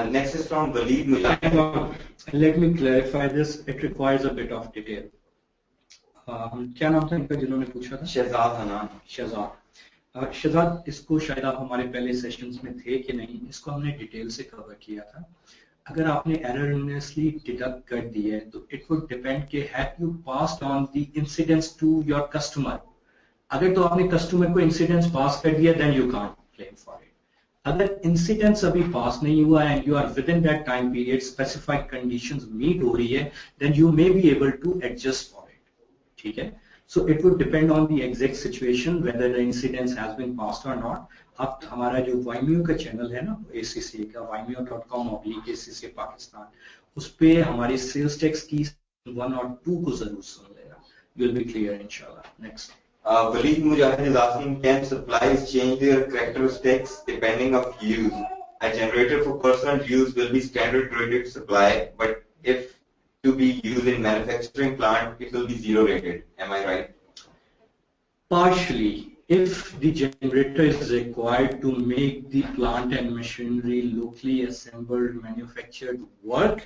Next is from Walid Mujahid. Let me clarify this. It requires a bit of detail. क्या नाम था इनका जिन्होंने पूछा था? Shehzad Hanan. Shahzad. Shahzad, इसको शायद आप हमारे पहले सेशंस में थे कि नहीं, इसको हमने डिटेल से कवर किया था. अगर आपने erroneously डिडक्ट कर दिया है तो इट वुड डिपेंड कि have you passed on the incidents to your customer. अगर तो आपने कस्टमर को इंसिडेंट्स पास कर दिया, then you can't claim for it. अगर इंसिडेंट्स अभी पास नहीं हुआ and you are within that time period, specified conditions meet हो रही है, देन यू मे बी एबल टू एडजस्ट फॉर इट. ठीक है, so it would depend on the exact situation whether the incidents has been passed और नॉट. अब हमारा जो वाइमियो का चैनल है ना, ACCA का, vimeo.com/ACCA पाकिस्तान, उस पे हमारी सेल्स टैक्स की 1 और 2 को जरूर सुन लेना. यू विल बी क्लियर इंशाल्लाह. Next. Walid Mujahid is asking, can suppliers change their characteristics depending of use? A generator for personal use will be standard rated supply, but if to be used in manufacturing plant, it will be zero rated. Am I right? Partially. If the generator is required to make the plant and machinery locally assembled, manufactured work,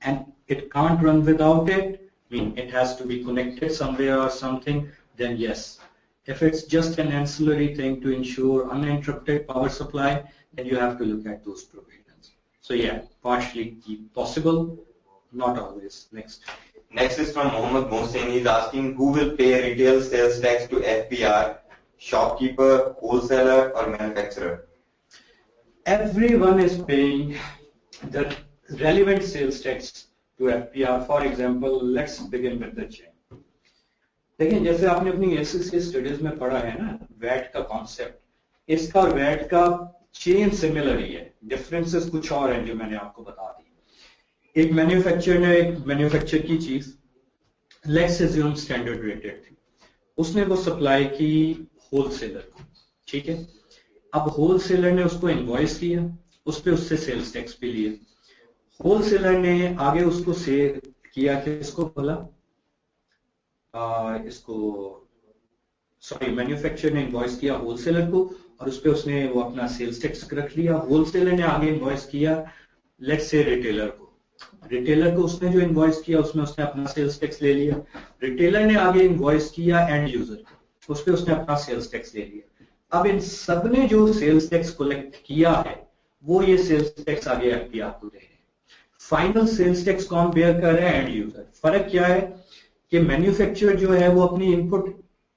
and it can't run without it, I mean it has to be connected somewhere or something, then yes. If it's just an ancillary thing to ensure uninterrupted power supply, then you have to look at those provisions. So yeah, partially possible, not always. Next. Next is from Mohammed Mohsin. He's asking, who will pay retail sales tax to FBR? Shopkeeper, wholesaler, or manufacturer? Everyone is paying the relevant sales tax to FPR. For example, let's begin with the chain. देखिए जैसे आपने अपनी SSC studies में पढ़ा है ना VAT का concept, इसका और वैट का चेन सिमिलर ही है, डिफरेंसेस कुछ और हैं जो मैंने आपको बता दी। एक मैन्युफैक्चरर ने एक मैन्युफैक्चर की चीज लेट्स अज्यूम स्टैंडर्ड रेटेड थी, उसने वो सप्लाई की होलसेलर को, ठीक है। अब होलसेलर ने उसको इनवॉइस किया, उस पर उससे सेल्स टैक्स भी लिए। होलसेलर ने आगे उसको से किया कि इसको बोला मैन्युफैक्चरर ने इनवॉइस किया होलसेलर को और उस पर उसने वो अपना सेल्स टैक्स रख लिया। होलसेलर ने आगे इनवॉइस किया लेट्स से रिटेलर को, रिटेलर को उसने जो इनवॉइस किया उसमें उसने अपना सेल्स टैक्स ले लिया। रिटेलर ने आगे इनवॉइस किया एंड यूजर को, उस पर उसने अपना सेल्स टैक्स ले लिया। अब इन सब ने जो सेल्स टैक्स कलेक्ट किया है वो ये सेल्स टैक्स आगे एफपीआर को दे रहे हैं। फाइनल सेल्स टैक्स कौन बेयर कर रहा है? And user. फर्क क्या है कि मैन्युफैक्चरर जो है वो अपनी इनपुट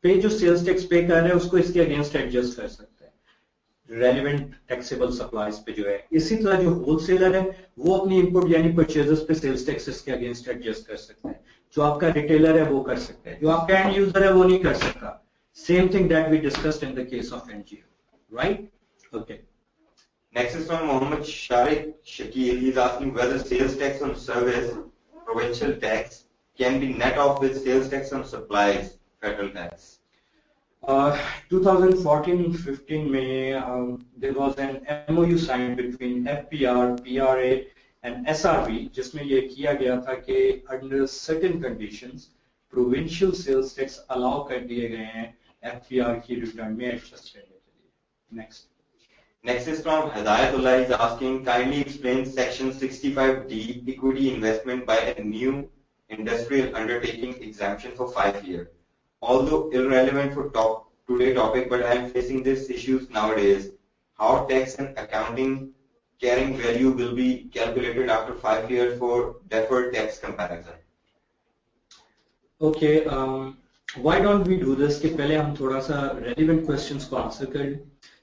पे जो सेल्स टैक्स पे कर रहा है उसको इसके अगेंस्ट एडजस्ट कर सकता है रेलेवेंट टैक्सेबल सप्लाईज पे जो है। इसी तरह जो होलसेलर है वो अपनी इनपुट यानी परचेजेस पे सेल्स टैक्स इसके अगेंस्ट एडजस्ट कर सकता है। जो आपका रिटेलर है वो कर सकता है, जो आपका एंड यूजर है वो नहीं कर सकता। Same thing that we discussed in the case of NGO, right? Okay. Next is from Mohammed Sharik Shakil. He's asking whether sales tax on service, provincial tax, can be net off with sales tax on supplies, federal tax. 2014-15 में there was an MOU signed between FPR, PRA and SRB जिसमें ये किया गया था कि under certain conditions provincial sales tax allow कर दिए गए हैं FPR की रिटर्न में एडजस्ट करने के लिए। Next is from Hidayatullah. He's asking, kindly explain Section 65D equity investment by a new industrial undertaking exemption for 5 years. Although irrelevant for today's topic, but I am facing these issues nowadays. How tax and accounting carrying value will be calculated after 5 years for deferred tax comparison? Okay, why don't we do this कि पहले हम थोड़ा सा relevant questions को answer कर लें,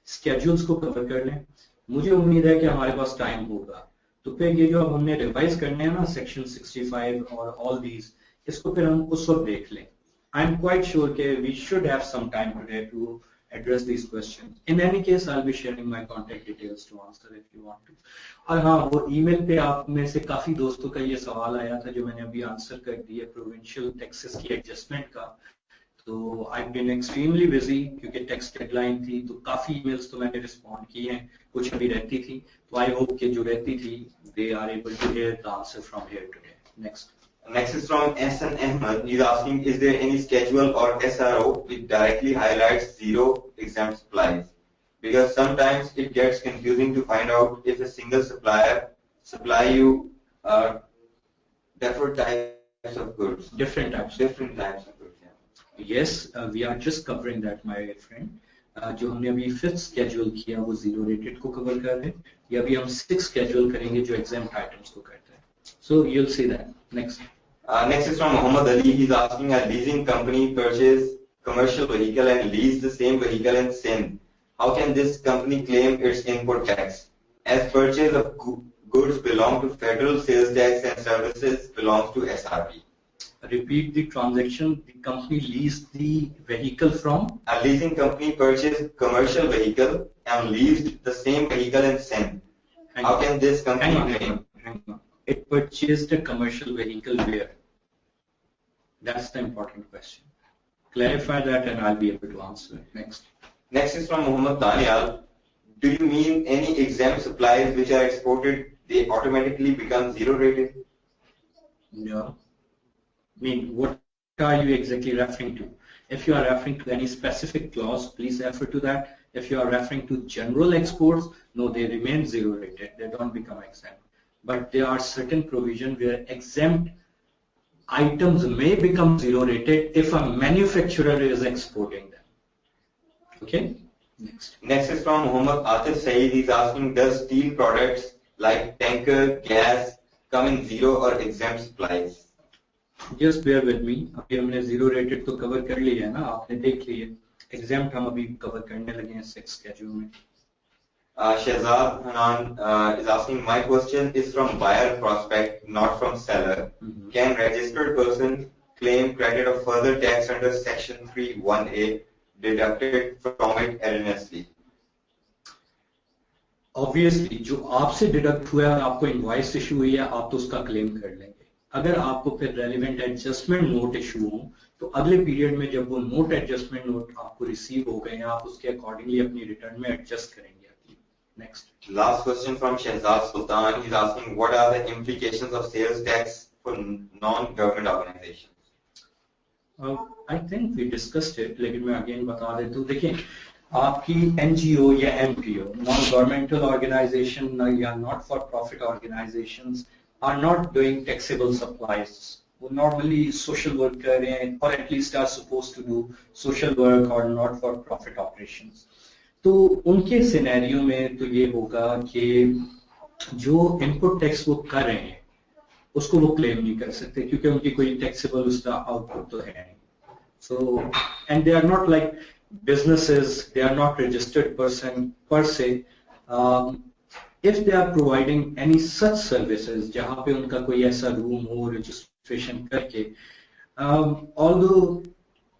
schedules को cover कर लें। मुझे उम्मीद है कि हमारे पास टाइम होगा, तो फिर ये जो अब हमने रिवाइज करने हैं ना सेक्शन 65 और ऑल दीज, इसको फिर हम उस वक्त देख लें। आई एम क्वाइट श्योर के we should have some time today to address these question. In any case I will be sharing my contact details to answer if you want to. और हाँ, वो ईमेल पे आप में से काफी दोस्तों का ये सवाल आया था जो मैंने अभी आंसर कर दिया प्रोविंशियल टैक्सेस की एडजस्टमेंट का। तो आई बीन एक्सट्रीमली बिजी क्योंकि टैक्स डेडलाइन थी, तो काफी ईमेल्स तो मैंने रिस्पॉन्ड किए हैं, कुछ अभी रहती थी, तो आई होप कि जो रहती थी they are able to hear the answer from here today. Next is from S.N. Ahmed. He's asking, is there any schedule or SRO which directly highlights zero exempt supplies? Because sometimes it gets confusing to find out if a single supplier supply you different types of goods. Different types of goods. Yes, we are just covering that, my friend. जो हमने अभी 5th schedule किया वो zero rated को cover कर रहे हैं, या अभी हम 6th schedule करेंगे जो exempt items को करते हैं. So you'll see that. Next is from Muhammad Ali. He's asking, a leasing company purchase commercial vehicle and lease the same vehicle in sin. How can this company claim its import tax? As purchase of goods belong to federal sales tax and services belongs to SRB. Repeat the transaction. The company leased the vehicle from? A leasing company purchased commercial vehicle and leased the same vehicle in sin. How can this company claim? Hang on. It purchased a commercial vehicle where? That's the important question. Clarify that and I'll be able to answer it. Next is from Muhammad Daniel. Do you mean any exempt supplies which are exported, they automatically become zero rated? No. I mean, what are you exactly referring to? If you are referring to any specific clause, please refer to that. If you are referring to general exports, no, they remain zero rated. They don't become exempt. But there are certain provisions where exempt items may become zero rated if a manufacturer is exporting them. Okay? Next is from Muhammad Atif Saeed. He's asking, does steel products like tanker, gas come in zero or exempt supplies? Just bear with me. अभी हमने zero rated तो cover कर लिया है ना, आपने देख लिया. Exempt हम अभी cover करने लगे हैं 6th schedule में. Shehzad Hanan is asking, my question is from buyer prospect, not from seller. Can registered person claim credit of further tax under section 3(1)(a) deducted from it erroneously? Obviously जो आपसे deduct हुआ है आपको invoice issue हुई है आप तो उसका क्लेम कर लेंगे अगर आपको फिर रेलिवेंट एडजस्टमेंट नोट इशू हो तो अगले पीरियड में जब वो नोट एडजस्टमेंट नोट आपको रिसीव हो गए हैं आप उसके अकॉर्डिंगली अपनी रिटर्न में एडजस्ट करेंगे अपनी next Last question from Shehzad Sultan. He's asking, what are the implications of sales tax for non-government organizations? I think we discussed it लेकिन मैं अगेन बता देता हूँ देखिए आपकी एनजीओ या एमपीओ नॉन गवर्नमेंटल ऑर्गेनाइजेशन या not for profit organizations are not doing taxable supplies वो नॉर्मली सोशल वर्क कर रहे हैं और at least are suppose to do social work और नॉट फॉर प्रॉफिट ऑपरेशंस तो उनके सिनेरियो में तो ये होगा कि जो इनपुट टैक्स वो कर रहे हैं उसको वो क्लेम नहीं कर सकते क्योंकि उनकी कोई टैक्सेबल उसका आउटपुट तो है नहीं so and they are not like businesses they are not registered person per se if they are providing any such services जहां पे उनका कोई ऐसा रूम हो रजिस्ट्रेशन करके although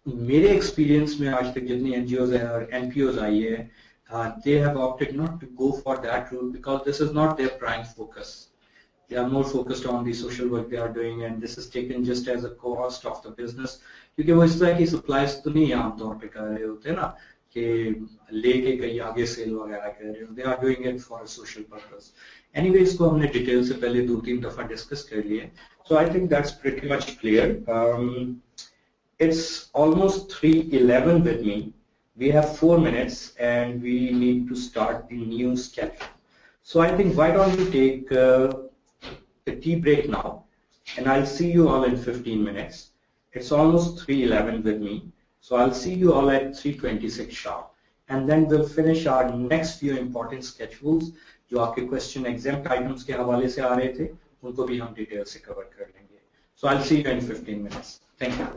मेरे एक्सपीरियंस में आज तक जितनी एनजीओज है और एनपीओज आई है they have opted not to go for that route because this is not their prime focus they are more focused on the social work they are doing and this is taken just as a cost of the business क्योंकि वो इस तरह की supplies तो नहीं आमतौर पे कर रहे होते ना कि लेके कहीं आगे सेल वगैरह कर रहे हो they are doing it for a social purpose anyway इसको हमने डिटेल से पहले 2-3 दफा डिस्कस कर लिए so I think that's pretty much clear it's almost 3:11 with me we have 4 minutes and we need to start the new schedule so I think why don't we take a tea break now and I'll see you all in 15 minutes. It's almost 3:11 with me. So I'll see you all at 3:26 sharp. And then we'll finish our next few important schedules जो आपके question exempt items के हवाले से आ रहे थे उनको भी हम डिटेल से कवर कर लेंगे. So I'll see you in 15 minutes. Thank you.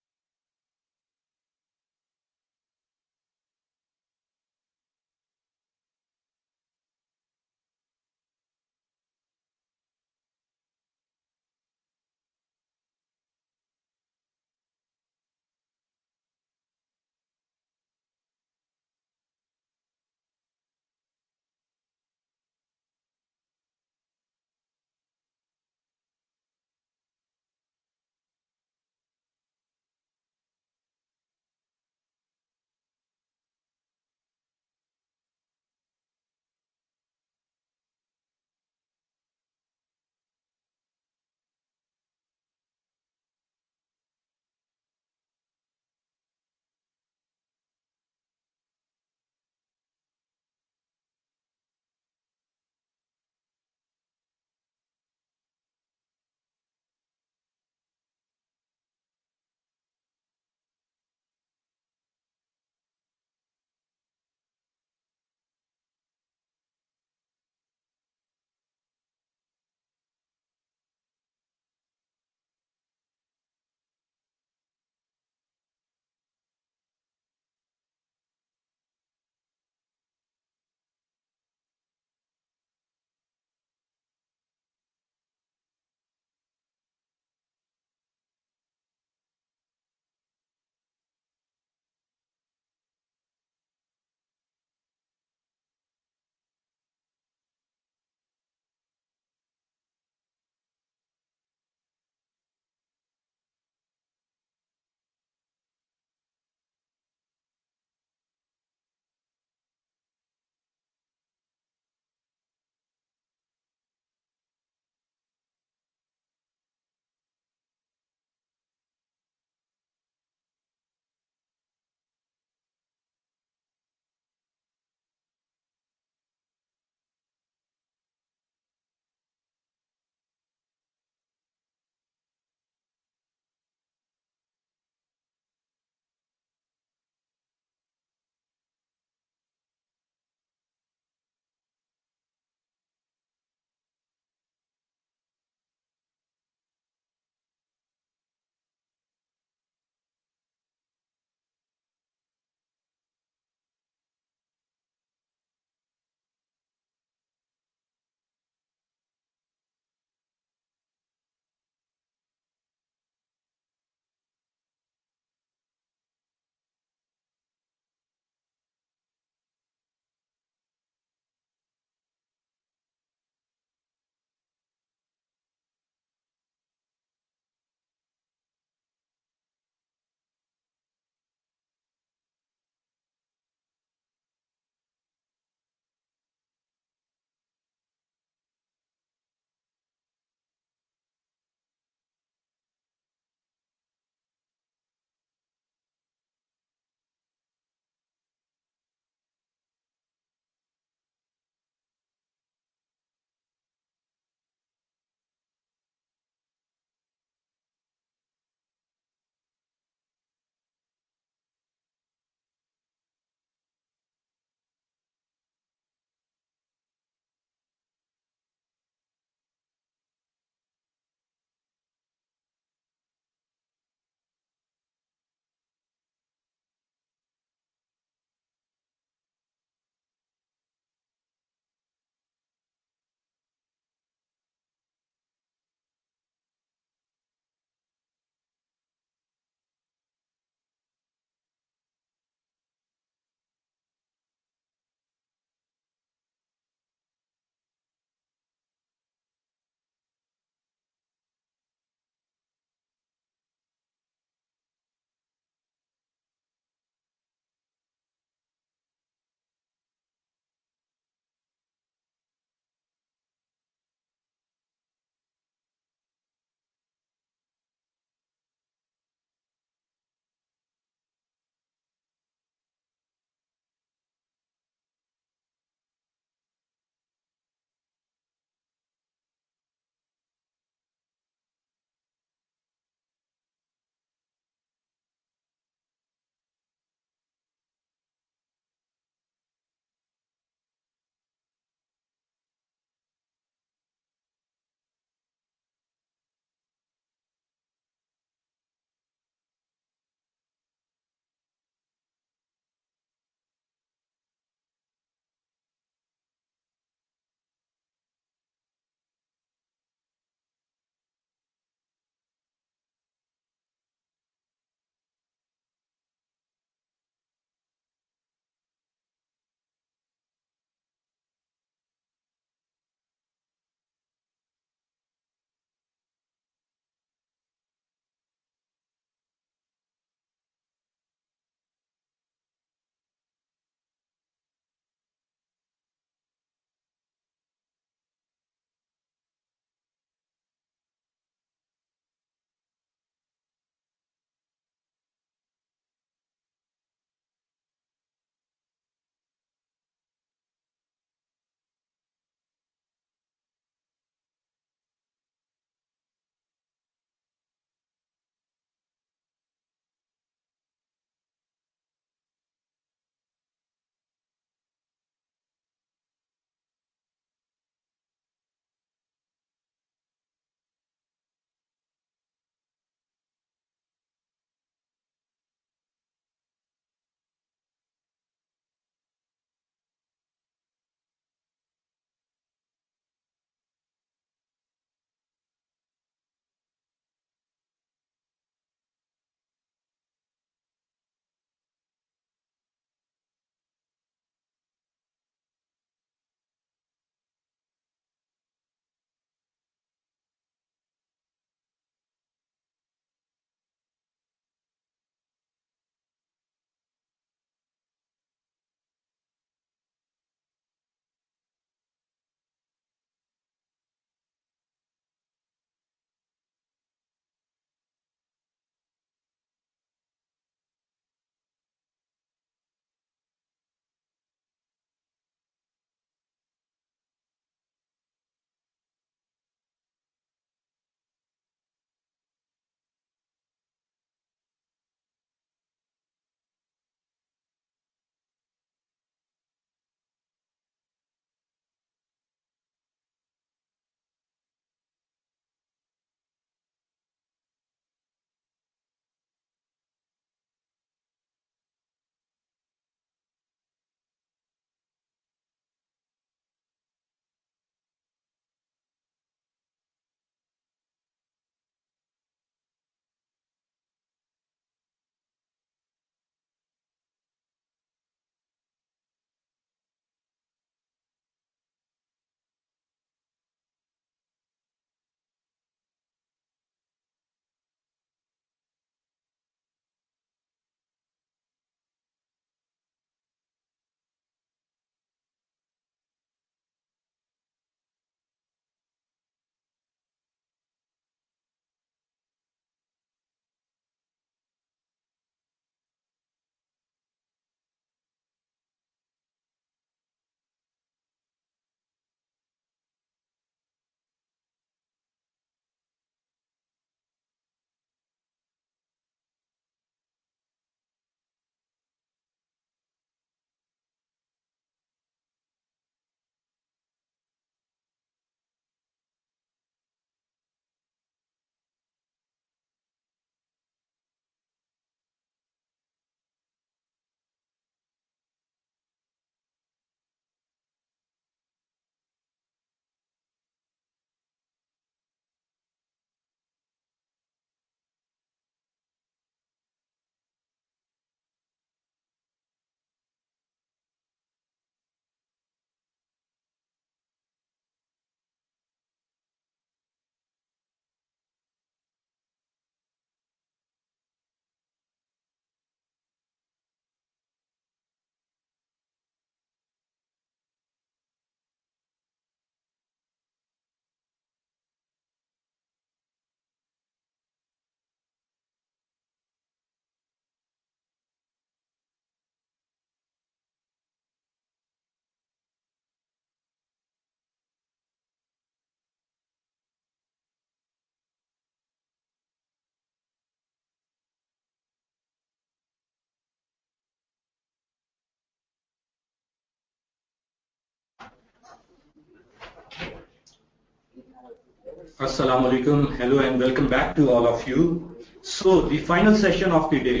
Assalamu alaikum. Hello and welcome back to all of you. So the final session of the day.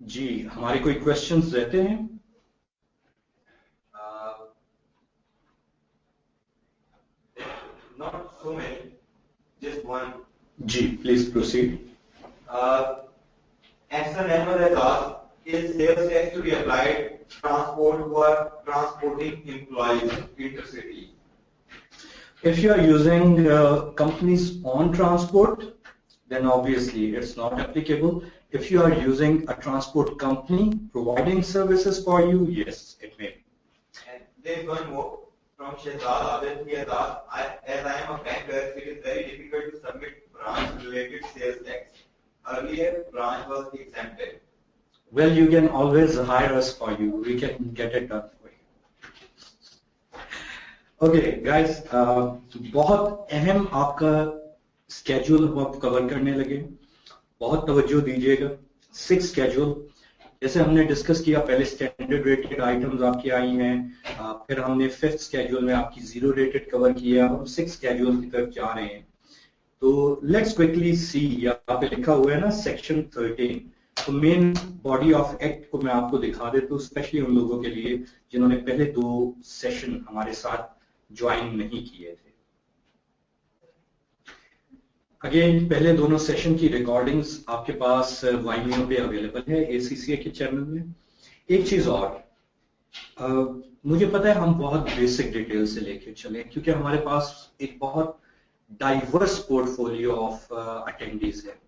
जी हमारे कोई क्वेश्चंस रहते हैं? Not so many, just one. Ji please proceed. Action number has asked, is sales tax to be applied transport who are transporting employees intercity? If you are using company's own transport, then obviously it's not applicable. If you are using a transport company providing services for you, yes, it may be. And there is one more from Shehzad Abid. He has asked, as I am a banker, it is very difficult to submit branch-related sales tax. Earlier, branch was exempted. Well, you can always hire us for you. We can get it done for you. Okay, guys, बहुत अहम आपका schedule हम आप cover करने लगे, बहुत तवज्जो दीजिएगा. 6 स्केड्यूल जैसे हमने डिस्कस किया, पहले स्टैंडर्ड रेटेड आइटम्स आपकी आई हैं, फिर हमने 5th स्केड्यूल में आपकी 0 रेटेड कवर किया, हम 6 स्केड्यूल की तरफ जा रहे हैं. तो लेट्स क्विकली सी, यहाँ पे लिखा हुआ है ना सेक्शन 13. तो मेन बॉडी ऑफ एक्ट को मैं आपको दिखा देता हूँ, स्पेशली उन लोगों के लिए जिन्होंने पहले 2 सेशन हमारे साथ ज्वाइन नहीं किए थे. अगेन पहले दोनों सेशन की रिकॉर्डिंग्स आपके पास वाइमियो पे अवेलेबल है, एसीसीए के चैनल में. एक चीज और, मुझे पता है हम बहुत बेसिक डिटेल से लेके चले, क्योंकि हमारे पास एक बहुत डाइवर्स पोर्टफोलियो ऑफ अटेंडीज है.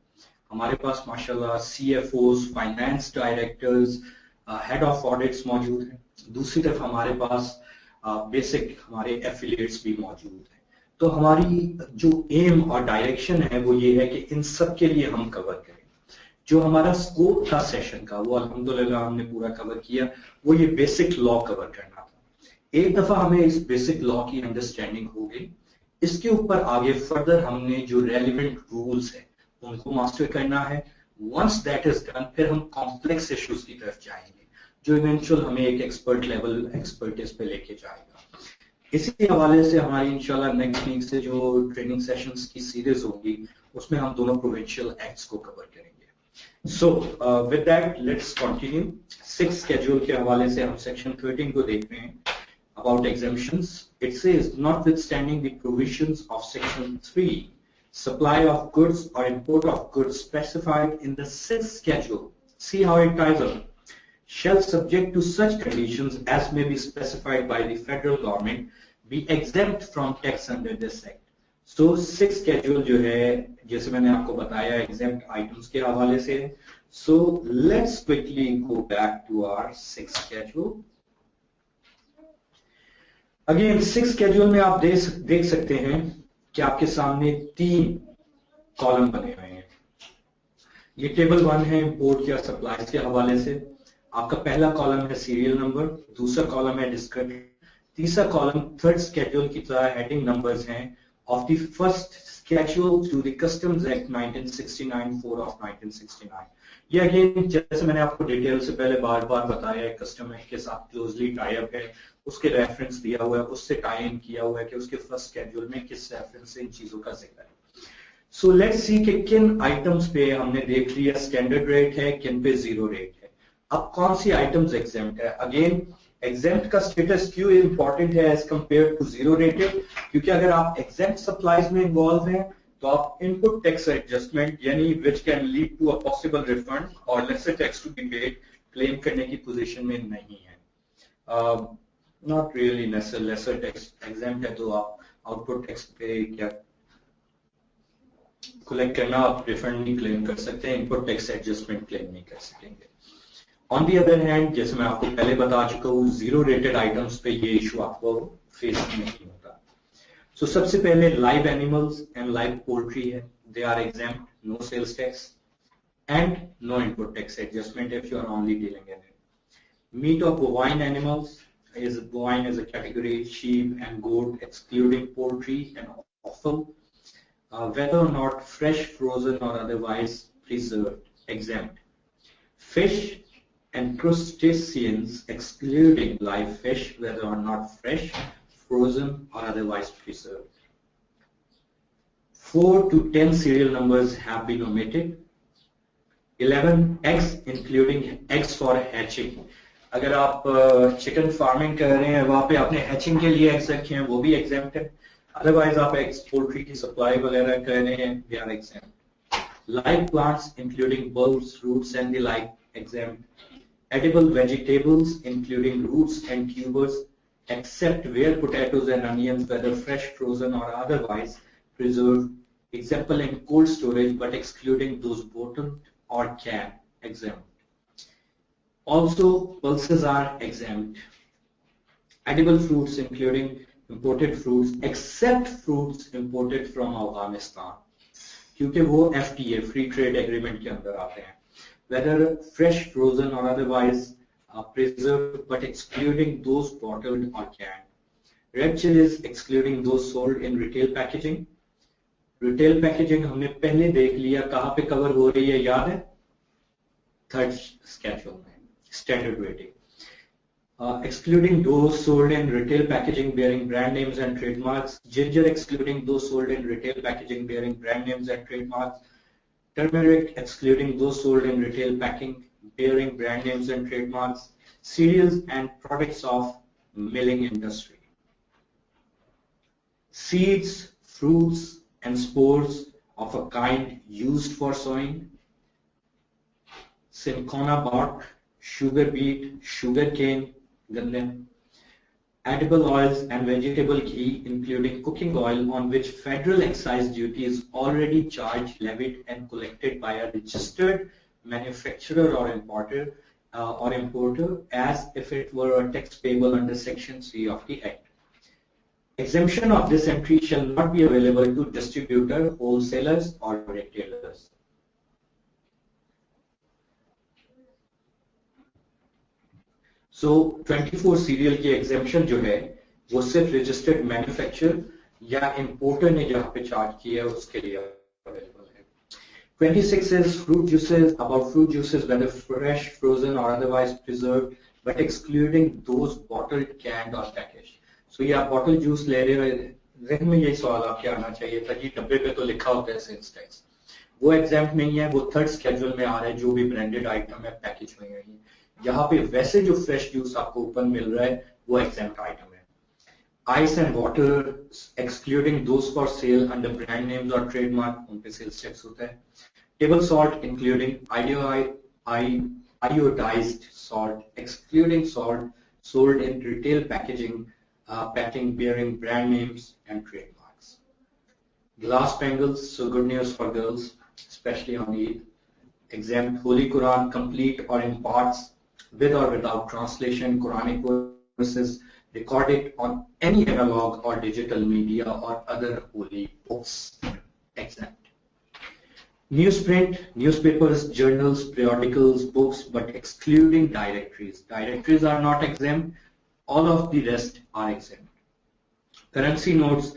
हमारे पास माशाल्लाह CFOs, finance directors, head of audits मौजूद हैं. दूसरी तरफ हमारे पास बेसिक हमारे एफिलिएट्स भी मौजूद हैं. तो हमारी जो एम और डायरेक्शन है वो ये है कि इन सब के लिए हम कवर करें. जो हमारा स्कोप था सेशन का वो अल्हम्दुलिल्लाह हमने पूरा कवर किया. वो ये बेसिक लॉ कवर करना था. एक दफा हमें इस बेसिक लॉ की अंडरस्टैंडिंग हो गई, इसके ऊपर आगे फर्दर हमने जो रेलिवेंट रूल्स है उनको मास्टर करना है. वंस दैट इज डन, फिर हम कॉम्प्लेक्स इश्यूज की तरफ जाएंगे जो इवेंचुअल हमें एक एक्सपर्ट लेवल एक्सपर्टिस पे लेके जाएगा. इसी हवाले से हमारी इंशाल्लाह नेक्स्ट वीक से जो ट्रेनिंग सेशंस की सीरीज होगी उसमें हम दोनों प्रोविंशियल एक्ट्स को कवर करेंगे. So with that let's continue. 6 schedule के हवाले से हम सेक्शन 13 को देख रहे हैं. About exemptions, it says, notwithstanding the provisions of section 3, supply of goods or import of goods specified in the 6th schedule, see how it ties up, shall subject to such conditions as may be specified by the federal government be exempt from tax under this act. So 6th schedule जो है जैसे मैंने आपको बताया exempt items के हवाले से. So let's quickly go back to our 6th schedule. Again 6 schedule में आप देख सकते हैं कि आपके सामने 3 कॉलम बने हुए हैं. ये टेबल 1 है इंपोर्ट या सप्लाईज के हवाले से. आपका पहला कॉलम है सीरियल नंबर, दूसरा कॉलम है डिस्क्रिप्शन, तीसरा कॉलम 3rd स्केड्यूल की तरह हेडिंग नंबर्स हैं of the first schedule to the customs act 1969 4 of 1969. ये अगेन जैसे मैंने आपको डिटेल से पहले बार बार बताया है, कस्टम एक्ट के साथ क्लोजली टाई अप है, उसके रेफरेंस दिया हुआ है, उससे टाई इन किया हुआ है कि उसके फर्स्ट स्केड्यूल में किस रेफरेंस से इन चीजों का जिक्र है. सो लेट्स सी कि किन आइटम्स पे हमने देख लिया स्टैंडर्ड रेट है, किन पे 0 रेट है. अब कौन सी आइटम्स एग्जेम्प्ट है? अगेन एग्जेम्प्ट का स्टेटस क्यों इंपॉर्टेंट है एज कंपेयर टू 0 रेटेड? क्योंकि अगर आप एग्जेम्प्ट सप्लाईज में इन्वॉल्व हैं तो आप इनपुट टैक्स एडजस्टमेंट यानी which can lead to a possible refund or lesser tax to be paid claim करने की पोजीशन में नहीं है. Not really lesser tax exempt है तो आप आउटपुट टैक्स पे क्या कलेक्ट करना, आप रिफंड नहीं क्लेम कर सकते, इनपुट टैक्स एडजस्टमेंट क्लेम नहीं कर सकेंगे. ऑन दी अदर हैंड जैसे मैं आपको पहले बता चुका हूँ 0 रेटेड आइटम्स पे ये इशू आपको फेस नहीं होता. सो सबसे पहले live animals and live poultry है, they are exempt, no sales tax and no input tax adjustment if you are only dealing in it. Meat of bovine animals is bovine as a category, sheep and goat excluding poultry and offal, whether or not fresh, frozen or otherwise preserved, exempt. Fish and crustaceans excluding live fish, whether or not fresh, frozen, or otherwise preserved. 4 to 10 serial numbers have been omitted. 11 eggs, including eggs for hatching. अगर आप chicken farming कर रहे हैं वहाँ पे आपने hatching के लिए एग्स रखे हैं वो भी एग्जेम्प्ट है. अदरवाइज आप एग्स पोल्ट्री की सप्लाई वगैरह कर रहे हैं they are exempt. Live plants, including bulbs, roots, and the like, exempt. Edible vegetables, including roots and tubers, except where potatoes and onions, whether fresh, frozen, or otherwise preserved, example in cold storage, but excluding those bottled or canned, exempt. Also, pulses are exempt. Edible fruits, including imported fruits, except fruits imported from Afghanistan. क्योंकि वो FTA free trade agreement के अंदर आते हैं. Whether fresh, frozen, or otherwise preserved, but excluding those bottled or canned. Red chilies, excluding those sold in retail packaging. Retail packaging हमने पहले देख लिया कहाँ पे कवर हो रही है याद है? Third schedule में standard rating. Excluding those sold in retail packaging bearing brand names and trademarks. Ginger, excluding those sold in retail packaging bearing brand names and trademarks. Turmeric, excluding those sold in retail packing bearing brand names and trademarks. Cereals and products of milling industry. Seeds, fruits, and spores of a kind used for sowing. Cinchona bark, sugar beet, sugar cane, गन्ने. Edible oils and vegetable ghee, including cooking oil, on which federal excise duty is already charged, levied, and collected by a registered manufacturer or importer, as if it were a tax payable under Section 3 of the Act. Exemption of this entry shall not be available to distributors, wholesalers, or retailers. So 24 serial की exemption जो है वो सिर्फ registered manufacturer या importer ने जहां पे charge किया है उसके लिए अवेलेबल है. 26 is fruit juices, about fruit juices whether fresh, frozen, or otherwise preserved, but excluding those bottled, canned, or packaged. So ये आप बॉटल जूस ले रहे हो, जहन में यही सवाल आपके आना चाहिए था कि डब्बे पे तो लिखा होता है सेल्स टैक्स. वो एग्जाम्प्ट नहीं है, वो थर्ड स्केड्यूल में आ रहा है जो भी ब्रांडेड आइटम है पैकेज में है. यहाँ पे वैसे जो फ्रेश जूस आपको ऊपर मिल रहा है वो एग्जेम्प्ट आइटम है. Ice and water, excluding those for sale under brand names और ट्रेडमार्क, उन पे सेल्स टैक्स होता है. Table salt, including iodised salt, excluding salt sold in retail packing bearing brand names and trademarks. Glass bangles, so good news for girls, especially on Eid. Exempt. Holy Quran, complete or in parts, with or without translation, Quranic verses recorded on any analog or digital media or other holy books. Exempt. Newsprint, newspapers, journals, periodicals, books, but excluding directories. Directories are not exempt. All of the rest are exempt. Currency notes,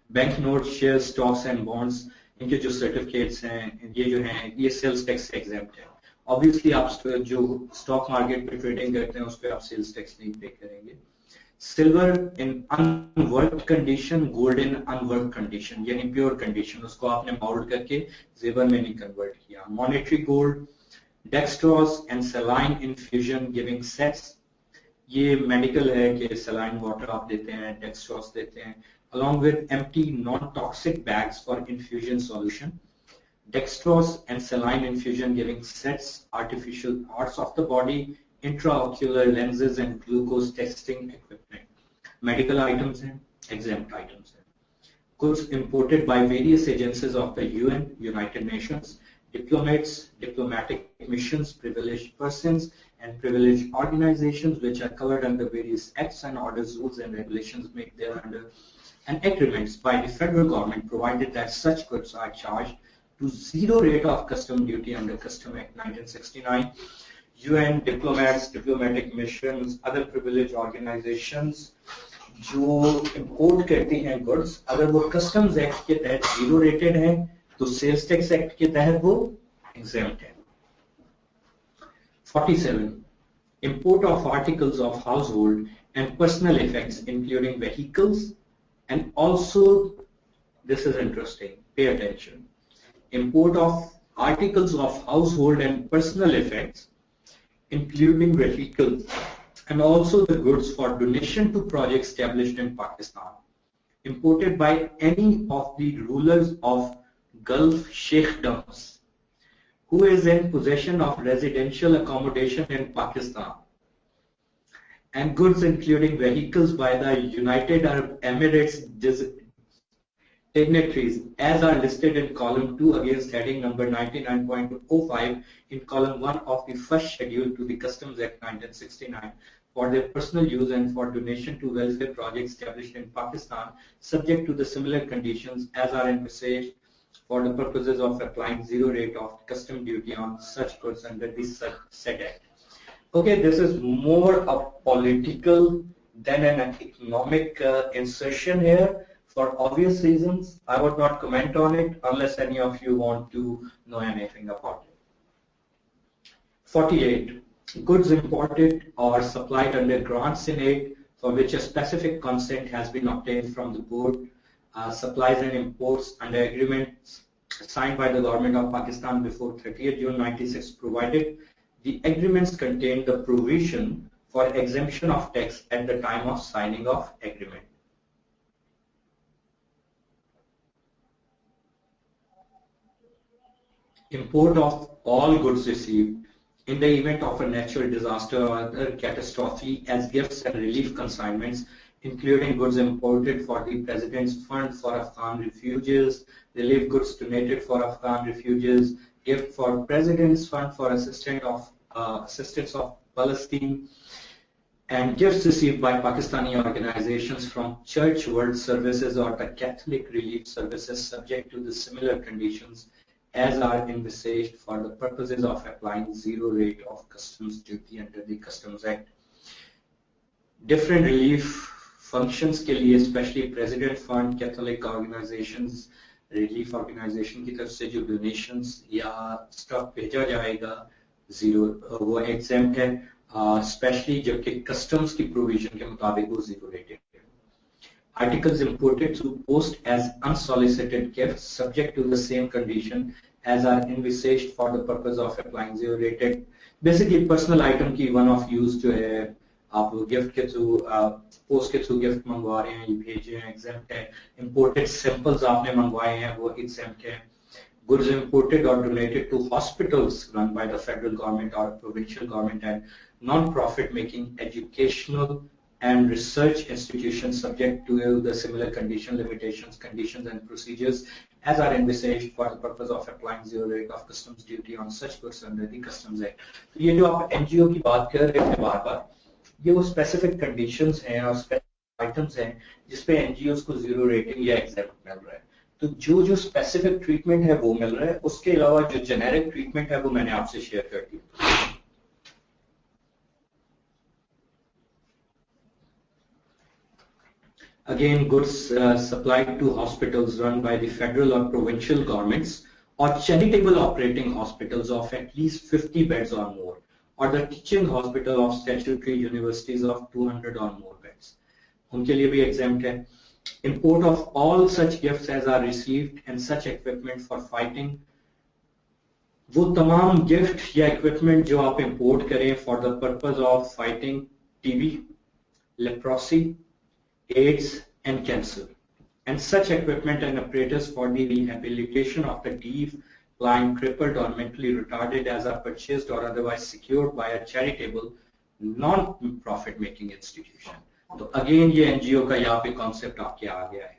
bank notes, shares, stocks and bonds, इनके जो certificates हैं ये जो हैं ये sales tax से exempt है. Obviously आप जो स्टॉक मार्केट पे ट्रेडिंग करते हैं उस पर आप सेल्स टैक्स नहीं पे करेंगे. Silver in unworked condition, gold in unworked condition यानी प्योर कंडीशन, उसको आपने मोल्ड करके जेवर में नहीं कन्वर्ट किया. Monetary gold, dextrose and saline infusion giving sets, ये मेडिकल है कि सलाइन वाटर आप देते हैं, डेक्स्ट्रोज देते हैं, along with empty non-toxic bags for infusion solution. Dextrose and saline infusion giving sets, artificial parts of the body, intraocular lenses and glucose testing equipment. Medical items and exempt items. Goods imported by various agencies of the UN, United Nations, diplomats, diplomatic missions, privileged persons, and privileged organizations which are covered under various acts and orders, rules and regulations made thereunder, and agreements by the federal government provided that such goods are charged to zero rate of custom duty under Custom Act 1969. UN, diplomats, diplomatic missions, other privileged organizations जो import करती हैं goods, अगर वो Customs Act के तहत zero rated हैं तो Sales Tax Act के तहत वो exempt है. 47. Import of articles of household and personal effects, including vehicles, and also, this is interesting, pay attention. Import of articles of household and personal effects, including vehicles, and also the goods for donation to projects established in Pakistan, imported by any of the rulers of Gulf Sheikdoms, who is in possession of residential accommodation in Pakistan, and goods including vehicles by the United Arab Emirates dignitaries as are listed in column 2 against heading number 99.05 in column 1 of the first schedule to the Customs Act 1969 for their personal use and for donation to welfare projects established in Pakistan, subject to the similar conditions as are envisaged for the purposes of applying zero rate of custom duty on such goods under the said Act. Okay, this is more a political than an economic insertion here. For obvious reasons, I would not comment on it unless any of you want to know anything about it. 48. Goods imported or supplied under grants in aid for which a specific consent has been obtained from the board, supplies and imports under agreements signed by the government of Pakistan before 30th June 96, provided the agreements contain the provision for exemption of tax at the time of signing of agreement. Import of all goods received in the event of a natural disaster or other catastrophe as gifts and relief consignments, including goods imported for the President's Fund for Afghan refugees, relief goods donated for Afghan refugees, gift for President's Fund for assistance of Palestine, and gifts received by Pakistani organizations from Church World Services or the Catholic Relief Services, subject to the similar conditions as are envisaged for the purposes of applying zero rate of customs duty under the Customs Act. Different relief functions के लिए especially President Fund, Catholic organizations, relief organization की तरफ से जो donations या stuff भेजा जाएगा zero वो exempt है, especially जबकि customs की provision के मुताबिक वो zero rated. Articles imported through post as unsolicited gifts subject to the same condition as are envisaged for the purpose of applying zero rated. Basically personal item की one of use जो है आप gift के through post के through gift मंगवा रहे हैं, भेजे हैं, exempt है. Imported samples आपने मंगवाए हैं वो exempt है. Goods imported or donated to hospitals run by the federal government or provincial government and non-profit making educational and research institutions subject to the similar limitations, conditions and procedures as are envisaged for the purpose of applying zero rate of customs duty on such goods under the Customs Act. तो ये जो आप NGO की बात कर रहे थे बार-बार, ये वो specific conditions हैं और specific items हैं जिसपे NGOs को zero rating या exempt मिल रहा है. तो जो specific treatment है वो मिल रहा है, उसके अलावा जो generic treatment है वो मैंने आपसे share कर दी. Again, goods supplied to hospitals run by the federal or provincial governments or charitable operating hospitals of at least 50 beds or more, or the teaching hospital of statutory universities of 200 or more beds. उनके लिए भी exempt है. Import of all such gifts as are received and such equipment for fighting. वो तमाम gift या equipment जो आप import करें for the purpose of fighting TB, leprosy, AIDS and cancer, and such equipment and apparatus for the rehabilitation of the deaf, blind, crippled or mentally retarded as are purchased or otherwise secured by a charitable non-profit making institution. So again ये NGO का यहाँ पे concept आपके आ गया है.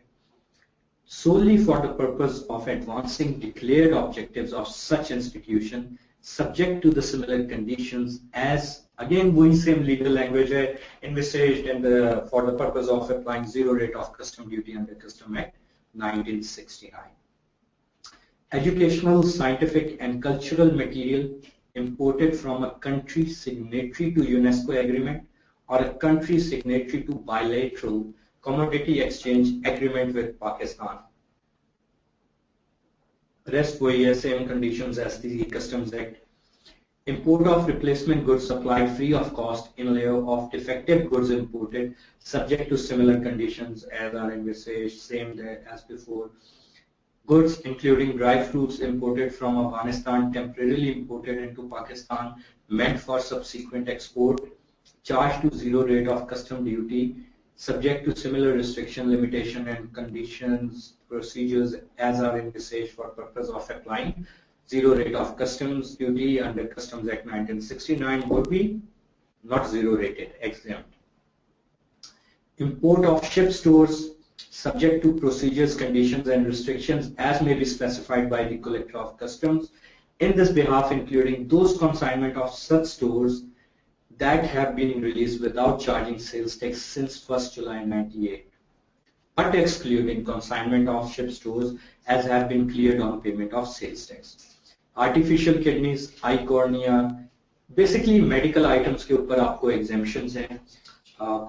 Solely for the purpose of advancing declared objectives of such institution subject to the similar conditions as again वही same legal language है envisaged and for the purpose of applying zero rate of custom duty under Custom Act 1969. Educational, scientific and cultural material imported from a country signatory to UNESCO agreement or a country signatory to bilateral commodity exchange agreement with Pakistan. Rest वही है same conditions as the Customs Act. Import of replacement goods supplied free of cost in lieu of defective goods imported, subject to similar conditions as are envisaged, same there as before. Goods including dry fruits imported from Afghanistan, temporarily imported into Pakistan, meant for subsequent export, charged to zero rate of custom duty, subject to similar restriction, limitation and conditions, procedures as are envisaged for purpose of applying zero rate of customs duty under Customs Act 1969 would be not zero rated, exempt. Import of ship stores subject to procedures, conditions and restrictions as may be specified by the Collector of Customs. In this behalf, including those consignment of such stores that have been released without charging sales tax since 1st July 98, but excluding consignment of ship stores as have been cleared on payment of sales tax. Artificial kidneys, eye cornea, basically medical items के ऊपर आपको exemptions हैं,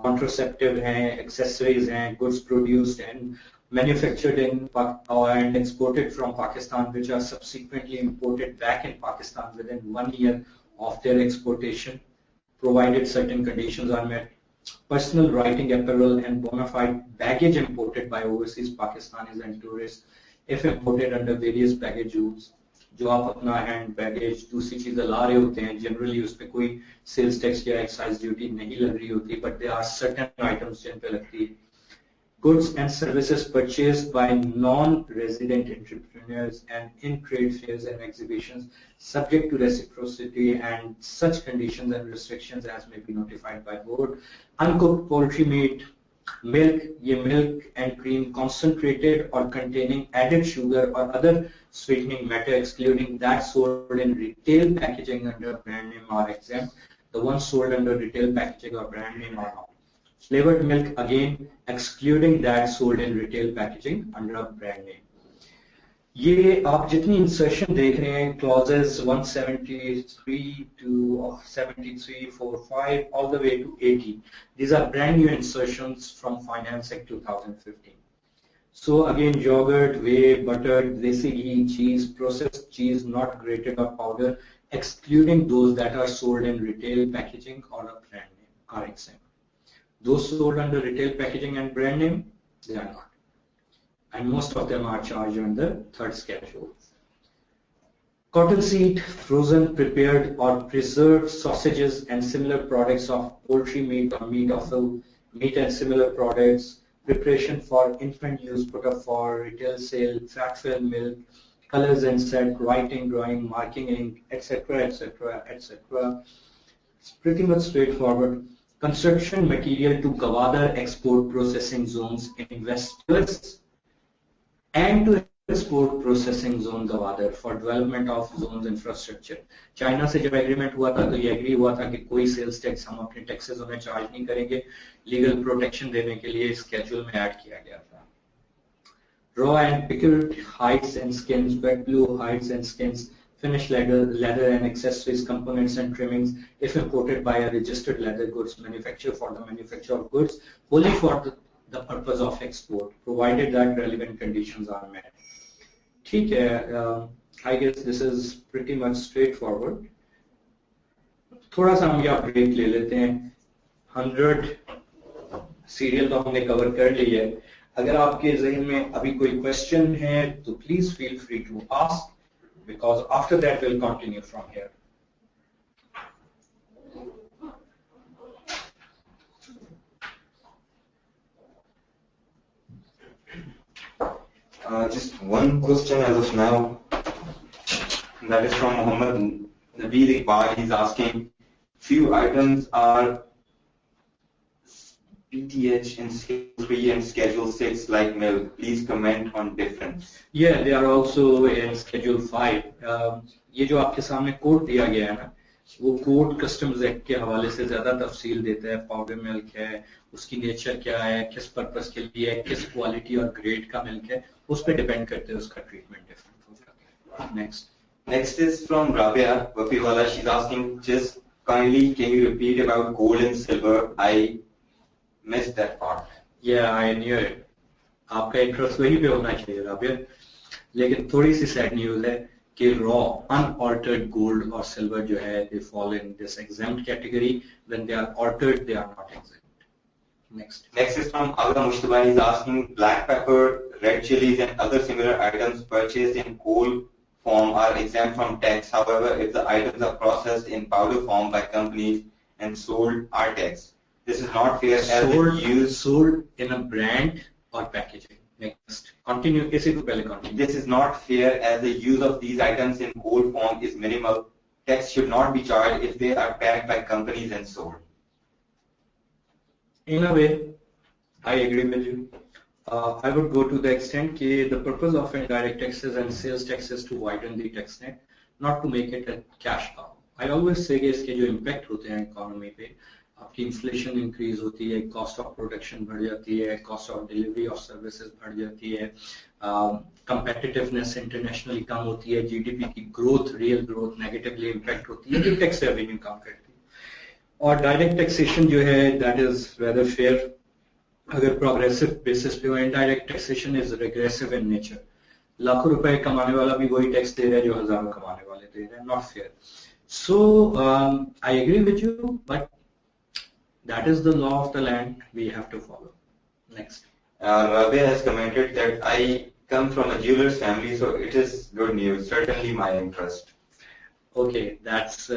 contraceptive हैं, accessories हैं, goods produced and manufactured in and exported from Pakistan, which are subsequently imported back in Pakistan within 1 year of their exportation, provided certain conditions are met. Personal writing apparel and bona fide baggage imported by overseas Pakistanis and tourists, if imported under various baggage rules. जो आप अपना hand baggage दूसरी चीजें ला रहे होते हैं, generally उस पर कोई सेल्स टैक्स या एक्साइज ड्यूटी नहीं लग रही होती, but they are certain items जिन पे लगती है. Goods and services purchased by non-resident entrepreneurs and in trade fairs and exhibitions, subject to reciprocity and such conditions and restrictions as may be notified by board. Uncooked poultry meat, milk, milk and cream concentrated or containing added sugar or other sweetening matter, excluding that sold in retail packaging under brand name are exempt. The ones sold under retail packaging or brand name are not. Flavored milk, again, excluding that sold in retail packaging under a brand name. ये आप जितनी insertion देख रहे हैं, clauses 173 to 73, 45, all the way to 80. These are brand new insertions from Finance Act 2015. So again, yogurt, whey, butter, desi ghee, cheese, processed cheese, not grated or powder, excluding those that are sold in retail packaging or a brand name, are exempt. Those sold under retail packaging and brand name, they are not. And most of them are charged under third schedule. Cottonseed, frozen, prepared or preserved sausages and similar products of poultry meat or meat offal, meat and similar products, preparation for infant use, put up for retail sale, fat-filled milk, colors and set, writing, drawing, marking ink, etc., etc., etc. It's pretty much straightforward. Construction material to Gwadar export processing zones in West West and to export processing zone Gwadar for development of zones infrastructure. China से जब agreement हुआ था तो ये agree हुआ था कि कोई सेल्स टैक्स हम अपने टैक्सेस उन्हें चार्ज नहीं करेंगे, लीगल प्रोटेक्शन देने के लिए स्केड्यूल में ऐड किया गया था. Raw and picked hides and skins, wet blue hides and skins, finished leather and accessories, components and trimmings, if imported by a registered leather goods manufacturer for the manufacture of goods, only for the purpose of export, provided that relevant conditions are met. ठीक है, I guess this is pretty much straightforward. थोड़ा सा हम यहाँ break ले लेते हैं. 100 serial तो हमने कवर कर ली है. अगर आपके ज़हन में अभी कोई क्वेश्चन है तो please feel free to ask, because after that we'll continue from here. Just one question as of now. That is from Muhammad Nabil Iqbal. He's asking, few items are PTH in Schedule 3 and Schedule 6 like milk. Please comment on difference. Yeah, they are also in Schedule 5. ये जो आपके सामने code दिया गया है ना, वो code customs act के हवाले से ज्यादा तफसील देता है. पाउडर मिल्क है, उसकी नेचर क्या है, किस पर्पस के लिए है, किस क्वालिटी और ग्रेड का मिल्क है, उस पर डिपेंड करते हैं, उसका ट्रीटमेंट डिफरेंट हो जाता है. Next is from Rabia Wafiwala. She's asking, just kindly can you repeat about gold and silver? I missed that part. Yeah, I knew it. आपका इंटरेस्ट वहीं पे होना चाहिए राबिया. लेकिन थोड़ी सी सैड न्यूज है कि raw unaltered gold or silver जो है they fall in this exempt category. When they are altered, they are not exempt. Next is from Aga Mushtabai. He's asking, black pepper, red chilies, and other similar items purchased in coal form are exempt from tax. However, if the items are processed in powder form by companies and sold, are taxed. This is not fair as sold in a brand or packaging. Next, continue. इसी को पहले continue. This is not fair as the use of these items in coal form is minimal. Tax should not be charged if they are packed by companies and sold. In a way, I agree with you. I would go to the extent that the purpose of indirect taxes and sales tax is to widen the tax net, not to make it a cash cow. I always say कि इसके जो impact होते हैं economy पे, आपकी inflation increase होती है, cost of production बढ़ जाती है, cost of delivery of services बढ़ जाती है, competitiveness internationally कम होती है, GDP की growth, real growth negatively impact होती है, तो tax revenue कम करती है. और direct taxation जो है, that is rather fair. अगर प्रोग्रेसिव बेसिस पे हो, indirect taxation is regressive in nature. लाखों रुपए कमाने वाला भी वही टैक्स दे रहा है जो हजारों कमाने वाले दे रहे हैं. Not fair. So I agree with you, but that is the law of the land, we have to follow. Next. Rabi has commented that I come from a jeweler's family, so it is good news. Certainly my interest. Okay, that's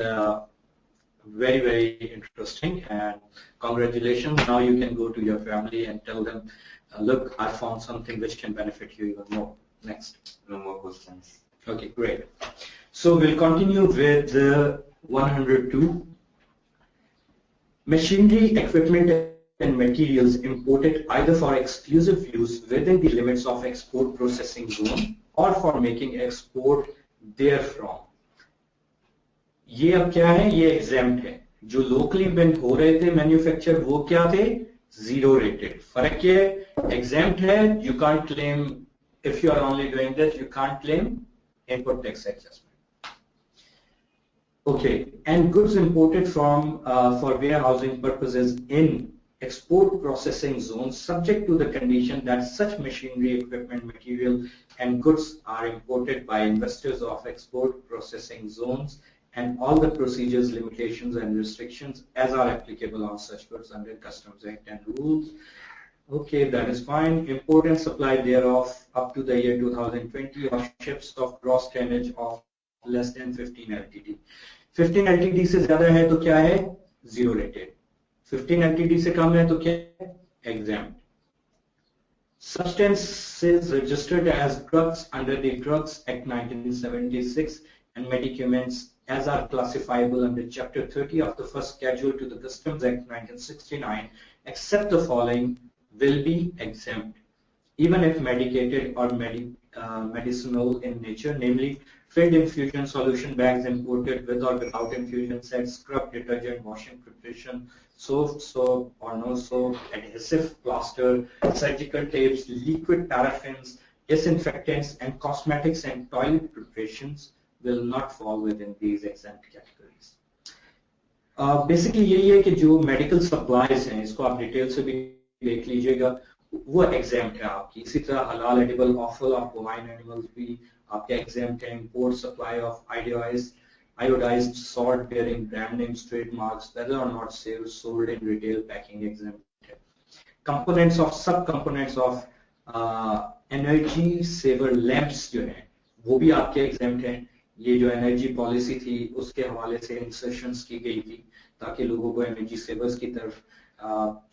very, very interesting, and congratulations. Now you can go to your family and tell them, look, I found something which can benefit you even more. Next. No more questions. Okay, great. So we'll continue with 102. Machinery, equipment, and materials imported either for exclusive use within the limits of export processing zone or for making export therefrom. ये अब क्या है? ये exempt है. जो locally build हो रहे थे मैन्युफैक्चर, वो क्या थे? Zero rated. फर्क ये एग्जेम्प्ट है. You can't claim, if you are only doing this, you can't claim input tax adjustment. Okay. And goods imported from for warehousing purposes in export processing zones subject to the condition that such machinery, equipment, material and goods are imported by investors of export processing zones and all the procedures, limitations and restrictions as are applicable on such goods under Customs Act and rules. Okay, that is fine. Import and supply thereof up to the year 2020 of ships of gross tonnage of less than 15 LTD. 15 LTD से ज़्यादा है तो क्या है? Zero rated. 15 LTD से कम है तो क्या है? Exempt. Substances registered as drugs under the Drugs Act 1976 and medicaments as are classifiable under Chapter 30 of the first schedule to the Customs Act 1969, except the following, will be exempt, even if medicated or medicinal in nature, namely filled infusion solution bags imported with or without infusion sets, scrub, detergent, washing preparation, soap or no soap, adhesive, plaster, surgical tapes, liquid paraffins, disinfectants, and cosmetics and toilet preparations will not fall within these exempt categories. Basically यही है कि जो medical supplies हैं, इसको आप detail से भी देख लीजिएगा, वो exempt है आपकी. इसी तरह halal edible offal of bovine animals भी आपके exempt है. Import supply of iodized salt bearing brand names, trademarks, whether or not sold in retail packing exempt है. Components of sub-components of energy saver lamps जो हैं, वो भी आपके exempt हैं. ये जो एनर्जी पॉलिसी थी उसके हवाले से इंसर्शंस की गई थी ताकि लोगों को एनर्जी सेवर्स की तरफ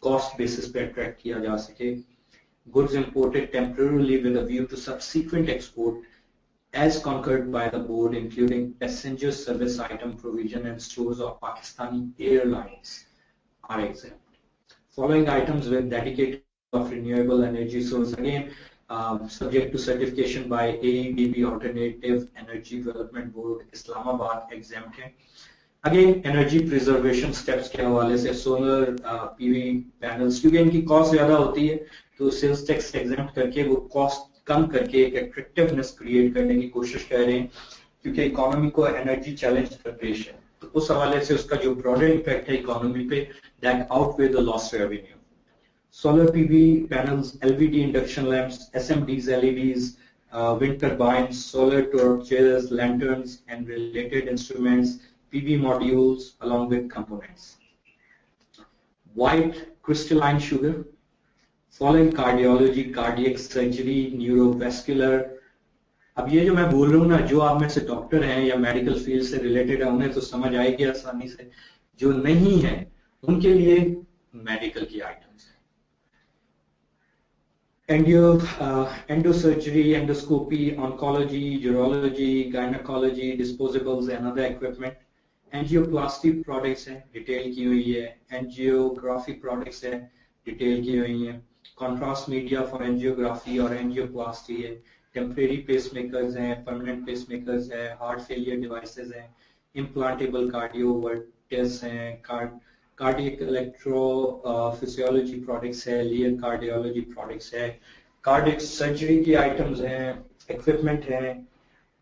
कॉस्ट बेसिस पे अट्रैक्ट किया जा सके. Goods imported temporarily with a view to subsequent export as concurred by the board, including passenger service item provision and stores of Pakistani Airlines are exempt. Following items with dedicated of renewable energy source, again subject to certification by AEDB Alternative Energy Development Board, Islamabad, exempt है. Again, energy preservation steps के हवाले से solar PV panels, क्योंकि इनकी cost ज़्यादा होती है तो sales tax exempt करके वो cost कम करके एक attractiveness create करने की कोशिश कर रहे हैं, क्योंकि इकोनॉमी को एनर्जी चैलेंज पेश है. तो उस हवाले से उसका जो ब्रॉडर इम्पैक्ट है इकोनॉमी पे, that outweigh the lost revenue. Solar PV panels, LVD induction lamps, SMDs, LEDs, wind turbines, solar torches, lanterns, and related instruments, PV modules, along with components. White crystalline sugar, following cardiology, cardiac surgery, neurovascular. अब ये जो मैं बोल रहा हूँ ना, जो आप में से डॉक्टर हैं या मेडिकल फील्ड से रिलेटेड है उन्हें तो समझ आएगी आसानी से, जो नहीं है उनके लिए मेडिकल की आइटम्स हैं. Endosurgery, endoscopy, oncology, urology, gynecology, disposables and other equipment. Angioplasty products हैं, डिटेल की हुई है. Angiography products हैं, डिटेल की हुई है. Contrast media for angiography और angioplasty है. Temporary pacemakers हैं, permanent pacemakers हैं, heart failure devices हैं, implantable cardioverters हैं, cardiac electrophysiology products है, Lear cardiology products है, cardiac surgery की items हैं, equipment हैं,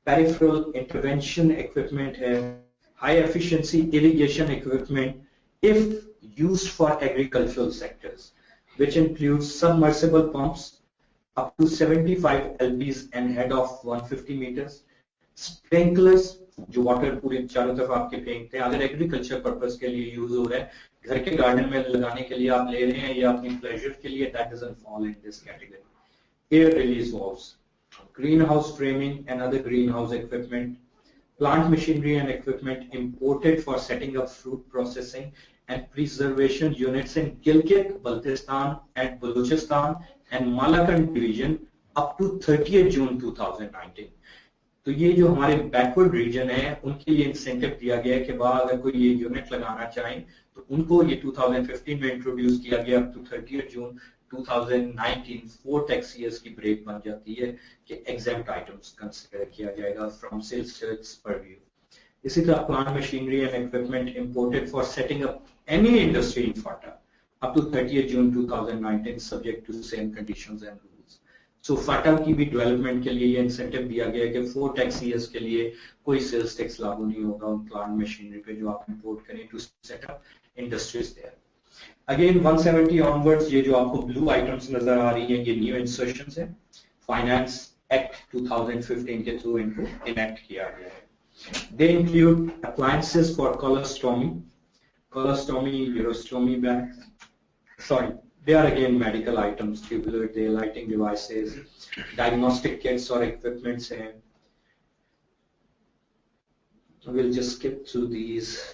peripheral intervention equipment है, high efficiency irrigation equipment if used for agricultural sectors, which includes submersible pumps up to 75 lbs and head of 150 meters, sprinklers जो water पूरे चारों तरफ आपके फेंकते हैं, अगर एग्रीकल्चर पर्पस के लिए यूज हो रहा है, घर के गार्डन में लगाने के लिए आप ले रहे हैं या अपनी प्लेजर के लिए, that doesn't fall in this category. Air release valves, green house framing and other green house equipment, plant machinery and equipment imported for setting up fruit processing and preservation units in Gilgit, Baltistan and Balochistan and Malakand division up to 30th June 2019. तो ये जो हमारे backward region है उनके लिए incentive दिया गया है कि बाद अगर कोई ये यूनिट लगाना चाहें तो उनको ये 2015 में इंट्रोड्यूस किया गया up to 30th June 2019 4 tax years की ब्रेक बन जाती है कि एग्जेम्प्ट आइटम्स कंसीडर किया जाएगा फ्रॉम सेल्स टैक्स परव्यू. इसी तरह plant machinery and equipment imported for setting up any industry in FATA up to 30th June 2019 subject to same conditions and rules. So FATA की भी डेवलपमेंट के लिए ये इंसेंटिव दिया गया है कि 4 टैक्स ईयर्स के लिए कोई सेल्स टैक्स लागू नहीं होगा उन प्लांट मशीनरी पे जो आप इंपोर्ट करें to set up industries there. Again 170 onwards ये जो आपको ब्लू आइटम्स नजर आ रही हैं ये न्यू इंसर्शंस है, फाइनेंस एक्ट 2015 के थ्रू इनको इनेक्ट किया गया है. They include appliances for colostomy, urostomy bag, sorry, they are again medical items, tubular daylighting devices, diagnostic kits or equipments. We'll just skip through these.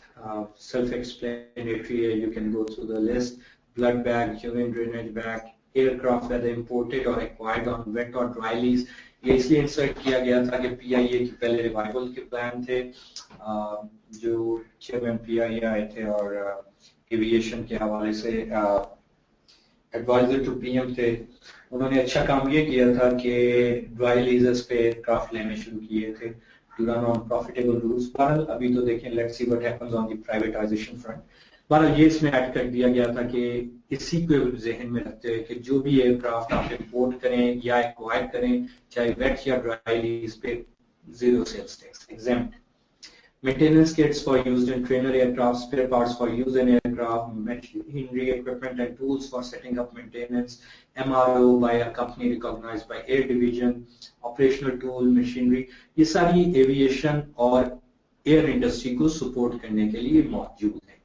Self-explanatory. You can go through the list. Blood bag, urine drainage bag, aircraft whether imported or acquired on wet or dry lease. ये इसलिए insert किया गया था कि PIA के पहले revival के plan थे, जो चेयरमैन PIA आए थे और एविएशन के हवाले से एडवाइजर टू PM थे, उन्होंने अच्छा काम ये किया था कि ड्राई लीजेस पे एयरक्राफ्ट लेने शुरू किए थे to run on profitable routes. बहरहाल अभी तो देखें, let's see what happens on the privatization front. बहरहाल ये इसमें ऐड कर दिया गया था कि इसी को जहन में रखते हुए कि जो भी एयरक्राफ्ट आप इंपोर्ट करें या एक्वायर करें, चाहे वेट या ड्राई लीज पे, zero sales tax, exempt. Maintenance kits for used in trainer aircraft, spare parts for use in aircraft, machinery, equipment and tools for setting up maintenance, MRO by a company recognized by Air Division, operational tool, machinery, ये सारी aviation और air industry को support करने के लिए मौजूद है.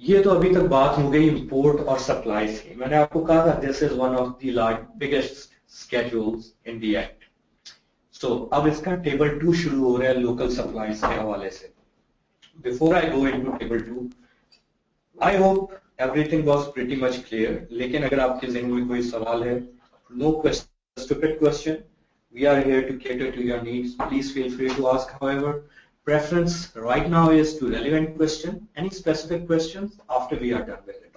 ये तो अभी तक बात हो गई इंपोर्ट और सप्लाई की. मैंने आपको कहा था this is one of the biggest schedules in the act. So, अब इसका टेबल 2 शुरू हो रहा है लोकल सप्लाईज के हवाले से. Before I go into table 2, I hope everything was pretty much clear. लेकिन अगर आपके ज़हन में कोई सवाल है, no stupid question, we are here to cater to your needs. Please feel free to ask. However, preference right now is to relevant question. Any specific questions after we are done with it?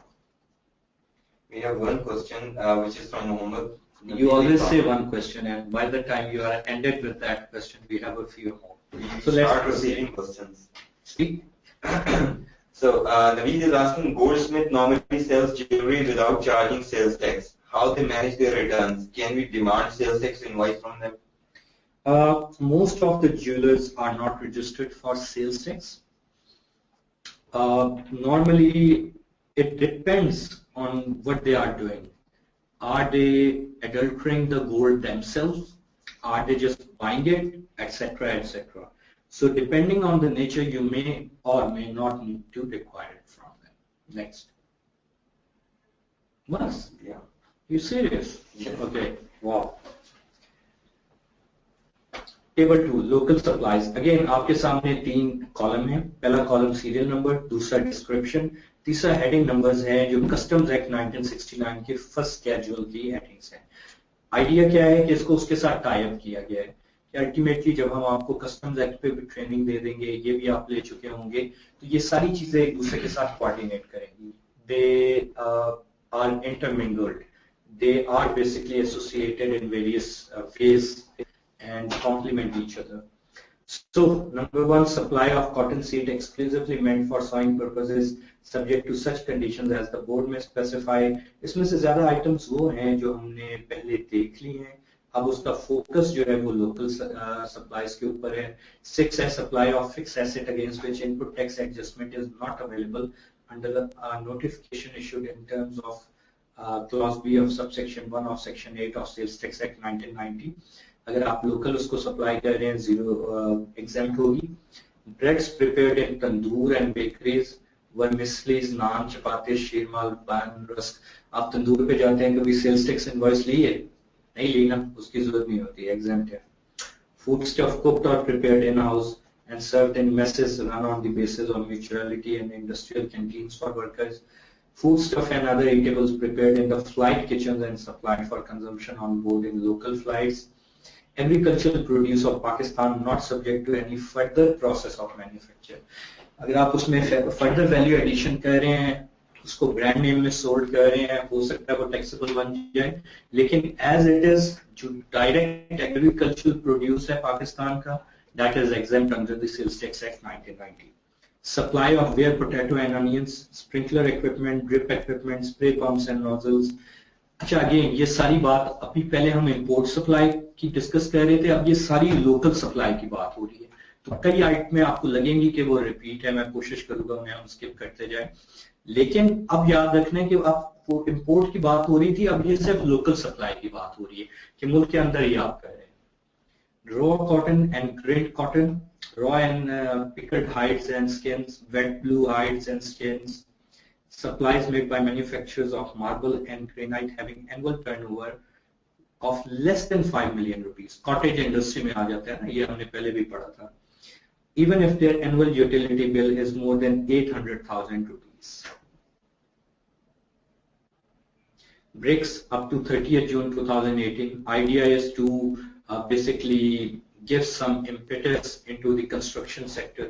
We have one question which is from Omer. You always say one question, and by the time you are ended with that question, we have a few more. So let's start receiving questions. Speak. So Naveed is asking, Goldsmith normally sells jewelry without charging sales tax. How they manage their returns? Can we demand sales tax invoice from them? Most of the jewelers are not registered for sales tax. Normally, it depends on what they are doing. Are they adulterating the gold themselves Are they just buying it, etc., etc.? So depending on the nature, you may or may not need to require it from them. Next. Once? Yeah. You serious? Yeah. Okay. Wow. Table 2 local supplies again आपके सामने 3 column हैं पहला column serial number दूसरा description तीसरा heading numbers हैं जो customs act 1969 के first schedule की हेडिंग्स हैं आइडिया क्या है कि इसको उसके साथ टाई अप किया गया है कि अल्टीमेटली जब हम आपको कस्टम्स एक्ट पे भी ट्रेनिंग दे देंगे ये भी आप ले चुके होंगे तो ये सारी चीजें एक दूसरे के साथ कोऑर्डिनेट करेंगी they are intermingled they are basically associated in various ways and complement each other. So, number one, supply of cotton seed exclusively meant for sowing purposes, subject to such conditions as the board may specify. इसमें से ज़्यादा items वो हैं जो हमने पहले देख ली हैं. अब उसका focus जो है वो local supplies के ऊपर है. 6 है supply of fixed asset against which input tax adjustment is not available under the notification issued in terms of clause B of subsection 1 of section 8 of Sales Tax Act 1990. अगर आप local उसको supply कर रहे हैं zero exempt होगी breads prepared in tandoor and bakeries vermicellis naan chapati sheermal paan rusk आप तंदूर पे जाते हैं कभी सेल्स टैक्स इनवॉइस ली है नहीं ली ना उसकी जरूरत नहीं होती एग्जाम्प्ट है फूड स्टफ कुक्ड और prepared in house and served in message run on the basis of mutuality and industrial canteens for workers foodstuff and other eatables prepared in the flight kitchens and supplied for consumption on board in local flights. Agricultural produce of Pakistan not subject to any further process of manufacture. अगर आप उसमें further value addition कर रहे हैं, उसको brand name में sold कर रहे हैं, हो सकता है वो taxable बन जाए, लेकिन as it is जो direct agricultural produce है पाकिस्तान का, that is exempt under the Sales Tax Act 1990. Supply of bare potato and onions, sprinkler equipment, drip equipment, spray pumps and nozzles. अच्छा अगेन ये सारी बात अभी पहले हम इंपोर्ट सप्लाई की डिस्कस कर रहे थे अब ये सारी लोकल सप्लाई की बात हो रही है तो कई आइटमें आपको लगेंगी कि वो रिपीट है मैं कोशिश करूंगा उन्हें हम स्किप करते जाए लेकिन अब याद रखना कि आप इंपोर्ट की बात हो रही थी अब ये सिर्फ लोकल सप्लाई की बात हो रही है कि मुल्क के अंदर ही आप कर रहे हैं raw cotton and grade cotton raw and pickled hides and skins, wet blue hides and skins, supplies made by manufacturers of marble and granite having annual turnover of less than 5 million rupees. Cottage industry में आ जाता है ना ये हमने पहले भी पढ़ा था. Even if their annual utility bill is more than 800,000 rupees. Bricks up to 30th June 2018. Idea is to basically give some impetus into the construction sector.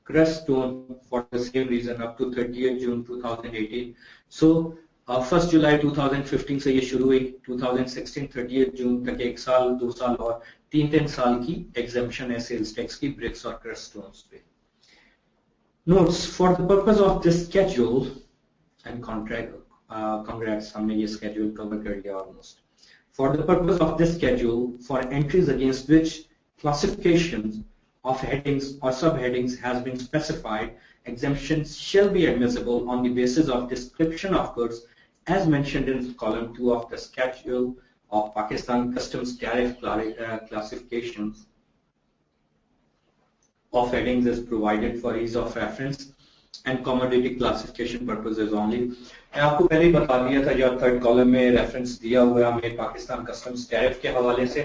Crest stone for the same reason up to 30th June 2018. So 1st July 2015 से ये शुरू हुई 2016 30th June तक 1 साल 2 साल और 3 साल की exemption है sales tax की bricks और crest stones पे. Notes for the purpose of this schedule and congrats हमने ये schedule cover कर लिया almost. For the purpose of this schedule for entries against which classifications of headings or subheadings has been specified, exemptions shall be admissible on the basis of description of goods as mentioned in column 2 of the schedule of Pakistan Customs Tariff classifications of headings is provided for ease of reference and commodity classification purposes only. मैं आपको पहले ही बता दिया था जब third column में reference दिया हुआ है हमें पाकिस्तान कस्टम्स टैरिफ के हवाले से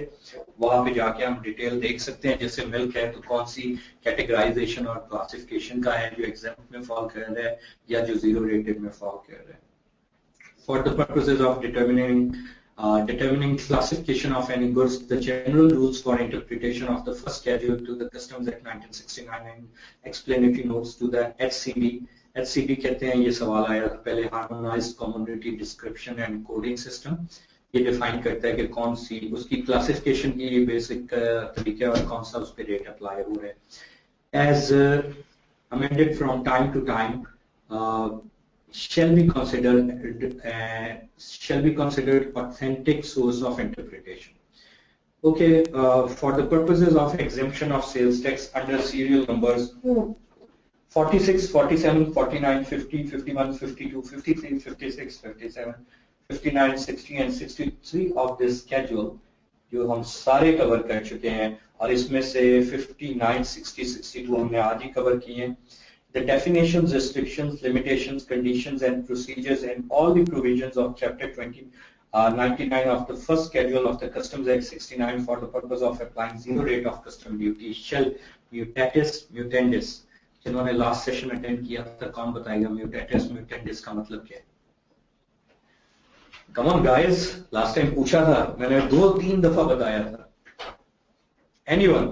वहां पे जाके हम डिटेल देख सकते हैं जैसे मिल्क है तो कौन सी कैटेगराइजेशन और क्लासिफिकेशन का है जो एग्जाम्प्ट में फॉल कर रहा है या जो जीरो रेटेड में फॉल कर रहा है for the purposes of determining classification of any goods, the general rules for interpretation of the first schedule to the Customs Act 1969 and explanatory notes to the HCD. HCD कहते हैं ये सवाल आया था पहले Harmonized Commodity Description and Coding System. ये define करता है कि कौन सी उसकी क्लासिफिकेशन की बेसिक तरीके और कौन सा उस पर रेट अप्लाई हो रहा है. As amended from time to time, shall be considered authentic source of interpretation. Okay, for the purposes of exemption of sales tax under serial numbers 46, 47, 49, 50, 51, 52, 53, 56, 57, 59, 60 and 63 of this schedule जो हम सारे cover कर चुके हैं और इसमें से 59, 60, 62 हमने आज ही कवर किए हैं. The definitions, restrictions, limitations, conditions and procedures and all the provisions of Chapter 99 of the first schedule of the Customs Act 69 for the purpose of applying zero rate of custom duty shall mutatis mutandis. जिन्होंने last session attend किया था कौन बताएगा म्यूटेटिस mutandis का मतलब क्या है? Come on guys, last time पूछा था मैंने 2-3 दफा बताया था. Anyone?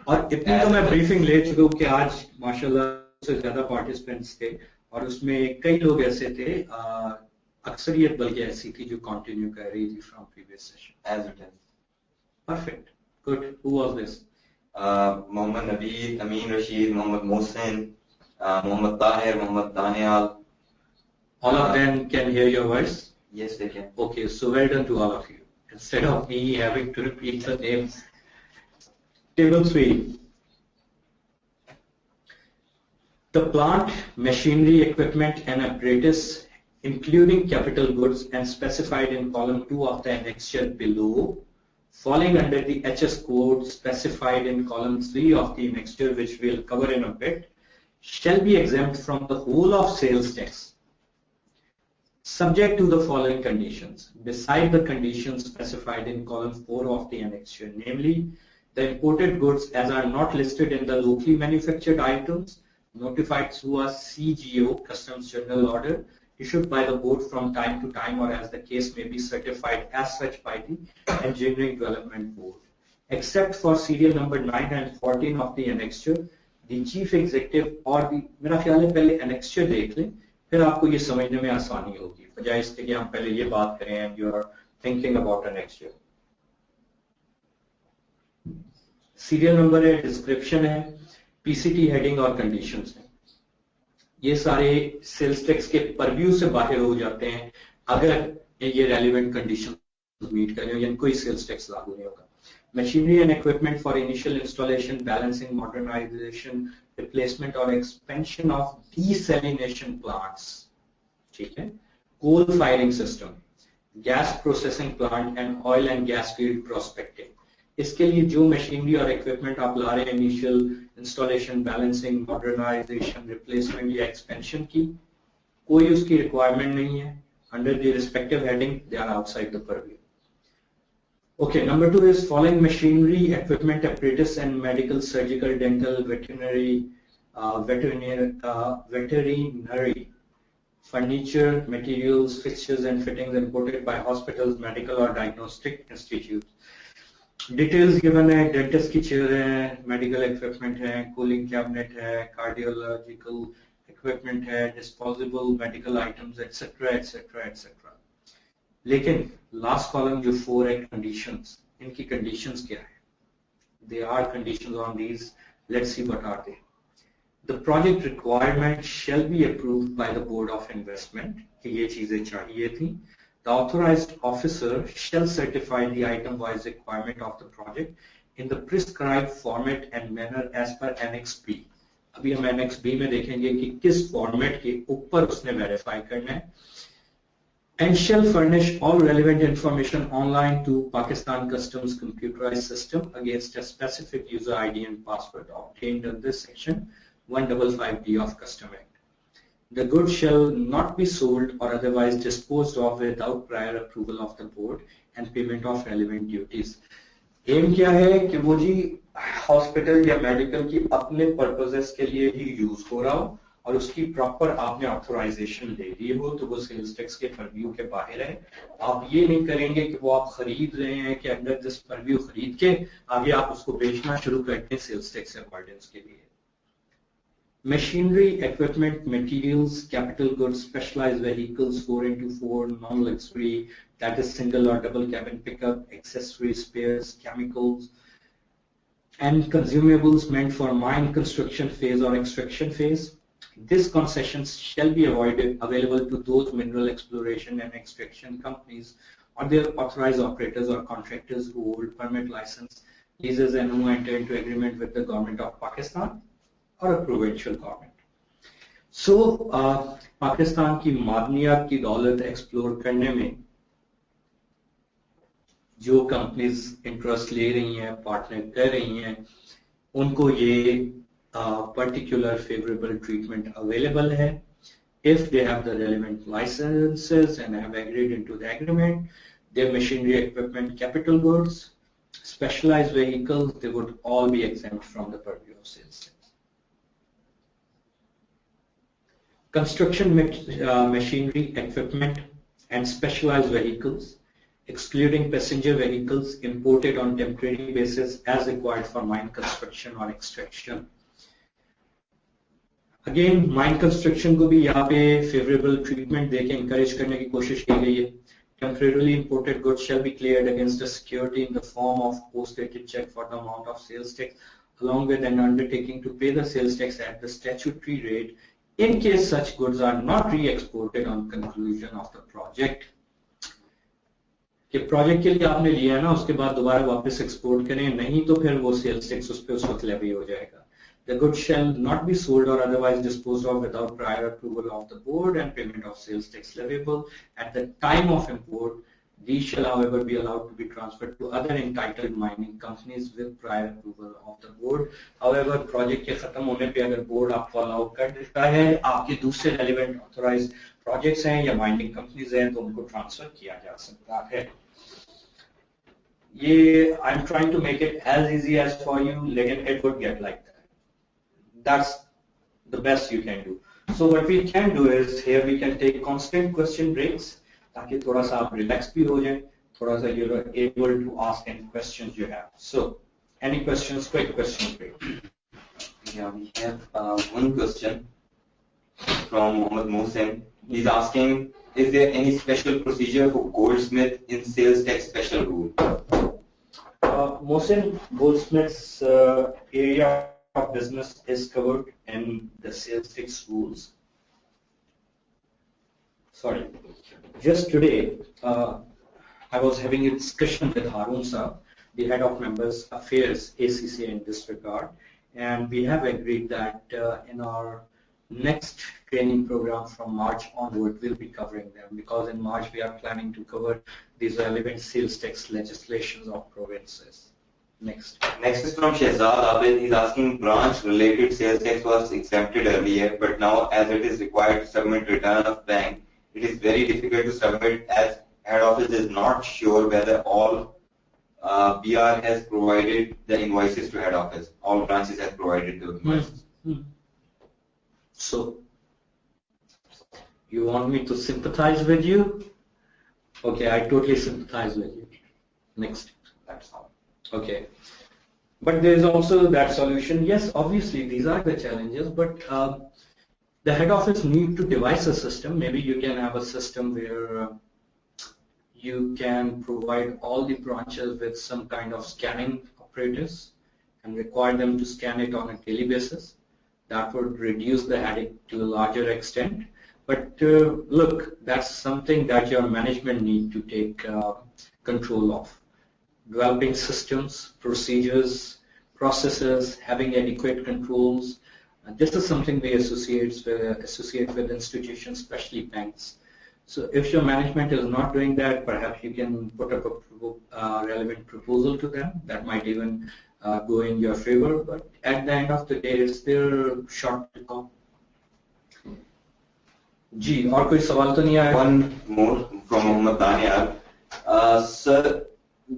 और इतनी तो मैं ब्रीफिंग ले चुका हूँ कि आज माशाल्लाह से ज्यादा पार्टिसिपेंट्स थे और उसमें कई लोग ऐसे थे, अक्सरियत बल्कि ऐसी थी जो कंटिन्यू कर रही थी from previous session. As it is. Perfect. Good. Who was this? Mohammed Nabil, Amin Rashid, Mohammed Mohsin, Mohammed Tahir, Mohammed Daniel. All of them can hear your voice? Yes, they can. Okay, so well done to all of you. Instead of me having to repeat the names. Table 3. The plant, machinery, equipment and apparatus including capital goods and specified in column 2 of the annexure below, falling under the HS code specified in column 3 of the annexure, which we'll cover in a bit, shall be exempt from the whole of sales tax, subject to the following conditions, beside the conditions specified in column 4 of the annexure, namely, the imported goods as are not listed in the locally manufactured items, notified through a CGO, Customs General Order, issued by the board from time to time or as the case may be certified as such by the Engineering Development Board. Except for serial number 9 and 14 of the annexure, the chief executive or the मेरा ख्याल है पहले annexure देख लें फिर आपको ये समझने में आसानी होगी बजाय इसके कि हम पहले ये बात करें and you are thinking about annexure. Serial number है, डिस्क्रिप्शन है, पीसीटी हेडिंग और कंडीशंस है. ये सारे सेल्स टैक्स के परव्यू से बाहर हो जाते हैं अगर ये रेलिवेंट कंडीशन मीट करें यानी कोई सेल्स टैक्स लागू नहीं होगा. Machinery and equipment for initial installation, balancing, modernisation, replacement और एक्सपेंशन ऑफ डीसैलिनेशन प्लांट्स, ठीक है, coal firing system, gas processing plant and oil and gas field prospecting. इसके लिए जो मशीनरी और इक्विपमेंट आप ला रहे हैं initial installation, balancing, modernisation, replacement या एक्सपेंशन की, कोई उसकी रिक्वायरमेंट नहीं है. Under the respective heading they are outside the purview. Okay, number 2 is following machinery, equipment, apparatus and medical, surgical, dental, veterinary, furniture, materials, fixtures and fittings imported by hospitals, medical or diagnostic institutes. Details given है, dentist की chair है, medical equipment है, cooling cabinet है, cardiological equipment है, disposable medical items etcetera etcetera etcetera. लेकिन last column जो 4 है conditions, इनकी कंडीशंस क्या है? They are conditions on these. Let's see what are they. The project requirement shall be approved by the board of investment. ये चीजें चाहिए थी. The authorized officer shall certify the item-wise requirement of the project in the prescribed format and manner as per Annex B. अभी हम Annex B में देखेंगे कि किस फॉर्मेट के ऊपर उसने वेरीफाई करना है. And shall furnish all relevant information online to Pakistan Customs computerized system against a specific user ID and password obtained under section 155D of Custom Act. The goods shall not be sold or otherwise disposed of without prior approval of the board and payment of relevant duties. Um क्या है कि वो जी hospital या medical की अपने purposes के लिए ही use हो रहा हो और उसकी प्रॉपर आपने ऑथोराइजेशन ले ली हो तो वो सेल्स टैक्स के परव्यू के बाहर है. आप ये नहीं करेंगे कि वो आप खरीद रहे हैं कि अंडर दिस परव्यू खरीद के आगे आप उसको बेचना शुरू करते हैं सेल्स टैक्स अकॉर्डेंस के लिए. Machinery, equipment, materials, capital goods, specialized vehicles, 4x4, non-luxury, that is single or double cabin pickup, accessories, spares, chemicals, and consumables meant for mine construction phase or extraction phase. These concessions shall be available to those mineral exploration and extraction companies or their authorized operators or contractors who hold permit license, leases and who enter into agreement with the government of Pakistan और a provincial government. So, Pakistan की मादनियात की दौलत explore करने में जो companies interest ले रही हैं, पार्टनर कर रही हैं, उनको ये particular favorable treatment available है. If they have the relevant licenses and have agreed into the agreement, their machinery, equipment, capital goods, specialized vehicles, they would all be exempt from the purview of sales tax. Construction machinery, equipment, and specialized vehicles, excluding passenger vehicles imported on temporary basis as required for mine construction or extraction. Again, mine construction को भी यहाँ पे favorable treatment देके encourage करने की कोशिश की गई है. Temporarily imported goods shall be cleared against a security in the form of post-dated check for the amount of sales tax, along with an undertaking to pay the sales tax at the statutory rate in case such goods are not re-exported on conclusion of the project. कि project के लिए आपने लिया ना, उसके बाद दोबारा वापस एक्सपोर्ट करें, नहीं तो फिर वो सेल्स टैक्स उस पे उस वक्त लेवी हो जाएगा. The goods shall not be sold or otherwise disposed of without prior approval of the board and payment of sales tax leviable at the time of import. These shall, however, be allowed to be transferred to other entitled mining companies with prior approval of the board. However, project के खत्म होने पे अगर board आपको allow कर देता है, आपके दूसरे relevant authorized projects हैं या mining companies हैं, तो उनको transfer किया जा सकता है. ये I'm trying to make it as easy as for you, लेकिन it would get like that. That's the best you can do. So what we can do is here we can take constant question breaks ताकि थोड़ा सा आप relax भी हो जाए, थोड़ा सा you're able to ask any questions you have. So any questions? Quick question break. Yeah, we have one question from Mohammed Mohsen. He's asking, is there any special procedure for goldsmith in sales tax special rule? Mohsen, goldsmith's area of business is covered in the sales tax rules. Sorry, just today I was having a discussion with Harun Saab, the head of members affairs ACC in this regard, and we have agreed that in our next training program from March onward we'll be covering them, because in March we are planning to cover these relevant sales tax legislations of provinces. Next is from Shehzad Abid. He's asking, branch-related sales tax was exempted earlier, but now as it is required to submit return of bank, it is very difficult to submit as head office is not sure whether all BR has provided the invoices to head office. All branches have provided the invoices. So, you want me to sympathize with you? Okay, I totally sympathize with you. Next. That's all. Okay, but there is also that solution. Yes, obviously these are the challenges, but the head office need to devise a system. Maybe you can have a system where you can provide all the branches with some kind of scanning apparatus and require them to scan it on a daily basis. That would reduce the headache to a larger extent. But look, that's something that your management need to take control of. Developing systems, procedures, processes, having adequate controls. This is something we associate with institutions, especially banks. So if your management is not doing that, perhaps you can put up a relevant proposal to them. That might even go in your favor. But at the end of the day, it's their shot to come. जी, और कोई सवाल तो नहीं आया? One more from Mohammed Daniel. Sir,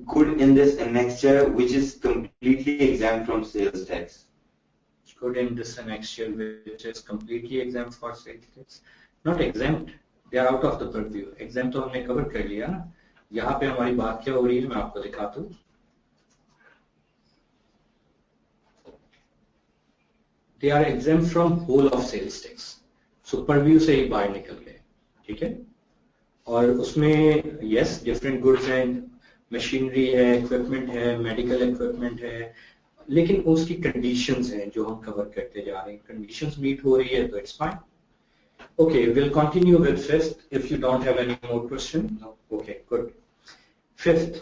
good in this annexure which is completely exempt from sales tax. Good in this annexure which is completely exempt for sales tax. Not exempt, they are out of the purview. Exempt तो हमने cover कर लिया ना. यहाँ पे हमारी बात क्या हो रही है मैं आपको दिखाता हूँ. They are exempt from whole of sales tax. So purview से ही बाहर निकल गए, ठीक है? और उसमें yes different goods हैं, मशीनरी है, इक्विपमेंट है, मेडिकल इक्विपमेंट है, लेकिन उसकी कंडीशंस हैं जो हम कवर करते जा रहे हैं. कंडीशंस मीट हो रही है तो it's fine. Okay, will continue with fifth if you don't have any more question. Okay, good. Fifth,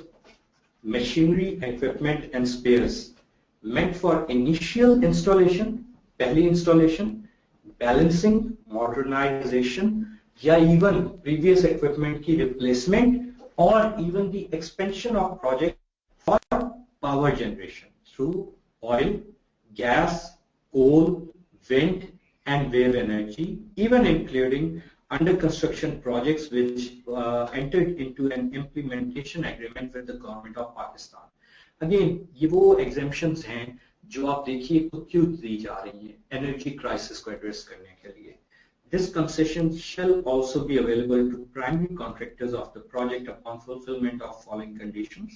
machinery, equipment and spheres meant for initial installation, पहली इंस्टॉलेशन, बैलेंसिंग, मॉडर्नाइजेशन या इवन प्रीवियस इक्विपमेंट की replacement or even the expansion of project for power generation through oil, gas, coal, wind, and wave energy, even including under construction projects which entered into an implementation agreement with the government of Pakistan. Again, ये वो exemptions हैं जो आप देखिए तो क्यों दी जा रही हैं एनर्जी क्राइसिस को एड्रेस करने के लिए. This concession shall also be available to primary contractors of the project upon fulfillment of following conditions.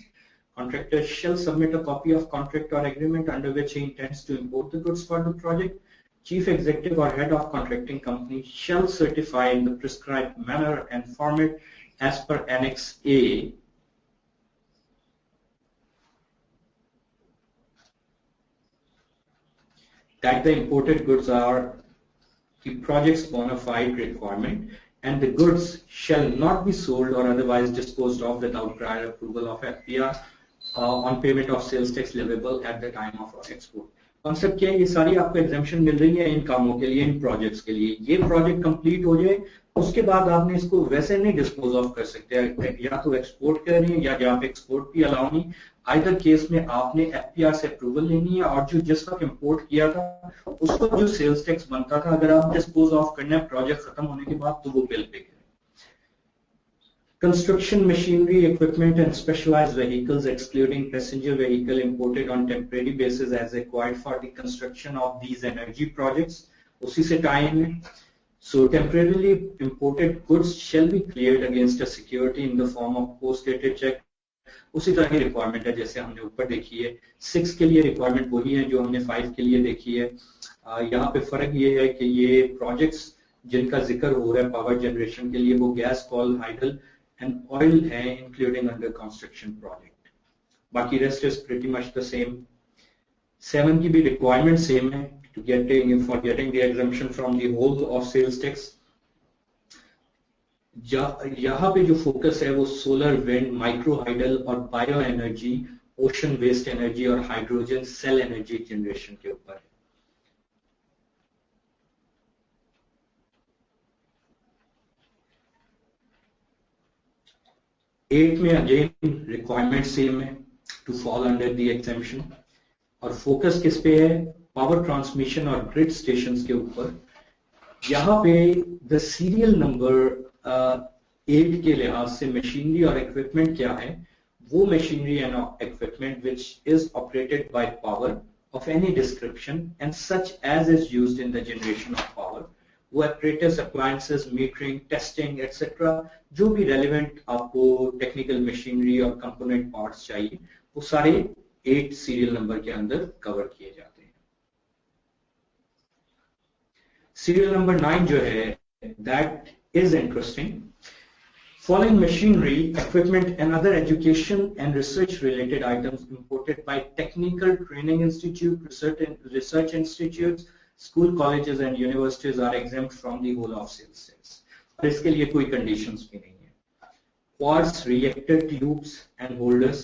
Contractor shall submit a copy of contract or agreement under which he intends to import the goods for the project. Chief executive or head of contracting company shall certify in the prescribed manner and format as per Annex A that the imported goods are the project's bona fide requirement, and the goods shall not be sold or otherwise disposed of without prior approval of FPR on payment of sales tax leviable at the time of export. Concept क्या है, ये सारी आपको exemption मिल रही है इन कामों के लिए, इन प्रोजेक्ट्स के लिए. ये प्रोजेक्ट कंप्लीट हो जाए उसके बाद आपने इसको वैसे नहीं डिस्पोज ऑफ कर सकते, या तो एक्सपोर्ट कर रही है या आप एक्सपोर्ट भी अलाउ नहीं. आइदर केस में आपने एफपीआर से अप्रूवल लेनी है, और जो जिस वक्त इम्पोर्ट किया था उसको जो सेल्स टैक्स बनता था अगर आप डिस्पोज ऑफ करना है प्रोजेक्ट खत्म होने के बाद तो वो बिल पे करें. Construction machinery, equipment and specialized vehicles excluding passenger vehicle imported on temporary basis as required for the construction of these energy projects. उसी से tie in है. So temporarily imported goods shall be cleared against a security in the form of post-dated check. उसी तरह की requirement है जैसे हमने ऊपर देखी है. 6 के लिए रिक्वायरमेंट वही है जो हमने 5 के लिए देखी है. यहाँ पे फर्क ये है कि ये प्रोजेक्ट्स जिनका जिक्र हो रहा है पावर जनरेशन के लिए वो gas, coal, hydel and oil है including under construction project. बाकी rest is pretty much the same. 7 की भी requirement same है to getting the exemption from the whole of sales tax. यहाँ पे जो फोकस है वो सोलर, विंड, माइक्रो हाइडल और bio energy, ocean waste energy और हाइड्रोजन सेल एनर्जी जनरेशन के ऊपर है. एट में अगेन रिक्वायरमेंट सेम है to fall under the exemption, और फोकस किस पे है, पावर ट्रांसमिशन और ग्रिड स्टेशंस के ऊपर. यहाँ पे द सीरियल नंबर 8 के लिहाज से मशीनरी और इक्विपमेंट क्या है, वो machinery and equipment which is operated by power of any description and such as is used in the generation of power. वो apparatus, appliances, metering, testing, etc. जो भी relevant आपको टेक्निकल मशीनरी और component parts चाहिए वो सारे 8 serial number के अंदर कवर किए जाते हैं. सीरियल नंबर 9 जो है that is interesting. Following machinery, equipment and other education and research related items imported by technical training institute, research institutes, school, colleges and universities are exempt from the whole of sales tax. और इसके लिए कोई conditions भी नहीं है. Quartz reactor tubes and holders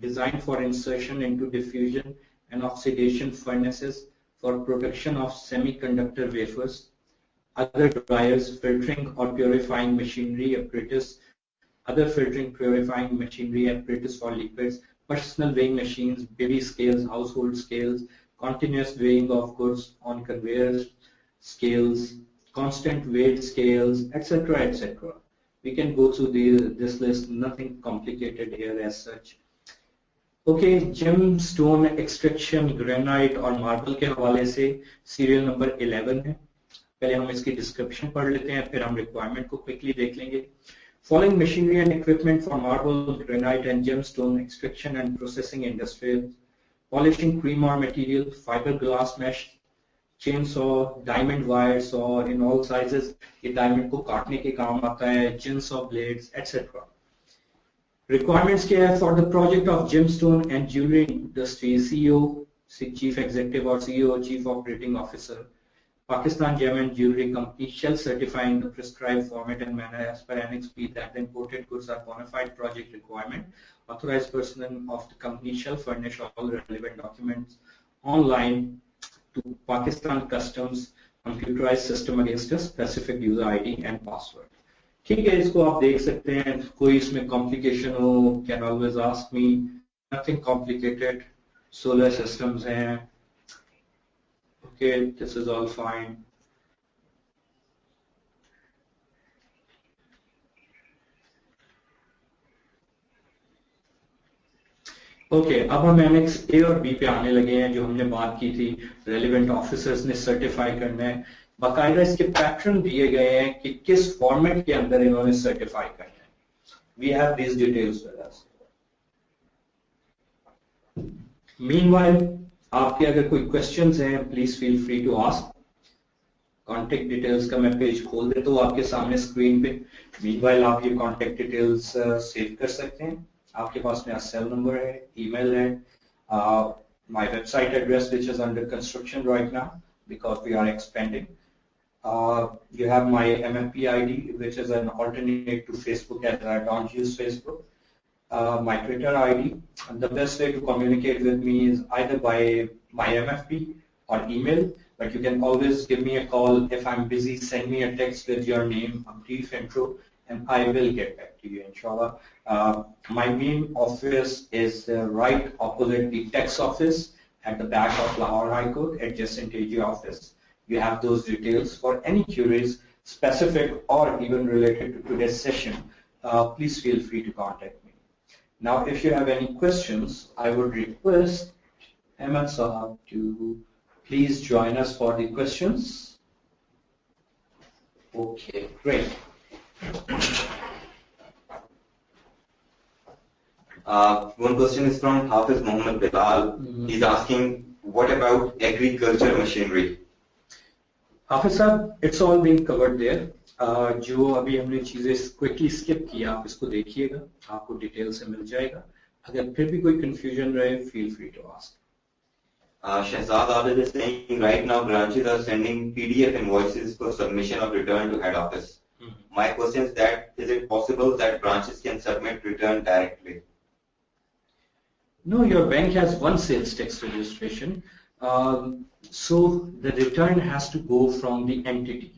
designed for insertion into diffusion and oxidation furnaces for production of semiconductor wafers, other dryers, filtering or purifying machinery apparatus, other filtering purifying machinery apparatus for liquids, personal weighing machines, baby scales, household scales, continuous weighing of goods on conveyors, scales, constant weight scales, etc., etc. We can go through this list, nothing complicated here as such. Okay, gemstone extraction, granite और marble के हवाले से serial number 11 है. पहले हम इसकी description पढ़ लेते हैं, फिर हम requirement को quickly देख लेंगे. Following machinery and equipment for marble, granite and gemstone extraction and processing industries, polishing cream or material, fiberglass mesh, chainsaw, diamond wire saw in all sizes, ये diamond को काटने के काम आता है, chainsaw blades, etc. Requirements क्या है for the project of gemstone and jewelry industry, CEO, Chief Executive or CEO, Chief Operating Officer, Pakistan Gem and Jewelry Company shall certify in the prescribed format and manner as per Annex B that the imported goods are bona fide project requirement. Authorized person of the company shall furnish all relevant documents online to Pakistan Customs computerized system against a specific user ID and password. ठीक है, इसको आप देख सकते हैं, कोई इसमें complication हो can always ask me, nothing complicated, solar systems हैं, okay, this is all fine. Okay, अब हम एनेक्स ए और बी पे आने लगे हैं, जो हमने बात की थी, रेलिवेंट ऑफिसर्स ने सर्टिफाई करना है, बाकायदा इसके पैटर्न दिए गए हैं कि किस फॉर्मेट के अंदर इन्होंने सर्टिफाई करना है. We have these details with us. Meanwhile आपके अगर कोई क्वेश्चंस हैं, please feel free to ask. Contact details का मैं पेज खोल देता हूँ आपके सामने स्क्रीन पे. मीनवाइल आप ये कॉन्टेक्ट डिटेल्स सेव कर सकते हैं. आपके पास मेरा सेल नंबर है, ईमेल है, my website address which is under construction right now because we are expanding. You have my MFP ID which is an alternate to Facebook as I don't use Facebook. My Twitter ID. And the best way to communicate with me is either by my MFP or email, but you can always give me a call. If I'm busy, send me a text with your name, a brief intro, and I will get back to you, inshallah. My main office is right opposite the tax office at the back of Lahore High Court, adjacent AG office. You have those details. For any queries, specific or even related to today's session, please feel free to contact me. Now, if you have any questions, I would request Ahmed Sahab to please join us for the questions. Okay, great. One question is from Hafiz Mohammed Bilal. He's asking, what about agriculture machinery? Hafiz साहब, it's all been covered there. जो अभी हमने चीजें quickly skip किया, आप इसको देखिएगा, आपको डिटेल से मिल जाएगा. अगर फिर भी कोई कंफ्यूजन रहे, feel free to ask. Shahzad Abid is saying, right now branches are sending PDF invoices for submission of return to head office. My question is that, is it possible that branches can submit return directly? No, your bank has one sales tax registration, so the return has to go from the entity.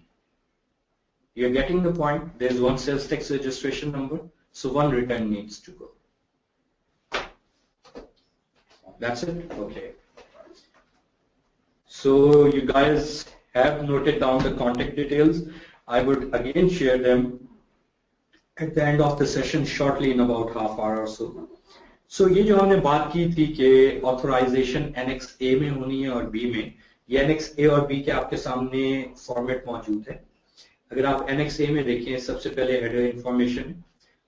You're getting the point? There's one sales tax registration number, so one return needs to go. That's it? Okay. So you guys have noted down the contact details. I would again share them at the end of the session shortly in about half hour or so. So ये जो हमने बात की थी कि authorisation annex ए में होनी है और बी में, ये एनेक्स ए और बी के आपके सामने फॉर्मेट मौजूद है. अगर आप एनेक्स ए में देखें, सबसे पहले हेडर इंफॉर्मेशन,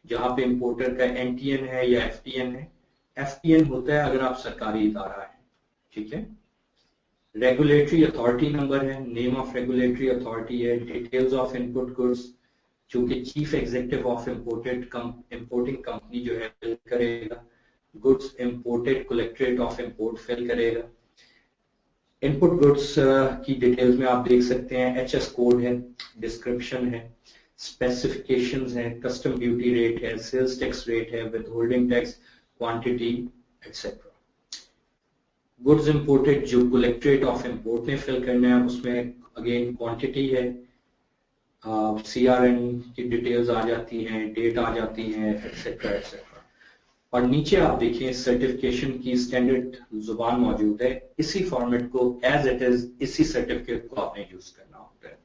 जहाँ पे इंपोर्टर का एनटीएन है या एफटीएन है. एफटीएन होता है अगर आप सरकारी इदारा है, ठीक है. रेगुलेटरी अथॉरिटी नंबर है, नेम ऑफ रेगुलेटरी अथॉरिटी है, डिटेल्स ऑफ इनपुट गुड्स, चूंकि chief executive of importing company जो है फिल करेगा, goods imported collectorate of import fill करेगा. इनपुट गुड्स की डिटेल्स में आप देख सकते हैं, एचएस कोड है, डिस्क्रिप्शन है, स्पेसिफिकेशंस है, कस्टम ड्यूटी रेट है, सेल्स टैक्स रेट है, withholding tax, quantity etcetera. Goods imported जो कलेक्टरेट ऑफ इंपोर्ट में फिल करना है, उसमें अगेन क्वांटिटी है, सीआरएन की डिटेल्स आ जाती हैं, डेट आ जाती है, एक्सेट्रा एक्सेट्रा. और नीचे आप देखिए सर्टिफिकेशन की स्टैंडर्ड जुबान मौजूद है. इसी फॉर्मेट को एज इट इज, इसी सर्टिफिकेट को आपने यूज करना होता है.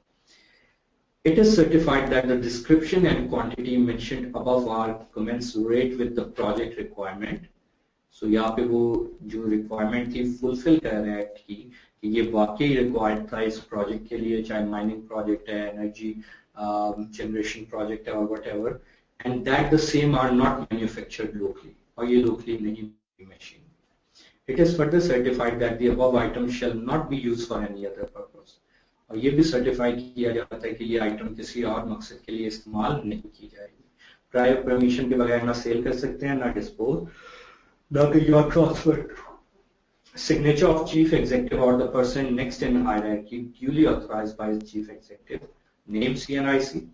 It is certified that the description and quantity mentioned above are commensurate with the project requirement. So यहाँ पे वो जो रिक्वायरमेंट थी फुलफिल कर रहा है कि ये वाकई रिक्वायर्ड था इस प्रोजेक्ट के लिए, चाहे माइनिंग प्रोजेक्ट है, एनर्जी जनरेशन प्रोजेक्ट है और whatever, and that the same are not manufactured locally, और ये लोकली नहीं machine. It is further certified that the above item shall not be used for any other purpose. और ये भी certify किया जाता है कि ये आइटम किसी और मकसद के लिए इस्तेमाल नहीं की जाएगी. प्रायर परमिशन के बगैर ना सेल कर सकते हैं, ना डिस्पोज, ना your transfer. Signature of chief executive or the person next in hierarchy duly authorized by the chief executive. Name CNIC.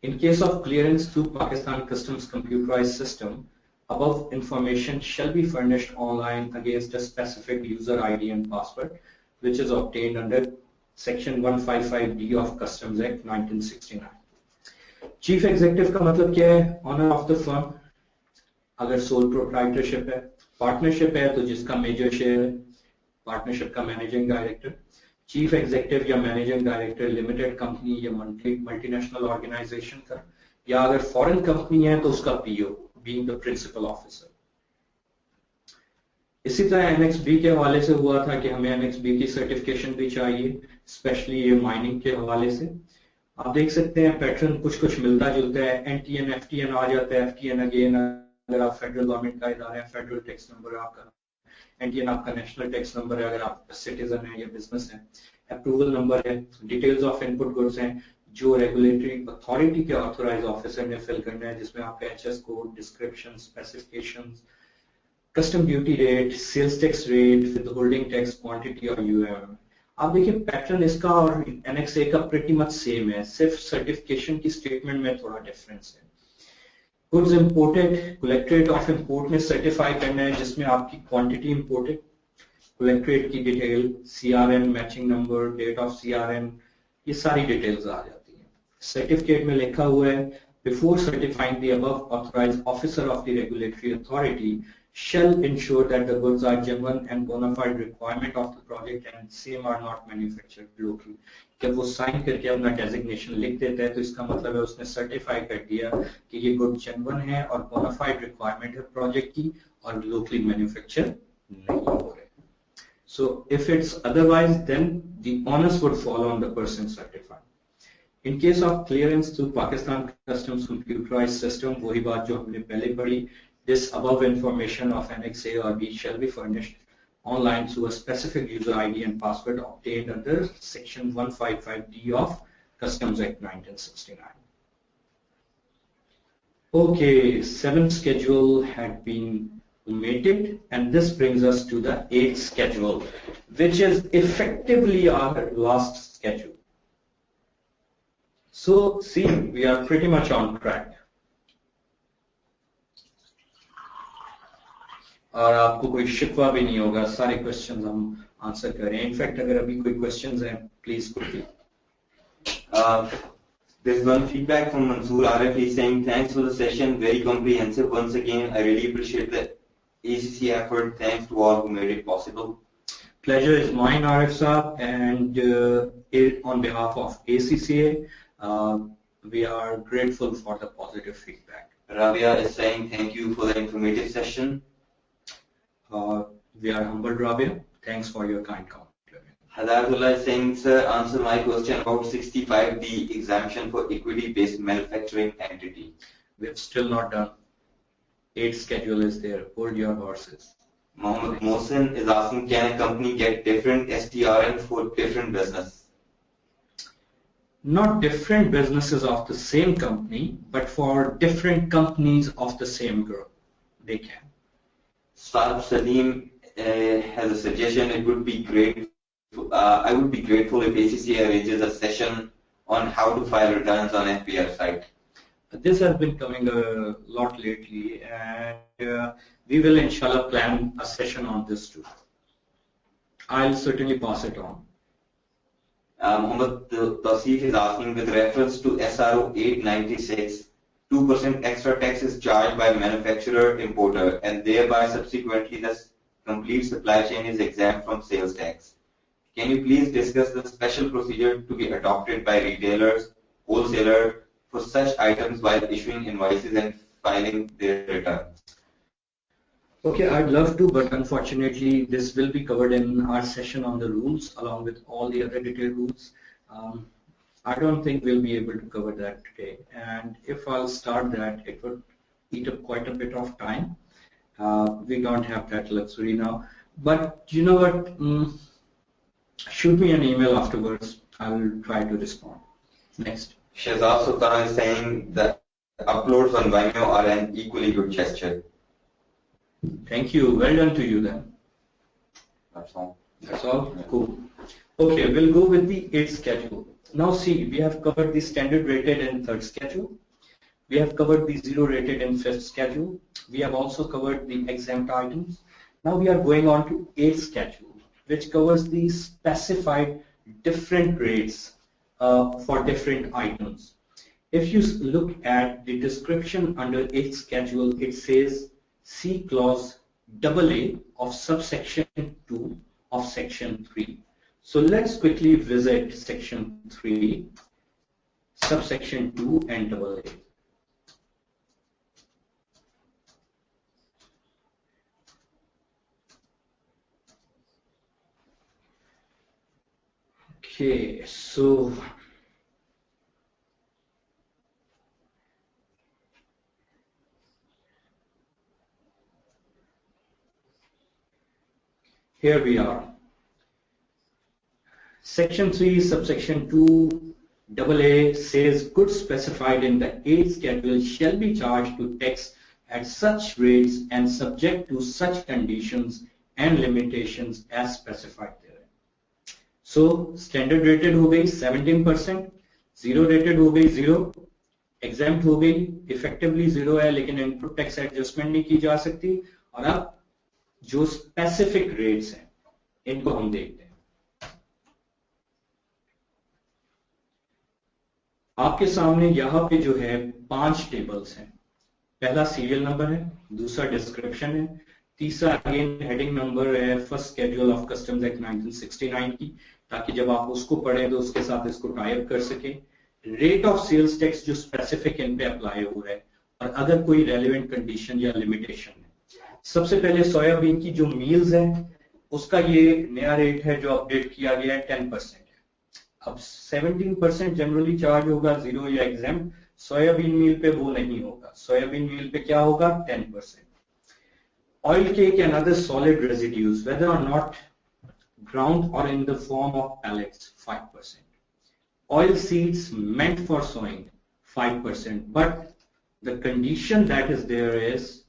In case of clearance through Pakistan Customs computerized system, above information shall be furnished online against a specific user ID and password, which is obtained under Section 155D of Customs Act 1969. Chief executive का मतलब क्या है? Owner of the firm, अगर sole proprietorship है। Partnership है तो जिसका major share है, पार्टनरशिप का मैनेजिंग डायरेक्टर। चीफ एग्जीक्यूटिव या मैनेजिंग डायरेक्टर लिमिटेड कंपनी या मल्टीनेशनल ऑर्गेनाइजेशन का, या अगर फॉरेन कंपनी है तो उसका PO, being the principal officer. इसी तरह एनएक्सबी के हवाले से हुआ था कि हमें एनएक्सबी की सर्टिफिकेशन भी चाहिए, स्पेशली ये माइनिंग के हवाले से। आप देख सकते हैं पैटर्न कुछ कुछ मिलता जुलता है, एनटीएन एफटीएन आ जाता है, एफटीएन अगेन अगर आप फेडरल गवर्नमेंट का इदारा है, फेडरल टैक्स नंबर आपका, एनटीएन आपका नेशनल टैक्स नंबर है अगर आप सिटीजन है या बिजनेस है, अप्रूवल नंबर है, डिटेल्स ऑफ इनपुट गुड्स हैं जो रेगुलेटरी अथॉरिटी के ऑथोराइज ऑफिसर ने फिल करना है, जिसमें आपका HS code, description, specifications, custom duty rate, sales tax rate, withholding tax quantity और यूएम। आप देखिए पैटर्न इसका और एनएक्स ए का प्रीटी मच सेम है, सिर्फ सर्टिफिकेशन की स्टेटमेंट में थोड़ा डिफरेंस है। Goods imported, collectorate of import ने सर्टिफाई करना है जिसमें आपकी क्वांटिटी इंपोर्टेड, कलेक्ट्रेट की detail, CRN, matching number, date of CRN, ये सारी डिटेल्स आ जाती हैं। सर्टिफिकेट में लिखा हुआ है, before certifying the above authorised officer of the regulatory authority shall ensure that the goods are genuine and bona fide requirement of the project and same are not manufactured locally। जब वो sign करके अपना designation लिख देता है तो इसका मतलब है उसने सर्टिफाई कर दिया कि ये गुड जेन्युइन है और bona fide रिक्वायरमेंट है प्रोजेक्ट की और लोकली मैन्युफैक्चर नहीं हो रहे। So if it's otherwise, then the onus would fall on the person certified. In case of clearance through Pakistan Customs computerized system, वही बात जो हमने पहले पढ़ी, this above information of Annex A or B shall be furnished online through a specific user ID and password obtained under Section 155D of Customs Act 1969. Okay, 7th schedule had been omitted, and this brings us to the 8th schedule, which is effectively our last schedule. So, see, we are pretty much on track. और आपको कोई शिकवा भी नहीं होगा, सारे questions हम answer करें। इनफैक्ट अगर अभी कोई क्वेश्चंस हैं please quickly. There's one feedback from Mansoor Arif. He's saying thanks for the session, very comprehensive. Once again, I really appreciate the ACC effort. Thanks to all who made it possible. Pleasure is mine, Arif Saab, and on behalf of ACCA, we are grateful for the positive feedback. Rabia is saying thank you for the informative session. We are humbled, Rabia. Thanks for your kind compliment. Hadayatullah is saying, sir, answer my question about 65D exemption for equity-based manufacturing entity. We have still not done. 8th schedule is there. Hold your horses. Mohammed Mohsin is asking, can a company get different STRN for different business? Not different businesses of the same company, but for different companies of the same group, they can. Saab Salim has a suggestion. It would be great. I would be grateful if ACC arranges a session on how to file returns on FPR site. This has been coming a lot lately, and we will inshallah plan a session on this too. I'll certainly pass it on. Mohammed Tasif is asking, with reference to SRO 896, 2% extra tax is charged by manufacturer importer, and thereby subsequently the complete supply chain is exempt from sales tax. Can you please discuss the special procedure to be adopted by retailers, wholesaler for such items while issuing invoices and filing their returns? Okay, I'd love to, but unfortunately this will be covered in our session on the rules along with all the other detailed rules. I don't think we'll be able to cover that today, and if I'll start that, it would eat up quite a bit of time. We don't have that luxury now, but you know what? Shoot me an email afterwards. I will try to respond. Next. Shahzad Sultan is saying that uploads on Vimeo are an equally good gesture. Thank you. Well done to you then. That's all. That's all? Cool. Okay, we'll go with the 8th schedule. Now see, we have covered the standard rated in 3rd schedule. We have covered the 0 rated in 5th schedule. We have also covered the exempt items. Now we are going on to 8th schedule, which covers the specified different rates for different items. If you look at the description under its schedule, it says see clause AA of subsection 2 of section 3. So let's quickly visit section 3, subsection 2 and AA. Okay, so here we are. Section 3, subsection 2, AA says goods specified in the aid schedule shall be charged to tax at such rates and subject to such conditions and limitations as specified therein. So standard rated हो गई 17%, zero rated हो गई 0, exempt हो गई effectively 0 है लेकिन input tax adjustment नहीं की जा सकती. और अब जो specific rates हैं इनको हम देखते हैं. आपके सामने यहाँ पे जो है 5 टेबल्स हैं. पहला सीरियल नंबर है, दूसरा डिस्क्रिप्शन है, तीसरा अगेन हेडिंग नंबर है first schedule of customs act 1969 की, ताकि जब आप उसको पढ़ें तो उसके साथ इसको टाइप कर सकें. रेट ऑफ सेल्स टैक्स जो स्पेसिफिक इन पे अप्लाई हो रहा है और अगर कोई रेलेवेंट कंडीशन या लिमिटेशन है. सबसे पहले सोयाबीन की जो मील्स है उसका ये नया रेट है जो अपडेट किया गया है 10%. अब 17% जनरली चार्ज होगा 0 या एग्जाम. सोयाबीन मील पे वो नहीं होगा. सोयाबीन मील पे क्या होगा 10%. Oil cake and other solid residues, whether or not ground or in the form of pellets, 5%. Oil seeds meant for sowing, 5%. But the condition that is there is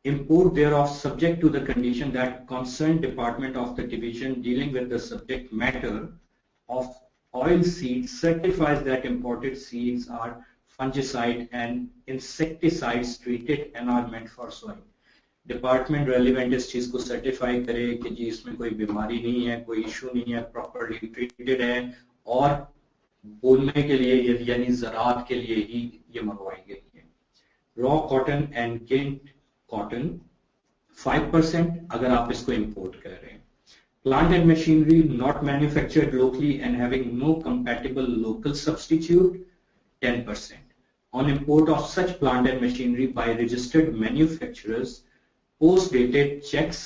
import thereof subject to the condition that concerned department of the division dealing with the subject matter of oil seeds certifies that imported seeds are fungicide and insecticides treated and are meant for sowing. Department relevant इस चीज को certify करे कि जी इसमें कोई बीमारी नहीं है, कोई इशू नहीं है, प्रॉपर्ली ट्रीटेड है और बोलने के लिए यानी ज़राअत के लिए ही ये मंगवाई गई है. Raw cotton and Kint cotton 5% अगर आप इसको इंपोर्ट कर रहे हैं. Plant and machinery not manufactured locally and having no compatible local substitute, 10%. On import of such plant and machinery by registered manufacturers, post-dated checks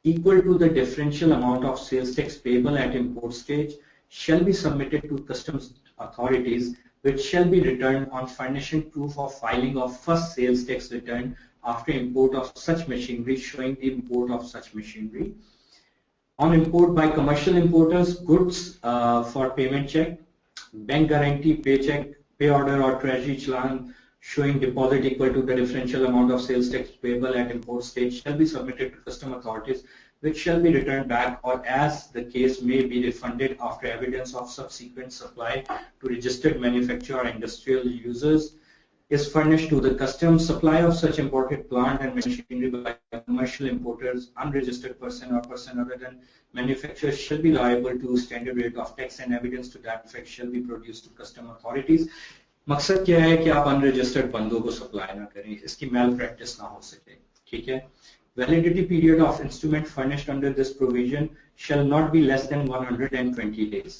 equal to the differential amount of sales tax payable at import stage shall be submitted to customs authorities, which shall be returned on furnishing proof of filing of first sales tax return after import of such machinery showing the import of such machinery. On import by commercial importers, goods for payment check, bank guarantee, paycheck, pay order or treasury challan showing deposit equal to the differential amount of sales tax payable at import stage shall be submitted to custom authorities, which shall be returned back or as the case may be refunded after evidence of subsequent supply to registered manufacturer or industrial users is furnished to the customs. Supply of such imported plant and machinery by commercial importers, unregistered person or person other than manufacturers shall be liable to standard rate of tax and evidence to that effect shall be produced to custom authorities. मकसद क्या है कि आप unregistered बंदों को supply ना करें, इसकी मैल प्रैक्टिस ना हो सके. ठीक है. Validity period of instrument furnished under this provision shall not be less than 120 days.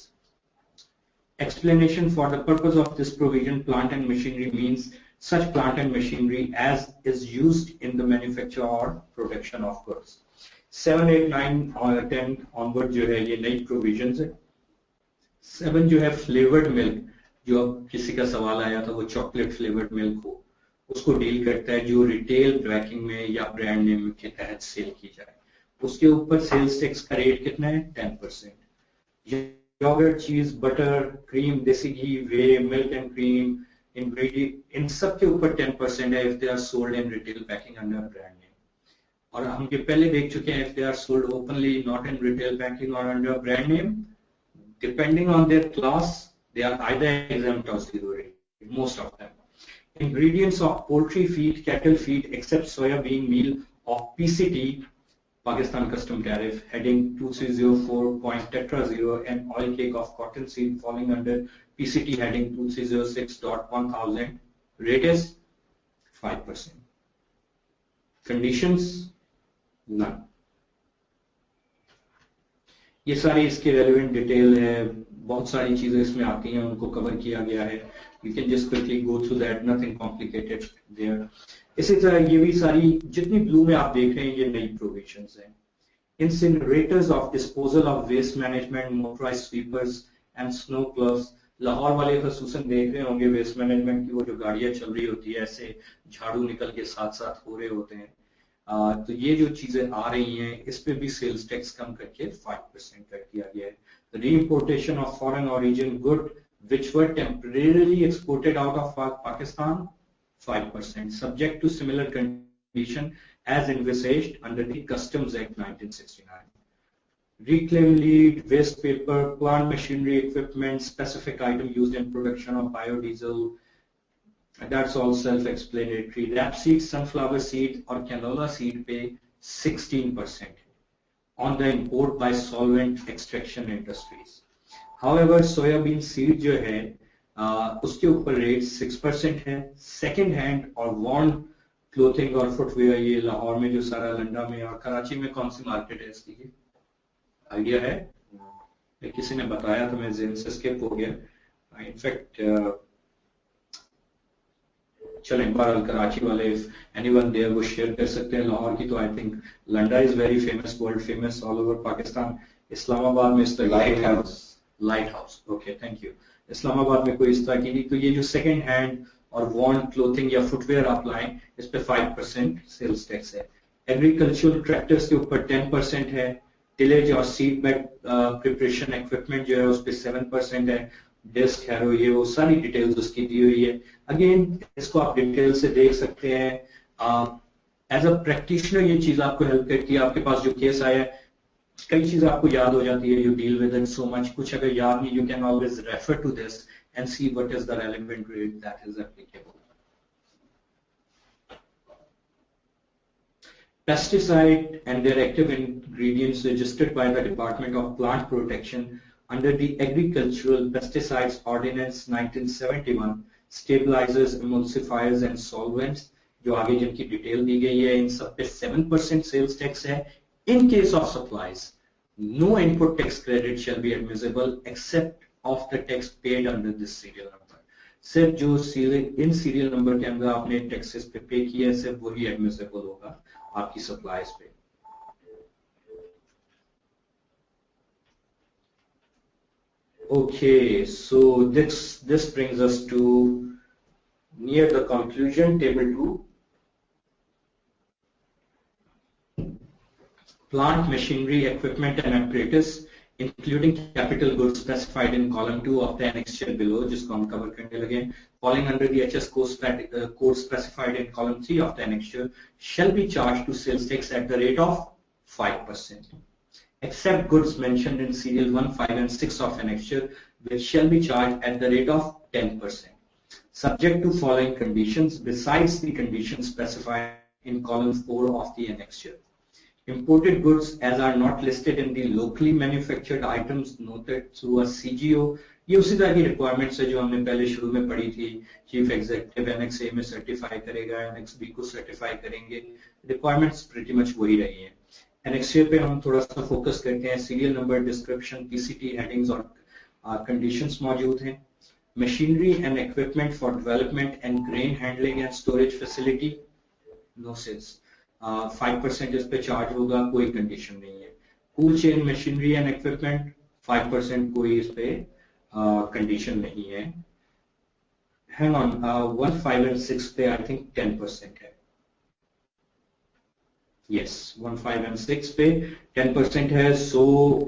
Explanation: for the purpose of this provision, plant and machinery means such plant and machinery as is used in the manufacture or production of goods. 7, 8, 9 और 10 onward जो है ये नई provisions है. 7 जो है flavored milk, जो अब किसी का सवाल आया था वो चॉकलेट फ्लेवर्ड मिल्क हो, उसको डील करता है जो रिटेल पैकिंग में या ब्रांड नेम के तहत सेल की जाए. उसके ऊपर सेल्स टैक्स का रेट कितना है 10%. योगर्ट, चीज, butter, cream, desi ghee, whey, milk and cream, ingredient, इन सब के ऊपर 10% है if they are sold in retail packing under brand name. और हम ये पहले देख चुके हैं if they are sold openly not in retail packing और under brand name, depending on their class they are either exempt or zero rate, most of them. Ingredients of poultry feed, cattle feed, except soya bean meal of PCT Pakistan custom tariff, heading 2304.tetra0 and oil cake of cottonseed falling under PCT heading 2306.1000. Rate is 5%. Conditions none. ये सारी इसके relevant detail है, बहुत सारी चीजें इसमें आती हैं, उनको कवर किया गया है. You can just quickly go through that, nothing complicated there. इसी तरह ये भी सारी जितनी ब्लू में आप देख रहे हैं ये नई प्रोविजंस हैं. Incinerators of disposal of waste management, motorized sweepers and snow plows. Lahore वाले खसूसन देख रहे होंगे वेस्ट मैनेजमेंट की वो जो गाड़ियां चल रही होती है, ऐसे झाड़ू निकल के साथ साथ हो रहे होते हैं. तो ये जो चीजें आ रही हैं इस पे भी सेल्स टैक्स कम करके 5% कर दिया गया है. Reimportation of foreign origin good which were temporarily exported out of Pakistan, 5%, subject to similar condition as envisaged under the Customs Act 1969. Reclaim lead, waste paper, plant machinery equipment, specific item used in production of biodiesel, that's all self-explanatory. Rapeseed, sunflower seed or canola seed pay 16% on the import by solvent extraction industries. However, soybean seed जो है उसके ऊपर rate 6% है. Second hand और worn clothing और footwear, ये लाहौर में जो सारा लंडा में और कराची में कौन सी मार्केट है इसकी आइडिया है? किसी ने बताया तो मैं ज़हन से स्किप हो गया. इनफैक्ट चलें बहरहाल कराची वाले एनीवन देयर वो शेयर कर सकते हैं. लाहौर की तो I think Landa is very famous, world famous all over Pakistan. Islamabad में इस तरह light house, okay thank you. Islamabad में कोई इस तरह की नहीं. तो ये जो सेकेंड हैंड और वॉर्न क्लोथिंग या फुटवेयर आप लाएं इस पे 5% सेल्स टैक्स है. एग्रीकल्चरल ट्रैक्टर्स के ऊपर 10% है. टिलेज और सीड बेड प्रिपरेशन इक्विपमेंट जो है उस पर 7% है. डिस्क हैरो ये वो सारी डिटेल्स उसकी दी हुई है. अगेन इसको आप डिटेल से देख सकते हैं. एज अ प्रैक्टिशनर ये चीज आपको हेल्प करती है. आपके पास जो केस आया है कई चीजें आपको याद हो जाती है. You deal with it so much. कुछ अगर याद नहीं you can always refer to this and see what is the relevant rate that is applicable. Pesticide and their active ingredients registered by the Department of Plant Protection under the Agricultural Pesticides Ordinance 1971, stabilizers, emulsifiers and solvents, जो आगे जिनकी detail दी गई है, इन सब पे 7% sales tax है. In case of supplies, no input tax credit shall be admissible except of the tax paid under this serial number. सिर्फ जो इन सीरियल नंबर के अंदर आपने टैक्सेस पे किया है सिर्फ वही एडमिसिबल होगा आपकी सप्लाईज पे. Okay, so this brings us to near the conclusion. Table 2. Plant machinery, equipment and apparatus, including capital goods specified in column 2 of the annexure below, जिसको हम cover करने लगे, falling under the HS code specified in column 3 of the annexure, shall be charged to sales tax at the rate of 5%. Except goods mentioned in serial 1, 5 and 6 of annexure, which shall be charged at the rate of 10%. Subject to following conditions besides the conditions specified in column 4 of the annexure. Imported goods as are not listed in the locally manufactured items noted through a CGO. ये उसी तरह की requirements है जो हमने पहले शुरू में पढ़ी थी. चीफ एग्जीक्यूटिव एनेक्स ए में सर्टिफाई करेगा, एनेक्स बी को सर्टिफाई करेंगे. रिक्वायरमेंट्स प्रीटी मच वही रही हैं. एनेक्स ए पे हम थोड़ा सा फोकस करते हैं. Serial number, description, PCT headings और कंडीशंस मौजूद हैं. Machinery and equipment for development and grain handling and storage facility, no sales. 5% इस पे चार्ज होगा, कोई कंडीशन नहीं है. Cool chain machinery and equipment 5%, कोई इस पे कंडीशन नहीं है. हैंग ऑन, 1, 5 and 6 पे आई थिंक 10% है. यस, 1, 5 and 6 पे 10% है. सो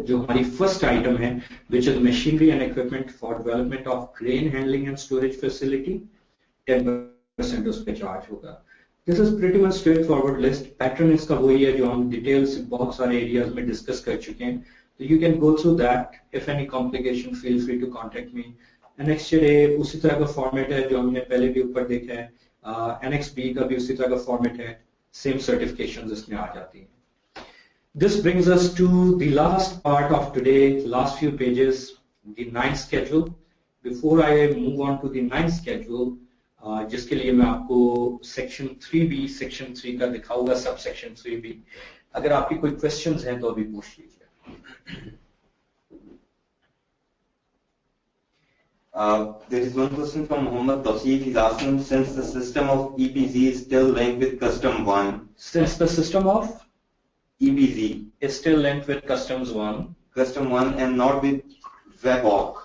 जो हमारी फर्स्ट आइटम है which is machinery and equipment for development of grain handling and storage facility, 10% उस पे चार्ज होगा. This is pretty much straightforward list. Pattern इसका वही है जो हम डिटेल्स बहुत सारे एरियाज में डिस्कस कर चुके हैं. So you can go through that. If any complication, feel free to contact me. Annex A उसी तरह का फॉर्मेट है जो हमने पहले भी ऊपर देखा है. Annex B का भी उसी तरह का फॉर्मेट है. सेम सर्टिफिकेशंस इसमें आ जाती हैं. This brings us to the last part of today, last few pages, the 9th schedule. Before I move on to the 9th schedule, जिसके लिए मैं आपको सेक्शन 3B, सेक्शन 3 का दिखाऊंगा, सब सेक्शन 3B. अगर आपकी कोई क्वेश्चंस हैं तो अभी पूछ लीजिए. There is one question from Muhammad Tawseef. He's asking, since the system of EPZ is still linked with Custom 1. Since the system of EPZ is still linked with Customs 1. Custom 1 and not with WebOC.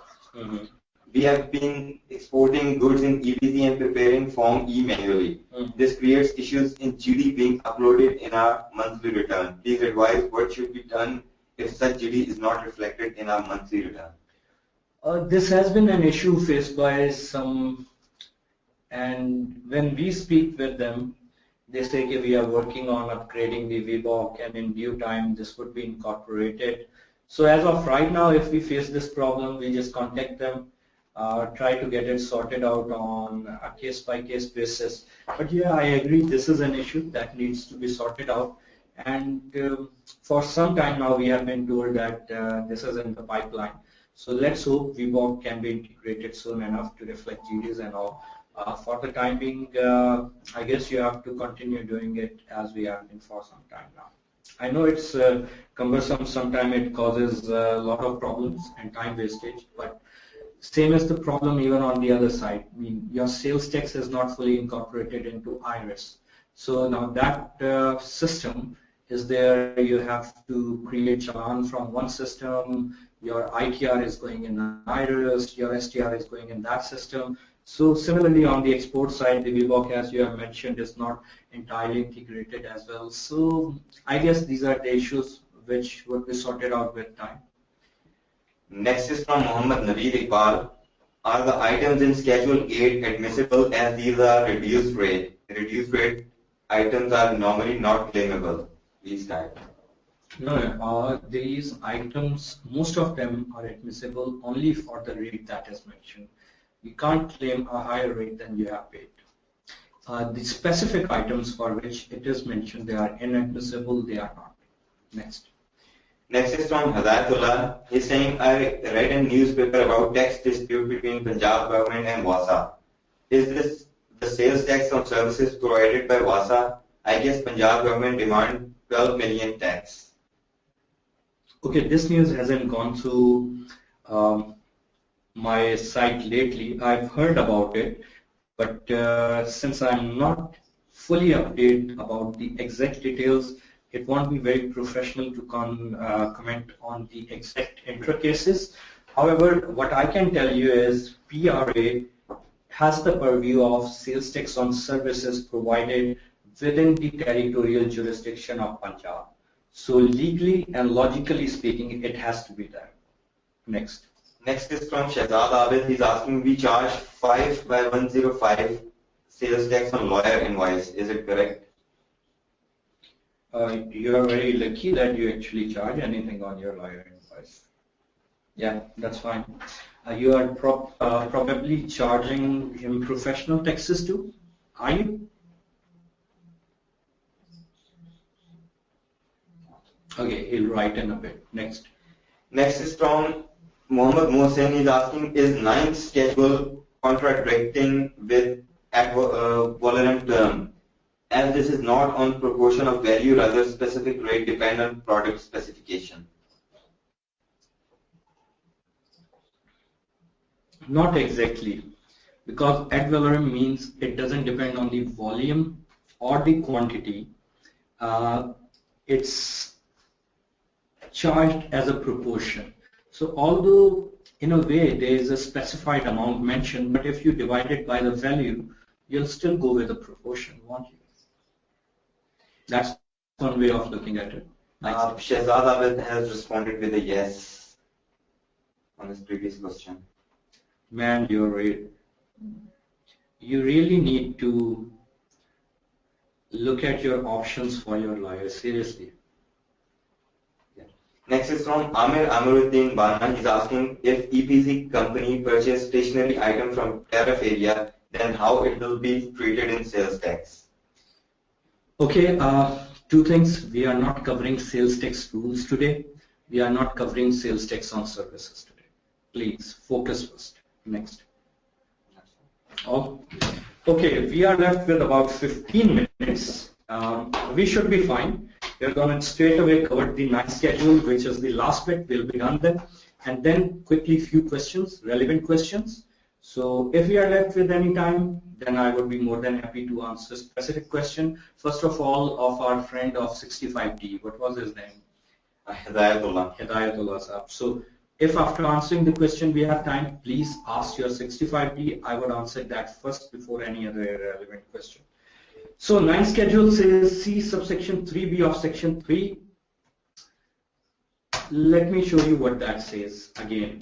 We have been exporting goods in EPZ and preparing Form E manually. This creates issues in GD being uploaded in our monthly return. Please advise what should be done if such GD is not reflected in our monthly return. This has been an issue faced by some, and when we speak with them, they say that we are working on upgrading the VBOC and in due time this would be incorporated. So as of right now, if we face this problem, we just contact them, try to get it sorted out on a case-by-case basis. But yeah, I agree, this is an issue that needs to be sorted out. And for some time now, we have been told that this is in the pipeline. So let's hope VBOC can be integrated soon enough to reflect GDs and all. For the time being, I guess you have to continue doing it as we have been for some time now. I know it's cumbersome, sometimes it causes a lot of problems and time wastage, but same as the problem even on the other side. I mean, your sales tax is not fully incorporated into IRIS. So now that system is there, you have to create challan from one system, your ITR is going in IRIS, your STR is going in that system. So similarly on the export side, the VBOC, as you have mentioned, is not entirely integrated as well. So I guess these are the issues which would be sorted out with time. Next is from Muhammad Naveed Iqbal. Are the items in Schedule 8 admissible as these are reduced rate? Reduced rate items are normally not claimable. Please type. No, these items, most of them are admissible only for the rate that is mentioned. You can't claim a higher rate than you have paid. The specific items for which it is mentioned, they are inadmissible, they are not. Next. Next is from Hadayatullah. He's saying, I read a newspaper about tax dispute between Punjab government and WASA. Is this the sales tax on services provided by WASA? I guess Punjab government demand 12 million tax. Okay, this news hasn't gone through my site lately. I've heard about it, but since I'm not fully updated about the exact details, it won't be very professional to comment on the exact intricacies. However, what I can tell you is PRA has the purview of sales tax on services provided within the territorial jurisdiction of Punjab. So legally and logically speaking, it has to be there. Next. Next is from Shahzad Abid. He's asking, we charge 5 by 105 sales tax on lawyer invoice. Is it correct? You are very lucky that you actually charge anything on your lawyer invoice. Yeah, that's fine. You are probably charging him professional taxes too. Are you? Okay, he'll write in a bit. Next. Next is from Muhammad Mohsen. He's asking, is 9th schedule contradicting with equivalent term? As this is not on proportion of value, rather specific rate depend on product specification. Not exactly, because ad valorem means it doesn't depend on the volume or the quantity. It's charged as a proportion. So although in a way there is a specified amount mentioned, but if you divide it by the value, you'll still go with a proportion, won't you? That's one way of looking at it. Shahzad Abid has responded with a yes on his previous question. Man, you really need to look at your options for your lawyer, seriously. Yeah. Next is from Amir Amiruddin Bana. He's asking, if EPZ company purchase stationery item from tariff area, then how it will be treated in sales tax? Okay, Two things, we are not covering sales tax rules today. We are not covering sales tax on services today. Please focus first. Next. Oh, okay, we are left with about 15 minutes. We should be fine. We're going to straight away cover the night schedule, which is the last bit. We'll be done then. And then quickly few questions, relevant questions. So if we are left with any time, then I would be more than happy to answer specific question. First of all, of our friend of 65D, what was his name? Hidayatullah. Hidayatullah Saab. So if after answering the question we have time, please ask your 65D. I would answer that first before any other relevant question. So 9 schedule says C subsection 3B of section 3. Let me show you what that says again.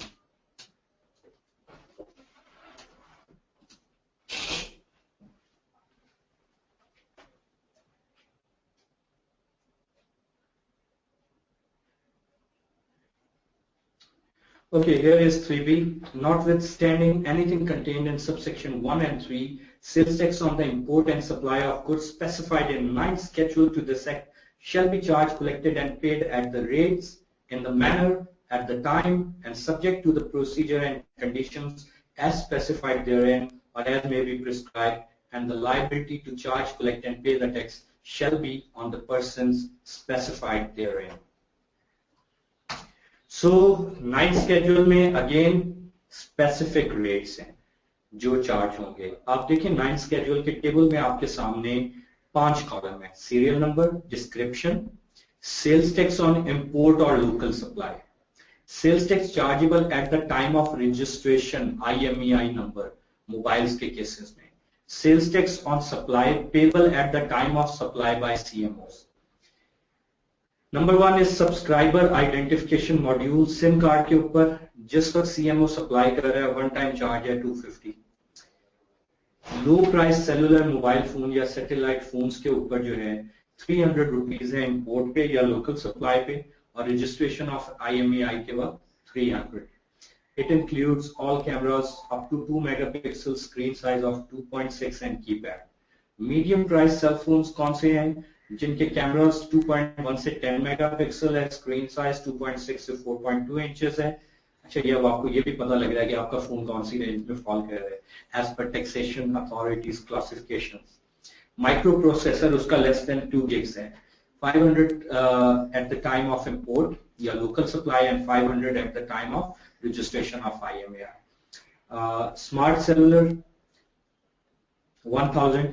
Okay, here is 3B. Notwithstanding anything contained in subsection 1 and 3, sales tax on the import and supply of goods specified in 9th schedule to this act shall be charged, collected and paid at the rates, in the manner, at the time, and subject to the procedure and conditions as specified therein or as may be prescribed, and the liability to charge, collect and pay the tax shall be on the persons specified therein. So 9th schedule में again specific rates हैं जो charge होंगे. आप देखिए 9th schedule के table में आपके सामने 5 कॉलम है. Serial number, description, sales tax on import or local supply, sales tax chargeable at the time of registration, IMEI number, mobiles के cases में, sales tax on supply payable at the time of supply by CMOs. Number 1 is subscriber identification module. SIM card के ऊपर जिस वक्त CMO supply कर रहा है one time charge है 250. लो प्राइस सेलुलर मोबाइल फोन या सैटेलाइट फोन्स के ऊपर जो है 300 रुपीज है इंपोर्ट पे या लोकल सप्लाई पे, और रजिस्ट्रेशन ऑफ IMEI के बाद 300. It includes all cameras up to 2 megapixel, screen size of 2.6 and keypad. Medium price cell phones कौन से हैं? जिनके कैमरास 2.1 से 10 मेगापिक्सल है, स्क्रीन साइज 2.6 से 4.2 इंचेस है. अच्छा, ये अब आपको ये भी पता लग रहा है कि आपका फोन कौन सी रेंज में फॉल कर रहा है एज पर taxation authorities classification. Microprocessor उसका लेस देन 2 gigs है. 500 at the time of import या local supply and 500 at the time of registration of IMEI. Smart cellular 1000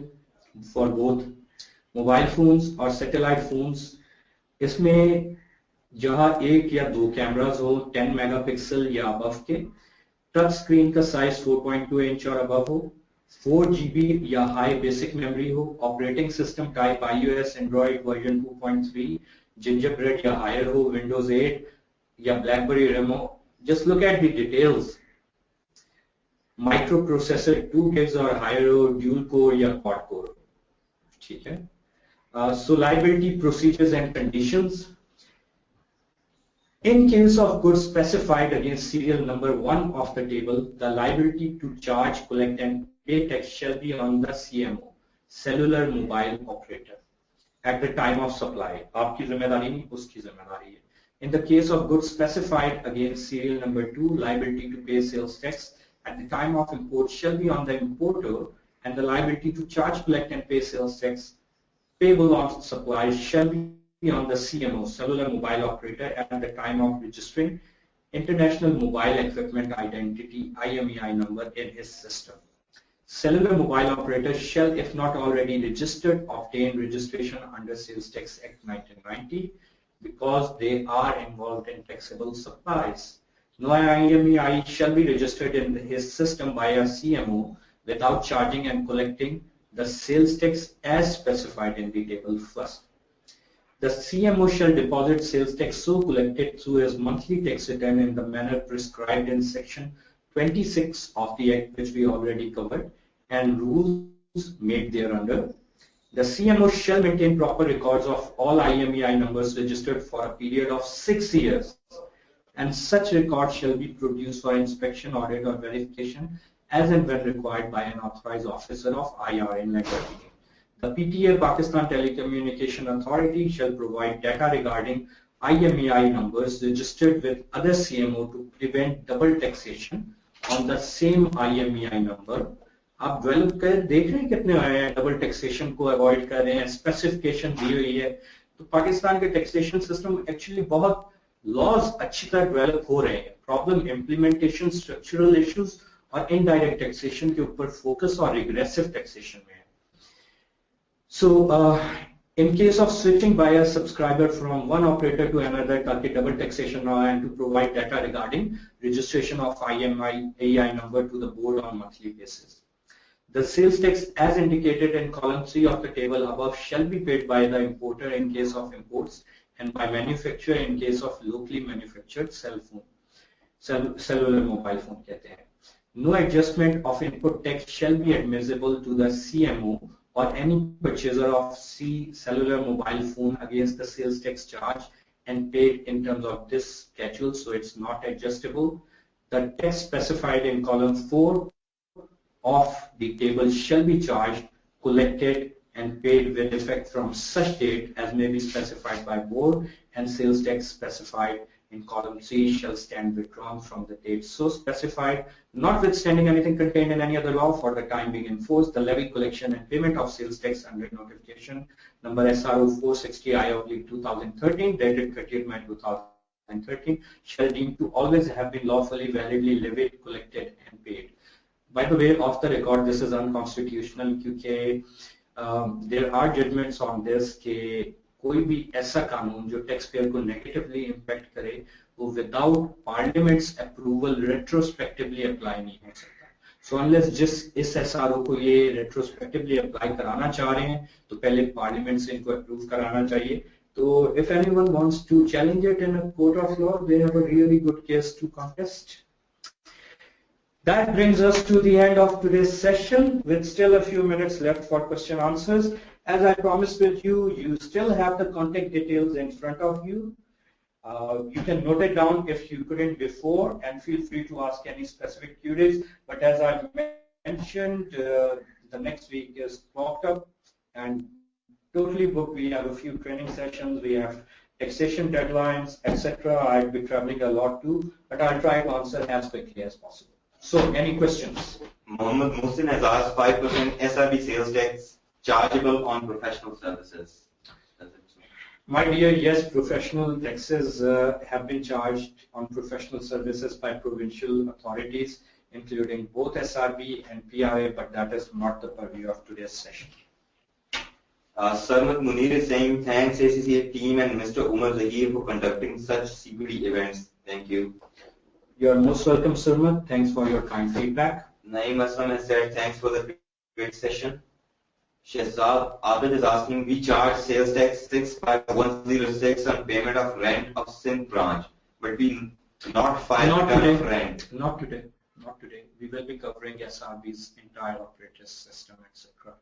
for both. Mobile phones और satellite phones, इसमें जहां एक या दो cameras हो 10 मेगापिक्सल या अबव के, टच स्क्रीन का साइज 4.2 इंच और अबव हो, 4 GB या हाई बेसिक मेमोरी हो, operating system type iOS, Android version 2.3, gingerbread या हायर हो, विंडोज 8 या blackberry Remo. Just look at the details. Micro processor 2 gigs और हायर हो, ड्यूल कोर या क्वाड कोर. ठीक है. So liability procedures and conditions. In case of goods specified against serial number 1 of the table, the liability to charge, collect and pay tax shall be on the CMO, cellular mobile operator, at the time of supply. आपकी जिम्मेदारी नहीं, उसकी जिम्मेदारी है. In the case of goods specified against serial number 2, liability to pay sales tax at the time of import shall be on the importer, and the liability to charge, collect and pay sales tax payable on supply shall be on the CMO, cellular mobile operator, at the time of registering International Mobile Equipment Identity IMEI number in his system. Cellular mobile operator shall, if not already registered, obtain registration under Sales Tax Act 1990 because they are involved in taxable supplies. No IMEI shall be registered in his system by a CMO without charging and collecting the sales tax as specified in the table first. The CMO shall deposit sales tax so collected through his monthly tax return in the manner prescribed in section 26 of the Act, which we already covered, and rules made thereunder. The CMO shall maintain proper records of all IMEI numbers registered for a period of 6 years, and such records shall be produced for inspection, audit or verification as and when required by an authorized officer of IR Inland Revenue. The PTA, Pakistan Telecommunication Authority, shall provide data regarding IMEI numbers registered with other CMO to prevent double taxation on the same IMEI number. आप develop कर देख रहे हैं कितने आए हैं, double taxation को avoid कर रहे हैं, स्पेसिफिकेशन दी हुई है. तो पाकिस्तान के टैक्सेशन सिस्टम एक्चुअली बहुत लॉज अच्छी तरह डेवलप हो रहे हैं. प्रॉब्लम इम्प्लीमेंटेशन, स्ट्रक्चरल इश्यूज और इनडायरेक्ट टैक्सेशन के ऊपर फोकस और रिग्रेसिव टैक्सेशन में है. So, in case of switching by a subscriber from one operator to another, ताकि double taxation ना आए, and to provide data regarding registration of IMEI number to the board on monthly basis. The sales tax as indicated in column 3 of the table above shall be paid by the importer in case of imports and by manufacturer in case of locally manufactured cellular mobile phone कहते हैं. No adjustment of input tax shall be admissible to the CMO or any purchaser of cellular mobile phone against the sales tax charge and paid in terms of this schedule, so it's not adjustable. The tax specified in column 4 of the table shall be charged, collected and paid with effect from such date as may be specified by board, and sales tax specified in column 3 shall stand withdrawn from the date so specified, notwithstanding anything contained in any other law for the time being enforced. The levy, collection and payment of sales tax under notification number SRO 460/2013 dated 30th May 2013 shall deem to always have been lawfully, validly levied, collected and paid. By the way, off the record, this is unconstitutional क्योंकि there are judgments on this कि कोई भी ऐसा कानून जो tax payer को negatively impact करे वो without parliaments approval retrospectively apply नहीं हो सकता. सो अनलेस इस एसआरओ को ये रेट्रोस्पेक्टिवली अप्लाई कराना चाह रहे हैं तो पहले पार्लियामेंट से इनको अप्रूव कराना चाहिए. तो if anyone wants to challenge it in a court of law, they have a really good case to contest. That brings us to the end of today's session with still a few minutes left for question answers. As I promised with you, you still have the contact details in front of you. You can note it down if you couldn't before and feel free to ask any specific queries. But as I mentioned, the next week is blocked up and totally booked. We have a few training sessions, we have taxation deadlines, etc. I'll be traveling a lot too, but I'll try to answer as quickly as possible. So, any questions? Mohammed Mohsin has asked 5% SRB sales tax chargeable on professional services. My dear, yes, professional taxes have been charged on professional services by provincial authorities, including both SRB and PRA, but that is not the purview of today's session. Sarmat Munir is saying, thanks ACCA team and Mr. Omer Zaheer for conducting such CPD events. Thank you. You are most welcome, Sarmat. Thanks for your kind feedback. Naeem Aslam has said, thanks for the great session. Shehzad Abid is asking, we charge sales tax 65106 on payment of rent of Sindh branch, but we not file return of rent. Not today. Not today. We will be covering SRB's entire operating system, etc.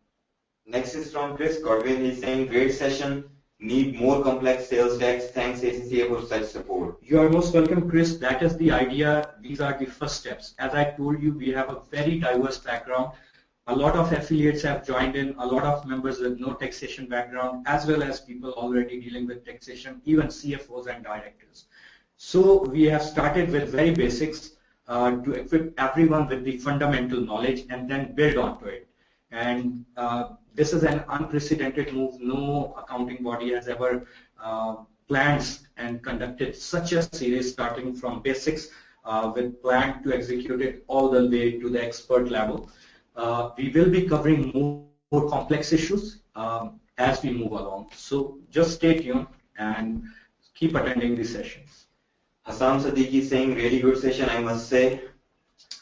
Next is from Chris Godwin. He's saying, great session. Need more complex sales tax. Thanks ACCA for such support. You are most welcome, Chris. That is the idea. These are the first steps. As I told you, we have a very diverse background. A lot of affiliates have joined in, a lot of members with no taxation background, as well as people already dealing with taxation, even CFOs and directors. So we have started with very basics to equip everyone with the fundamental knowledge and then build onto it. And this is an unprecedented move. No accounting body has ever planned and conducted such a series starting from basics with plan to execute it all the way to the expert level. We will be covering more complex issues as we move along. So just stay tuned and keep attending the sessions. Hassam Sadiq is saying, really good session, I must say.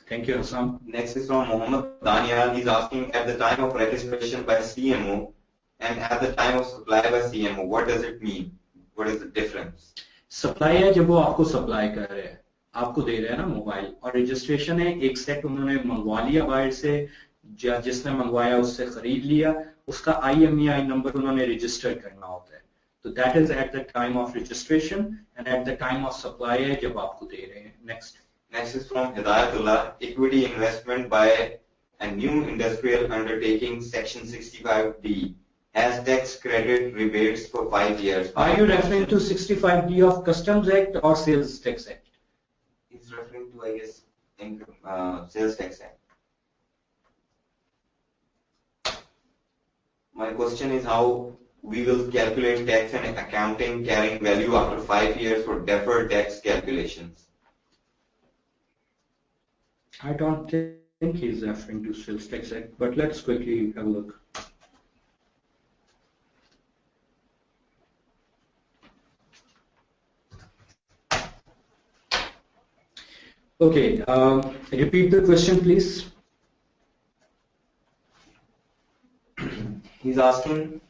Thank you, Hassam. Next is from Mohammed Daniel. He's asking, at the time of registration by CMO and at the time of supply by CMO, what does it mean? What is the difference? Supply है जब वो आपको supply कर रहे हैं, आपको दे रहे हैं ना मोबाइल, और रजिस्ट्रेशन है एक सेट उन्होंने मंगवा लिया बाहर से, जिसने मंगवाया उससे खरीद लिया, उसका IMEI नंबर उन्होंने रजिस्टर करना होता है. तो that is at the time of registration and at the time of supply है जब आपको दे रहे हैं. Next. Next is from Hidayatullah, equity investment by a new industrial undertaking, section 65D. has tax credit rebates for 5 years. Are you referring to 65D of Customs Act or Sales Tax Act? He's referring to, I guess, Sales Tax Act. My question is how we will calculate tax and accounting carrying value after 5 years for deferred tax calculations. I don't think he's referring to Sales Tax Act, but let's quickly have a look. Okay, repeat the question, please. He's asking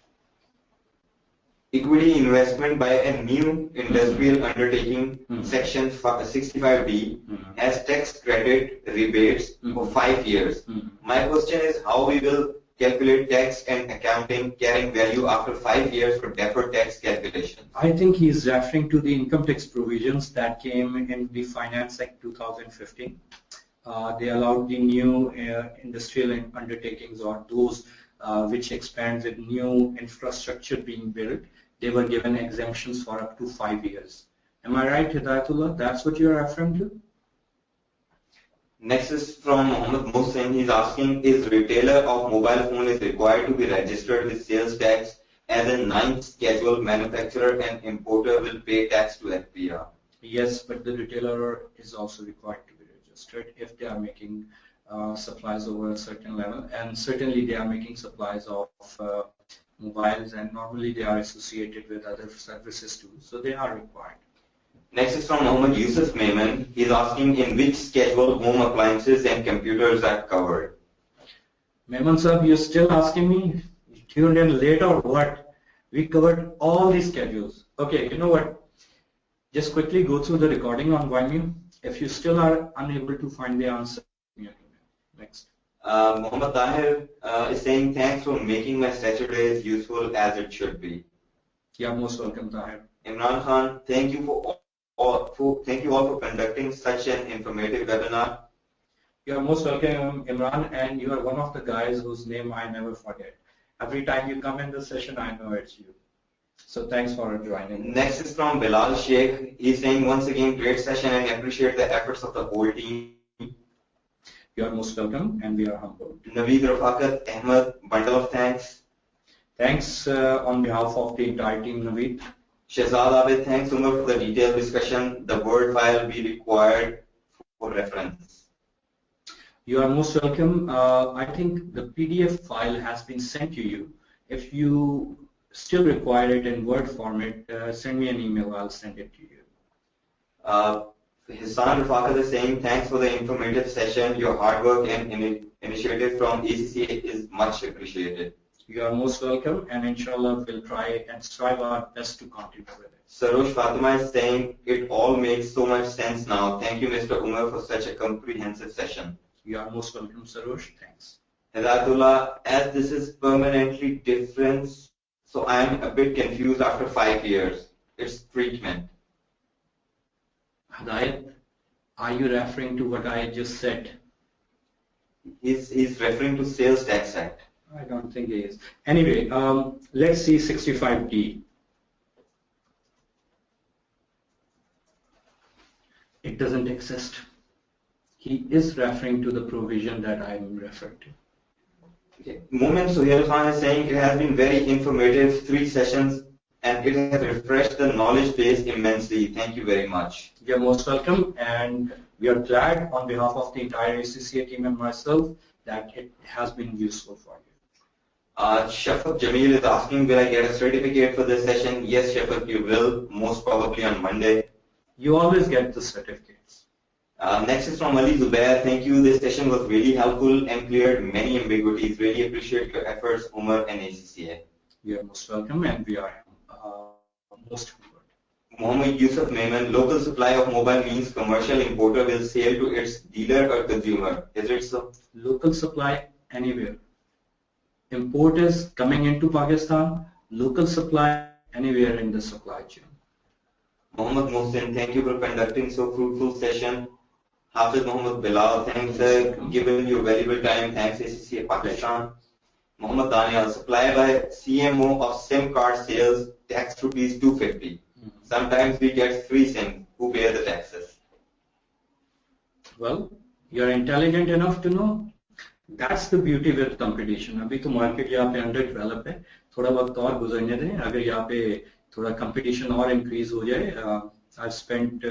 equity investment by a new industrial undertaking, section 65D, has tax credit rebates for 5 years. My question is how we will calculate tax and accounting carrying value after 5 years for deferred tax calculations. I think he's referring to the income tax provisions that came in the Finance Act 2015. They allowed the new industrial undertakings or those which expand with new infrastructure being built. They were given exemptions for up to 5 years. Am I right, Hidayatullah? That's what you're referring to? Next is from Mohammed Mohsin. He's asking, is retailer of mobile phone is required to be registered with sales tax as a 9th schedule manufacturer and importer will pay tax to FPR? Yes, but the retailer is also required to be registered if they are making supplies over a certain level, and certainly they are making supplies of mobiles, and normally they are associated with other services too, so they are required. Next is from Muhammad Yusuf Maiman. He's asking in which schedule home appliances and computers are covered. Maiman sir, you're still asking me? You tuned in late or what? We covered all these schedules. Okay, you know what? Just quickly go through the recording on Vimeo. If you still are unable to find the answer, next. Mohammed Zaheer is saying thanks for making my Saturdays useful as it should be. Yeah, most welcome, Zaheer. Imran Khan, thank you all for conducting such an informative webinar. You are most welcome, Imran, and you are one of the guys whose name I never forget. Every time you come in the session, I know it's you. So thanks for joining. Next is from Bilal Sheikh. He's saying once again, great session and appreciate the efforts of the whole team. You are most welcome, and we are humbled. Naveed Rafakat Ahmed, bundle of thanks. Thanks on behalf of the entire team, Naveed. Shehzad Abid, thanks Umar for the detailed discussion. The Word file will be required for reference. You are most welcome. I think the PDF file has been sent to you. If you still require it in Word format, send me an email. I'll send it to you. Hassan Rafakat is saying thanks for the informative session. Your hard work and initiative from ACCA is much appreciated. You are most welcome, and inshallah we'll try and strive our best to continue with it. Sarosh Fatima is saying it all makes so much sense now. Thank you, Mr. Umar, for such a comprehensive session. You are most welcome, Sarosh. Thanks. Hidayatullah, as this is permanently different, so I am a bit confused after 5 years. It's treatment. Hidayat, are you referring to what I just said? He's referring to Sales Tax Act. I don't think he is. Anyway, let's see 65D. It doesn't exist. He is referring to the provision that I'm referring to. Okay. Moment Suhail Khan is saying it has been very informative, 3 sessions, and it has refreshed the knowledge base immensely. Thank you very much. You're most welcome, and we are glad on behalf of the entire ACCA team and myself that it has been useful for you. Shafaq Jamil is asking, will I get a certificate for this session? Yes, Shafaq, you will, most probably on Monday. You always get the certificates. Next is from Ali Zubair. Thank you. This session was really helpful and cleared many ambiguities. Really appreciate your efforts, Umar and ACCA. You are most welcome, and we are most humbled. Mohammed Yusuf Maiman, local supply of mobile means commercial importer will sell to its dealer or consumer. Is it so? Local supply anywhere. Import is coming into Pakistan. Local supply anywhere in the supply chain. Mohammed Mohsin, thank you for conducting so fruitful session. Hafiz Mohammed Bilal, thanks for giving your valuable time. Thanks ACCA Pakistan. Muhammad Daniel, supply by CMO of SIM card sales, tax rupees 250. Sometimes we get free SIM. Who bear the taxes? Well, you're intelligent enough to know. That's the beauty with competition. अभी तो market यहाँ पे under develop है. थोड़ा वक्त और गुजरने दें. अगर यहाँ पे थोड़ा competition और increase हो जाए. I've spent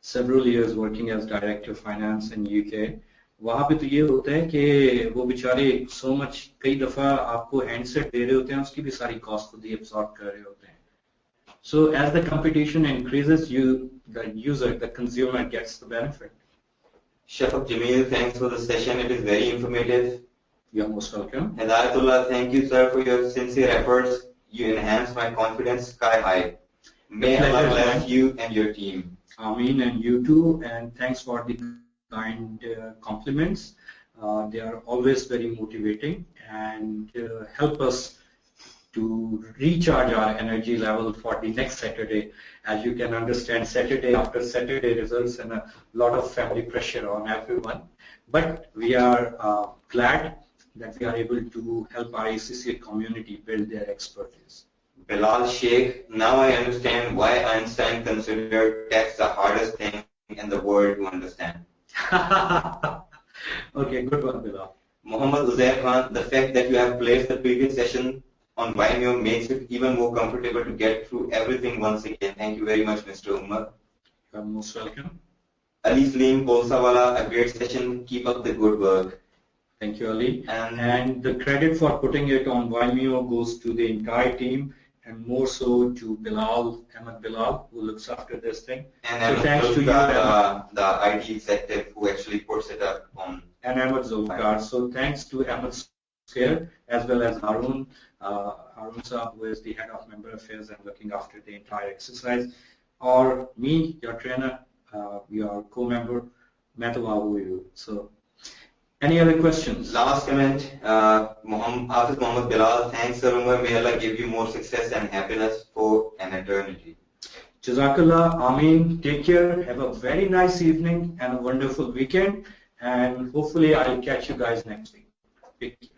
several years working as director of finance in UK. वहाँ पे तो ये होता है कि वो बेचारे so much कई दफा आपको handset दे रहे होते हैं, उसकी भी सारी cost खुद ही absorb कर रहे होते हैं. So as the competition increases, the user, the consumer gets the benefit. Shafaq Jameel, thanks for the session. It is very informative. You're most welcome. Hidayatullah, thank you, sir, for your sincere efforts. You enhance my confidence sky high. May Allah bless you and your team. Ameen, and you too. And thanks for the kind compliments. They are always very motivating and help us to recharge our energy level for the next Saturday. As you can understand, Saturday after Saturday results in a lot of family pressure on everyone. But we are glad that we are able to help our ACCA community build their expertise. Bilal Sheikh, now I understand why Einstein considered tax the hardest thing in the world to understand. Okay, good one, Bilal. Muhammad Uzair Khan, the fact that you have placed the previous session on Vimeo makes it even more comfortable to get through everything once again. Thank you very much, Mr. Umar. You're most welcome. Ali Saleem Bolsawala, a great session. Keep up the good work. Thank you, Ali. And the credit for putting it on Vimeo goes to the entire team, and more so to Bilal, Ahmed Bilal, who looks after this thing. And so thanks to you, the IT executive who actually puts it up on. And Ahmed Zulfikar. So thanks to Ahmed Zaheer as well as Harun. Harun Saab, who is the head of member affairs and looking after the entire exercise, or me, your trainer, your co-member, Metawawu. So, any other questions? Last comment, Hafiz Muhammad Bilal, thanks Sir Umar, may Allah give you more success and happiness for an eternity. Jazakallah, Ameen, take care, have a very nice evening and a wonderful weekend, and hopefully I'll catch you guys next week. Take care.